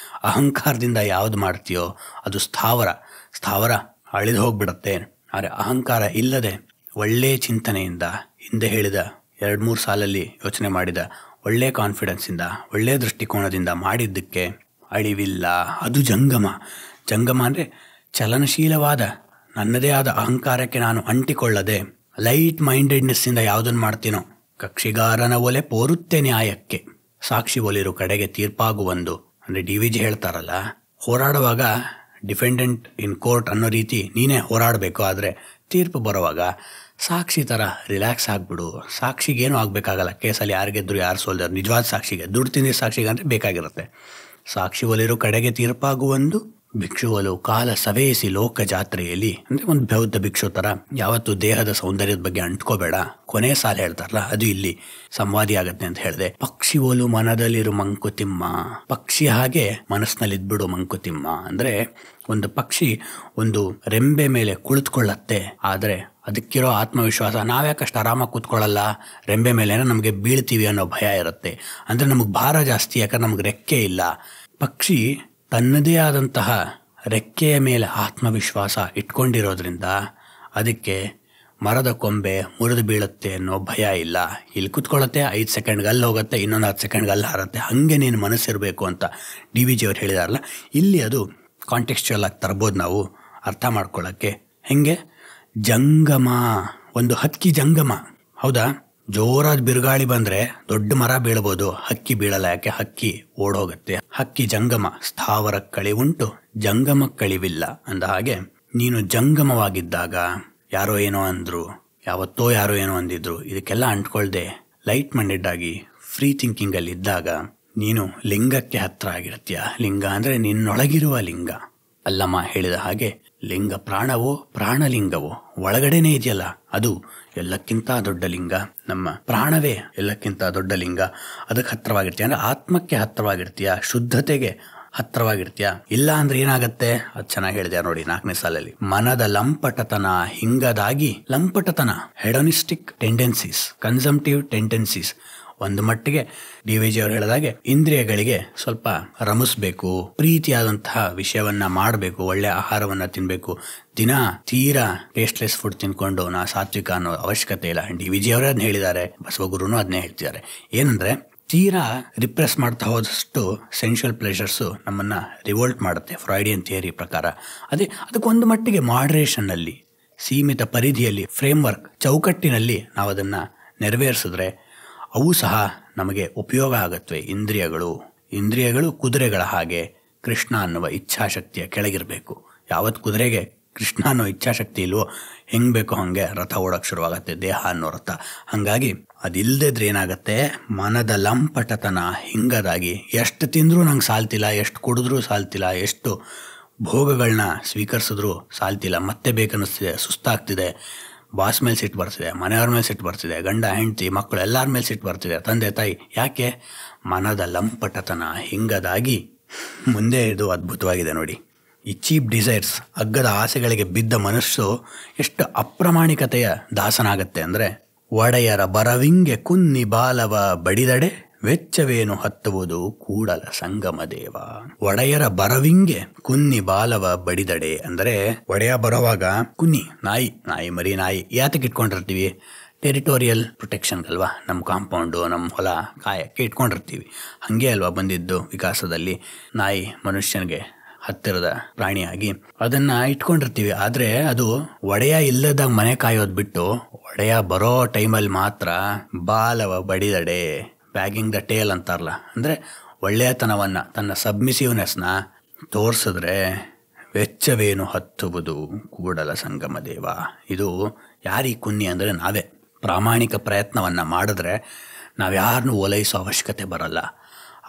ಅಹಂಕಾರದಿಂದ ಯಾವುದು ಮಾಡ್ತೀಯೋ ಅದು ಸ್ಥಾವರ ಅಳಿದು ಹೋಗ್ಬಿಡತ್ತೆ. ಆದರೆ ಅಹಂಕಾರ ಇಲ್ಲದೆ ಒಳ್ಳೆಯ ಚಿಂತನೆಯಿಂದ ಹಿಂದೆ ಹೇಳಿದ 2-3 ಸಾಲಲ್ಲಿ ಯೋಚನೆ ಮಾಡಿದ ಒಳ್ಳೆ ಕಾನ್ಫಿಡೆನ್ಸಿಂದ, ಒಳ್ಳೆಯ ದೃಷ್ಟಿಕೋನದಿಂದ ಮಾಡಿದ್ದಕ್ಕೆ ಅಳಿವಿಲ್ಲ. ಅದು ಜಂಗಮ. ಜಂಗಮ ಅಂದರೆ ಚಲನಶೀಲವಾದ ನನ್ನದೇ ಆದ ಅಹಂಕಾರಕ್ಕೆ ನಾನು ಅಂಟಿಕೊಳ್ಳದೆ ಲೈಟ್ ಮೈಂಡೆಡ್ನೆಸ್ಸಿಂದ ಯಾವುದನ್ನು ಮಾಡ್ತೀನೋ, ಕಕ್ಷಿಗಾರನ ಒಲೆ ಪೋರುತ್ತೆ ನ್ಯಾಯಕ್ಕೆ, ಸಾಕ್ಷಿ ಒಲಿರು ಕಡೆಗೆ ತೀರ್ಪಾಗುವಂದು. ಅಂದರೆ DVG ಹೇಳ್ತಾರಲ್ಲ, ಹೋರಾಡುವಾಗ ಡಿಫೆಂಡೆಂಟ್ ಇನ್ ಕೋರ್ಟ್ ಅನ್ನೋ ರೀತಿ ನೀನೇ ಹೋರಾಡಬೇಕು. ಆದರೆ ತೀರ್ಪು ಬರುವಾಗ ಸಾಕ್ಷಿ ಥರ ರಿಲ್ಯಾಕ್ಸ್ ಆಗಿಬಿಡು. ಸಾಕ್ಷಿಗೇನು ಆಗಬೇಕಾಗಲ್ಲ. ಕೇಸಲ್ಲಿ ಯಾರು ಗೆದ್ರು ಯಾರು ಸೋಲ್ದರು, ನಿಜವಾದ ಸಾಕ್ಷಿಗೆ, ದುಡ್ಡು ತಿಂದಿದ್ದ ಸಾಕ್ಷಿಗೆ ಅಂದರೆ ಬೇಕಾಗಿರುತ್ತೆ. ಸಾಕ್ಷಿ ಒಲಿರು ಕಡೆಗೆ ತೀರ್ಪಾಗುವಂದು, ಭಿಕ್ಷುವಲು ಕಾಲ ಸವೇಸಿ ಲೋಕ ಜಾತ್ರೆಯಲ್ಲಿ. ಅಂದರೆ ಒಂದು ಬೌದ್ಧ ಭಿಕ್ಷು ಥರ ಯಾವತ್ತು ದೇಹದ ಸೌಂದರ್ಯದ ಬಗ್ಗೆ ಅಂಟ್ಕೋಬೇಡ. ಕೊನೆ ಸಾಲ ಹೇಳ್ತಾರಲ್ಲ, ಅದು ಇಲ್ಲಿ ಸಂವಾದಿ ಆಗತ್ತೆ ಅಂತ ಹೇಳಿದೆ. ಪಕ್ಷಿ ಒಲು ಮನದಲ್ಲಿರು ಮಂಕುತಿಮ್ಮ. ಪಕ್ಷಿ ಹಾಗೆ ಮನಸ್ಸಿನಲ್ಲಿದ್ಬಿಡು ಮಂಕುತಿಮ್ಮ. ಅಂದರೆ ಒಂದು ಪಕ್ಷಿ ಒಂದು ರೆಂಬೆ ಮೇಲೆ ಕುಳಿತುಕೊಳ್ಳತ್ತೆ, ಆದರೆ ಅದಕ್ಕಿರೋ ಆತ್ಮವಿಶ್ವಾಸ ನಾವ್ಯಾಕಷ್ಟು ಆರಾಮಾಗಿ ಕೂತ್ಕೊಳ್ಳಲ್ಲ, ರೆಂಬೆ ಮೇಲೆ ನಮಗೆ ಬೀಳ್ತೀವಿ ಅನ್ನೋ ಭಯ ಇರುತ್ತೆ. ಅಂದರೆ ನಮಗೆ ಭಾರ ಜಾಸ್ತಿ, ಯಾಕಂದ್ರೆ ನಮಗೆ ರೆಕ್ಕೆ ಇಲ್ಲ. ಪಕ್ಷಿ ತನ್ನದೇ ಆದಂತಹ ರೆಕ್ಕೆಯ ಮೇಲೆ ಆತ್ಮವಿಶ್ವಾಸ ಇಟ್ಕೊಂಡಿರೋದ್ರಿಂದ ಅದಕ್ಕೆ ಮರದ ಕೊಂಬೆ ಮುರಿದು ಬೀಳುತ್ತೆ ಅನ್ನೋ ಭಯ ಇಲ್ಲ. ಇಲ್ಲಿ ಕೂತ್ಕೊಳ್ಳುತ್ತೆ, 5 ಸೆಕೆಂಡ್ಗೆ ಅಲ್ಲಿ ಹೋಗುತ್ತೆ, ಇನ್ನೊಂದು 10 ಸೆಕೆಂಡ್ಗೆ ಅಲ್ಲಿ ಹಾರುತ್ತೆ. ಹಾಗೆ ನೀನು ಮನಸ್ಸಿರಬೇಕು ಅಂತ DVG ಅವ್ರು ಹೇಳಿದಾರಲ್ಲ, ಇಲ್ಲಿ ಅದು ಕಾಂಟೆಕ್ಸ್ಚುಯಲ್ ಆಗಿ ತರ್ಬೋದು ನಾವು ಅರ್ಥ ಮಾಡ್ಕೊಳ್ಳೋಕ್ಕೆ. ಹೆಂಗೆ ಜಂಗಮ, ಒಂದು ಹಕ್ಕಿ ಜಂಗಮ. ಹೌದಾ, ಜೋರಾದ ಬಿರುಗಾಳಿ ಬಂದರೆ ದೊಡ್ಡ ಮರ ಬೀಳ್ಬೋದು, ಹಕ್ಕಿ ಬೀಳಲ್ಲ. ಯಾಕೆ? ಹಕ್ಕಿ ಓಡೋಗುತ್ತೆ. ಹಕ್ಕಿ ಜಂಗಮ, ಸ್ಥಾವರ ಕಳಿವುಂಟು ಜಂಗಮ ಕಳಿವಿಲ್ಲ ಅಂದ ಹಾಗೆ ನೀನು ಜಂಗಮವಾಗಿದ್ದಾಗ ಯಾರೋ ಏನೋ ಅಂದರು, ಯಾವತ್ತೋ ಯಾರೋ ಏನೋ ಅಂದಿದ್ರು, ಇದಕ್ಕೆಲ್ಲ ಅಂಟ್ಕೊಳ್ದೆ ಲೈಟ್ ಮೈಂಡೆಡ್ ಆಗಿ ಫ್ರೀ ಥಿಂಕಿಂಗಲ್ಲಿ ಇದ್ದಾಗ ನೀನು ಲಿಂಗಕ್ಕೆ ಹತ್ರ ಆಗಿರ್ತೀಯ. ಲಿಂಗ ಅಂದರೆ ನಿನ್ನೊಳಗಿರುವ ಲಿಂಗ. ಅಲ್ಲಮ್ಮ ಹೇಳಿದ ಹಾಗೆ ಲಿಂಗ ಪ್ರಾಣವೋ ಪ್ರಾಣಲಿಂಗವೋ ಒಳಗಡೆನೇ ಇದೆಯಲ್ಲ, ಅದು ಎಲ್ಲಕ್ಕಿಂತ ದೊಡ್ಡ ಲಿಂಗ. ನಮ್ಮ ಪ್ರಾಣವೇ ಎಲ್ಲಕ್ಕಿಂತ ದೊಡ್ಡ ಲಿಂಗ. ಅದಕ್ಕೆ ಹತ್ತಿರವಾಗಿರ್ತೀಯ. ಅಂದರೆ ಆತ್ಮಕ್ಕೆ ಹತ್ತಿರವಾಗಿರ್ತೀಯ, ಶುದ್ಧತೆಗೆ ಹತ್ತಿರವಾಗಿರ್ತೀಯ. ಇಲ್ಲ ಅಂದ್ರೆ ಏನಾಗತ್ತೆ? ಅದು ಚೆನ್ನಾಗಿ ಹೇಳಿದೆ ನೋಡಿ 4ನೇ ಸಾಲಲ್ಲಿ. ಮನದ ಲಂಪಟತನ ಹಿಂಗದಾಗಿ, ಲಂಪಟತನ ಹೆಡೋನಿಸ್ಟಿಕ್ ಟೆಂಡೆನ್ಸೀಸ್, ಕನ್ಸಂಪ್ಟಿವ್ ಟೆಂಡೆನ್ಸೀಸ್. ಒಂದು ಮಟ್ಟಿಗೆ DVG ಅವರು ಹೇಳಿದಾಗೆ ಇಂದ್ರಿಯಗಳಿಗೆ ಸ್ವಲ್ಪ ರಮಿಸ್ಬೇಕು, ಪ್ರೀತಿಯಾದಂತಹ ವಿಷಯವನ್ನ ಮಾಡಬೇಕು, ಒಳ್ಳೆ ಆಹಾರವನ್ನ ತಿನ್ಬೇಕು. ದಿನ ತೀರಾ ಟೇಸ್ಟ್ಲೆಸ್ ಫುಡ್ ತಿನ್ಕೊಂಡು ನಾ ಸಾತ್ವಿಕ ಅನ್ನೋ ಅವಶ್ಯಕತೆ ಇಲ್ಲ. DVG ಅವರೇ ಅದನ್ನ ಹೇಳಿದ್ದಾರೆ, ಬಸವಗುರುನು ಅದನ್ನೇ ಹೇಳ್ತಿದ್ದಾರೆ. ಏನಂದ್ರೆ ತೀರಾ ರಿಪ್ರೆಸ್ ಮಾಡ್ತಾ ಹೋದಷ್ಟು ಸೆನ್ಶುವಲ್ ಪ್ಲೆಷರ್ಸು ನಮ್ಮನ್ನ ರಿವೋಲ್ಟ್ ಮಾಡುತ್ತೆ, ಫ್ರಾಯ್ಡಿಯನ್ ಥಿಯರಿ ಪ್ರಕಾರ. ಅದಕ್ಕೊಂದು ಮಟ್ಟಿಗೆ ಮಾಡರೇಷನ್ನಲ್ಲಿ, ಸೀಮಿತ ಪರಿಧಿಯಲ್ಲಿ, ಫ್ರೇಮ್ವರ್ಕ್ ಚೌಕಟ್ಟಿನಲ್ಲಿ ನಾವು ಅದನ್ನು ನೆರವೇರಿಸಿದ್ರೆ ಅವು ಸಹ ನಮಗೆ ಉಪಯೋಗ ಆಗತ್ವೆ. ಇಂದ್ರಿಯಗಳು ಕುದುರೆಗಳ ಹಾಗೆ ಕೃಷ್ಣ ಅನ್ನುವ ಇಚ್ಛಾಶಕ್ತಿಯ ಕೆಳಗಿರಬೇಕು. ಯಾವತ್ತು ಕುದುರೆಗೆ ಕೃಷ್ಣ ಅನ್ನೋ ಇಚ್ಛಾಶಕ್ತಿ ಇಲ್ವೋ, ಹೆಂಗೆ ಬೇಕೋ ಹಾಗೆ ರಥ ಓಡಕ್ಕೆ ಶುರುವಾಗತ್ತೆ, ದೇಹ ಅನ್ನೋ ರಥ. ಹಾಗಾಗಿ ಅದಿಲ್ಲದಿದ್ರೆ ಏನಾಗತ್ತೆ? ಮನದ ಲಂಪಟತನ ಹಿಂಗದಾಗಿ, ಎಷ್ಟು ತಿಂದರೂ ನಂಗೆ ಸಾಲ್ತಿಲ್ಲ, ಎಷ್ಟು ಕುಡಿದ್ರೂ ಸಾಲ್ತಿಲ್ಲ, ಎಷ್ಟು ಭೋಗಗಳನ್ನ ಸ್ವೀಕರಿಸಿದ್ರೂ ಸಾಲ್ತಿಲ್ಲ, ಮತ್ತೆ ಬೇಕನ್ನಿಸ್ತಿದೆ, ಸುಸ್ತಾಗ್ತಿದೆ, ಬಾಸ್ ಮೇಲೆ ಸಿಟ್ಟು ಬರ್ತಿದೆ, ಮನೆಯವ್ರ ಮೇಲೆ ಸಿಟ್ಟು ಬರ್ತಿದೆ, ಗಂಡ ಹೆಂಡತಿ ಮಕ್ಕಳು ಎಲ್ಲರ ಮೇಲೆ ಸಿಟ್ಟು ಬರ್ತಿದೆ, ತಂದೆ ತಾಯಿ. ಯಾಕೆ? ಮನದ ಲಂಪಟತನ ಹಿಂಗದಾಗಿ. ಮುಂದೆ ಇದು ಅದ್ಭುತವಾಗಿದೆ ನೋಡಿ. ಈ ಚೀಪ್ ಡಿಸೈರ್ಸ್, ಅಗ್ಗದ ಆಸೆಗಳಿಗೆ ಬಿದ್ದ ಮನಸ್ಸು ಎಷ್ಟು ಅಪ್ರಾಮಾಣಿಕತೆಯ ದಾಸನಾಗತ್ತೆ ಅಂದರೆ, ಒಡೆಯರ ಬರವಿಂಗೆ ಕುನ್ನಿ ಬಾಲವ ಬಡಿದಡೆ ವೆಚ್ಚವೇನು ಹತ್ತುವುದು ಕೂಡಲ ಸಂಗಮ ದೇವ. ಒಡೆಯರ ಬರವಿಂಗೆ ಕುನ್ನಿ ಬಾಲವ ಬಡಿದಡೆ ಅಂದರೆ, ಒಡೆಯ ಬರೋವಾಗ ಕುನ್ನಿ ನಾಯಿ ಮರಿ ನಾಯಿ ಯಾತಕ್ಕೆ ಇಟ್ಕೊಂಡಿರ್ತೀವಿ? ಟೆರಿಟೋರಿಯಲ್ ಪ್ರೊಟೆಕ್ಷನ್ಗಲ್ವಾ, ನಮ್ಮ ಕಾಂಪೌಂಡು ನಮ್ಮ ಹೊಲ ಕಾಯಕ್ಕೆ ಇಟ್ಕೊಂಡಿರ್ತೀವಿ. ಹಾಗೆ ಅಲ್ವಾ ಬಂದಿದ್ದು ವಿಕಾಸದಲ್ಲಿ. ನಾಯಿ ಮನುಷ್ಯನಿಗೆ ಹತ್ತಿರದ ಪ್ರಾಣಿಯಾಗಿ ಅದನ್ನ ಇಟ್ಕೊಂಡಿರ್ತೀವಿ. ಆದರೆ ಅದು ಒಡೆಯ ಇಲ್ಲದಾಗ ಮನೆ ಕಾಯೋದು ಬಿಟ್ಟು, ಒಡೆಯ ಬರೋ ಟೈಮಲ್ಲಿ ಮಾತ್ರ ಬಾಲವ ಬಡಿದಡೆ, ಬ್ಯಾಗಿಂಗ್ ದ ಟೇಲ್ ಅಂತಾರಲ್ಲ, ಅಂದರೆ ಒಳ್ಳೆಯತನವನ್ನು, ತನ್ನ ಸಬ್ಮಿಸಿವ್ನೆಸ್ನ ತೋರಿಸಿದ್ರೆ ವೆಚ್ಚವೇನು ಹತ್ತುವುದು ಕೂಡಲ ಸಂಗಮ ದೇವ. ಇದು ಯಾರೀ ಕುನ್ನಿ ಅಂದರೆ ನಾವೇ. ಪ್ರಾಮಾಣಿಕ ಪ್ರಯತ್ನವನ್ನು ಮಾಡಿದ್ರೆ ನಾವು ಯಾರನ್ನೂ ಓಲೈಸೋ ಅವಶ್ಯಕತೆ ಬರಲ್ಲ.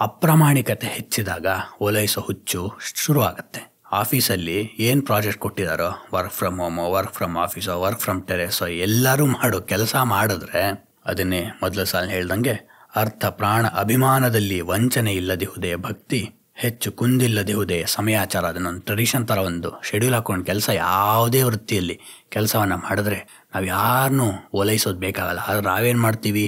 ಅಪ್ರಾಮಾಣಿಕತೆ ಹೆಚ್ಚಿದಾಗ ಓಲೈಸೋ ಹುಚ್ಚು ಶುರುವಾಗತ್ತೆ. ಆಫೀಸಲ್ಲಿ ಏನು ಪ್ರಾಜೆಕ್ಟ್ ಕೊಟ್ಟಿದ್ದಾರೋ, ವರ್ಕ್ ಫ್ರಮ್ ಹೋಮೋ, ವರ್ಕ್ ಫ್ರಮ್ ಆಫೀಸೋ, ವರ್ಕ್ ಫ್ರಮ್ ಟೆರೆಸೋ, ಎಲ್ಲರೂ ಮಾಡೋ ಕೆಲಸ ಮಾಡಿದ್ರೆ ಅದನ್ನೇ ಮೊದಲ ಸಾಲ ಹೇಳ್ದಂಗೆ, ಅರ್ಥ ಪ್ರಾಣ ಅಭಿಮಾನದಲ್ಲಿ ವಂಚನೆ ಇಲ್ಲದಿಹುದೇ ಭಕ್ತಿ, ಹೆಚ್ಚು ಕುಂದಿಲ್ಲದಿಹುದೇ ಸಮಯಾಚಾರ. ಅದನ್ನೊಂದು ಟ್ರೆಡಿಷನ್ ಥರ ಒಂದು ಶೆಡ್ಯೂಲ್ ಹಾಕೊಂಡು ಕೆಲಸ, ಯಾವುದೇ ವೃತ್ತಿಯಲ್ಲಿ ಕೆಲಸವನ್ನು ಮಾಡಿದ್ರೆ ನಾವು ಯಾರನ್ನೂ ಓಲೈಸೋದು ಬೇಕಾಗಲ್ಲ. ಆದರೆ ನಾವೇನು ಮಾಡ್ತೀವಿ?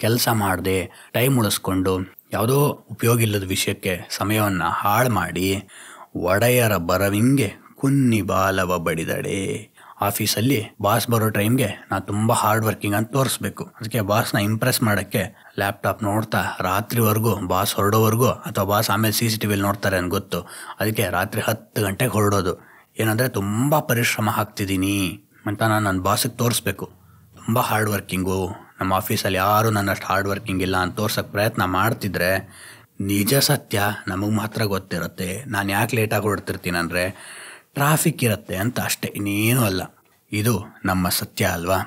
ಕೆಲಸ ಮಾಡದೆ ಟೈಮ್ ಉಳಿಸ್ಕೊಂಡು ಯಾವುದೋ ಉಪಯೋಗ ಇಲ್ಲದ ವಿಷಯಕ್ಕೆ ಸಮಯವನ್ನು ಹಾಳು ಮಾಡಿ, ಒಡೆಯರ ಬರವಿಂಗೆ ಕುನ್ನಿ ಬಾಲವ ಬಡಿದಡೆ, ಆಫೀಸಲ್ಲಿ ಬಾಸ್ ಬರೋ ಟೈಮ್ಗೆ ನಾನು ತುಂಬ ಹಾರ್ಡ್ ವರ್ಕಿಂಗ್ ಅಂತ ತೋರಿಸ್ಬೇಕು. ಅದಕ್ಕೆ ಬಾಸ್ನ ಇಂಪ್ರೆಸ್ ಮಾಡೋಕ್ಕೆ ಲ್ಯಾಪ್ಟಾಪ್ ನೋಡ್ತಾ ರಾತ್ರಿವರೆಗೂ, ಬಾಸ್ ಹೊರಡೋವರೆಗೂ, ಅಥವಾ ಬಾಸ್ ಆಮೇಲೆ CCTV ನೋಡ್ತಾರೆ ಅಂತ ಗೊತ್ತು, ಅದಕ್ಕೆ ರಾತ್ರಿ 10 ಗಂಟೆಗೆ ಹೊರಡೋದು. ಏನಂದರೆ ತುಂಬ ಪರಿಶ್ರಮ ಹಾಕ್ತಿದ್ದೀನಿ ಅಂತ ನಾನು ನನ್ನ ಬಾಸಿಗೆ ತೋರಿಸ್ಬೇಕು. ತುಂಬ ಹಾರ್ಡ್ ವರ್ಕಿಂಗು, ನಮ್ಮ ಆಫೀಸಲ್ಲಿ ಯಾರೂ ನನ್ನಷ್ಟು ಹಾರ್ಡ್ ವರ್ಕಿಂಗ್ ಇಲ್ಲ ಅಂತ ತೋರ್ಸೋಕ್ಕೆ ಪ್ರಯತ್ನ ಮಾಡ್ತಿದ್ರೆ ನಿಜ ಸತ್ಯ ನಮಗೆ ಮಾತ್ರ ಗೊತ್ತಿರುತ್ತೆ. ನಾನು ಯಾಕೆ ಲೇಟಾಗಿ ಹೊರಡ್ತಿರ್ತೀನಿ ಅಂದರೆ ಟ್ರಾಫಿಕ್ ಇರುತ್ತೆ ಅಂತ ಅಷ್ಟೇ, ಇನ್ನೇನೂ ಅಲ್ಲ. ಇದು ನಮ್ಮ ಸತ್ಯ ಅಲ್ವಾ?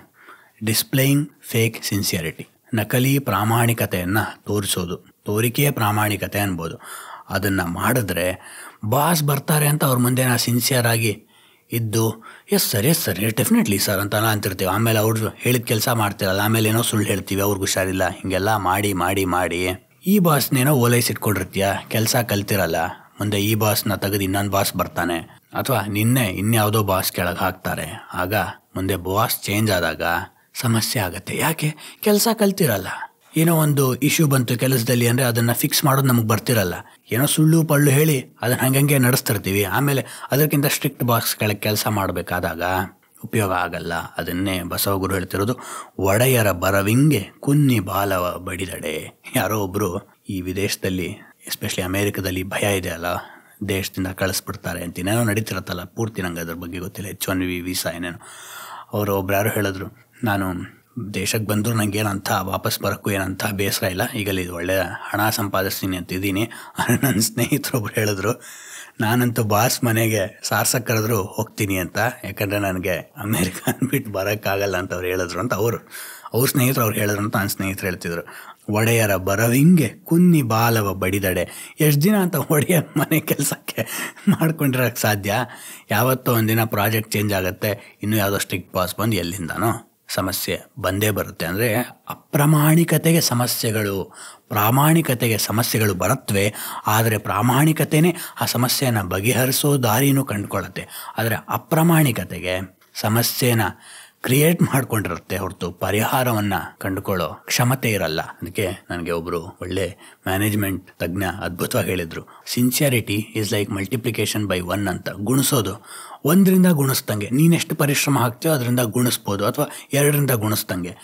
ಡಿಸ್ಪ್ಲೇಯಿಂಗ್ ಫೇಕ್ ಸಿನ್ಸಿಯರಿಟಿ, ನಕಲಿ ಪ್ರಾಮಾಣಿಕತೆಯನ್ನು ತೋರಿಸೋದು, ತೋರಿಕೆಯೇ ಪ್ರಾಮಾಣಿಕತೆ ಅನ್ಬೋದು. ಅದನ್ನು ಮಾಡಿದ್ರೆ ಬಾಸ್ ಬರ್ತಾರೆ ಅಂತ ಅವ್ರ ಮುಂದೆ ನಾವು ಸಿನ್ಸಿಯರ್ ಆಗಿ ಇದ್ದು ಎಸ್ ಸರ್ ಡೆಫಿನೆಟ್ಲಿ ಸರ್ ಅಂತ ಅಂತಿರ್ತೀವಿ. ಆಮೇಲೆ ಅವ್ರು ಹೇಳಿದ ಕೆಲಸ ಮಾಡ್ತಿರಲ್ಲ, ಆಮೇಲೆ ಏನೋ ಸುಳ್ಳು ಹೇಳ್ತೀವಿ, ಅವ್ರಿಗೆ ಹುಷಾರಿಲ್ಲ, ಹೀಗೆಲ್ಲ ಮಾಡಿ ಮಾಡಿ ಮಾಡಿ ಈ ಬಾಸ್ನೇನೋ ಓಲೈಸಿಟ್ಕೊಂಡಿರ್ತೀಯ, ಕೆಲಸ ಕಲ್ತಿರಲ್ಲ. ಮುಂದೆ ಈ ಬಾಸ್ನ ತೆಗೆದು ಇನ್ನೊಂದು ಬಾಸ್ ಬರ್ತಾನೆ, ಅಥವಾ ನಿನ್ನೆ ಇನ್ಯಾವುದೋ ಬಾಸ್ ಕೆಳಗೆ ಹಾಕ್ತಾರೆ. ಆಗ ಮುಂದೆ ಬಾಸ್ ಚೇಂಜ್ ಆದಾಗ ಸಮಸ್ಯೆ ಆಗುತ್ತೆ. ಯಾಕೆ? ಕೆಲಸ ಕಲ್ತಿರಲ್ಲ. ಏನೋ ಒಂದು ಇಶ್ಯೂ ಬಂತು ಕೆಲಸದಲ್ಲಿ ಅಂದರೆ ಅದನ್ನು ಫಿಕ್ಸ್ ಮಾಡೋದು ನಮಗೆ ಬರ್ತಿರಲ್ಲ. ಏನೋ ಸುಳ್ಳು ಪಳ್ಳು ಹೇಳಿ ಅದನ್ನು ಹಂಗಂಗೆ ನಡೆಸ್ತಿರ್ತೀವಿ. ಆಮೇಲೆ ಅದಕ್ಕಿಂತ ಸ್ಟ್ರಿಕ್ಟ್ ಬಾಕ್ಸ್ ಕೆಳಗೆ ಕೆಲಸ ಮಾಡಬೇಕಾದಾಗ ಉಪಯೋಗ ಆಗಲ್ಲ. ಅದನ್ನೇ ಬಸವಗುರು ಹೇಳ್ತಿರೋದು, ಒಡೆಯರ ಬರವಿಂಗೆ ಕುನ್ನಿ ಬಾಲವ ಬಡಿದಡೆ. ಯಾರೋ ಒಬ್ಬರು ಈ ವಿದೇಶದಲ್ಲಿ, ಎಸ್ಪೆಷಲಿ ಅಮೇರಿಕದಲ್ಲಿ ಭಯ ಇದೆ ಅಲ್ಲ, ದೇಶದಿಂದ ಕಳಿಸ್ಬಿಡ್ತಾರೆ ಅಂತ ಏನೇನೋ ನಡೀತಿರತ್ತಲ್ಲ, ಪೂರ್ತಿ ನಂಗೆ ಅದ್ರ ಬಗ್ಗೆ ಗೊತ್ತಿಲ್ಲ, H1B ವೀಸಾ ಏನೇನೋ. ಅವರು ಒಬ್ರು ಯಾರು ಹೇಳಿದ್ರು, ನಾನು ದೇಶಕ್ಕೆ ಬಂದರೂ ನನಗೆ ಏನಂತ ವಾಪಸ್ ಬರೋಕ್ಕೂ ಏನಂತ ಬೇಸರ ಇಲ್ಲ, ಈಗಲ್ಲಿ ಇದು ಒಳ್ಳೆಯ ಹಣ ಸಂಪಾದಿಸ್ತೀನಿ ಅಂತಿದ್ದೀನಿ. ನನ್ನ ಸ್ನೇಹಿತರೊಬ್ರು ಹೇಳಿದ್ರು, ನಾನಂತೂ ಬಾಸ್ ಮನೆಗೆ ಸಾರ್ಸಕ್ಕೆ ಕರೆದ್ರು ಹೋಗ್ತೀನಿ ಅಂತ, ಯಾಕಂದರೆ ನನಗೆ ಅಮೇರಿಕ ಅಂದ್ಬಿಟ್ಟು ಬರೋಕ್ಕಾಗಲ್ಲ ಅಂತ ಅವ್ರು ಹೇಳಿದ್ರು ಅಂತ ಅವ್ರ ಸ್ನೇಹಿತರು ಅವ್ರು ಹೇಳಿದ್ರು ಅಂತ ನನ್ನ ಸ್ನೇಹಿತರು ಹೇಳ್ತಿದ್ರು. ಒಡೆಯರ ಬರವಿಂಗೆ ಕುನ್ನಿ ಬಾಲವ ಬಡಿದಡೆ. ಎಷ್ಟು ದಿನ ಅಂತ ಒಡೆಯ ಮನೆ ಕೆಲಸಕ್ಕೆ ಮಾಡ್ಕೊಂಡಿರೋಕ್ಕೆ ಸಾಧ್ಯ? ಯಾವತ್ತೋ ಒಂದಿನ ಪ್ರಾಜೆಕ್ಟ್ ಚೇಂಜ್ ಆಗುತ್ತೆ, ಇನ್ನೂ ಯಾವುದೋ ಸ್ಟ್ರಿಕ್ಟ್ ಬಾಸ್ ಬಂದು ಎಲ್ಲಿಂದಾನೋ ಸಮಸ್ಯೆ ಬಂದೇ ಬರುತ್ತೆ. ಅಂದರೆ ಅಪ್ರಾಮಾಣಿಕತೆಗೆ ಸಮಸ್ಯೆಗಳು, ಪ್ರಾಮಾಣಿಕತೆಗೆ ಸಮಸ್ಯೆಗಳು ಬರುತ್ತವೆ. ಆದರೆ ಪ್ರಾಮಾಣಿಕತೆಯೇ ಆ ಸಮಸ್ಯೆಯನ್ನು ಬಗೆಹರಿಸೋ ದಾರಿನೂ ಕಂಡುಕೊಳ್ಳುತ್ತೆ. ಆದರೆ ಅಪ್ರಾಮಾಣಿಕತೆಗೆ ಸಮಸ್ಯೆನ ಕ್ರಿಯೇಟ್ ಮಾಡ್ಕೊಂಡಿರುತ್ತೆ ಹೊರತು ಪರಿಹಾರವನ್ನು ಕಂಡುಕೊಳ್ಳೋ ಕ್ಷಮತೆ ಇರಲ್ಲ. ಅದಕ್ಕೆ ನನಗೆ ಒಬ್ಬರು ಒಳ್ಳೆ ಮ್ಯಾನೇಜ್ಮೆಂಟ್ ತಜ್ಞ ಅದ್ಭುತವಾಗಿ ಹೇಳಿದರು, sincerity is like multiplication by 1 ಅಂತ. ಗುಣಿಸೋದು, 1ರಿಂದ ಗುಣಿಸ್ದಂಗೆ, ನೀನೆಷ್ಟು ಪರಿಶ್ರಮ ಹಾಕ್ತೀಯೋ ಅದರಿಂದ ಗುಣಿಸ್ಬೋದು, ಅಥವಾ 2ರಿಂದ ಗುಣಿಸ್ದಂಗೆ.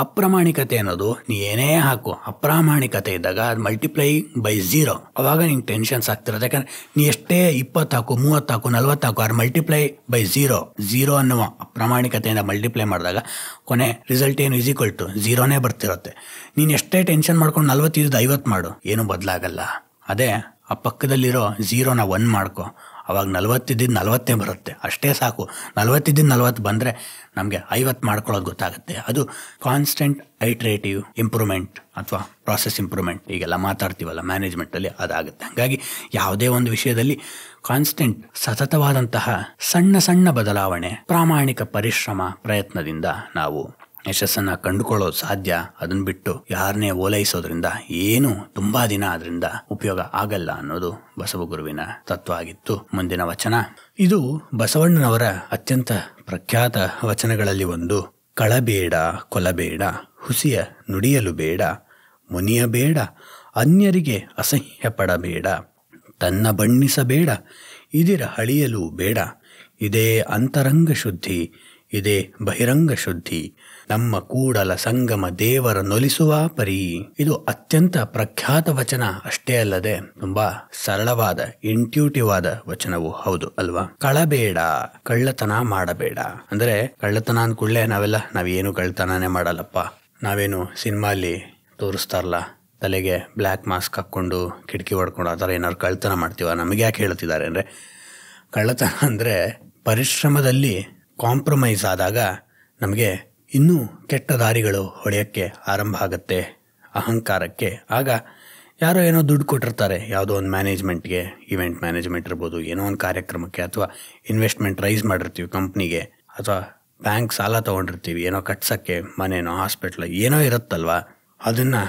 ಅಪ್ರಾಮಾಣಿಕತೆ ಅನ್ನೋದು ನೀ ಏನೇ ಹಾಕು, ಅಪ್ರಾಮಾಣಿಕತೆ ಇದ್ದಾಗ ಅದು ಮಲ್ಟಿಪ್ಲೈ ಬೈ 0. ಅವಾಗ ನಿಂಗೆ ಟೆನ್ಷನ್ಸ್ ಆಗ್ತಿರೋದು. ಯಾಕಂದರೆ ನೀ ಎಷ್ಟೇ 20 ಹಾಕು, 30 ಹಾಕು, 40 ಹಾಕು, ಅದು ಮಲ್ಟಿಪ್ಲೈ ಬೈ 0 ಅನ್ನುವ ಅಪ್ರಾಮಾಣಿಕತೆಯಿಂದ ಮಲ್ಟಿಪ್ಲೈ ಮಾಡಿದಾಗ ಕೊನೆ ರಿಸಲ್ಟ್ ಏನು = 0ನೇ ಬರ್ತಿರುತ್ತೆ. ನೀನು ಎಷ್ಟೇ ಟೆನ್ಷನ್ ಮಾಡ್ಕೊಂಡು 40 ಇದ್ದು 50 ಮಾಡು, ಏನೂ ಬದಲಾಗಲ್ಲ. ಅದೇ ಆ ಪಕ್ಕದಲ್ಲಿರೋ 0ನ 1 ಮಾಡ್ಕೊ, ಅವಾಗ 40 ಇದ್ದಿದ್ದು 40 ಬರುತ್ತೆ, ಅಷ್ಟೇ ಸಾಕು. 40 ಇದ್ದಿದ್ದು 40 ಬಂದರೆ ನಮಗೆ 50 ಮಾಡ್ಕೊಳ್ಳೋದು ಗೊತ್ತಾಗುತ್ತೆ. ಅದು ಕಾನ್ಸ್ಟೆಂಟ್ ಐಟ್ರೇಟಿವ್ ಇಂಪ್ರೂವ್ಮೆಂಟ್ ಅಥವಾ ಪ್ರಾಸೆಸ್ ಇಂಪ್ರೂವ್ಮೆಂಟ್, ಈಗೆಲ್ಲ ಮಾತಾಡ್ತೀವಲ್ಲ ಮ್ಯಾನೇಜ್ಮೆಂಟಲ್ಲಿ, ಅದಾಗುತ್ತೆ. ಹಾಗಾಗಿ ಯಾವುದೇ ಒಂದು ವಿಷಯದಲ್ಲಿ ಕಾನ್ಸ್ಟೆಂಟ್ ಸತತವಾದಂತಹ ಸಣ್ಣ ಸಣ್ಣ ಬದಲಾವಣೆ, ಪ್ರಾಮಾಣಿಕ ಪರಿಶ್ರಮ, ಪ್ರಯತ್ನದಿಂದ ನಾವು ಯಶಸ್ಸನ್ನು ಕಂಡುಕೊಳ್ಳೋದು ಸಾಧ್ಯ. ಅದನ್ನು ಬಿಟ್ಟು ಯಾರನ್ನೇ ಓಲೈಸೋದ್ರಿಂದ ಏನು ತುಂಬ ದಿನ ಅದರಿಂದ ಉಪಯೋಗ ಆಗಲ್ಲ ಅನ್ನೋದು ಬಸವಗುರುವಿನ ತತ್ವ ಆಗಿತ್ತು. ಮುಂದಿನ ವಚನ, ಇದು ಬಸವಣ್ಣನವರ ಅತ್ಯಂತ ಪ್ರಖ್ಯಾತ ವಚನಗಳಲ್ಲಿ ಒಂದು. ಕಳಬೇಡ ಕೊಲಬೇಡ, ಹುಸಿಯ ನುಡಿಯಲು ಬೇಡ, ಮುನಿಯಬೇಡ, ಅನ್ಯರಿಗೆ ಅಸಹ್ಯ ಪಡಬೇಡ, ತನ್ನ ಬಣ್ಣಿಸಬೇಡ, ಇದಿರ ಹಳಿಯಲು ಬೇಡ, ಇದೇ ಅಂತರಂಗ ಶುದ್ಧಿ, ಇದೇ ಬಹಿರಂಗ ಶುದ್ಧಿ, ನಮ್ಮ ಕೂಡಲ ಸಂಗಮ ದೇವರ ನೊಲಿಸುವ ಪರಿ. ಇದು ಅತ್ಯಂತ ಪ್ರಖ್ಯಾತ ವಚನ ಅಷ್ಟೇ ಅಲ್ಲದೆ ತುಂಬಾ ಸರಳವಾದ, ಇಂಟ್ಯೂಟಿವ್ ಆದ ವಚನವು ಹೌದು ಅಲ್ವಾ? ಕಳಬೇಡ, ಕಳ್ಳತನ ಮಾಡಬೇಡ. ಅಂದರೆ ಕಳ್ಳತನ ಅಂದ್ಕೂಡ್ಲೆ ನಾವೇನು ಕಳ್ಳತನನೇ ಮಾಡಲ್ಲಪ್ಪ, ನಾವೇನು ಸಿನಿಮಾಲಿ ತೋರಿಸ್ತಾರಲ್ಲ, ತಲೆಗೆ ಬ್ಲ್ಯಾಕ್ ಮಾಸ್ಕ್ ಹಾಕ್ಕೊಂಡು ಕಿಟಕಿ ಹೊಡ್ಕೊಂಡು ಆ ಥರ ಏನಾದ್ರು ಕಳ್ಳತನ ಮಾಡ್ತೀವ? ನಮಗೆ ಯಾಕೆ ಹೇಳ್ತಿದ್ದಾರೆ ಅಂದರೆ, ಕಳ್ಳತನ ಅಂದರೆ ಪರಿಶ್ರಮದಲ್ಲಿ ಕಾಂಪ್ರಮೈಸ್ ಆದಾಗ ನಮಗೆ ಇನ್ನೂ ಕೆಟ್ಟ ದಾರಿಗಳು ಹೊಳೆಯೋಕ್ಕೆ ಆರಂಭ ಆಗುತ್ತೆ, ಅಹಂಕಾರಕ್ಕೆ. ಆಗ ಯಾರೋ ಏನೋ ದುಡ್ಡು ಕೊಟ್ಟಿರ್ತಾರೆ ಯಾವುದೋ ಒಂದು ಮ್ಯಾನೇಜ್ಮೆಂಟ್ಗೆ, ಇವೆಂಟ್ ಮ್ಯಾನೇಜ್ಮೆಂಟ್ ಇರ್ಬೋದು, ಏನೋ ಒಂದು ಕಾರ್ಯಕ್ರಮಕ್ಕೆ, ಅಥವಾ ಇನ್ವೆಸ್ಟ್ಮೆಂಟ್ ರೈಸ್ ಮಾಡಿರ್ತೀವಿ ಕಂಪ್ನಿಗೆ, ಅಥವಾ ಬ್ಯಾಂಕ್ ಸಾಲ ತೊಗೊಂಡಿರ್ತೀವಿ ಏನೋ ಕಟ್ಸೋಕ್ಕೆ, ಮನೇನೋ ಹಾಸ್ಪಿಟ್ಲ್ ಏನೋ ಇರುತ್ತಲ್ವ, ಅದನ್ನು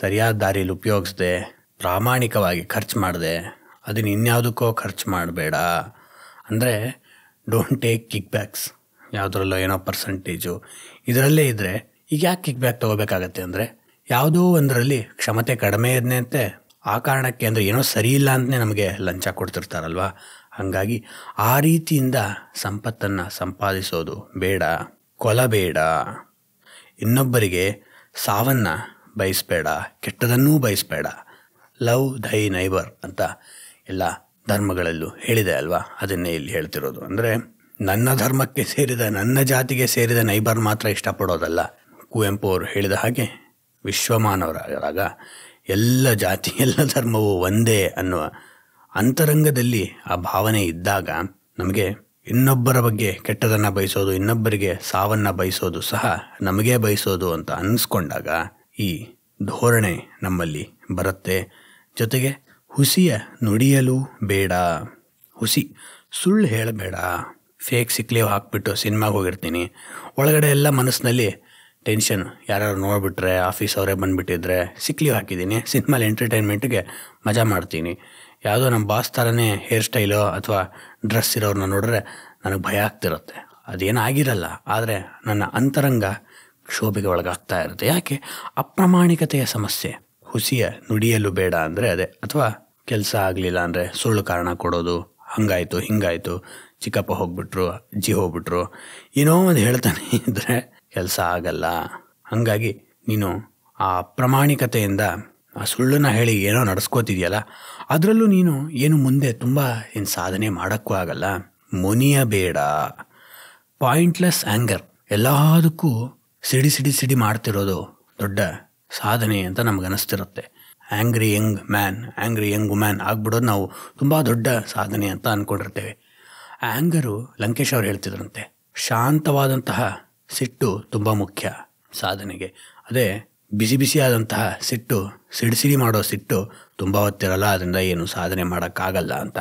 ಸರಿಯಾದ ದಾರಿಯಲ್ಲಿ ಉಪಯೋಗಿಸ್ದೆ, ಪ್ರಾಮಾಣಿಕವಾಗಿ ಖರ್ಚು ಮಾಡಿದೆ, ಅದನ್ನು ಇನ್ಯಾವುದಕ್ಕೋ ಖರ್ಚು ಮಾಡಬೇಡ. ಅಂದರೆ ಡೋಂಟ್ ಟೇಕ್ ಕಿಕ್ ಬ್ಯಾಕ್ಸ್, ಯಾವುದ್ರಲ್ಲೋ ಏನೋ ಪರ್ಸೆಂಟೇಜು ಇದರಲ್ಲೇ ಇದ್ದರೆ ಈಗ ಯಾಕೆ ಕಿಕ್ ಬ್ಯಾಕ್ ತೊಗೋಬೇಕಾಗತ್ತೆ ಅಂದರೆ, ಯಾವುದೋ ಒಂದರಲ್ಲಿ ಕ್ಷಮತೆ ಕಡಿಮೆ ಇದ್ದಂತೆ ಆ ಕಾರಣಕ್ಕೆ, ಅಂದರೆ ಏನೋ ಸರಿ ಇಲ್ಲ ಅಂತಲೇ ನಮಗೆ ಲಂಚ ಕೊಡ್ತಿರ್ತಾರಲ್ವ, ಹಾಗಾಗಿ ಆ ರೀತಿಯಿಂದ ಸಂಪತ್ತನ್ನು ಸಂಪಾದಿಸೋದು ಬೇಡ. ಕೊಲಬೇಡ, ಇನ್ನೊಬ್ಬರಿಗೆ ಸಾವನ್ನು ಬಯಸಬೇಡ, ಕೆಟ್ಟದನ್ನೂ ಬಯಸಬೇಡ. ಲವ್ ದೈ ನೈಬರ್ ಅಂತ ಎಲ್ಲ ಧರ್ಮಗಳಲ್ಲೂ ಹೇಳಿದೆ ಅಲ್ವಾ, ಅದನ್ನೇ ಇಲ್ಲಿ ಹೇಳ್ತಿರೋದು. ಅಂದರೆ ನನ್ನ ಧರ್ಮಕ್ಕೆ ಸೇರಿದ, ನನ್ನ ಜಾತಿಗೆ ಸೇರಿದ ನೈಬರ್ ಮಾತ್ರ ಇಷ್ಟಪಡೋದಲ್ಲ. ಕುವೆಂಪು ಅವರು ಹೇಳಿದ ಹಾಗೆ ವಿಶ್ವಮಾನವರಾಗ ಎಲ್ಲ ಜಾತಿ ಎಲ್ಲ ಧರ್ಮವೂ ಒಂದೇ ಅನ್ನುವ ಅಂತರಂಗದಲ್ಲಿ ಆ ಭಾವನೆ ಇದ್ದಾಗ ನಮಗೆ ಇನ್ನೊಬ್ಬರ ಬಗ್ಗೆ ಕೆಟ್ಟದನ್ನು ಬಯಸೋದು, ಇನ್ನೊಬ್ಬರಿಗೆ ಸಾವನ್ನು ಬಯಸೋದು ಸಹ ನಮಗೇ ಬಯಸೋದು ಅಂತ ಅನ್ನಿಸ್ಕೊಂಡಾಗ ಈ ಧೋರಣೆ ನಮ್ಮಲ್ಲಿ ಬರುತ್ತೆ. ಜೊತೆಗೆ ಹುಸಿಯ ನುಡಿಯಲು ಬೇಡ. ಹುಸಿ ಸುಳ್ಳು ಹೇಳಬೇಡ. ಫೇಕ್ ಸಿಕ್ಲೀವ್ ಹಾಕ್ಬಿಟ್ಟು ಸಿನಿಮಾಗೆ ಹೋಗಿರ್ತೀನಿ, ಒಳಗಡೆ ಎಲ್ಲ ಮನಸ್ಸಿನಲ್ಲಿ ಟೆನ್ಷನ್, ಯಾರು ನೋಡಿಬಿಟ್ರೆ, ಆಫೀಸ್ ಅವರೇ ಬಂದುಬಿಟ್ಟಿದ್ರೆ, ಸಿಕ್ಲೀವ್ ಹಾಕಿದ್ದೀನಿ, ಸಿನಿಮಾಲಿ ಎಂಟರ್ಟೈನ್ಮೆಂಟ್ಗೆ ಮಜಾ ಮಾಡ್ತೀನಿ, ಯಾವುದೋ ನಮ್ಮ ಬಾಸ್ ಥರನೇ ಹೇರ್ ಸ್ಟೈಲೋ ಅಥವಾ ಡ್ರೆಸ್ ಇರೋರನ್ನ ನೋಡಿದ್ರೆ ನನಗೆ ಭಯ ಆಗ್ತಿರುತ್ತೆ. ಅದೇನಾಗಿರಲ್ಲ, ಆದರೆ ನನ್ನ ಅಂತರಂಗ ಕ್ಷೋಭೆಗೆ ಒಳಗಾಗ್ತಾ ಇರುತ್ತೆ. ಯಾಕೆ? ಅಪ್ರಾಮಾಣಿಕತೆಯ ಸಮಸ್ಯೆ. ಹುಸಿಯ ನುಡಿಯಲು ಬೇಡ ಅಂದರೆ ಅದೇ. ಅಥವಾ ಕೆಲಸ ಆಗಲಿಲ್ಲ ಅಂದರೆ ಸುಳ್ಳು ಕಾರಣ ಕೊಡೋದು, ಹಂಗಾಯಿತು ಹಿಂಗಾಯಿತು, ಚಿಕ್ಕಪ್ಪ ಹೋಗ್ಬಿಟ್ರು, ಅಜ್ಜಿ ಹೋಗ್ಬಿಟ್ರು, ಏನೋ ಒಂದು ಹೇಳ್ತಾನೆ ಇದ್ದರೆ ಕೆಲಸ ಆಗಲ್ಲ. ಹಾಗಾಗಿ ನೀನು ಆ ಅಪ್ರಾಮಾಣಿಕತೆಯಿಂದ ಆ ಸುಳ್ಳನ್ನು ಹೇಳಿ ಏನೋ ನಡೆಸ್ಕೋತಿದೆಯಲ್ಲ, ಅದರಲ್ಲೂ ನೀನು ಏನು ಮುಂದೆ ತುಂಬ ಏನು ಸಾಧನೆ ಮಾಡೋಕ್ಕೂ ಆಗಲ್ಲ. ಮುನಿಯಬೇಡ. ಪಾಯಿಂಟ್ಲೆಸ್ ಆ್ಯಂಗರ್, ಎಲ್ಲದಕ್ಕೂ ಸಿಡಿ ಸಿಡಿ ಸಿಡಿ ಮಾಡ್ತಿರೋದು ದೊಡ್ಡ ಸಾಧನೆ ಅಂತ ನಮಗನ್ನಿಸ್ತಿರುತ್ತೆ. Angry young man, angry young woman ಆಗ್ಬಿಡೋದು ನಾವು ತುಂಬ ದೊಡ್ಡ ಸಾಧನೆ ಅಂತ ಅಂದ್ಕೊಂಡಿರ್ತೇವೆ. ಆ್ಯಂಗರು, ಲಂಕೇಶ್ ಅವ್ರು ಹೇಳ್ತಿದ್ರಂತೆ, ಶಾಂತವಾದಂತಹ ಸಿಟ್ಟು ತುಂಬ ಮುಖ್ಯ ಸಾಧನೆಗೆ. ಅದೇ ಬಿಸಿ ಬಿಸಿಯಾದಂತಹ ಸಿಟ್ಟು, ಸಿಡಿಸಿಡಿ ಮಾಡೋ ಸಿಟ್ಟು ತುಂಬ ಹೊತ್ತಿರಲ್ಲ, ಅದರಿಂದ ಏನು ಸಾಧನೆ ಮಾಡೋಕ್ಕಾಗಲ್ಲ ಅಂತ.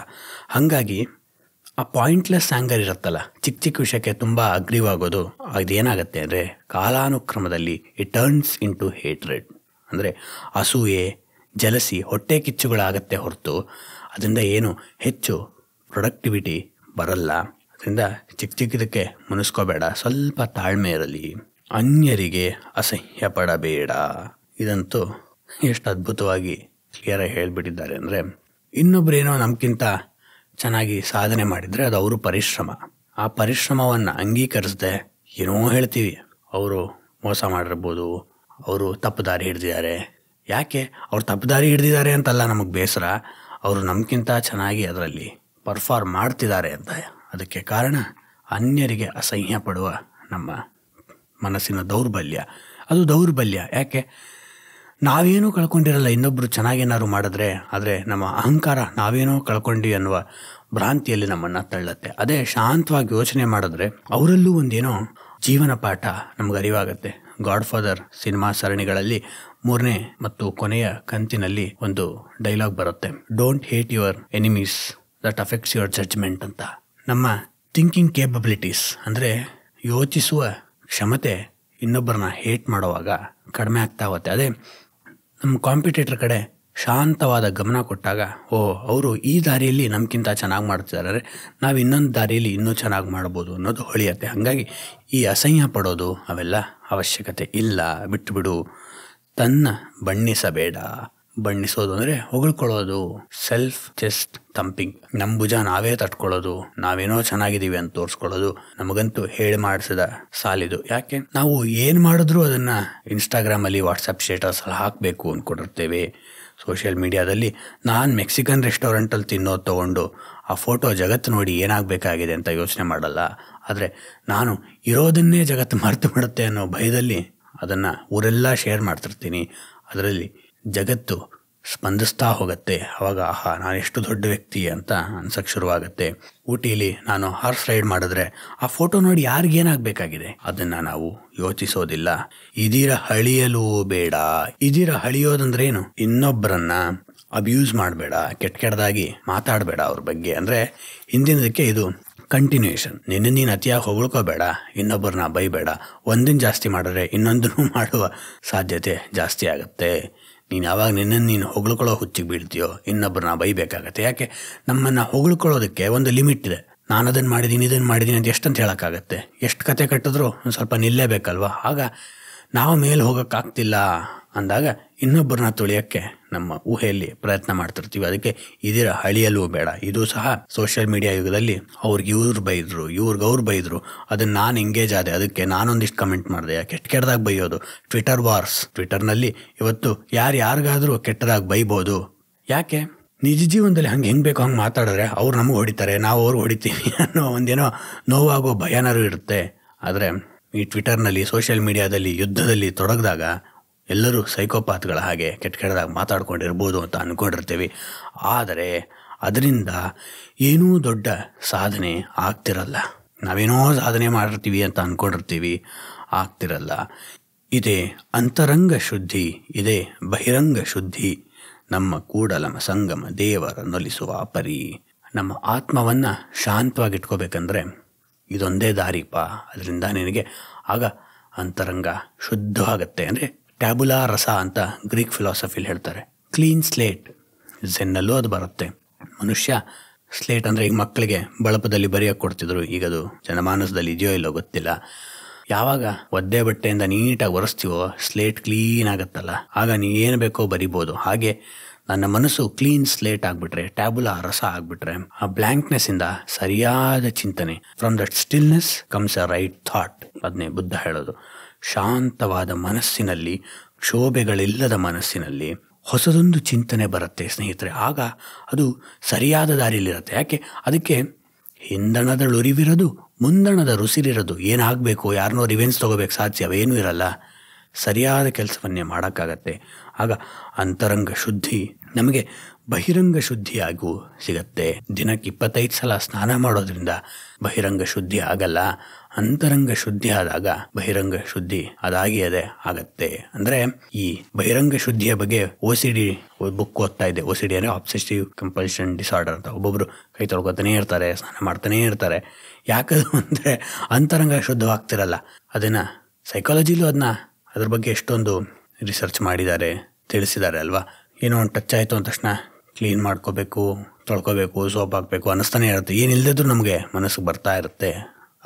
ಹಾಗಾಗಿ ಆ ಪಾಯಿಂಟ್ಲೆಸ್ ಆ್ಯಂಗರ್ ಇರುತ್ತಲ್ಲ, ಚಿಕ್ಕ ಚಿಕ್ಕ ವಿಷಯಕ್ಕೆ ತುಂಬ ಅಗ್ರಿವಾಗೋದು, ಅದೇನಾಗುತ್ತೆ ಅಂದರೆ ಕಾಲಾನುಕ್ರಮದಲ್ಲಿ ಇಟ್ ಟರ್ನ್ಸ್ ಇಂಟು ಹೇಟ್ರೆಡ್. ಅಂದರೆ ಅಸೂಯೆ, ಜಲಸಿ, ಹೊಟ್ಟೆ ಕಿಚ್ಚುಗಳಾಗತ್ತೆ ಹೊರತು ಅದರಿಂದ ಏನು ಹೆಚ್ಚು ಪ್ರೊಡಕ್ಟಿವಿಟಿ ಬರಲ್ಲ. ಅದರಿಂದ ಚಿಕ್ಕ ಚಿಕ್ಕದಕ್ಕೆ ಮುನಿಸ್ಕೋಬೇಡ, ಸ್ವಲ್ಪ ತಾಳ್ಮೆ ಇರಲಿ. ಅನ್ಯರಿಗೆ ಅಸಹ್ಯ ಪಡಬೇಡ. ಇದಂತೂ ಎಷ್ಟು ಅದ್ಭುತವಾಗಿ ಕ್ಲಿಯರಾಗಿ ಹೇಳಿಬಿಟ್ಟಿದ್ದಾರೆ. ಅಂದರೆ ಇನ್ನೊಬ್ಬರೇನೋ ನಮಗಿಂತ ಚೆನ್ನಾಗಿ ಸಾಧನೆ ಮಾಡಿದರೆ ಅದು ಅವರು ಪರಿಶ್ರಮ. ಆ ಪರಿಶ್ರಮವನ್ನು ಅಂಗೀಕರಿಸದೆ ಏನೋ ಹೇಳ್ತೀವಿ, ಅವರು ಮೋಸ ಮಾಡಿರ್ಬೋದು, ಅವರು ತಪ್ಪು ದಾರಿ ಹಿಡ್ದಿದ್ದಾರೆ. ಯಾಕೆ ಅವ್ರು ತಪ್ಪು ದಾರಿ ಹಿಡ್ದಿದ್ದಾರೆ ಅಂತಲ್ಲ ನಮಗೆ ಬೇಸರ, ಅವರು ನಮಗಿಂತ ಚೆನ್ನಾಗಿ ಅದರಲ್ಲಿ ಪರ್ಫಾರ್ಮ್ ಮಾಡ್ತಿದ್ದಾರೆ ಅಂತ. ಅದಕ್ಕೆ ಕಾರಣ ಅನ್ಯರಿಗೆ ಅಸಹ್ಯ ಪಡುವ ನಮ್ಮ ಮನಸ್ಸಿನ ದೌರ್ಬಲ್ಯ. ಅದು ದೌರ್ಬಲ್ಯ. ಯಾಕೆ? ನಾವೇನೂ ಕಳ್ಕೊಂಡಿರಲ್ಲ ಇನ್ನೊಬ್ಬರು ಚೆನ್ನಾಗೇನಾದ್ರು ಮಾಡಿದ್ರೆ, ಆದರೆ ನಮ್ಮ ಅಹಂಕಾರ ನಾವೇನೋ ಕಳ್ಕೊಂಡ್ವಿ ಅನ್ನುವ ಭ್ರಾಂತಿಯಲ್ಲಿ ನಮ್ಮನ್ನು ತಳ್ಳತ್ತೆ. ಅದೇ ಶಾಂತವಾಗಿ ಯೋಚನೆ ಮಾಡಿದ್ರೆ ಅವರಲ್ಲೂ ಒಂದೇನೋ ಜೀವನ ಪಾಠ ನಮ್ಗೆ ಅರಿವಾಗುತ್ತೆ. ಗಾಡ್ ಫಾದರ್ ಸಿನಿಮಾ ಸರಣಿಗಳಲ್ಲಿ 3ನೇ ಮತ್ತು ಕೊನೆಯ ಕಂತಿನಲ್ಲಿ ಒಂದು ಡೈಲಾಗ್ ಬರುತ್ತೆ, don't hate your enemies that affects your judgment ಅಂತ. ನಮ್ಮ ಥಿಂಕಿಂಗ್ ಕೇಪಬಿಲಿಟೀಸ್ ಅಂದರೆ ಯೋಚಿಸುವ ಕ್ಷಮತೆ ಇನ್ನೊಬ್ಬರನ್ನ ಹೇಟ್ ಮಾಡುವಾಗ ಕಡಿಮೆ ಆಗ್ತಾ ಹೋಗುತ್ತೆ. ಅದೇ ನಮ್ಮ ಕಾಂಪಿಟೇಟರ್ ಕಡೆ ಶಾಂತವಾದ ಗಮನ ಕೊಟ್ಟಾಗ, ಅವರು ಈ ದಾರಿಯಲ್ಲಿ ನಮಗಿಂತ ಚೆನ್ನಾಗಿ ಮಾಡ್ತಿದ್ದಾರೆ, ನಾವು ಇನ್ನೊಂದು ದಾರಿಯಲ್ಲಿ ಇನ್ನೂ ಚೆನ್ನಾಗಿ ಮಾಡ್ಬೋದು ಅನ್ನೋದು ಹೊಳೆಯುತ್ತೆ. ಹಾಗಾಗಿ ಈ ಅಸಹ್ಯ ಪಡೋದು ಅವೆಲ್ಲ ಅವಶ್ಯಕತೆ ಇಲ್ಲ, ಬಿಟ್ಟುಬಿಡು. ತನ್ನ ಬಣ್ಣಿಸಬೇಡ. ಬಣ್ಣಿಸೋದು ಅಂದರೆ ಹೊಗಳ್ಕೊಳ್ಳೋದು, ಸೆಲ್ಫ್ ಚೆಸ್ಟ್ ಥಂಪಿಂಗ್. ನಮ್ಮ ಭುಜ ನಾವೇ ತಟ್ಕೊಳ್ಳೋದು, ನಾವೇನೋ ಚೆನ್ನಾಗಿದ್ದೀವಿ ಅಂತ ತೋರಿಸ್ಕೊಳ್ಳೋದು ನಮಗಂತೂ ಹೇಳಿ ಮಾಡಿಸಿದ ಸಾಲಿದು. ಯಾಕೆ? ನಾವು ಏನು ಮಾಡಿದ್ರೂ ಅದನ್ನು ಇನ್ಸ್ಟಾಗ್ರಾಮಲ್ಲಿ, ವಾಟ್ಸಪ್ ಸ್ಟೇಟಸ್ ಅಲ್ಲಿ ಹಾಕಬೇಕು ಅಂದ್ಕೊಂಡಿರ್ತೇವೆ. ಸೋಷಿಯಲ್ ಮೀಡಿಯಾದಲ್ಲಿ ನಾನು ಮೆಕ್ಸಿಕನ್ ರೆಸ್ಟೋರೆಂಟಲ್ಲಿ ತಿನ್ನೋದು ತೊಗೊಂಡು ಆ ಫೋಟೋ ಜಗತ್ತು ನೋಡಿ ಏನಾಗಬೇಕಾಗಿದೆ ಅಂತ ಯೋಚನೆ ಮಾಡಲ್ಲ. ಆದರೆ ನಾನು ಇರೋದನ್ನೇ ಜಗತ್ತು ಮರೆತು ಬಿಡುತ್ತೆ ಅನ್ನೋ ಭಯದಲ್ಲಿ ಅದನ್ನು ಊರೆಲ್ಲ ಶೇರ್ ಮಾಡ್ತಿರ್ತೀನಿ. ಅದರಲ್ಲಿ ಜಗತ್ತು ಸ್ಪಂದಿಸ್ತಾ ಹೋಗುತ್ತೆ. ಆವಾಗ ನಾನು ಎಷ್ಟು ದೊಡ್ಡ ವ್ಯಕ್ತಿ ಅಂತ ಅನ್ಸಕ್ಕೆ ಶುರುವಾಗುತ್ತೆ. ಊಟಿಲಿ ನಾನು ಹಾರ್ಸ್ ರೈಡ್ ಮಾಡಿದ್ರೆ ಆ ಫೋಟೋ ನೋಡಿ ಯಾರಿಗೇನಾಗಬೇಕಾಗಿದೆ ಅದನ್ನು ನಾವು ಯೋಚಿಸೋದಿಲ್ಲ. ಇದೀರ ಹಳಿಯಲು ಬೇಡ. ಇದೀರ ಹಳಿಯೋದಂದ್ರೇನು? ಇನ್ನೊಬ್ಬರನ್ನ ಅಬ್ಯೂಸ್ ಮಾಡಬೇಡ, ಕೆಟ್ಟದಾಗಿ ಮಾತಾಡಬೇಡ ಅವ್ರ ಬಗ್ಗೆ. ಅಂದರೆ ಹಿಂದಿನದಕ್ಕೆ ಇದು ಕಂಟಿನ್ಯೂಯೇಷನ್. ನೀನು ಅತಿಯಾಗಿ ಹೊಗಳ್ಕೋಬೇಡ, ಇನ್ನೊಬ್ಬರನ್ನ ಬೈಬೇಡ. ಒಂದನ್ನು ಜಾಸ್ತಿ ಮಾಡಿದ್ರೆ ಇನ್ನೊಂದನ್ನು ಮಾಡುವ ಸಾಧ್ಯತೆ ಜಾಸ್ತಿ ಆಗುತ್ತೆ. ನೀನು ಯಾವಾಗ ನೀನು ಹೊಗಳ್ಕೊಳ್ಳೋ ಹುಚ್ಚಿಗೆ ಬೀಳ್ತೀಯೋ ಇನ್ನೊಬ್ಬರನ್ನ ಬೈಬೇಕಾಗತ್ತೆ. ಯಾಕೆ? ನಮ್ಮನ್ನು ಹೊಗಳ್ಕೊಳ್ಳೋದಕ್ಕೆ ಒಂದು ಲಿಮಿಟ್ ಇದೆ. ನಾನು ಅದನ್ನು ಮಾಡಿದ್ದೀನಿ, ಇದನ್ನು ಮಾಡಿದ್ದೀನಿ ಅಂತ ಎಷ್ಟಂತ ಹೇಳೋಕ್ಕಾಗತ್ತೆ? ಎಷ್ಟು ಕತೆ ಕಟ್ಟಿದ್ರೂ ಒಂದು ಸ್ವಲ್ಪ ನಿಲ್ಲೇಬೇಕಲ್ವ? ಆಗ ನಾವು ಮೇಲೆ ಹೋಗೋಕ್ಕಾಗ್ತಿಲ್ಲ ಅಂದಾಗ ಇನ್ನೊಬ್ಬರನ್ನ ತುಳಿಯೋಕ್ಕೆ ನಮ್ಮ ಊಹೆಯಲ್ಲಿ ಪ್ರಯತ್ನ ಮಾಡ್ತಿರ್ತೀವಿ. ಅದಕ್ಕೆ ಇದರ ಅಳಿಯಲು ಬೇಡ. ಇದು ಸಹ ಸೋಷಿಯಲ್ ಮೀಡಿಯಾ ಯುಗದಲ್ಲಿ ಅವ್ರಿಗೆ ಇವ್ರು ಬೈದರು, ಅವ್ರು ಬೈದರು, ಅದನ್ನು ನಾನು ಎಂಗೇಜ್ ಆದೆ, ಅದಕ್ಕೆ ನಾನೊಂದಿಷ್ಟು ಕಮೆಂಟ್ ಮಾಡಿದೆ. ಕೆಟ್ಟದಾಗ ಬೈಯೋದು, ಟ್ವಿಟರ್ ವಾರ್ಸ್. ಟ್ವಿಟರ್ನಲ್ಲಿ ಇವತ್ತು ಯಾರಿಗಾದರೂ ಕೆಟ್ಟದಾಗಿ ಬೈಬೋದು. ಯಾಕೆ? ನಿಜ ಜೀವನದಲ್ಲಿ ಹೆಂಗೆ ಬೇಕೋ ಹಂಗೆ ಮಾತಾಡಿದ್ರೆ ಅವ್ರು ನಮಗೆ ಹೊಡಿತಾರೆ, ನಾವು ಅವ್ರಿಗೆ ಹೊಡಿತೀವಿ ಅನ್ನೋ ಒಂದೇನೋ ನೋವಾಗೋ ಭಯನೂ ಇರುತ್ತೆ. ಆದರೆ ಈ ಟ್ವಿಟರ್ನಲ್ಲಿ, ಸೋಷಿಯಲ್ ಮೀಡಿಯಾದಲ್ಲಿ, ಯುದ್ಧದಲ್ಲಿ ತೊಡಗಿದಾಗ ಎಲ್ಲರೂ ಸೈಕೋಪಾತ್ಗಳ ಹಾಗೆ ಕೆಟ್ಟದಾಗಿ ಮಾತಾಡ್ಕೊಂಡಿರ್ಬೋದು ಅಂತ ಅಂದ್ಕೊಂಡಿರ್ತೀವಿ. ಆದರೆ ಅದರಿಂದ ಏನೂ ದೊಡ್ಡ ಸಾಧನೆ ಆಗ್ತಿರಲ್ಲ. ನಾವೇನೋ ಸಾಧನೆ ಮಾಡಿರ್ತೀವಿ ಅಂತ ಅಂದ್ಕೊಂಡಿರ್ತೀವಿ, ಆಗ್ತಿರಲ್ಲ. ಇದೇ ಅಂತರಂಗ ಶುದ್ಧಿ, ಇದೇ ಬಹಿರಂಗ ಶುದ್ಧಿ. ನಮ್ಮ ಕೂಡಲ ಸಂಗಮ ದೇವರ ನೊಲಿಸುವ ಪರಿ. ನಮ್ಮ ಆತ್ಮವನ್ನು ಶಾಂತವಾಗಿಟ್ಕೋಬೇಕಂದ್ರೆ ಇದೊಂದೇ ದಾರಿಪ. ಅದರಿಂದ ನಿನಗೆ ಆಗ ಅಂತರಂಗ ಶುದ್ಧವಾಗತ್ತೆ. ಅಂದರೆ ಟ್ಯಾಬುಲಾ ರಸ ಅಂತ ಗ್ರೀಕ್ ಫಿಲಾಸಫಿಲಿ ಹೇಳ್ತಾರೆ. Clean slate. ಝೆನ್ನಲ್ಲೂ ಅದು ಬರುತ್ತೆ. ಮನುಷ್ಯ ಸ್ಲೇಟ್ ಅಂದರೆ ಈಗ ಮಕ್ಕಳಿಗೆ ಬಳಪದಲ್ಲಿ ಬರೆಯೋಕ್ಕೆ ಕೊಡ್ತಿದ್ರು, ಈಗದು ಜನಮಾನಸದಲ್ಲಿ ಇದೆಯೋ ಇಲ್ಲೋ ಗೊತ್ತಿಲ್ಲ. ಯಾವಾಗ ಒದ್ದೆ ಬಟ್ಟೆಯಿಂದ ನೀಟಾಗಿ ಒರೆಸ್ತೀವೋ ಸ್ಲೇಟ್ ಕ್ಲೀನ್ ಆಗುತ್ತಲ್ಲ, ಆಗ ನೀ ಏನು ಬೇಕೋ ಬರಿಬೋದು. ಹಾಗೆ ನನ್ನ ಮನಸ್ಸು ಕ್ಲೀನ್ ಸ್ಲೇಟ್ ಆಗಿಬಿಟ್ರೆ, ಟ್ಯಾಬುಲಾ ರಸ ಆಗಿಬಿಟ್ರೆ, ಆ ಬ್ಲ್ಯಾಂಕ್ನೆಸ್ಸಿಂದ ಸರಿಯಾದ ಚಿಂತನೆ, from that stillness comes a right thought. ಅದನ್ನೇ ಬುದ್ಧ ಹೇಳೋದು. ಶಾಂತವಾದ ಮನಸ್ಸಿನಲ್ಲಿ, ಕ್ಷೋಭೆಗಳಿಲ್ಲದ ಮನಸ್ಸಿನಲ್ಲಿ ಹೊಸದೊಂದು ಚಿಂತನೆ ಬರುತ್ತೆ ಸ್ನೇಹಿತರೆ. ಆಗ ಅದು ಸರಿಯಾದ ದಾರಿಯಲ್ಲಿರುತ್ತೆ. ಯಾಕೆ? ಅದಕ್ಕೆ ಹಿಂದಣದ ಉರಿವಿರೋದು, ಮುಂದಣದ ರುಸಿರಿರೋದು. ಏನಾಗಬೇಕು, ಯಾರನ್ನೋ ರಿವೆನ್ಸ್ ತೊಗೋಬೇಕು ಸಾಧ್ಯವೇನೂ ಇರಲ್ಲ. ಸರಿಯಾದ ಕೆಲಸವನ್ನೇ ಮಾಡೋಕ್ಕಾಗತ್ತೆ. ಆಗ ಅಂತರಂಗ ಶುದ್ಧಿ ನಮಗೆ ಬಹಿರಂಗ ಶುದ್ಧಿಯಾಗೂ ಸಿಗತ್ತೆ. ದಿನಕ್ಕೆ 25 ಸಲ ಸ್ನಾನ ಮಾಡೋದ್ರಿಂದ ಬಹಿರಂಗ ಶುದ್ಧಿ ಆಗಲ್ಲ. ಅಂತರಂಗ ಶುದ್ಧಿ ಆದಾಗ ಬಹಿರಂಗ ಶುದ್ಧಿ ಅದೇ ಆಗತ್ತೆ. ಅಂದರೆ ಈ ಬಹಿರಂಗ ಶುದ್ಧಿಯ ಬಗ್ಗೆ OCD ಬುಕ್ ಓದ್ತಾ ಇದ್ದೆ. OCD ಅಂದರೆ ಆಬ್ಸೆಸಿವ್ ಕಂಪಲ್ಷನ್ ಡಿಸಾರ್ಡರ್ ಅಂತ. ಒಬ್ಬೊಬ್ಬರು ಕೈ ತೊಳ್ಕೊತಾನೆ ಇರ್ತಾರೆ, ಸ್ನಾನ ಮಾಡ್ತಾನೇ ಇರ್ತಾರೆ. ಯಾಕದು ಅಂದರೆ ಅಂತರಂಗ ಶುದ್ಧವಾಗ್ತಿರಲ್ಲ. ಅದನ್ನು ಸೈಕಾಲಜಿಲೂ ಅದ್ರ ಬಗ್ಗೆ ಎಷ್ಟೊಂದು ರಿಸರ್ಚ್ ಮಾಡಿದ್ದಾರೆ, ತಿಳಿಸಿದ್ದಾರೆ ಅಲ್ವಾ. ಏನೋ ಒಂದು ಟಚ್ ಆಯಿತು ಅಂದ ತಕ್ಷಣ ಕ್ಲೀನ್ ಮಾಡ್ಕೋಬೇಕು, ತೊಳ್ಕೊಬೇಕು, ಸೋಪ್ ಹಾಕಬೇಕು ಅನ್ನಿಸ್ತಾನೆ ಇರುತ್ತೆ. ಏನಿಲ್ಲದಿದ್ರೂ ನಮಗೆ ಮನಸ್ಸಿಗೆ ಬರ್ತಾ ಇರುತ್ತೆ.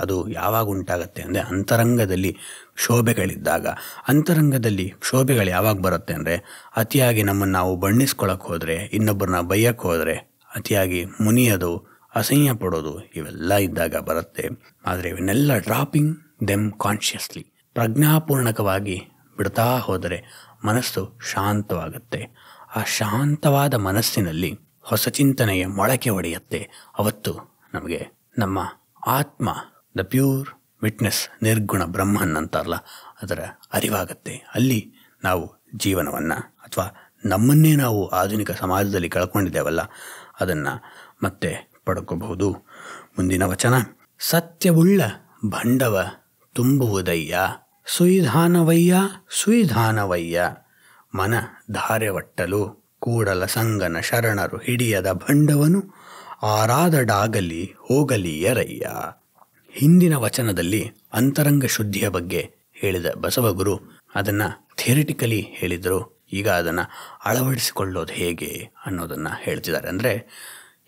ಅದು ಯಾವಾಗ ಉಂಟಾಗತ್ತೆ ಅಂದರೆ ಅಂತರಂಗದಲ್ಲಿ ಕ್ಷೋಭೆಗಳಿದ್ದಾಗ. ಅಂತರಂಗದಲ್ಲಿ ಕ್ಷೋಭೆಗಳು ಯಾವಾಗ ಬರುತ್ತೆ ಅಂದರೆ ಅತಿಯಾಗಿ ನಮ್ಮನ್ನು ನಾವು ಬಣ್ಣಿಸ್ಕೊಳಕ್ಕೆ ಹೋದರೆ, ಇನ್ನೊಬ್ಬರನ್ನ ಬೈಯಕ್ಕೆ ಹೋದರೆ, ಅತಿಯಾಗಿ ಮುನಿಯೋದು, ಅಸಹ್ಯ ಪಡೋದು, ಇವೆಲ್ಲ ಇದ್ದಾಗ ಬರುತ್ತೆ. ಆದರೆ ಇವನ್ನೆಲ್ಲ ಡ್ರಾಪಿಂಗ್ ದೆಮ್ ಕಾನ್ಷಿಯಸ್ಲಿ, ಪ್ರಜ್ಞಾಪೂರ್ಣಕವಾಗಿ ಬಿಡ್ತಾ ಹೋದರೆ ಮನಸ್ಸು ಶಾಂತವಾಗುತ್ತೆ. ಆ ಶಾಂತವಾದ ಮನಸ್ಸಿನಲ್ಲಿ ಹೊಸ ಚಿಂತನೆಯ ಮೊಳಕೆ ಹೊಡೆಯುತ್ತೆ. ಅವತ್ತು ನಮಗೆ ನಮ್ಮ ಆತ್ಮ, ದ ಪ್ಯೂರ್ ವಿಟ್ನೆಸ್, ನಿರ್ಗುಣ ಬ್ರಹ್ಮನ್ ಅಂತಾರಲ್ಲ, ಅದರ ಅರಿವಾಗತ್ತೆ. ಅಲ್ಲಿ ನಾವು ಜೀವನವನ್ನು ಅಥವಾ ನಮ್ಮನ್ನೇ ನಾವು ಆಧುನಿಕ ಸಮಾಜದಲ್ಲಿ ಕಳ್ಕೊಂಡಿದ್ದೇವಲ್ಲ, ಅದನ್ನು ಮತ್ತೆ ಪಡ್ಕೋಬಹುದು. ಮುಂದಿನ ವಚನ: ಸತ್ಯವುಳ್ಳ ಭಂಡವ ತುಂಬುವುದಯ್ಯ, ಸುಯಿಧಾನವಯ್ಯ ಸುಯಿಧಾನವಯ್ಯ, ಮನ ಧಾರೆವಟ್ಟಲು ಕೂಡಲ ಸಂಗನ ಶರಣರು ಹಿಡಿಯದ ಭಂಡವನು ಆರಾದಡಾಗಲಿ ಹೋಗಲಿಯರಯ್ಯ. ಹಿಂದಿನ ವಚನದಲ್ಲಿ ಅಂತರಂಗ ಶುದ್ಧಿಯ ಬಗ್ಗೆ ಹೇಳಿದ ಬಸವಗುರು ಅದನ್ನು ಥಿಯರಿಟಿಕಲಿ ಹೇಳಿದರು. ಈಗ ಅದನ್ನು ಅಳವಡಿಸಿಕೊಳ್ಳೋದು ಹೇಗೆ ಅನ್ನೋದನ್ನು ಹೇಳ್ತಿದ್ದಾರೆ. ಅಂದರೆ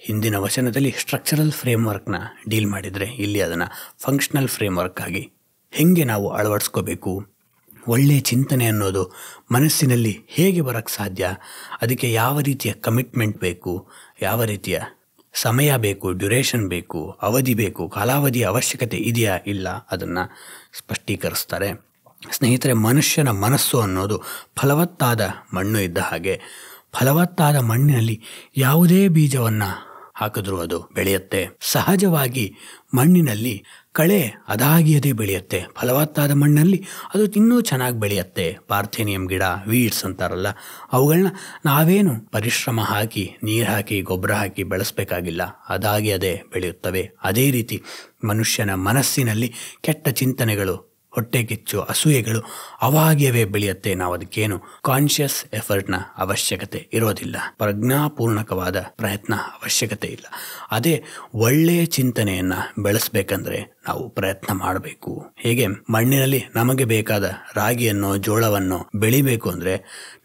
ಹಿಂದಿನ ವಚನದಲ್ಲಿ ಸ್ಟ್ರಕ್ಚರಲ್ ಫ್ರೇಮ್ವರ್ಕ್ನ ಡೀಲ್ ಮಾಡಿದರೆ, ಇಲ್ಲಿ ಅದನ್ನು ಫಂಕ್ಷನಲ್ ಫ್ರೇಮ್ವರ್ಕ್ ಆಗಿ ಹೇಗೆ ನಾವು ಅಳವಡಿಸ್ಕೋಬೇಕು, ಒಳ್ಳೆಯ ಚಿಂತನೆ ಅನ್ನೋದು ಮನಸ್ಸಿನಲ್ಲಿ ಹೇಗೆ ಬರೋಕ್ಕೆ ಸಾಧ್ಯ, ಅದಕ್ಕೆ ಯಾವ ರೀತಿಯ ಕಮಿಟ್ಮೆಂಟ್ ಬೇಕು, ಯಾವ ರೀತಿಯ ಸಮಯ ಬೇಕು, ಡ್ಯುರೇಷನ್ ಬೇಕು, ಅವಧಿ ಬೇಕು, ಕಾಲಾವಧಿಯ ಅವಶ್ಯಕತೆ ಇದೆಯಾ ಇಲ್ಲ, ಅದನ್ನು ಸ್ಪಷ್ಟೀಕರಿಸ್ತಾರೆ. ಸ್ನೇಹಿತರೆ, ಮನುಷ್ಯನ ಮನಸ್ಸು ಅನ್ನೋದು ಫಲವತ್ತಾದ ಮಣ್ಣು ಇದ್ದ ಹಾಗೆ. ಫಲವತ್ತಾದ ಮಣ್ಣಿನಲ್ಲಿ ಯಾವುದೇ ಬೀಜವನ್ನು ಹಾಕಿದ್ರೂ ಅದು ಬೆಳೆಯುತ್ತೆ. ಸಹಜವಾಗಿ ಮಣ್ಣಿನಲ್ಲಿ ಕಳೆ ಅದಾಗಿಯದೇ ಬೆಳೆಯುತ್ತೆ. ಫಲವತ್ತಾದ ಮಣ್ಣಲ್ಲಿ ಅದು ಇನ್ನೂ ಚೆನ್ನಾಗಿ ಬೆಳೆಯುತ್ತೆ. ಪಾರ್ಥೇನಿಯಂ ಗಿಡ, ವೀಡ್ಸ್ ಅಂತಾರಲ್ಲ, ಅವುಗಳನ್ನ ನಾವೇನು ಪರಿಶ್ರಮ ಹಾಕಿ, ನೀರು ಹಾಕಿ, ಗೊಬ್ಬರ ಹಾಕಿ ಬೆಳೆಸಬೇಕಾಗಿಲ್ಲ, ಅದಾಗಿ ಅದೇ ಬೆಳೆಯುತ್ತವೆ. ಅದೇ ರೀತಿ ಮನುಷ್ಯನ ಮನಸ್ಸಿನಲ್ಲಿ ಕೆಟ್ಟ ಚಿಂತನೆಗಳು, ಹೊಟ್ಟೆ ಕಿಚ್ಚು, ಅಸೂಯೆಗಳು ಅವಾಗಿಯವೇ ಬೆಳೆಯುತ್ತೆ. ನಾವು ಅದಕ್ಕೇನು ಕಾನ್ಷಿಯಸ್ ಎಫರ್ಟ್ನ ಅವಶ್ಯಕತೆ ಇರೋದಿಲ್ಲ, ಪ್ರಜ್ಞಾಪೂರ್ಣಕವಾದ ಪ್ರಯತ್ನ ಅವಶ್ಯಕತೆ ಇಲ್ಲ. ಅದೇ ಒಳ್ಳೆಯ ಚಿಂತನೆಯನ್ನು ಬೆಳೆಸಬೇಕಂದ್ರೆ ನಾವು ಪ್ರಯತ್ನ ಮಾಡಬೇಕು. ಹೇಗೆ ಮಣ್ಣಿನಲ್ಲಿ ನಮಗೆ ಬೇಕಾದ ರಾಗಿಯನ್ನು, ಜೋಳವನ್ನು ಬೆಳಿಬೇಕು ಅಂದರೆ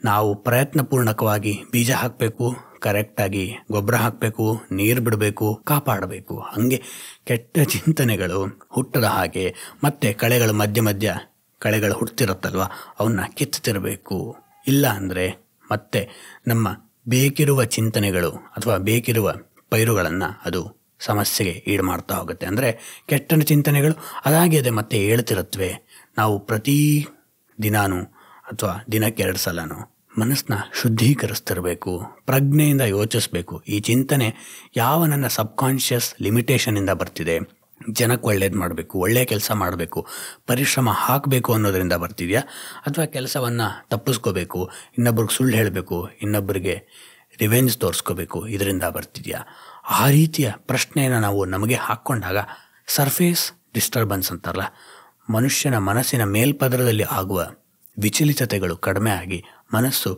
ನಾವು ಪ್ರಯತ್ನಪೂರ್ಣಕವಾಗಿ ಬೀಜ ಹಾಕಬೇಕು, ಕರೆಕ್ಟಾಗಿ ಗೊಬ್ಬರ ಹಾಕಬೇಕು, ನೀರು ಬಿಡಬೇಕು, ಕಾಪಾಡಬೇಕು. ಹಾಗೆ ಕೆಟ್ಟ ಚಿಂತನೆಗಳು ಹುಟ್ಟದ ಹಾಗೆ ಮತ್ತೆ ಕಳೆಗಳು ಮಧ್ಯ ಮಧ್ಯ ಕಳೆಗಳು ಹುಡ್ತಿರುತ್ತಲ್ವ ಅವನ್ನ ಕಿತ್ತುತ್ತಿರಬೇಕು. ಇಲ್ಲ ಅಂದರೆ ಮತ್ತೆ ನಮ್ಮ ಬೇಕಿರುವ ಚಿಂತನೆಗಳು ಅಥವಾ ಬೇಕಿರುವ ಪೈರುಗಳನ್ನು ಅದು ಸಮಸ್ಯೆಗೆ ಈಡು ಮಾಡ್ತಾ ಹೋಗುತ್ತೆ. ಅಂದರೆ ಕೆಟ್ಟ ಚಿಂತನೆಗಳು ಅದಾಗಿ ಅದೇ ಮತ್ತೆ ಹೇಳ್ತಿರುತ್ತವೆ. ನಾವು ಪ್ರತಿ ದಿನಾನೂ ಅಥವಾ ದಿನಕ್ಕೆ 2 ಸಲನೂ ಮನಸ್ಸನ್ನ ಶುದ್ಧೀಕರಿಸ್ತಿರಬೇಕು, ಪ್ರಜ್ಞೆಯಿಂದ ಯೋಚಿಸ್ಬೇಕು. ಈ ಚಿಂತನೆ ಯಾವ ನನ್ನ ಸಬ್ಕಾನ್ಷಿಯಸ್ ಲಿಮಿಟೇಷನಿಂದ ಬರ್ತಿದೆ, ಜನಕ್ಕೆ ಒಳ್ಳೇದು ಮಾಡಬೇಕು, ಒಳ್ಳೆಯ ಕೆಲಸ ಮಾಡಬೇಕು, ಪರಿಶ್ರಮ ಹಾಕಬೇಕು ಅನ್ನೋದರಿಂದ ಬರ್ತಿದೆಯಾ, ಅಥವಾ ಕೆಲಸವನ್ನು ತಪ್ಪಿಸ್ಕೋಬೇಕು, ಇನ್ನೊಬ್ರಿಗೆ ಸುಳ್ಳು ಹೇಳಬೇಕು, ಇನ್ನೊಬ್ಬರಿಗೆ ರಿವೆಂಜ್ ತೋರಿಸ್ಕೋಬೇಕು, ಇದರಿಂದ ಬರ್ತಿದೆಯಾ? ಆ ರೀತಿಯ ಪ್ರಶ್ನೆಯನ್ನು ನಾವು ನಮಗೆ ಹಾಕ್ಕೊಂಡಾಗ ಸರ್ಫೇಸ್ ಡಿಸ್ಟರ್ಬೆನ್ಸ್ ಅಂತಾರಲ್ಲ, ಮನುಷ್ಯನ ಮನಸ್ಸಿನ ಮೇಲ್ಪದರದಲ್ಲಿ ಆಗುವ ವಿಚಲಿತತೆಗಳು ಕಡಿಮೆ ಆಗಿ ಮನಸ್ಸು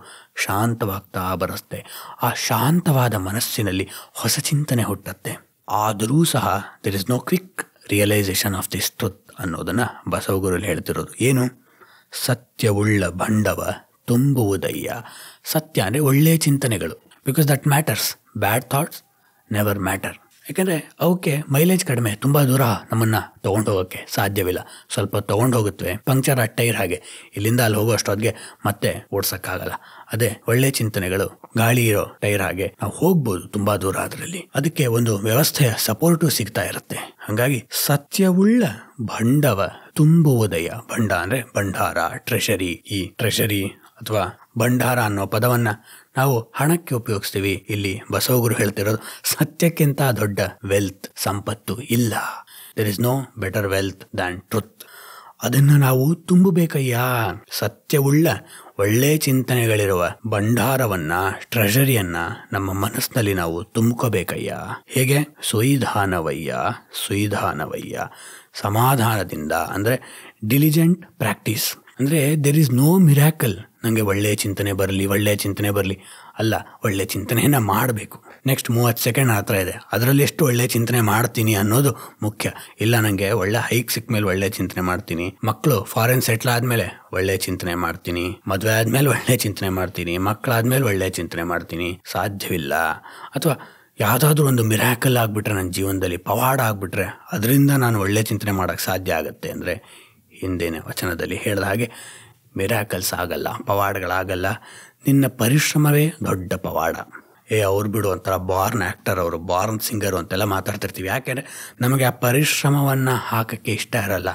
ಶಾಂತವಾಗ್ತಾ ಬರುತ್ತೆ. ಆ ಶಾಂತವಾದ ಮನಸ್ಸಿನಲ್ಲಿ ಹೊಸ ಚಿಂತನೆ ಹುಟ್ಟುತ್ತೆ. ಆದರೂ ಸಹ there is no quick realisation of this truth ಅನ್ನೋದನ್ನು ಬಸವಗುರುಗಳು ಹೇಳ್ತಿರೋದು. ಏನು? ಸತ್ಯವುಳ್ಳ ಭಂಡವ ತುಂಬುವುದಯ್ಯ. ಸತ್ಯ ಅಂದರೆ ಒಳ್ಳೆಯ ಚಿಂತನೆಗಳು, because that matters. Bad thoughts never matter. ಯಾಕೆಂದರೆ ಅವಕ್ಕೆ ಮೈಲೇಜ್ ಕಡಿಮೆ, ತುಂಬ ದೂರ ನಮ್ಮನ್ನು ತೊಗೊಂಡು ಹೋಗೋಕ್ಕೆ ಸಾಧ್ಯವಿಲ್ಲ. ಸ್ವಲ್ಪ ತೊಗೊಂಡು ಹೋಗುತ್ತವೆ, ಪಂಕ್ಚರ್ ಟೈರ್ ಹಾಗೆ, ಇಲ್ಲಿಂದ ಅಲ್ಲಿ ಹೋಗೋ ಅಷ್ಟೊತ್ತಿಗೆ ಮತ್ತೆ ಓಡ್ಸೋಕ್ಕಾಗಲ್ಲ. ಅದೇ ಒಳ್ಳೆ ಚಿಂತನೆಗಳು ಗಾಳಿ ಇರೋ ಟೈರ್ ಹಾಗೆ, ನಾವು ಹೋಗ್ಬೋದು ತುಂಬ ದೂರ ಅದರಲ್ಲಿ. ಅದಕ್ಕೆ ಒಂದು ವ್ಯವಸ್ಥೆಯ ಸಪೋರ್ಟು ಸಿಗ್ತಾ ಇರುತ್ತೆ. ಹಾಗಾಗಿ ಸತ್ಯವುಳ್ಳ ಭಂಡವ ತುಂಬುವುದಯ್ಯ. ಭಂಡ ಅಂದರೆ ಭಂಡಾರ, ಟ್ರೆಷರಿ. ಈ ಟ್ರೆಷರಿ ಅಥವಾ ಭಂಡಾರ ಅನ್ನೋ ಪದವನ್ನು ನಾವು ಹಣಕ್ಕೆ ಉಪಯೋಗಿಸ್ತೀವಿ. ಇಲ್ಲಿ ಬಸವಗುರು ಹೇಳ್ತಿರೋದು ಸತ್ಯಕ್ಕಿಂತ ದೊಡ್ಡ ವೆಲ್ತ್, ಸಂಪತ್ತು ಇಲ್ಲ. There is no better wealth than truth. ಅದನ್ನು ನಾವು ತುಂಬಬೇಕಯ್ಯ. ಸತ್ಯವುಳ್ಳ ಒಳ್ಳೆ ಚಿಂತನೆಗಳಿರುವ ಭಂಡಾರವನ್ನ, ಟ್ರೆಷರಿಯನ್ನ ನಮ್ಮ ಮನಸ್ಸಿನಲ್ಲಿ ನಾವು ತುಂಬ್ಕೋಬೇಕಯ್ಯ. ಹೇಗೆ? ಸುಯಿಧಾನವಯ್ಯ, ಸುಯಿಧಾನವಯ್ಯ. ಸಮಾಧಾನದಿಂದ, ಅಂದರೆ ಡಿಲಿಜೆಂಟ್ ಪ್ರಾಕ್ಟೀಸ್. ಅಂದರೆ ದೇರ್ ಈಸ್ ನೋ ಮಿರಾಕಲ್. ನನಗೆ ಒಳ್ಳೆಯ ಚಿಂತನೆ ಬರಲಿ, ಒಳ್ಳೆಯ ಚಿಂತನೆ ಬರಲಿ ಅಲ್ಲ, ಒಳ್ಳೆಯ ಚಿಂತನೆಯನ್ನು ಮಾಡಬೇಕು. ನೆಕ್ಸ್ಟ್ 30 ಸೆಕೆಂಡ್ ಹತ್ರ ಇದೆ, ಅದರಲ್ಲಿ ಎಷ್ಟು ಒಳ್ಳೆಯ ಚಿಂತನೆ ಮಾಡ್ತೀನಿ ಅನ್ನೋದು ಮುಖ್ಯ. ಇಲ್ಲ ನನಗೆ ಒಳ್ಳೆ ಹೈಕ್ ಸಿಕ್ಕ ಮೇಲೆ ಒಳ್ಳೆಯ ಚಿಂತನೆ ಮಾಡ್ತೀನಿ, ಮಕ್ಕಳು ಫಾರಿನ್ ಸೆಟ್ಲ್ ಆದಮೇಲೆ ಒಳ್ಳೆಯ ಚಿಂತನೆ ಮಾಡ್ತೀನಿ, ಮದುವೆ ಆದಮೇಲೆ ಒಳ್ಳೆಯ ಚಿಂತನೆ ಮಾಡ್ತೀನಿ, ಮಕ್ಕಳಾದ್ಮೇಲೆ ಒಳ್ಳೆಯ ಚಿಂತನೆ ಮಾಡ್ತೀನಿ, ಸಾಧ್ಯವಿಲ್ಲ. ಅಥವಾ ಯಾವುದಾದ್ರೂ ಒಂದು ಮಿರಾಕಲ್ ಆಗಿಬಿಟ್ರೆ ನನ್ನ ಜೀವನದಲ್ಲಿ, ಪವಾಡ ಆಗಿಬಿಟ್ರೆ ಅದರಿಂದ ನಾನು ಒಳ್ಳೆಯ ಚಿಂತನೆ ಮಾಡೋಕ್ಕೆ ಸಾಧ್ಯ ಆಗುತ್ತೆ. ಅಂದರೆ ಹಿಂದೇನೆ ವಚನದಲ್ಲಿ ಹೇಳಿದ ಹಾಗೆ ಮಿರಾಕಲ್ಸ್ ಆಗಲ್ಲ, ಪವಾಡಗಳಾಗಲ್ಲ. ನಿನ್ನ ಪರಿಶ್ರಮವೇ ದೊಡ್ಡ ಪವಾಡ. ಅವ್ರು ಬಿಡು ಒಂಥರ ಬಾರ್ನ್ ಆ್ಯಕ್ಟರ್, ಅವರು ಬಾರ್ನ್ ಸಿಂಗರು ಅಂತೆಲ್ಲ ಮಾತಾಡ್ತಿರ್ತೀವಿ. ಯಾಕೆಂದರೆ ನಮಗೆ ಆ ಪರಿಶ್ರಮವನ್ನು ಹಾಕೋಕ್ಕೆ ಇಷ್ಟ ಇರಲ್ಲ.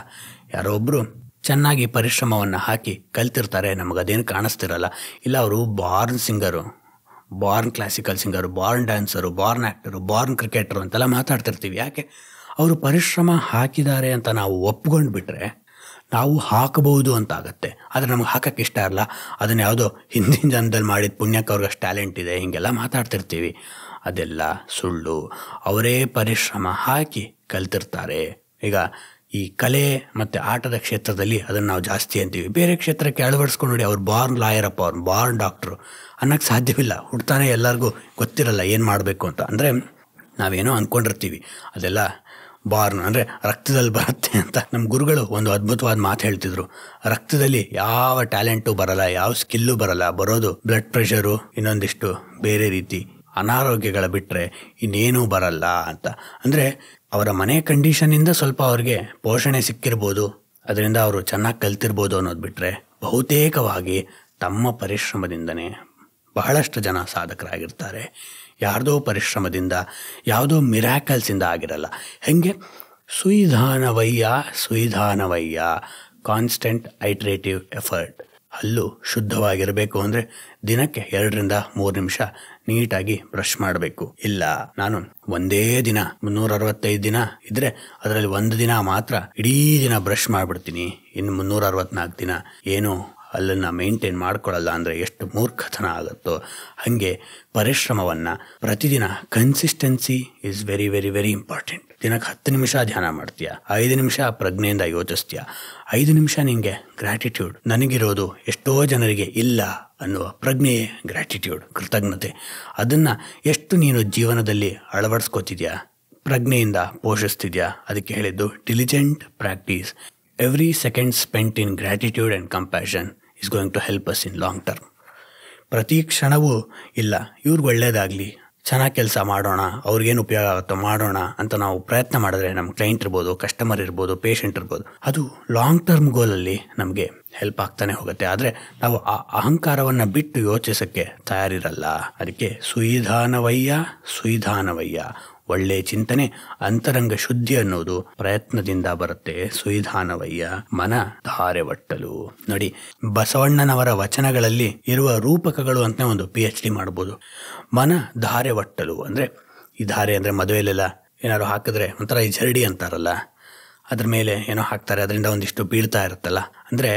ಯಾರೊಬ್ಬರು ಚೆನ್ನಾಗಿ ಪರಿಶ್ರಮವನ್ನು ಹಾಕಿ ಕಲ್ತಿರ್ತಾರೆ, ನಮಗದೇನು ಕಾಣಿಸ್ತಿರಲ್ಲ. ಇಲ್ಲ ಅವರು born singer, born classical singer, born dancer, born actor, born cricketer ಅಂತೆಲ್ಲ ಮಾತಾಡ್ತಿರ್ತೀವಿ. ಯಾಕೆ? ಅವರು ಪರಿಶ್ರಮ ಹಾಕಿದ್ದಾರೆ ಅಂತ ನಾವು ಒಪ್ಕೊಂಡು ಬಿಟ್ಟರೆ ನಾವು ಹಾಕಬಹುದು ಅಂತ ಆಗುತ್ತೆ. ಆದರೆ ನಮ್ಗೆ ಹಾಕೋಕ್ಕೆ ಇಷ್ಟ ಇರಲ್ಲ. ಅದನ್ನು ಯಾವುದೋ ಹಿಂದಿನ ಜನ್ಮದಲ್ಲಿ ಮಾಡಿದ ಪುಣ್ಯಕ್ಕೆ ಅವ್ರಿಗೆ ಅಷ್ಟು ಟ್ಯಾಲೆಂಟ್ ಇದೆ ಹೀಗೆಲ್ಲ ಮಾತಾಡ್ತಿರ್ತೀವಿ. ಅದೆಲ್ಲ ಸುಳ್ಳು. ಅವರೇ ಪರಿಶ್ರಮ ಹಾಕಿ ಕಲ್ತಿರ್ತಾರೆ. ಈಗ ಈ ಕಲೆ ಮತ್ತು ಆಟದ ಕ್ಷೇತ್ರದಲ್ಲಿ ಅದನ್ನು ನಾವು ಜಾಸ್ತಿ ಅಂತೀವಿ. ಬೇರೆ ಕ್ಷೇತ್ರಕ್ಕೆ ಅಳವಡಿಸ್ಕೊಂಡು ನೋಡಿ, ಅವ್ರು ಬಾರ್ನ್ ಲಾಯರಪ್ಪ, ಅವ್ರು ಬಾರ್ನ್ ಡಾಕ್ಟ್ರು ಅನ್ನೋಕ್ಕೆ ಸಾಧ್ಯವಿಲ್ಲ. ಹುಡ್ತಾನೆ ಎಲ್ಲರಿಗೂ ಗೊತ್ತಿರಲ್ಲ ಏನು ಮಾಡಬೇಕು ಅಂತ. ಅಂದರೆ ನಾವೇನೋ ಅಂದ್ಕೊಂಡಿರ್ತೀವಿ, ಅದೆಲ್ಲ ಬಾರ್ನ್ ಅಂದರೆ ರಕ್ತದಲ್ಲಿ ಬರುತ್ತೆ ಅಂತ. ನಮ್ಮ ಗುರುಗಳು ಒಂದು ಅದ್ಭುತವಾದ ಮಾತು ಹೇಳ್ತಿದ್ರು. ರಕ್ತದಲ್ಲಿ ಯಾವ ಟ್ಯಾಲೆಂಟು ಬರಲ್ಲ, ಯಾವ ಸ್ಕಿಲ್ಲು ಬರಲ್ಲ, ಬರೋದು ಬ್ಲಡ್ ಪ್ರೆಷರು, ಇನ್ನೊಂದಿಷ್ಟು ಬೇರೆ ರೀತಿ ಅನಾರೋಗ್ಯಗಳ ಬಿಟ್ಟರೆ ಇನ್ನೇನೂ ಬರಲ್ಲ ಅಂತ. ಅಂದರೆ ಅವರ ಮನೆ ಕಂಡೀಷನಿಂದ ಸ್ವಲ್ಪ ಅವ್ರಿಗೆ ಪೋಷಣೆ ಸಿಕ್ಕಿರ್ಬೋದು, ಅದರಿಂದ ಅವರು ಚೆನ್ನಾಗಿ ಕಲ್ತಿರ್ಬೋದು ಅನ್ನೋದು ಬಿಟ್ಟರೆ ಬಹುತೇಕವಾಗಿ ತಮ್ಮ ಪರಿಶ್ರಮದಿಂದನೇ ಬಹಳಷ್ಟು ಜನ ಸಾಧಕರಾಗಿರ್ತಾರೆ. ಯಾರ್ದೋ ಪರಿಶ್ರಮದಿಂದ, ಯಾವುದೋ ಮಿರಾಕಲ್ಸಿಂದ ಆಗಿರಲ್ಲ. ಹೇಗೆ? ಸುಯಿಧಾನವಯ್ಯ, ಸುಯಿಧಾನವಯ್ಯ. Constant iterative effort. ಹಲ್ಲು ಶುದ್ಧವಾಗಿರಬೇಕು ಅಂದರೆ ದಿನಕ್ಕೆ 2ರಿಂದ 3 ನಿಮಿಷ ನೀಟಾಗಿ ಬ್ರಷ್ ಮಾಡಬೇಕು. ಇಲ್ಲ ನಾನು ಒಂದೇ ದಿನ 365 ದಿನ ಇದ್ದರೆ ಅದರಲ್ಲಿ 1 ದಿನ ಮಾತ್ರ ಇಡೀ ದಿನ ಬ್ರಷ್ ಮಾಡಿಬಿಡ್ತೀನಿ, ಇನ್ನು 364 ದಿನ ಏನು ಅಲ್ಲನ್ನು ಮೇಂಟೈನ್ ಮಾಡ್ಕೊಳ್ಳಲ್ಲ ಅಂದರೆ ಎಷ್ಟು ಮೂರ್ಖತನ ಆಗುತ್ತೋ. ಹಾಗೆ ಪರಿಶ್ರಮವನ್ನು ಪ್ರತಿದಿನ, consistency is very very very important. ದಿನಕ್ಕೆ 10 ನಿಮಿಷ ಧ್ಯಾನ ಮಾಡ್ತೀಯ, 5 ನಿಮಿಷ ಪ್ರಜ್ಞೆಯಿಂದ ಯೋಚಿಸ್ತೀಯ, 5 ನಿಮಿಷ ನಿಮಗೆ ಗ್ರ್ಯಾಟಿಟ್ಯೂಡ್. ನನಗಿರೋದು ಎಷ್ಟೋ ಜನರಿಗೆ ಇಲ್ಲ ಅನ್ನುವ ಪ್ರಜ್ಞೆಯೇ ಗ್ರ್ಯಾಟಿಟ್ಯೂಡ್, ಕೃತಜ್ಞತೆ. ಅದನ್ನು ಎಷ್ಟು ನೀನು ಜೀವನದಲ್ಲಿ ಅಳವಡಿಸ್ಕೋತಿದ್ಯಾ, ಪ್ರಜ್ಞೆಯಿಂದ ಪೋಷಿಸ್ತಿದ್ಯಾ, ಅದಕ್ಕೆ ಹೇಳಿದ್ದು diligent practice. Every second spent in gratitude and compassion is going to help us in long term. ಪ್ರತಿ ಕ್ಷಣವೂ ಇಲ್ಲ ಇವ್ರಿಗೆ ಒಳ್ಳೇದಾಗಲಿ, ಚೆನ್ನಾಗಿ ಕೆಲಸ ಮಾಡೋಣ, ಅವ್ರಿಗೇನು ಉಪಯೋಗ ಆಗುತ್ತೋ ಮಾಡೋಣ ಅಂತ ನಾವು ಪ್ರಯತ್ನ ಮಾಡಿದ್ರೆ ನಮ್ಮ ಕ್ಲೈಂಟ್ ಇರ್ಬೋದು, ಕಸ್ಟಮರ್ ಇರ್ಬೋದು, ಪೇಷಂಟ್ ಇರ್ಬೋದು, ಅದು ಲಾಂಗ್ ಟರ್ಮ್ ಗೋಲಲ್ಲಿ ನಮಗೆ ಹೆಲ್ಪ್ ಆಗ್ತಾನೆ ಹೋಗುತ್ತೆ. ಆದರೆ ನಾವು ಆ ಅಹಂಕಾರವನ್ನು ಬಿಟ್ಟು ಯೋಚಿಸೋಕ್ಕೆ ತಯಾರಿರಲ್ಲ. ಅದಕ್ಕೆ ಸುಯಿಧಾನವಯ್ಯ ಒಳ್ಳೆ ಚಿಂತನೆ, ಅಂತರಂಗ ಶುದ್ಧಿ ಅನ್ನೋದು ಪ್ರಯತ್ನದಿಂದ ಬರುತ್ತೆ. ಸುಯಿಧಾನವಯ್ಯ ಮನ ಧಾರೆ ಒಟ್ಟಲು. ನೋಡಿ, ಬಸವಣ್ಣನವರ ವಚನಗಳಲ್ಲಿ ಇರುವ ರೂಪಕಗಳು ಅಂತ ಒಂದು PhD ಮಾಡ್ಬೋದು. ಮನ ಧಾರೆ ಒಟ್ಟಲು ಅಂದರೆ, ಈ ಧಾರೆ ಅಂದರೆ ಮದುವೆಲೆಲ್ಲ ಏನಾದ್ರು ಹಾಕಿದ್ರೆ ಒಂಥರ ಈ ಜರಡಿ ಅಂತಾರಲ್ಲ, ಅದ್ರ ಮೇಲೆ ಏನೋ ಹಾಕ್ತಾರೆ, ಅದರಿಂದ ಒಂದಿಷ್ಟು ಬೀಳ್ತಾ ಇರುತ್ತಲ್ಲ. ಅಂದರೆ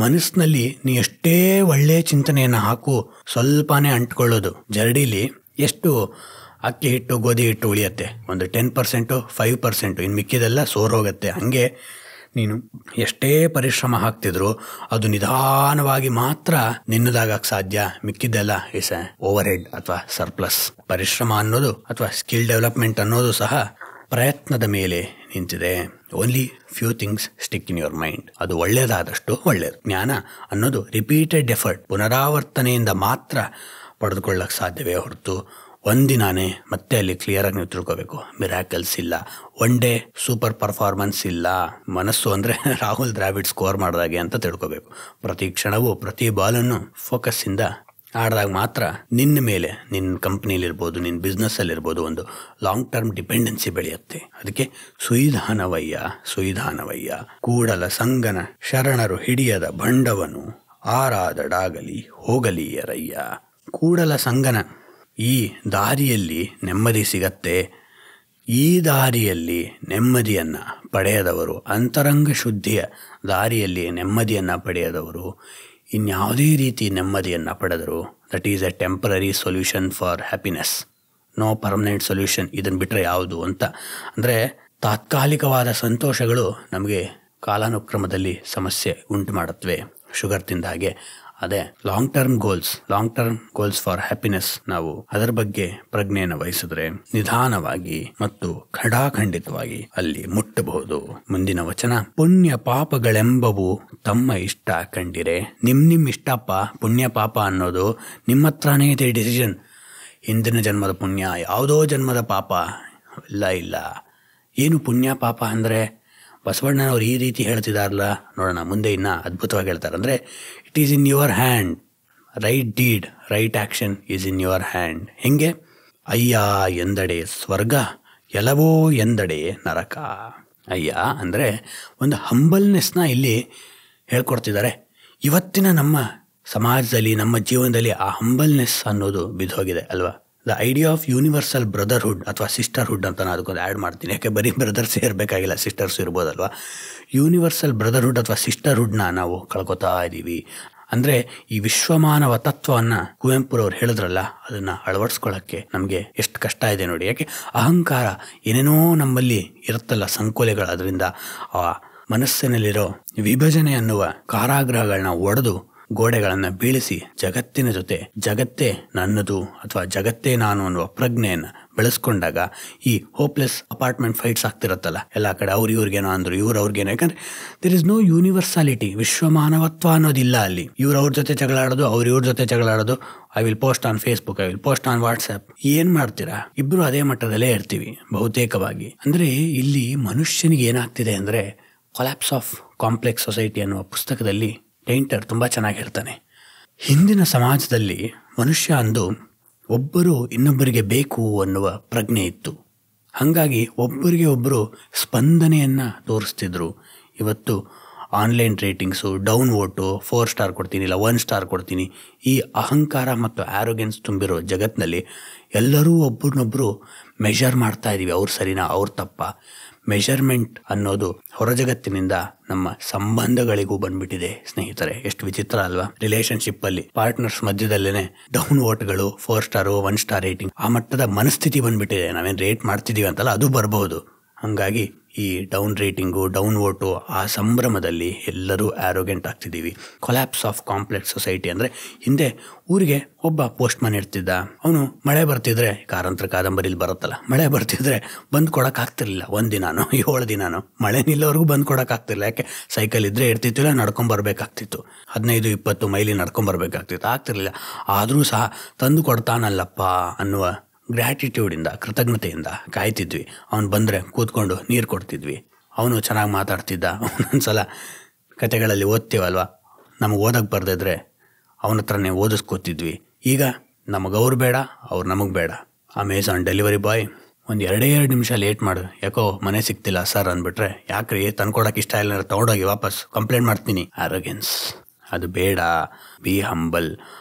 ಮನಸ್ಸಿನಲ್ಲಿ ನೀ ಎಷ್ಟೇ ಒಳ್ಳೆಯ ಚಿಂತನೆಯನ್ನು ಹಾಕು, ಸ್ವಲ್ಪನೇ ಅಂಟ್ಕೊಳ್ಳೋದು. ಜರಡಿಲಿ ಎಷ್ಟು ಅಕ್ಕಿ ಹಿಟ್ಟು, ಗೋಧಿ ಹಿಟ್ಟು ಉಳಿಯುತ್ತೆ? ಒಂದು 10%, 5%, ಇನ್ನು ಮಿಕ್ಕಿದೆಲ್ಲ ಸೋರೋಗುತ್ತೆ. ಹಾಗೆ ನೀನು ಎಷ್ಟೇ ಪರಿಶ್ರಮ ಹಾಕ್ತಿದ್ರು ಅದು ನಿಧಾನವಾಗಿ ಮಾತ್ರ ನಿನ್ನದಾಗಕ್ಕೆ ಸಾಧ್ಯ. ಮಿಕ್ಕಿದ್ದೆಲ್ಲ ಇಸ್ ಓವರ್ ಹೆಡ್ ಅಥವಾ ಸರ್ಪ್ಲಸ್. ಪರಿಶ್ರಮ ಅನ್ನೋದು ಅಥವಾ ಸ್ಕಿಲ್ ಡೆವಲಪ್ಮೆಂಟ್ ಅನ್ನೋದು ಸಹ ಪ್ರಯತ್ನದ ಮೇಲೆ ನಿಂತಿದೆ. Only few things stick in your mind. ಅದು ಒಳ್ಳೆಯದಾದಷ್ಟು ಒಳ್ಳೆಯದು. ಜ್ಞಾನ ಅನ್ನೋದು ರಿಪೀಟೆಡ್ ಎಫರ್ಟ್, ಪುನರಾವರ್ತನೆಯಿಂದ ಮಾತ್ರ ಪಡೆದುಕೊಳ್ಳಕ್ಕೆ ಸಾಧ್ಯವೇ ಹೊರತು ಒಂದಿನಾನೇ ಮತ್ತೆ ಅಲ್ಲಿ ಕ್ಲಿಯರಾಗಿ ನೀವು ತಿಳ್ಕೋಬೇಕು. ಮಿರಾಕಲ್ಸ್ ಇಲ್ಲ, ಒನ್ ಡೇ ಸೂಪರ್ ಪರ್ಫಾರ್ಮೆನ್ಸ್ ಇಲ್ಲ. ಮನಸ್ಸು ಅಂದರೆ ರಾಹುಲ್ ದ್ರಾವಿಡ್ ಸ್ಕೋರ್ ಮಾಡಿದಾಗೆ ಅಂತ ತಿಳ್ಕೋಬೇಕು. ಪ್ರತಿ ಕ್ಷಣವೂ ಪ್ರತಿ ಬಾಲನ್ನು ಫೋಕಸ್ಸಿಂದ ಆಡಿದಾಗ ಮಾತ್ರ ನಿನ್ನ ಮೇಲೆ, ನಿನ್ನ ಕಂಪ್ನಿಲಿರ್ಬೋದು, ನಿನ್ನ ಬಿಸ್ನೆಸ್ಸಲ್ಲಿರ್ಬೋದು ಒಂದು ಲಾಂಗ್ ಟರ್ಮ್ ಡಿಪೆಂಡೆನ್ಸಿ ಬೆಳೆಯುತ್ತೆ. ಅದಕ್ಕೆ ಸುಯಿಧಾನವಯ್ಯ ಕೂಡಲ ಸಂಗನ ಶರಣರು ಹಿಡಿಯದ ಬಂಡವನು ಆರಾದಡಾಗಲಿ ಹೋಗಲಿಯರಯ್ಯ. ಕೂಡಲ ಸಂಗನ ಈ ದಾರಿಯಲ್ಲಿ ನೆಮ್ಮದಿ ಸಿಗತ್ತೆ. ಈ ದಾರಿಯಲ್ಲಿ ನೆಮ್ಮದಿಯನ್ನು ಪಡೆಯದವರು, ಅಂತರಂಗ ಶುದ್ಧಿಯ ದಾರಿಯಲ್ಲಿ ನೆಮ್ಮದಿಯನ್ನು ಪಡೆಯದವರು ಇನ್ಯಾವುದೇ ರೀತಿ ನೆಮ್ಮದಿಯನ್ನು ಪಡೆದರು that is a temporary solution for happiness, no permanent solution. ಇದನ್ನು ಬಿಟ್ಟರೆ ಯಾವುದು ಅಂತ ಅಂದರೆ, ತಾತ್ಕಾಲಿಕವಾದ ಸಂತೋಷಗಳು ನಮಗೆ ಕಾಲಾನುಕ್ರಮದಲ್ಲಿ ಸಮಸ್ಯೆ ಉಂಟು ಮಾಡುತ್ತವೆ. ಶುಗರ್ ತಿಂದ ಹಾಗೆ ಅದೇ long term goals for happiness, ನಾವು ಅದರ ಬಗ್ಗೆ ಪ್ರಜ್ಞೆಯನ್ನು ವಹಿಸಿದ್ರೆ ನಿಧಾನವಾಗಿ ಮತ್ತು ಖಡಾಖಂಡಿತವಾಗಿ ಅಲ್ಲಿ ಮುಟ್ಟಬಹುದು. ಮುಂದಿನ ವಚನ, ಪುಣ್ಯ ಪಾಪಗಳೆಂಬವು ತಮ್ಮ ಇಷ್ಟ ಕಂಡಿರೆ. ನಿಮ್ ಇಷ್ಟಪ್ಪ. ಪುಣ್ಯ ಪಾಪ ಅನ್ನೋದು ನಿಮ್ಮ ಹತ್ರನೇ ಇದೆ ಡಿಸಿಷನ್. ಹಿಂದಿನ ಜನ್ಮದ ಪುಣ್ಯ, ಯಾವುದೋ ಜನ್ಮದ ಪಾಪ ಇಲ್ಲ. ಏನು ಪುಣ್ಯ ಪಾಪ ಅಂದರೆ? ಬಸವಣ್ಣನವ್ರು ಈ ರೀತಿ ಹೇಳ್ತಿದಾರಲ್ಲ, ನೋಡೋಣ ಮುಂದೆ ಇನ್ನು ಅದ್ಭುತವಾಗಿ ಹೇಳ್ತಾರೆ. ಅಂದರೆ it is in your hand, right deed, right action is in your hand. ಹೆಂಗೆ? ಅಯ್ಯ ಎಂದಡೆ ಸ್ವರ್ಗ, ಎಲವೋ ಎಂದಡೆ ನರಕ. ಅಯ್ಯ ಅಂದರೆ ಒಂದು ಹಂಬಲ್ನೆಸ್ನ ಇಲ್ಲಿ ಹೇಳ್ಕೊಡ್ತಿದ್ದಾರೆ. ಇವತ್ತಿನ ನಮ್ಮ ಸಮಾಜದಲ್ಲಿ, ನಮ್ಮ ಜೀವನದಲ್ಲಿ ಆ ಹಂಬಲ್ನೆಸ್ ಅನ್ನೋದು ಬಿದ್ದೋಗಿದೆ ಅಲ್ವಾ? The idea of universal brotherhood ಅಥವಾ ಸಿಸ್ಟರ್ಹುಡ್ ಅಂತ ನಾನು ಅದಕ್ಕೊಂದು ಆ್ಯಡ್ ಮಾಡ್ತೀನಿ. ಯಾಕೆ ಬರೀ ಬ್ರದರ್ಸ್ ಇರಬೇಕಾಗಿಲ್ಲ, ಸಿಸ್ಟರ್ಸ್ ಇರ್ಬೋದಲ್ವ. ಯೂನಿವರ್ಸಲ್ ಬ್ರದರ್ಹುಡ್ ಅಥವಾ ಸಿಸ್ಟರ್ಹುಡ್ನ ನಾವು ಕಳ್ಕೊತಾ ಇದ್ದೀವಿ. ಅಂದರೆ ಈ ವಿಶ್ವಮಾನವ ತತ್ವವನ್ನು ಕುವೆಂಪುರವ್ರು ಹೇಳಿದ್ರಲ್ಲ, ಅದನ್ನು ಅಳವಡಿಸ್ಕೊಳ್ಳೋಕ್ಕೆ ನಮಗೆ ಎಷ್ಟು ಕಷ್ಟ ಇದೆ ನೋಡಿ. ಯಾಕೆ? ಅಹಂಕಾರ ಏನೇನೋ ನಮ್ಮಲ್ಲಿ ಇರುತ್ತಲ್ಲ, ಸಂಕೋಲೆಗಳು. ಅದರಿಂದ ಆ ಮನಸ್ಸಿನಲ್ಲಿರೋ ವಿಭಜನೆ ಅನ್ನುವ ಕಾರಾಗೃಹಗಳನ್ನ ಒಡೆದು ಗೋಡೆಗಳನ್ನು ಬೀಳಿಸಿ ಜಗತ್ತಿನ ಜೊತೆ ಜಗತ್ತೇ ನನ್ನದು ಅಥವಾ ಜಗತ್ತೇ ನಾನು ಅನ್ನುವ ಪ್ರಜ್ಞೆಯನ್ನು ಬೆಳೆಸ್ಕೊಂಡಾಗ ಈ ಹೋಪ್ಲೆಸ್ ಅಪಾರ್ಟ್ಮೆಂಟ್ ಫೈಟ್ಸ್ ಆಗ್ತಿರತ್ತಲ್ಲ ಎಲ್ಲ ಕಡೆ, ಇವ್ರಿಗೇನೋ ಅಂದರು, ಇವ್ರು ಅವ್ರಿಗೇನೋ. ಯಾಕಂದರೆ ದೇರ್ ಇಸ್ ನೋ ಯೂನಿವರ್ಸಾಲಿಟಿ, ವಿಶ್ವಮಾನವತ್ವ ಅನ್ನೋದಿಲ್ಲ ಅಲ್ಲಿ. ಅವ್ರ ಜೊತೆ ಜಗಳಾಡೋದು, ಇವ್ರ ಜೊತೆ ಜಗಳಾಡೋದು. I will post on Facebook, I will post on WhatsApp. ಏನು ಮಾಡ್ತೀರಾ? ಇಬ್ಬರು ಅದೇ ಮಟ್ಟದಲ್ಲೇ ಇರ್ತೀವಿ ಬಹುತೇಕವಾಗಿ. ಅಂದರೆ ಇಲ್ಲಿ ಮನುಷ್ಯನಿಗೆ ಏನಾಗ್ತಿದೆ ಅಂದರೆ, ಕೊಲ್ಯಾಪ್ಸ್ ಆಫ್ ಕಾಂಪ್ಲೆಕ್ಸ್ ಸೊಸೈಟಿ ಅನ್ನುವ ಪುಸ್ತಕದಲ್ಲಿ ಪೇಂಟರ್ ತುಂಬ ಚೆನ್ನಾಗಿ ಹೇಳ್ತಾನೆ. ಹಿಂದಿನ ಸಮಾಜದಲ್ಲಿ ಮನುಷ್ಯ ಅಂದು ಒಬ್ಬರು ಇನ್ನೊಬ್ಬರಿಗೆ ಬೇಕು ಅನ್ನುವ ಪ್ರಜ್ಞೆ ಇತ್ತು. ಹಾಗಾಗಿ ಒಬ್ಬರಿಗೆ ಒಬ್ಬರು ಸ್ಪಂದನೆಯನ್ನು ತೋರಿಸ್ತಿದ್ರು. ಇವತ್ತು online ratings, down vote, 4 star ಕೊಡ್ತೀನಿ, ಇಲ್ಲ 1 ಸ್ಟಾರ್ ಕೊಡ್ತೀನಿ, ಈ ಅಹಂಕಾರ ಮತ್ತು ಆ್ಯರೋಗೆನ್ಸ್ ತುಂಬಿರೋ ಜಗತ್ತಿನಲ್ಲಿ ಎಲ್ಲರೂ ಒಬ್ಬರನ್ನೊಬ್ಬರು ಮೆಷರ್ ಮಾಡ್ತಾ ಇದ್ದೀವಿ. ಅವ್ರು ಸರಿನಾ, ಅವ್ರು ತಪ್ಪ. ಮೆಷರ್ಮೆಂಟ್ ಅನ್ನೋದು ಹೊರ ಜಗತ್ತಿನಿಂದ ನಮ್ಮ ಸಂಬಂಧಗಳಿಗೂ ಬಂದ್ಬಿಟ್ಟಿದೆ ಸ್ನೇಹಿತರೆ. ಎಷ್ಟು ವಿಚಿತ್ರ ಅಲ್ವಾ? ರಿಲೇಶನ್ಶಿಪ್ಪಲ್ಲಿ ಪಾರ್ಟ್ನರ್ಸ್ ಮಧ್ಯದಲ್ಲೇ ಡೌನ್ ವೋಟ್ಗಳು, 4 ಸ್ಟಾರು, 1 ಸ್ಟಾರ್ ರೇಟಿಂಗ್, ಆ ಮಟ್ಟದ ಮನಸ್ಥಿತಿ ಬಂದ್ಬಿಟ್ಟಿದೆ. ನಾವೇನು ರೇಟ್ ಮಾಡ್ತಿದ್ದೀವಿ ಅಂತಲ್ಲ, ಅದು ಬರಬಹುದು. ಹಾಗಾಗಿ ಈ ಡೌನ್ ರೇಟಿಂಗು, ಡೌನ್ ವೋಟು, ಆ ಸಂಭ್ರಮದಲ್ಲಿ ಎಲ್ಲರೂ ಆ್ಯರೋಗೆಂಟ್ ಆಗ್ತಿದ್ದೀವಿ. ಕೊಲ್ಯಾಪ್ಸ್ ಆಫ್ ಕಾಂಪ್ಲೆಕ್ಸ್ ಸೊಸೈಟಿ ಅಂದರೆ, ಹಿಂದೆ ಊರಿಗೆ ಒಬ್ಬ ಪೋಸ್ಟ್ ಮ್ಯಾನ್ ಇರ್ತಿದ್ದ. ಅವನು ಮಳೆ ಬರ್ತಿದ್ರೆ, ಕಾರಂತರ ಕಾದಂಬರಿಲಿ ಬರುತ್ತಲ್ಲ, ಮಳೆ ಬರ್ತಿದ್ರೆ ಬಂದು ಕೊಡೋಕ್ಕಾಗ್ತಿರ್ಲಿಲ್ಲ. 1 ದಿನಾನೋ 7 ದಿನಾನೋ ಮಳೆ ನಿಲ್ಲೋವರೆಗೂ ಬಂದು ಕೊಡೋಕ್ಕಾಗ್ತಿರ್ಲಿಲ್ಲ. ಯಾಕೆ? ಸೈಕಲ್ ಇದ್ದರೆ ಇರ್ತಿತ್ತಿಲ್ಲ, ನಡ್ಕೊಂಬರ್ಬೇಕಾಗ್ತಿತ್ತು. 15-20 ಮೈಲಿ ನಡ್ಕೊಂಬರ್ಬೇಕಾಗ್ತಿತ್ತು, ಆಗ್ತಿರ್ಲಿಲ್ಲ. ಆದರೂ ಸಹ ತಂದು ಕೊಡ್ತಾನಲ್ಲಪ್ಪ ಅನ್ನುವ ಗ್ರ್ಯಾಟಿಟ್ಯೂಡಿಂದ, ಕೃತಜ್ಞತೆಯಿಂದ ಕಾಯ್ತಿದ್ವಿ. ಅವನು ಬಂದರೆ ಕೂತ್ಕೊಂಡು ನೀರು ಕೊಡ್ತಿದ್ವಿ. ಅವನು ಚೆನ್ನಾಗಿ ಮಾತಾಡ್ತಿದ್ದ. ಒಂದೊಂದ್ಸಲ ಕತೆಗಳಲ್ಲಿ ಓದ್ತೀವಲ್ವ, ನಮಗೆ ಓದಕ್ಕೆ ಬರ್ದಿದ್ರೆ ಅವನ ಹತ್ರನೇ ಓದಿಸ್ಕೋತಿದ್ವಿ. ಈಗ ನಮಗೆ ಅವ್ರು ಬೇಡ, ಅವ್ರು ನಮಗೆ ಬೇಡ. ಅಮೆಝಾನ್ ಡೆಲಿವರಿ ಬಾಯ್ ಒಂದು 2 ನಿಮಿಷ ಲೇಟ್ ಮಾಡು, ಯಾಕೋ ಮನೆ ಸಿಗ್ತಿಲ್ಲ ಸರ್ ಅಂದ್ಬಿಟ್ರೆ, ಯಾಕ್ರಿ ತಂದ್ಕೊಡಕ್ಕೆ ಇಷ್ಟ ಇಲ್ಲ, ತೊಗೊಂಡೋಗಿ ವಾಪಸ್ ಕಂಪ್ಲೇಂಟ್ ಮಾಡ್ತೀನಿ. ಆರೋಗ್ಯನ್ಸ್ ಅದು ಬೇಡ. Be humble.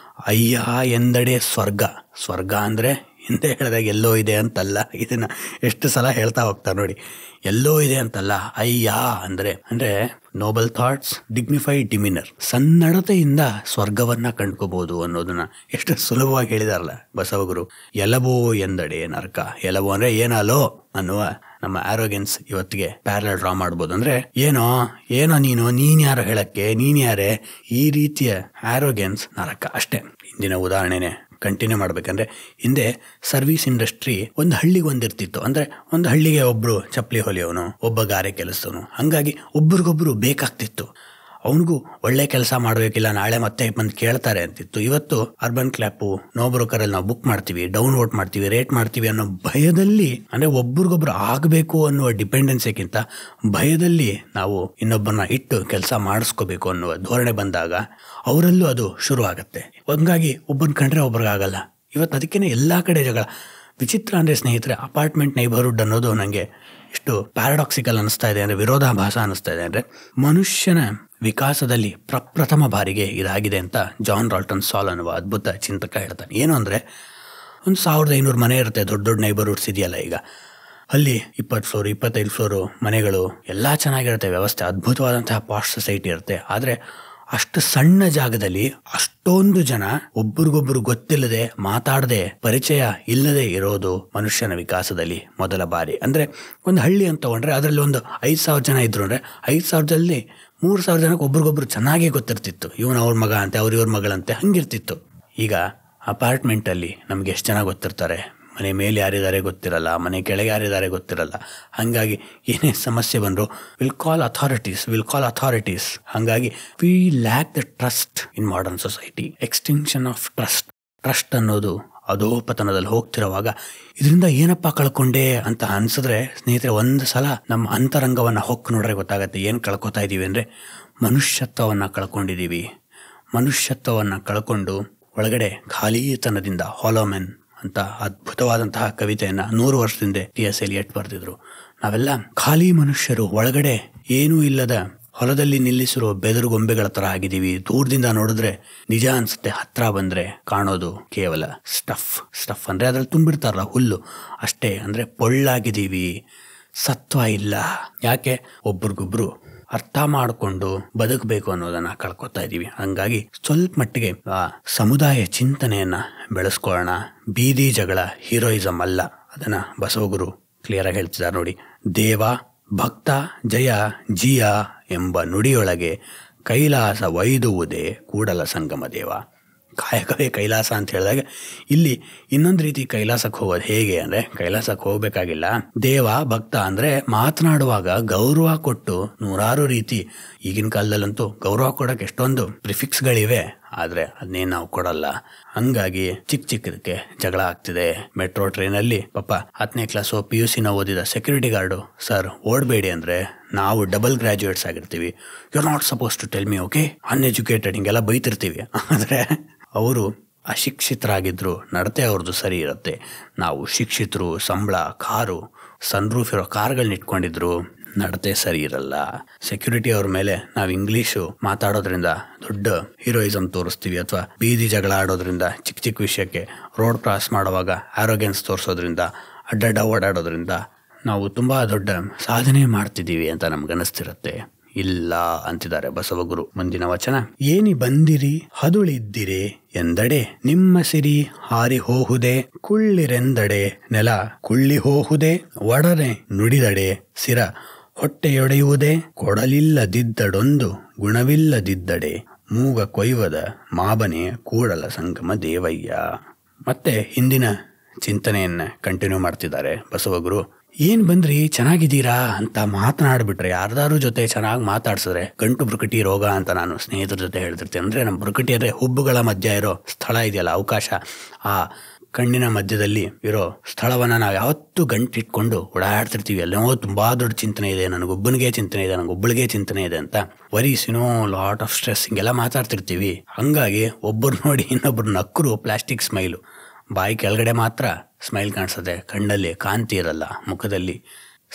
ಅಯ್ಯ ಎಂದಡೆ ಸ್ವರ್ಗ. ಸ್ವರ್ಗ ಅಂದರೆ ಹಿಂದೆ ಹೇಳಿದಾಗ ಎಲ್ಲೋ ಇದೆ ಅಂತಲ್ಲ. ಇದನ್ನು ಎಷ್ಟು ಸಲ ಹೇಳ್ತಾ ಹೋಗ್ತಾರೆ ನೋಡಿ. ಎಲ್ಲೋ ಇದೆ ಅಂತಲ್ಲ, ಅಯ್ಯ ಅಂದರೆ ನೋಬಲ್ ಥಾಟ್ಸ್, ಡಿಗ್ನಿಫೈಡ್ ಡಿಮಿನರ್, ಸನ್ನಡತೆಯಿಂದ ಸ್ವರ್ಗವನ್ನ ಕಂಡ್ಕೋಬಹುದು ಅನ್ನೋದನ್ನ ಎಷ್ಟು ಸುಲಭವಾಗಿ ಹೇಳಿದಾರಲ್ಲ ಬಸವಗುರು. ಎಲಬೋ ಎಂದಡೆ ನರಕ. ಎಲಬೋ ಅಂದ್ರೆ ಏನಲ್ಲೋ ಅನ್ನುವ ನಮ್ಮ ಆರೋಗ್ಯನ್ಸ್ ಇವತ್ತಿಗೆ ಪ್ಯಾರಲ್ ಡ್ರಾ ಮಾಡ್ಬೋದು. ಅಂದ್ರೆ ಏನೋ ನೀನ್ ಯಾರು ಹೇಳಕ್ಕೆ, ನೀನ್ ಯಾರೇ, ಈ ರೀತಿಯ ಆರೋಗ್ಯನ್ಸ್ ನರಕ ಅಷ್ಟೇ. ಹಿಂದಿನ ಉದಾಹರಣೆನೆ ಕಂಟಿನ್ಯೂ ಮಾಡ್ಬೇಕಂದ್ರೆ, ಹಿಂದೆ ಸರ್ವಿಸ್ ಇಂಡಸ್ಟ್ರಿ ಒಂದು ಹಳ್ಳಿಗೆ ಒಂದಿರ್ತಿತ್ತು. ಅಂದ್ರೆ ಒಂದು ಹಳ್ಳಿಗೆ ಒಬ್ರು ಚಪ್ಪಲಿ ಹೊಲಿಯೋನು, ಒಬ್ಬ ಗಾರೆ ಕೆಲಸದವನು, ಹಂಗಾಗಿ ಒಬ್ರಿಗೊಬ್ರು ಬೇಕಾಗ್ತಿತ್ತು. ಅವನಿಗೂ ಒಳ್ಳೆ ಕೆಲಸ ಮಾಡಬೇಕಿಲ್ಲ, ನಾಳೆ ಮತ್ತೆ ಬಂದು ಕೇಳ್ತಾರೆ ಅಂತಿತ್ತು. ಇವತ್ತು ಅರ್ಬನ್ ಕ್ಲಾಪು, ನೋ ಬ್ರೋಕರಲ್ಲಿ ನಾವು ಬುಕ್ ಮಾಡ್ತೀವಿ, ಡೌನ್ಲೋಡ್ ಮಾಡ್ತೀವಿ, ರೇಟ್ ಮಾಡ್ತೀವಿ ಅನ್ನೋ ಭಯದಲ್ಲಿ, ಅಂದ್ರೆ ಒಬ್ರಿಗೊಬ್ರು ಆಗಬೇಕು ಅನ್ನುವ ಡಿಪೆಂಡೆನ್ಸಿಗಿಂತ ಭಯದಲ್ಲಿ ನಾವು ಇನ್ನೊಬ್ಬರನ್ನ ಇಟ್ಟು ಕೆಲಸ ಮಾಡಿಸ್ಕೋಬೇಕು ಅನ್ನುವ ಧೋರಣೆ ಬಂದಾಗ ಅವರಲ್ಲೂ ಅದು ಶುರು ಆಗುತ್ತೆ. ಹಂಗಾಗಿ ಒಬ್ಬನ ಕಂಡ್ರೆ ಒಬ್ರಿಗಾಗಲ್ಲ. ಇವತ್ತು ಅದಕ್ಕೇನೆ ಎಲ್ಲಾ ಕಡೆ ಜಗಳ. ವಿಚಿತ್ರ ಅಂದರೆ ಸ್ನೇಹಿತರೆ, ಅಪಾರ್ಟ್ಮೆಂಟ್ ನೈಬರ್ಹುಡ್ ಅನ್ನೋದು ನನಗೆ ಎಷ್ಟು ಪ್ಯಾರಾಡಾಕ್ಸಿಕಲ್ ಅನಿಸ್ತಾ ಇದೆ, ಅಂದರೆ ವಿರೋಧಾಭಾಸ ಅನಿಸ್ತಾ ಇದೆ. ಅಂದರೆ ಮನುಷ್ಯನ ವಿಕಾಸದಲ್ಲಿ ಪ್ರಪ್ರಥಮ ಬಾರಿಗೆ ಇದಾಗಿದೆ ಅಂತ ಜಾನ್ ರಾಲ್ಟನ್ ಸಾಲ್ ಅನ್ನುವ ಅದ್ಭುತ ಚಿಂತಕ ಹೇಳ್ತಾನೆ. ಏನು ಅಂದರೆ, ಒಂದು 1500 ಮನೆ ಇರುತ್ತೆ, ದೊಡ್ಡ ದೊಡ್ಡ ನೈಬರ್ಹುಡ್ಸ್ ಇದೆಯಲ್ಲ ಈಗ. ಅಲ್ಲಿ 20 ಫ್ಲೋರ್ 25 ಫ್ಲೋರು ಮನೆಗಳು, ಎಲ್ಲ ಚೆನ್ನಾಗಿರುತ್ತೆ, ವ್ಯವಸ್ಥೆ ಅದ್ಭುತವಾದಂತಹ ಪಾಶ್ ಸೊಸೈಟಿ ಇರುತ್ತೆ. ಆದರೆ ಅಷ್ಟು ಸಣ್ಣ ಜಾಗದಲ್ಲಿ ಅಷ್ಟೊಂದು ಜನ ಒಬ್ರಿಗೊಬ್ರು ಗೊತ್ತಿಲ್ಲದೆ, ಮಾತಾಡದೆ, ಪರಿಚಯ ಇಲ್ಲದೆ ಇರೋದು ಮನುಷ್ಯನ ವಿಕಾಸದಲ್ಲಿ ಮೊದಲ ಬಾರಿ. ಅಂದ್ರೆ ಒಂದು ಹಳ್ಳಿ ಅಂತ ತಗೊಂಡ್ರೆ ಅದರಲ್ಲಿ ಒಂದು 5,000 ಜನ ಇದ್ರು ಅಂದ್ರೆ 5,000ದಲ್ಲಿ 3,000 ಜನಕ್ಕೆ ಒಬ್ರಿಗೊಬ್ರು ಚೆನ್ನಾಗೇ ಗೊತ್ತಿರ್ತಿತ್ತು. ಇವನು ಅವ್ರ ಮಗ ಅಂತೆ, ಇವ್ರ ಮಗಳಂತೆ, ಹಂಗಿರ್ತಿತ್ತು. ಈಗ ಅಪಾರ್ಟ್ಮೆಂಟಲ್ಲಿ ನಮ್ಗೆ ಎಷ್ಟು ಜನ ಗೊತ್ತಿರ್ತಾರೆ, ಮನೆ ಮೇಲೆ ಯಾರಿದ್ದಾರೆ ಗೊತ್ತಿರಲ್ಲ, ಮನೆ ಕೆಳಗೆ ಯಾರಿದ್ದಾರೆ ಗೊತ್ತಿರಲ್ಲ. ಹಾಗಾಗಿ ಏನೇ ಸಮಸ್ಯೆ ಬಂದರೂ ವಿಲ್ ಕಾಲ್ ಅಥಾರಿಟೀಸ್. ಹಾಗಾಗಿ we lack the trust in modern society. Extinction of trust ಅನ್ನೋದು ಅಧೋಪತನದಲ್ಲಿ ಹೋಗ್ತಿರುವಾಗ ಇದರಿಂದ ಏನಪ್ಪಾ ಕಳ್ಕೊಂಡೆ ಅಂತ ಅನ್ಸಿದ್ರೆ ಸ್ನೇಹಿತರೆ, ಒಂದು ಸಲ ನಮ್ಮ ಅಂತರಂಗವನ್ನು ಹೊಕ್ಕು ನೋಡ್ರೆ ಗೊತ್ತಾಗತ್ತೆ ಏನು ಕಳ್ಕೊತಾ ಇದ್ದೀವಿ ಅಂದರೆ ಮನುಷ್ಯತ್ವವನ್ನು ಕಳ್ಕೊಂಡಿದ್ದೀವಿ. ಮನುಷ್ಯತ್ವವನ್ನು ಕಳ್ಕೊಂಡು ಒಳಗಡೆ ಖಾಲಿತನದಿಂದ ಹಾಲೋಮೆನ್ ಅಂತ ಅದ್ಭುತವಾದಂತಹ ಕವಿತೆಯನ್ನ 100 ವರ್ಷದಿಂದ ಟಿ.ಎಸ್. ಎಲಿಯಟ್ ಬರೆದಿದ್ರು. ನಾವೆಲ್ಲ ಖಾಲಿ ಮನುಷ್ಯರು, ಒಳಗಡೆ ಏನೂ ಇಲ್ಲದ ಹೊಲದಲ್ಲಿ ನಿಲ್ಲಿಸಿರೋ ಬೆದರುಗೊಂಬೆಗಳ ತರ ಆಗಿದ್ದೀವಿ. ದೂರದಿಂದ ನೋಡಿದ್ರೆ ನಿಜ ಅನ್ಸುತ್ತೆ, ಹತ್ರ ಬಂದ್ರೆ ಕಾಣೋದು ಕೇವಲ ಸ್ಟಫ್ ಅಂದ್ರೆ ಅದ್ರಲ್ಲಿ ತುಂಬಿರ್ತಾರಲ್ಲ ಹುಲ್ಲು ಅಷ್ಟೇ. ಅಂದ್ರೆ ಪೊಳ್ಳಾಗಿದ್ದೀವಿ, ಸತ್ವ ಇಲ್ಲ. ಯಾಕೆ? ಒಬ್ರಿಗೊಬ್ರು ಅರ್ಥ ಮಾಡಿಕೊಂಡು ಬದುಕಬೇಕು ಅನ್ನೋದನ್ನ ಕಳ್ಕೊತಾ ಇದ್ದೀವಿ. ಹಂಗಾಗಿ ಸ್ವಲ್ಪ ಮಟ್ಟಿಗೆ ಆ ಸಮುದಾಯ ಚಿಂತನೆಯನ್ನ ಬೆಳೆಸ್ಕೊಳ್ಳೋಣ. ಬೀದಿ ಜಗಳ ಹೀರೋಯಿಸಮ್ ಅಲ್ಲ, ಅದನ್ನ ಬಸವಗುರು ಕ್ಲಿಯರ್ ಆಗಿ ಹೇಳ್ತಿದ್ದಾರೆ ನೋಡಿ. ದೇವ ಭಕ್ತ ಜಯ ಜಿಯ ಎಂಬ ನುಡಿಯೊಳಗೆ ಕೈಲಾಸ ವೈದುವುದೇ ಕೂಡಲ ಸಂಗಮ ದೇವ. ಕಾಯಕವೇ ಕೈಲಾಸ ಅಂತ ಹೇಳಿದಾಗ ಇಲ್ಲಿ ಇನ್ನೊಂದು ರೀತಿ ಕೈಲಾಸಕ್ಕೆ ಹೋಗೋದು ಹೇಗೆ ಅಂದರೆ, ಕೈಲಾಸಕ್ಕೆ ಹೋಗ್ಬೇಕಾಗಿಲ್ಲ. ದೇವ ಭಕ್ತ ಅಂದರೆ ಮಾತನಾಡುವಾಗ ಗೌರವ ಕೊಟ್ಟು ನೂರಾರು ರೀತಿ. ಈಗಿನ ಕಾಲದಲ್ಲಂತೂ ಗೌರವ ಕೊಡೋಕೆ ಎಷ್ಟೊಂದು ಪ್ರಿಫಿಕ್ಸ್ಗಳಿವೆ, ಆದರೆ ಅದನ್ನೇನು ನಾವು ಕೊಡಲ್ಲ. ಹಂಗಾಗಿ ಚಿಕ್ಕದಕ್ಕೆ ಜಗಳ ಆಗ್ತಿದೆ. ಮೆಟ್ರೋ ಟ್ರೈನಲ್ಲಿ ಪಾಪ 10ನೇ ಕ್ಲಾಸು PUC ಓದಿದ ಸೆಕ್ಯೂರಿಟಿ ಗಾರ್ಡು, ಸರ್ ಓಡಬೇಡಿ ಅಂದರೆ ನಾವು ಡಬಲ್ ಗ್ರಾಜ್ಯುಯೇಟ್ಸ್ ಆಗಿರ್ತೀವಿ. You are not suppose to tell me okay, uneducated, ಹಿಂಗೆಲ್ಲ ಬೈತಿರ್ತೀವಿ. ಆದರೆ ಅವರು ಅಶಿಕ್ಷಿತರಾಗಿದ್ರು ನಡತೆ ಅವ್ರದ್ದು ಸರಿ ಇರುತ್ತೆ. ನಾವು ಶಿಕ್ಷಿತರು, ಸಂಬಳ, ಕಾರು, ಸನ್ರೂಫ್ ಇರೋ ಕಾರ್ಗಳನ್ನ ಇಟ್ಕೊಂಡಿದ್ರು, ನಡತೆ ಸರಿ ಇರಲ್ಲ. ಸೆಕ್ಯೂರಿಟಿ ಅವ್ರ ಮೇಲೆ ನಾವು ಇಂಗ್ಲೀಷು ಮಾತಾಡೋದ್ರಿಂದ ದೊಡ್ಡ ಹೀರೋಯಿಸಮ್ ತೋರಿಸ್ತೀವಿ, ಅಥವಾ ಬೀದಿ ಜಗಳ ಆಡೋದ್ರಿಂದ, ಚಿಕ್ಕ ವಿಷಯಕ್ಕೆ ರೋಡ್ ಕ್ರಾಸ್ ಮಾಡುವಾಗ ಆರೋಗ್ಯನ್ಸ್ ತೋರಿಸೋದ್ರಿಂದ, ಅಡ್ಡಡ್ಡ ಓಡಾಡೋದ್ರಿಂದ ನಾವು ತುಂಬಾ ದೊಡ್ಡ ಸಾಧನೆ ಮಾಡ್ತಿದ್ದೀವಿ ಅಂತ ನಮ್ಗನ್ನಿಸ್ತಿರುತ್ತೆ. ಇಲ್ಲ ಅಂತಿದ್ದಾರೆ ಬಸವಗುರು. ಮುಂದಿನ ವಚನ, ಏನಿ ಬಂದಿರಿ ಹದುಳಿದ್ದಿರೆ ಎಂದಡೆ ನಿಮ್ಮ ಸಿರಿ ಹಾರಿ ಹೋಹುದೆ, ಕುಳ್ಳಿರೆಂದಡೆ ನೆಲ ಕುಳ್ಳಿ ಹೋಹುದೆ, ಒಡನೆ ನುಡಿದಡೆ ಸಿರ ಹೊಟ್ಟೆಯೊಡೆಯುವುದೇ, ಕೊಡಲಿಲ್ಲದಿದ್ದಡೊಂದು ಗುಣವಿಲ್ಲದಿದ್ದಡೆ ಮೂಗ ಕೊಯ್ವದ ಮಾಬನೆ ಕೂಡಲ ಸಂಗಮ ದೇವಯ್ಯ. ಮತ್ತೆ ಹಿಂದಿನ ಚಿಂತನೆಯನ್ನ ಕಂಟಿನ್ಯೂ ಮಾಡ್ತಿದ್ದಾರೆ ಬಸವಗುರು. ಏನ್ ಬಂದ್ರಿ ಚೆನ್ನಾಗಿದ್ದೀರಾ ಅಂತ ಮಾತನಾಡ್ಬಿಟ್ರೆ, ಯಾರ್ದಾರು ಜೊತೆ ಚೆನ್ನಾಗಿ ಮಾತಾಡ್ಸಿದ್ರೆ ಗಂಟು ಬೃಕಟಿ ರೋಗ ಅಂತ ನಾನು ಸ್ನೇಹಿತರ ಜೊತೆ ಹೇಳ್ತಿರ್ತೇನೆ. ಅಂದ್ರೆ ನಮ್ಮ ಬೃಕಟಿ ಅಂದ್ರೆ ಹುಬ್ಬುಗಳ ಮಧ್ಯ ಇರೋ ಸ್ಥಳ ಇದೆಯಲ್ಲ, ಅವಕಾಶ, ಆ ಕಣ್ಣಿನ ಮಧ್ಯದಲ್ಲಿ ಇರೋ ಸ್ಥಳವನ್ನ ನಾವು ಯಾವತ್ತೂ ಗಂಟಿಟ್ಕೊಂಡು ಓಡಾಡ್ತಿರ್ತೀವಿ. ಎಲ್ಲೋ ತುಂಬಾ ದೊಡ್ಡ ಚಿಂತನೆ ಇದೆ, ನನಗೊಬ್ಬನಿಗೆ ಚಿಂತನೆ ಇದೆ, ನನಗೊಬ್ಬಳಿಗೆ ಚಿಂತನೆ ಇದೆ ಅಂತ ವರೀಸ್, ಲಾಟ್ ಆಫ್ ಸ್ಟ್ರೆಸ್ ಹಿಂಗೆಲ್ಲ ಮಾತಾಡ್ತಿರ್ತೀವಿ. ಹಂಗಾಗಿ ಒಬ್ಬರು ನೋಡಿ ಇನ್ನೊಬ್ರು ನಕ್ಕರು ಪ್ಲಾಸ್ಟಿಕ್ ಸ್ಮೈಲು, ಬಾಯಿ ಕೆಳಗಡೆ ಮಾತ್ರ ಸ್ಮೈಲ್ ಕಾಣಿಸುತ್ತೆ, ಕಣ್ಣಲ್ಲಿ ಕಾಂತಿ ಇರಲ್ಲ, ಮುಖದಲ್ಲಿ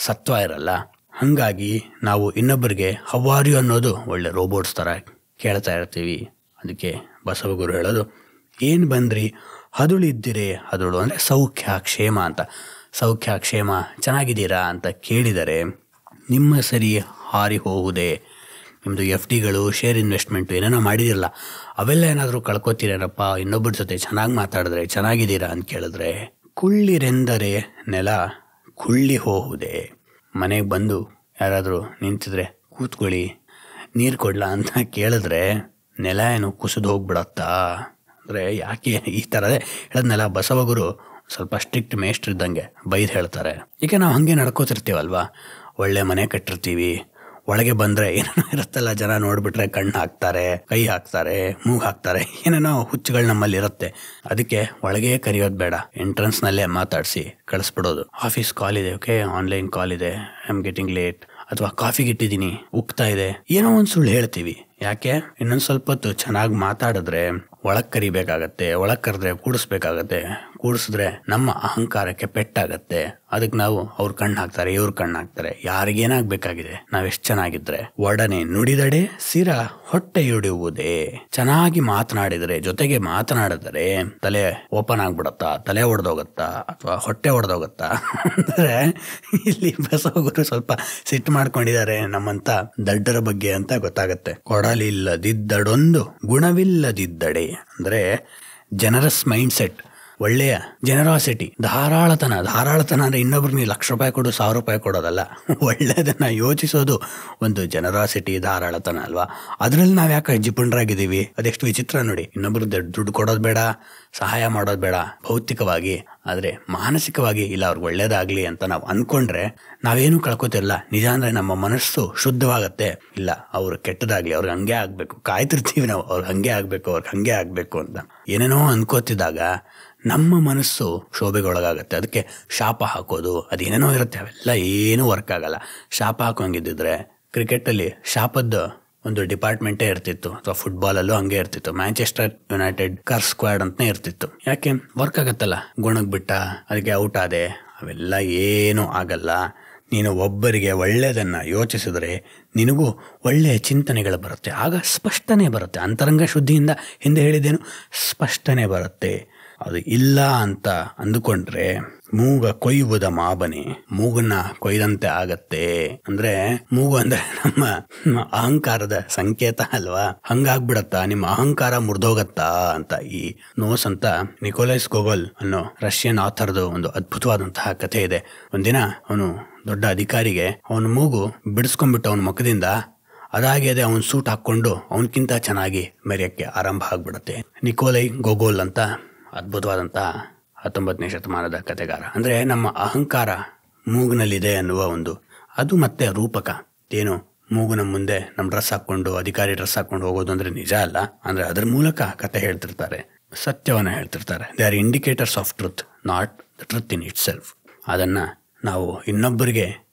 ಸತ್ವ ಇರಲ್ಲ. ಹಂಗಾಗಿ ನಾವು ಇನ್ನೊಬ್ಬರಿಗೆ ಹೌ ಆರ್ ಯು ಅನ್ನೋದು ಒಳ್ಳೆ ರೋಬೋಟ್ಸ್ ಥರ ಕೇಳ್ತಾ ಇರ್ತೀವಿ. ಅದಕ್ಕೆ ಬಸವಗುರು ಹೇಳೋದು, ಏನು ಬಂದ್ರಿ, ಹದುಳಿದ್ದಿರೆ, ಹದುಳು ಅಂದರೆ ಸೌಖ್ಯ ಕ್ಷೇಮ ಅಂತ. ಸೌಖ್ಯ ಕ್ಷೇಮ ಚೆನ್ನಾಗಿದ್ದೀರಾ ಅಂತ ಕೇಳಿದರೆ ನಿಮ್ಮ ಸರಿ ಹಾರಿ ಹೋಗುವುದೇ. ನಿಮ್ಮದು FDಗಳು, ಶೇರ್ ಇನ್ವೆಸ್ಟ್ಮೆಂಟು ಏನೇನೋ ಮಾಡಿದಿರಲ್ಲ, ಅವೆಲ್ಲ ಏನಾದರೂ ಕಳ್ಕೊತೀರೇನಪ್ಪ. ಇನ್ನೊಬ್ಬರ ಜೊತೆ ಚೆನ್ನಾಗಿ ಮಾತಾಡಿದ್ರೆ ಚೆನ್ನಾಗಿದ್ದೀರಾ ಅಂತ ಕೇಳಿದ್ರೆ, ಕುಳ್ಳಿರೆಂದರೆ ನೆಲ ಕುಳ್ಳಿ ಹೋಗುವುದೇ. ಮನೆಗೆ ಬಂದು ಯಾರಾದರೂ ನಿಂತಿದ್ರೆ ಕೂತ್ಕೊಳ್ಳಿ, ನೀರು ಕೊಡ್ಲಾ ಅಂತ ಕೇಳಿದ್ರೆ ನೆಲ ಏನು ಕುಸಿದು ಹೋಗ್ಬಿಡತ್ತಾ ಅಂದರೆ ಯಾಕೆ ಈ ಥರದೇ ಹೇಳದ್ನೆಲ್ಲ ಬಸವಗುರು ಸ್ವಲ್ಪ ಸ್ಟ್ರಿಕ್ಟ್ ಮೇಷ್ಟ್ರಿದ್ದಂಗೆ ಬೈದು ಹೇಳ್ತಾರೆ. ಈಗ ನಾವು ಹಾಗೆ ನಡ್ಕೋತಿರ್ತೀವಲ್ವ, ಒಳ್ಳೆ ಮನೆ ಕಟ್ಟಿರ್ತೀವಿ, ಒಳಗೆ ಬಂದರೆ ಏನೇನೋ ಇರುತ್ತಲ್ಲ, ಜನ ನೋಡಿಬಿಟ್ರೆ ಕಣ್ಣು ಹಾಕ್ತಾರೆ, ಕೈ ಹಾಕ್ತಾರೆ, ಮೂಗು ಹಾಕ್ತಾರೆ, ಏನೇನೋ ಹುಚ್ಚುಗಳು ನಮ್ಮಲ್ಲಿ ಇರುತ್ತೆ. ಅದಕ್ಕೆ ಒಳಗೆ ಕರೆಯೋದು ಬೇಡ, ಎಂಟ್ರೆನ್ಸ್ನಲ್ಲೇ ಮಾತಾಡಿಸಿ ಕಳಿಸ್ಬಿಡೋದು. ಆಫೀಸ್ ಕಾಲ್ ಇದೆ, ಓಕೆ ಆನ್ಲೈನ್ ಕಾಲ್ ಇದೆ, ಐ ಆಮ್ ಗೆಟಿಂಗ್ ಲೇಟ್, ಅಥವಾ ಕಾಫಿಗೆ ಇಟ್ಟಿದ್ದೀನಿ ಉಕ್ತಾ ಇದೆ, ಏನೋ ಒಂದು ಸುಳ್ಳು ಹೇಳ್ತೀವಿ. ಯಾಕೆ, ಇನ್ನೊಂದು ಸ್ವಲ್ಪ ಹೊತ್ತು ಚೆನ್ನಾಗಿ ಮಾತಾಡಿದ್ರೆ ಒಳಗೆ ಕರಿಬೇಕಾಗತ್ತೆ, ಒಳಗೆ ಕರೆದ್ರೆ ಕೂಡಿಸ್ಬೇಕಾಗತ್ತೆ, ಕೂಡಿಸಿದ್ರೆ ನಮ್ಮ ಅಹಂಕಾರಕ್ಕೆ ಪೆಟ್ಟಾಗತ್ತೆ. ಅದಕ್ಕೆ ನಾವು ಅವ್ರ ಕಣ್ಣು ಹಾಕ್ತಾರೆ, ಇವ್ರ ಕಣ್ಣು ಹಾಕ್ತಾರೆ, ಯಾರಿಗೇನಾಗಬೇಕಾಗಿದೆ, ನಾವೆಷ್ಟು ಚೆನ್ನಾಗಿದ್ರೆ. ಒಡನೆ ನುಡಿದಡೆ ಸಿರ ಹೊಟ್ಟೆಯುಡಿಯುವುದೇ. ಚೆನ್ನಾಗಿ ಮಾತನಾಡಿದರೆ, ಜೊತೆಗೆ ಮಾತನಾಡಿದರೆ ತಲೆ ಓಪನ್ ಆಗ್ಬಿಡತ್ತಾ, ತಲೆ ಒಡೆದೋಗತ್ತಾ, ಅಥವಾ ಹೊಟ್ಟೆ ಒಡೆದೋಗತ್ತಾ ಅಂದರೆ ಇಲ್ಲಿ ಬಸವಗುರು ಸ್ವಲ್ಪ ಸಿಟ್ಟು ಮಾಡ್ಕೊಂಡಿದ್ದಾರೆ ನಮ್ಮಂತ ದಡ್ಡರ ಬಗ್ಗೆ ಅಂತ ಗೊತ್ತಾಗತ್ತೆ. ಕೊಡಲಿಲ್ಲದಿದ್ದಡೊಂದು ಗುಣವಿಲ್ಲದಿದ್ದಡೆ ಅಂದರೆ ಜನರಸ್ ಮೈಂಡ್ ಸೆಟ್, ಒಳ್ಳೆಯ ಜನರಾಸಿಟಿ, ಧಾರಾಳತನ ಅಂದರೆ ಇನ್ನೊಬ್ರಿಗೆ ನೀವು ₹1,00,000 ಕೊಡು, ₹1,000 ಕೊಡೋದಲ್ಲ, ಒಳ್ಳೆಯದನ್ನು ಯೋಚಿಸೋದು ಒಂದು ಜನರಾಸಿಟಿ, ಧಾರಾಳತನ ಅಲ್ವಾ. ಅದರಲ್ಲಿ ನಾವು ಯಾಕೆ ಜಿಪುಣರಾಗಿದ್ದೀವಿ, ಅದೆಷ್ಟು ವಿಚಿತ್ರ ನೋಡಿ. ಇನ್ನೊಬ್ರಿಗೆ ದುಡ್ಡು ಕೊಡೋದು ಬೇಡ, ಸಹಾಯ ಮಾಡೋದು ಬೇಡ ಭೌತಿಕವಾಗಿ, ಆದರೆ ಮಾನಸಿಕವಾಗಿ ಇಲ್ಲ ಅವ್ರಿಗೆ ಒಳ್ಳೇದಾಗಲಿ ಅಂತ ನಾವು ಅಂದ್ಕೊಂಡ್ರೆ ನಾವೇನು ಕಳ್ಕೊತಿರಲ್ಲ. ನಿಜ ಅಂದರೆ ನಮ್ಮ ಮನಸ್ಸು ಶುದ್ಧವಾಗತ್ತೆ. ಇಲ್ಲ ಅವ್ರು ಕೆಟ್ಟದಾಗಲಿ, ಅವ್ರಿಗೆ ಹಂಗೆ ಆಗಬೇಕು, ಕಾಯ್ತಿರ್ತೀವಿ ನಾವು, ಅವ್ರಿಗೆ ಹಂಗೆ ಆಗಬೇಕು, ಅವ್ರಿಗೆ ಹಂಗೆ ಆಗಬೇಕು ಅಂತ. ಏನೇನೋ ಅನ್ಕೋತಿದ್ದಾಗ ನಮ್ಮ ಮನಸ್ಸು ಶೋಭೆಗೊಳಗಾಗತ್ತೆ. ಅದಕ್ಕೆ ಶಾಪ ಹಾಕೋದು, ಅದೇನೇನೋ ಇರುತ್ತೆ, ಅವೆಲ್ಲ ಏನೂ ವರ್ಕ್ ಆಗಲ್ಲ. ಶಾಪ ಹಾಕೋಂಗಿದ್ದಿದ್ರೆ ಕ್ರಿಕೆಟಲ್ಲಿ ಶಾಪದ ಒಂದು ಡಿಪಾರ್ಟ್ಮೆಂಟೇ ಇರ್ತಿತ್ತು, ಅಥವಾ ಫುಟ್ಬಾಲಲ್ಲೂ ಹಂಗೆ ಇರ್ತಿತ್ತು. ಮ್ಯಾಂಚೆಸ್ಟರ್ ಯುನೈಟೆಡ್ ಕರ್ ಸ್ಕ್ವಾಡ್ ಅಂತಲೇ ಇರ್ತಿತ್ತು. ಯಾಕೆ, ವರ್ಕ್ ಆಗತ್ತಲ್ಲ, ಗುಣಗ್ ಬಿಟ್ಟ ಅದಕ್ಕೆ ಔಟ್ ಆದೆ, ಅವೆಲ್ಲ ಏನೂ ಆಗಲ್ಲ. ನೀನು ಒಬ್ಬರಿಗೆ ಒಳ್ಳೆಯದನ್ನು ಯೋಚಿಸಿದ್ರೆ ನಿನಗೂ ಒಳ್ಳೆಯ ಚಿಂತನೆಗಳು ಬರುತ್ತೆ, ಆಗ ಸ್ಪಷ್ಟನೆ ಬರುತ್ತೆ. ಅಂತರಂಗ ಶುದ್ಧಿಯಿಂದ ಹಿಂದೆ ಹೇಳಿದ್ದೇನು, ಸ್ಪಷ್ಟನೆ ಬರುತ್ತೆ. ಅದು ಇಲ್ಲ ಅಂತ ಅಂದುಕೊಂಡ್ರೆ ಮೂಗ ಕೊಯ್ಯುವುದ ಮಾಬನೆ, ಮೂಗನ್ನ ಕೊಯ್ದಂತೆ ಆಗತ್ತೆ. ಅಂದ್ರೆ ಮೂಗು ಅಂದ್ರೆ ನಮ್ಮ ಅಹಂಕಾರದ ಸಂಕೇತ ಅಲ್ವಾ, ಹಂಗಾಗ್ಬಿಡತ್ತಾ, ನಿಮ್ಮ ಅಹಂಕಾರ ಮುರಿದೋಗತ್ತಾ ಅಂತ. ಈ ನೋಸ್ ಅಂತ ನಿಕೋಲಸ್ ಗೋಗೊಲ್ ಅನ್ನೋ ರಷ್ಯನ್ ಆಥರ್ದು ಒಂದು ಅದ್ಭುತವಾದಂತಹ ಕಥೆ ಇದೆ. ಒಂದಿನ ಅವನು ದೊಡ್ಡ ಅಧಿಕಾರಿಗೆ ಅವನ ಮೂಗು ಬಿಡಿಸ್ಕೊಂಡ್ಬಿಟ್ಟು ಅವನ ಮುಖದಿಂದ, ಅದಾಗಿದೆ ಅವನು ಸೂಟ್ ಹಾಕ್ಕೊಂಡು ಅವನಕ್ಕಿಂತ ಚೆನ್ನಾಗಿ ಮೆರೆಯಕ್ಕೆ ಆರಂಭ ಆಗ್ಬಿಡತ್ತೆ. ನಿಕೋಲೈ ಗೋಗೊಲ್ ಅಂತ ಅದ್ಭುತವಾದಂಥ 19ನೇ ಶತಮಾನದ ಕಥೆಗಾರ. ಅಂದರೆ ನಮ್ಮ ಅಹಂಕಾರ ಮೂಗಿನಲ್ಲಿದೆ ಅನ್ನುವ ಒಂದು, ಅದು ಮತ್ತೆ ರೂಪಕ. ಏನು, ಮೂಗಿನ ಮುಂದೆ ನಮ್ಮ ಡ್ರೆಸ್ ಹಾಕ್ಕೊಂಡು, ಅಧಿಕಾರಿ ಡ್ರೆಸ್ ಹಾಕ್ಕೊಂಡು ಹೋಗೋದು ಅಂದರೆ ನಿಜ ಅಲ್ಲ. ಅಂದರೆ ಅದರ ಮೂಲಕ ಕತೆ ಹೇಳ್ತಿರ್ತಾರೆ, ಸತ್ಯವನ್ನು ಹೇಳ್ತಿರ್ತಾರೆ. They are indicators of truth, not the truth in it self. ಅದನ್ನು ನಾವು ಇನ್ನೊಬ್ಬರಿಗೆ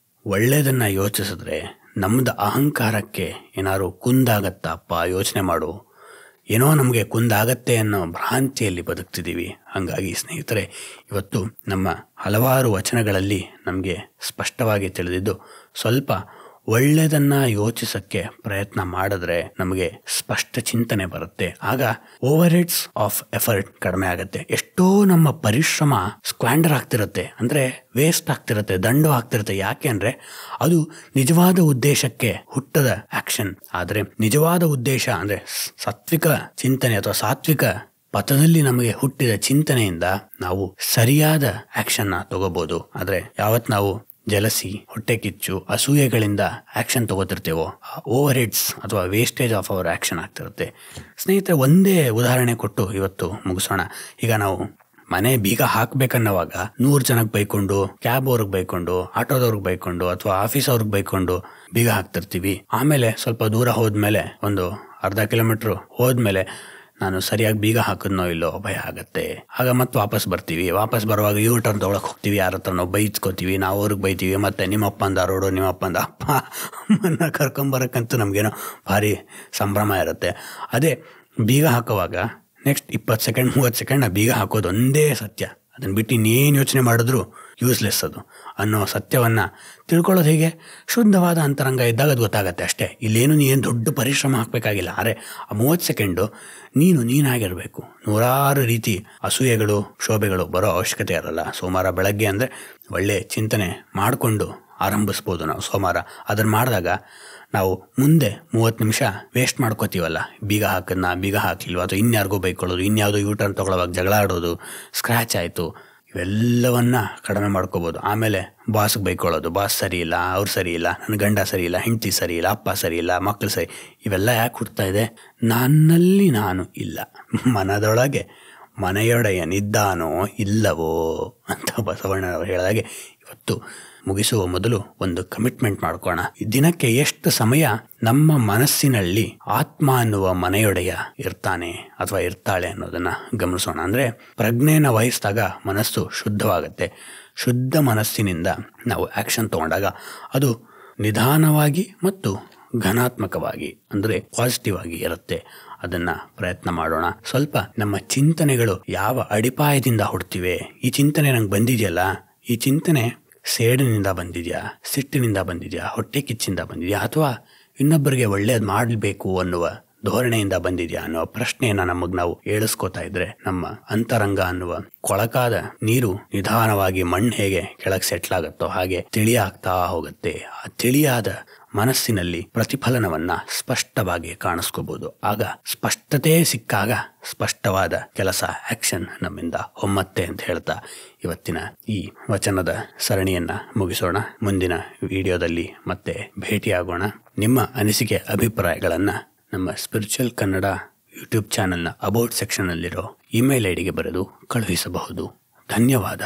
ಒಳ್ಳೆಯದನ್ನು ಯೋಚಿಸಿದ್ರೆ ನಮ್ಮದು ಅಹಂಕಾರಕ್ಕೆ ಏನಾದ್ರು ಕುಂದಾಗತ್ತಪ್ಪ, ಯೋಚನೆ ಮಾಡು. ಏನೋ ನಮಗೆ ಕುಂದಾಗತ್ತೆ ಅನ್ನೋ ಭ್ರಾಂತಿಯಲ್ಲಿ ಬದುಕ್ತಿದ್ದೀವಿ. ಹಾಗಾಗಿ ಸ್ನೇಹಿತರೆ, ಇವತ್ತು ನಮ್ಮ ಹಲವಾರು ವಚನಗಳಲ್ಲಿ ನಮಗೆ ಸ್ಪಷ್ಟವಾಗಿ ತಿಳಿದಿದ್ದು, ಸ್ವಲ್ಪ ಒಳ್ಳೆಯದನ್ನು ಯೋಚಿಸೋಕ್ಕೆ ಪ್ರಯತ್ನ ಮಾಡಿದ್ರೆ ನಮಗೆ ಸ್ಪಷ್ಟ ಚಿಂತನೆ ಬರುತ್ತೆ. ಆಗ ಓವರ್ ಹೆಡ್ಸ್ ಆಫ್ ಎಫರ್ಟ್ ಕಡಿಮೆ ಆಗುತ್ತೆ. ಎಷ್ಟೋ ನಮ್ಮ ಪರಿಶ್ರಮ ಸ್ಕ್ವಾಂಡರ್ ಆಗ್ತಿರುತ್ತೆ, ಅಂದರೆ ವೇಸ್ಟ್ ಆಗ್ತಿರುತ್ತೆ, ದಂಡು ಆಗ್ತಿರುತ್ತೆ. ಯಾಕೆ ಅಂದರೆ ಅದು ನಿಜವಾದ ಉದ್ದೇಶಕ್ಕೆ ಹುಟ್ಟದ ಆಕ್ಷನ್. ಆದರೆ ನಿಜವಾದ ಉದ್ದೇಶ ಅಂದರೆ ಸಾತ್ವಿಕ ಚಿಂತನೆ ಅಥವಾ ಸಾತ್ವಿಕ ಪಥದಲ್ಲಿ ನಮಗೆ ಹುಟ್ಟಿದ ಚಿಂತನೆಯಿಂದ ನಾವು ಸರಿಯಾದ ಆಕ್ಷನ್ನ ತಗೋಬಹುದು. ಆದರೆ ಯಾವತ್ತು ನಾವು ಜಲಸಿ, ಹೊಟ್ಟೆ ಕಿಚ್ಚು, ಅಸೂಯೆಗಳಿಂದ ಆಕ್ಷನ್ ತಗೋತಿರ್ತೇವೋ, ಓವರ್ ಹೆಡ್ಸ್ ಅಥವಾ ವೇಸ್ಟೇಜ್ ಆಫ್ ಅವರ್ ಆಕ್ಷನ್ ಆಗ್ತಿರುತ್ತೆ. ಸ್ನೇಹಿತರೆ, ಒಂದೇ ಉದಾಹರಣೆ ಕೊಟ್ಟು ಇವತ್ತು ಮುಗಿಸೋಣ. ಈಗ ನಾವು ಮನೆ ಬೀಗ ಹಾಕ್ಬೇಕನ್ನೋವಾಗ 100 ಜನಕ್ಕೆ ಬೈಕೊಂಡು, ಕ್ಯಾಬ್ ಅವ್ರಿಗೆ ಬೈಕೊಂಡು, ಆಟೋದವ್ರಿಗೆ ಬೈಕೊಂಡು, ಅಥವಾ ಆಫೀಸ್ ಅವ್ರಿಗೆ ಬೈಕೊಂಡು ಬೀಗ ಹಾಕ್ತಿರ್ತೀವಿ. ಆಮೇಲೆ ಸ್ವಲ್ಪ ದೂರ ಹೋದ್ಮೇಲೆ, ಒಂದು ಅರ್ಧ ಕಿಲೋಮೀಟರ್ ಹೋದ್ಮೇಲೆ ನಾನು ಸರಿಯಾಗಿ ಬೀಗ ಹಾಕಿದ್ನೋ ಇಲ್ಲೋ ಭಯ ಆಗುತ್ತೆ. ಆಗ ಮತ್ತೆ ವಾಪಸ್ ಬರ್ತೀವಿ. ವಾಪಸ್ ಬರುವಾಗ ಯೂ ಟರ್ನ್ ತೊಗೊಳಕ್ಕೆ ಹೋಗ್ತೀವಿ, ಯಾರ ಹತ್ರ ನಾವು ಬೈಸ್ಕೋತೀವಿ, ನಾವು ಅವ್ರಿಗೆ ಬೈತೀವಿ. ಮತ್ತು ನಿಮ್ಮಪ್ಪಂದ ರೋಡು, ನಿಮ್ಮಪ್ಪಂದ ಅಪ್ಪ ಅಮ್ಮನ್ನ ಕರ್ಕೊಂಬರಕ್ಕಂತೂ ನಮಗೇನೋ ಭಾರಿ ಸಂಭ್ರಮ ಇರುತ್ತೆ. ಅದೇ ಬೀಗ ಹಾಕೋವಾಗ ನೆಕ್ಸ್ಟ್ 20 ಸೆಕೆಂಡ್ 30 ಸೆಕೆಂಡ್ ಆ ಬೀಗ ಹಾಕೋದು ಒಂದೇ ಸತ್ಯ, ಅದನ್ನು ಬಿಟ್ಟು ಇನ್ನೇನು ಯೋಚನೆ ಮಾಡಿದ್ರು ಯೂಸ್ಲೆಸ್ ಅದು ಅನ್ನೋ ಸತ್ಯವನ್ನು ತಿಳ್ಕೊಳ್ಳೋದು ಹೇಗೆ? ಶುದ್ಧವಾದ ಅಂತರಂಗ ಇದ್ದಾಗ ಅದು ಗೊತ್ತಾಗತ್ತೆ ಅಷ್ಟೇ. ಇಲ್ಲೇನು ನೀನು ದೊಡ್ಡ ಪರಿಶ್ರಮ ಹಾಕಬೇಕಾಗಿಲ್ಲ. ಆದರೆ ಆ 30 ಸೆಕೆಂಡು ನೀನಾಗಿರಬೇಕು. ನೂರಾರು ರೀತಿ ಅಸೂಯೆಗಳು, ಶೋಭೆಗಳು ಬರೋ ಅವಶ್ಯಕತೆ ಇರಲ್ಲ. ಸೋಮವಾರ ಬೆಳಗ್ಗೆ ಅಂದರೆ ಒಳ್ಳೆಯ ಚಿಂತನೆ ಮಾಡಿಕೊಂಡು ಆರಂಭಿಸ್ಬೋದು ನಾವು ಸೋಮವಾರ. ಅದನ್ನು ಮಾಡಿದಾಗ ನಾವು ಮುಂದೆ 30 ನಿಮಿಷ ವೇಸ್ಟ್ ಮಾಡ್ಕೋತೀವಲ್ಲ, ಬೀಗ ಹಾಕಲಿಲ್ವ ಅಥವಾ ಇನ್ಯಾರಿಗೂ ಬೈಕೊಳ್ಳೋದು, ಇನ್ಯಾವುದೋ ಯೂಟರ್ನ್ ತೊಗೊಳ್ಳೋವಾಗ ಜಗಳ ಆಡೋದು, ಸ್ಕ್ರ್ಯಾಚ್ ಆಯಿತು, ಇವೆಲ್ಲವನ್ನ ಕಡಿಮೆ ಮಾಡ್ಕೋಬೋದು. ಆಮೇಲೆ ಬಾಸ್ಗೆ ಬೈಕೊಳ್ಳೋದು, ಬಾಸ್ ಸರಿ ಇಲ್ಲ, ಅವ್ರು ಸರಿ ಇಲ್ಲ, ನನ್ನ ಗಂಡ ಸರಿ ಇಲ್ಲ, ಹೆಂಡತಿ ಸರಿ ಇಲ್ಲ, ಅಪ್ಪ ಸರಿ ಇಲ್ಲ, ಮಕ್ಕಳು ಸರಿ, ಇವೆಲ್ಲ ಯಾಕೆ ಹುಡ್ತಾ ಇದೆ? ನನ್ನಲ್ಲಿ ನಾನು ಇಲ್ಲ, ಮನದೊಳಗೆ ಮನೆಯೊಡೆಯನಿದ್ದಾನೋ ಇಲ್ಲವೋ ಅಂತ ಬಸವಣ್ಣನವರು ಹೇಳಿದಾಗೆ ಇವತ್ತು ಮುಗಿಸುವ ಮೊದಲು ಒಂದು ಕಮಿಟ್ಮೆಂಟ್ ಮಾಡ್ಕೋಣ. ದಿನಕ್ಕೆ ಎಷ್ಟು ಸಮಯ ನಮ್ಮ ಮನಸ್ಸಿನಲ್ಲಿ ಆತ್ಮ ಅನ್ನುವ ಮನೆಯೊಡೆಯ ಇರ್ತಾನೆ ಅಥವಾ ಇರ್ತಾಳೆ ಅನ್ನೋದನ್ನು ಗಮನಿಸೋಣ. ಅಂದರೆ ಪ್ರಜ್ಞೆಯನ್ನು ವಹಿಸಿದಾಗ ಮನಸ್ಸು ಶುದ್ಧವಾಗುತ್ತೆ. ಶುದ್ಧ ಮನಸ್ಸಿನಿಂದ ನಾವು ಆ್ಯಕ್ಷನ್ ತಗೊಂಡಾಗ ಅದು ನಿಧಾನವಾಗಿ ಮತ್ತು ಘನಾತ್ಮಕವಾಗಿ ಅಂದರೆ ಪಾಸಿಟಿವ್ ಆಗಿ ಇರುತ್ತೆ. ಅದನ್ನು ಪ್ರಯತ್ನ ಮಾಡೋಣ. ಸ್ವಲ್ಪ ನಮ್ಮ ಚಿಂತನೆಗಳು ಯಾವ ಅಡಿಪಾಯದಿಂದ ಹುಡ್ತಿವೆ, ಈ ಚಿಂತನೆ ನಂಗೆ ಬಂದಿದೆಯಲ್ಲ, ಈ ಚಿಂತನೆ ಸೇಡಿನಿಂದ ಬಂದಿದೆಯಾ, ಸಿಟ್ಟಿನಿಂದ ಬಂದಿದೆಯಾ, ಹೊಟ್ಟೆ ಕಿಚ್ಚಿಂದ ಬಂದಿದೆಯಾ, ಅಥವಾ ಇನ್ನೊಬ್ಬರಿಗೆ ಒಳ್ಳೇದು ಮಾಡಬೇಕು ಅನ್ನುವ ಧೋರಣೆಯಿಂದ ಬಂದಿದೆಯಾ ಅನ್ನೋ ಪ್ರಶ್ನೆಯನ್ನು ನಾವು ಏಳಿಸ್ಕೋತಾ ಇದ್ರೆ ನಮ್ಮ ಅಂತರಂಗ ಅನ್ನುವ ಕೊಳಕಾದ ನೀರು ನಿಧಾನವಾಗಿ ಮಣ್ಣು ಹೇಗೆ ಕೆಳಗೆ ಸೆಟ್ಲ್ ಆಗುತ್ತೋ ಹಾಗೆ ತಿಳಿಯಾಗ್ತಾ ಹೋಗುತ್ತೆ. ಆ ತಿಳಿಯಾದ ಮನಸ್ಸಿನಲ್ಲಿ ಪ್ರತಿಫಲನವನ್ನ ಸ್ಪಷ್ಟವಾಗಿ ಕಾಣಿಸ್ಕೋಬಹುದು. ಆಗ ಸ್ಪಷ್ಟತೆ ಸಿಕ್ಕಾಗ ಸ್ಪಷ್ಟವಾದ ಕೆಲಸ, ಆಕ್ಷನ್ ನಮ್ಮಿಂದ ಹೊಮ್ಮತ್ತೆ ಅಂತ ಹೇಳ್ತಾ ಇವತ್ತಿನ ಈ ವಚನದ ಸರಣಿಯನ್ನ ಮುಗಿಸೋಣ. ಮುಂದಿನ ವಿಡಿಯೋದಲ್ಲಿ ಮತ್ತೆ ಭೇಟಿಯಾಗೋಣ. ನಿಮ್ಮ ಅನಿಸಿಕೆ ಅಭಿಪ್ರಾಯಗಳನ್ನು ನಮ್ಮ ಸ್ಪಿರಿಚುವಲ್ ಕನ್ನಡ ಯೂಟ್ಯೂಬ್ ಚಾನೆಲ್ನ ಅಬೌಟ್ ಸೆಕ್ಷನ್ನಲ್ಲಿರೋ ಇಮೇಲ್ ಐಡಿಗೆ ಬರೆದು ಕಳುಹಿಸಬಹುದು. ಧನ್ಯವಾದ.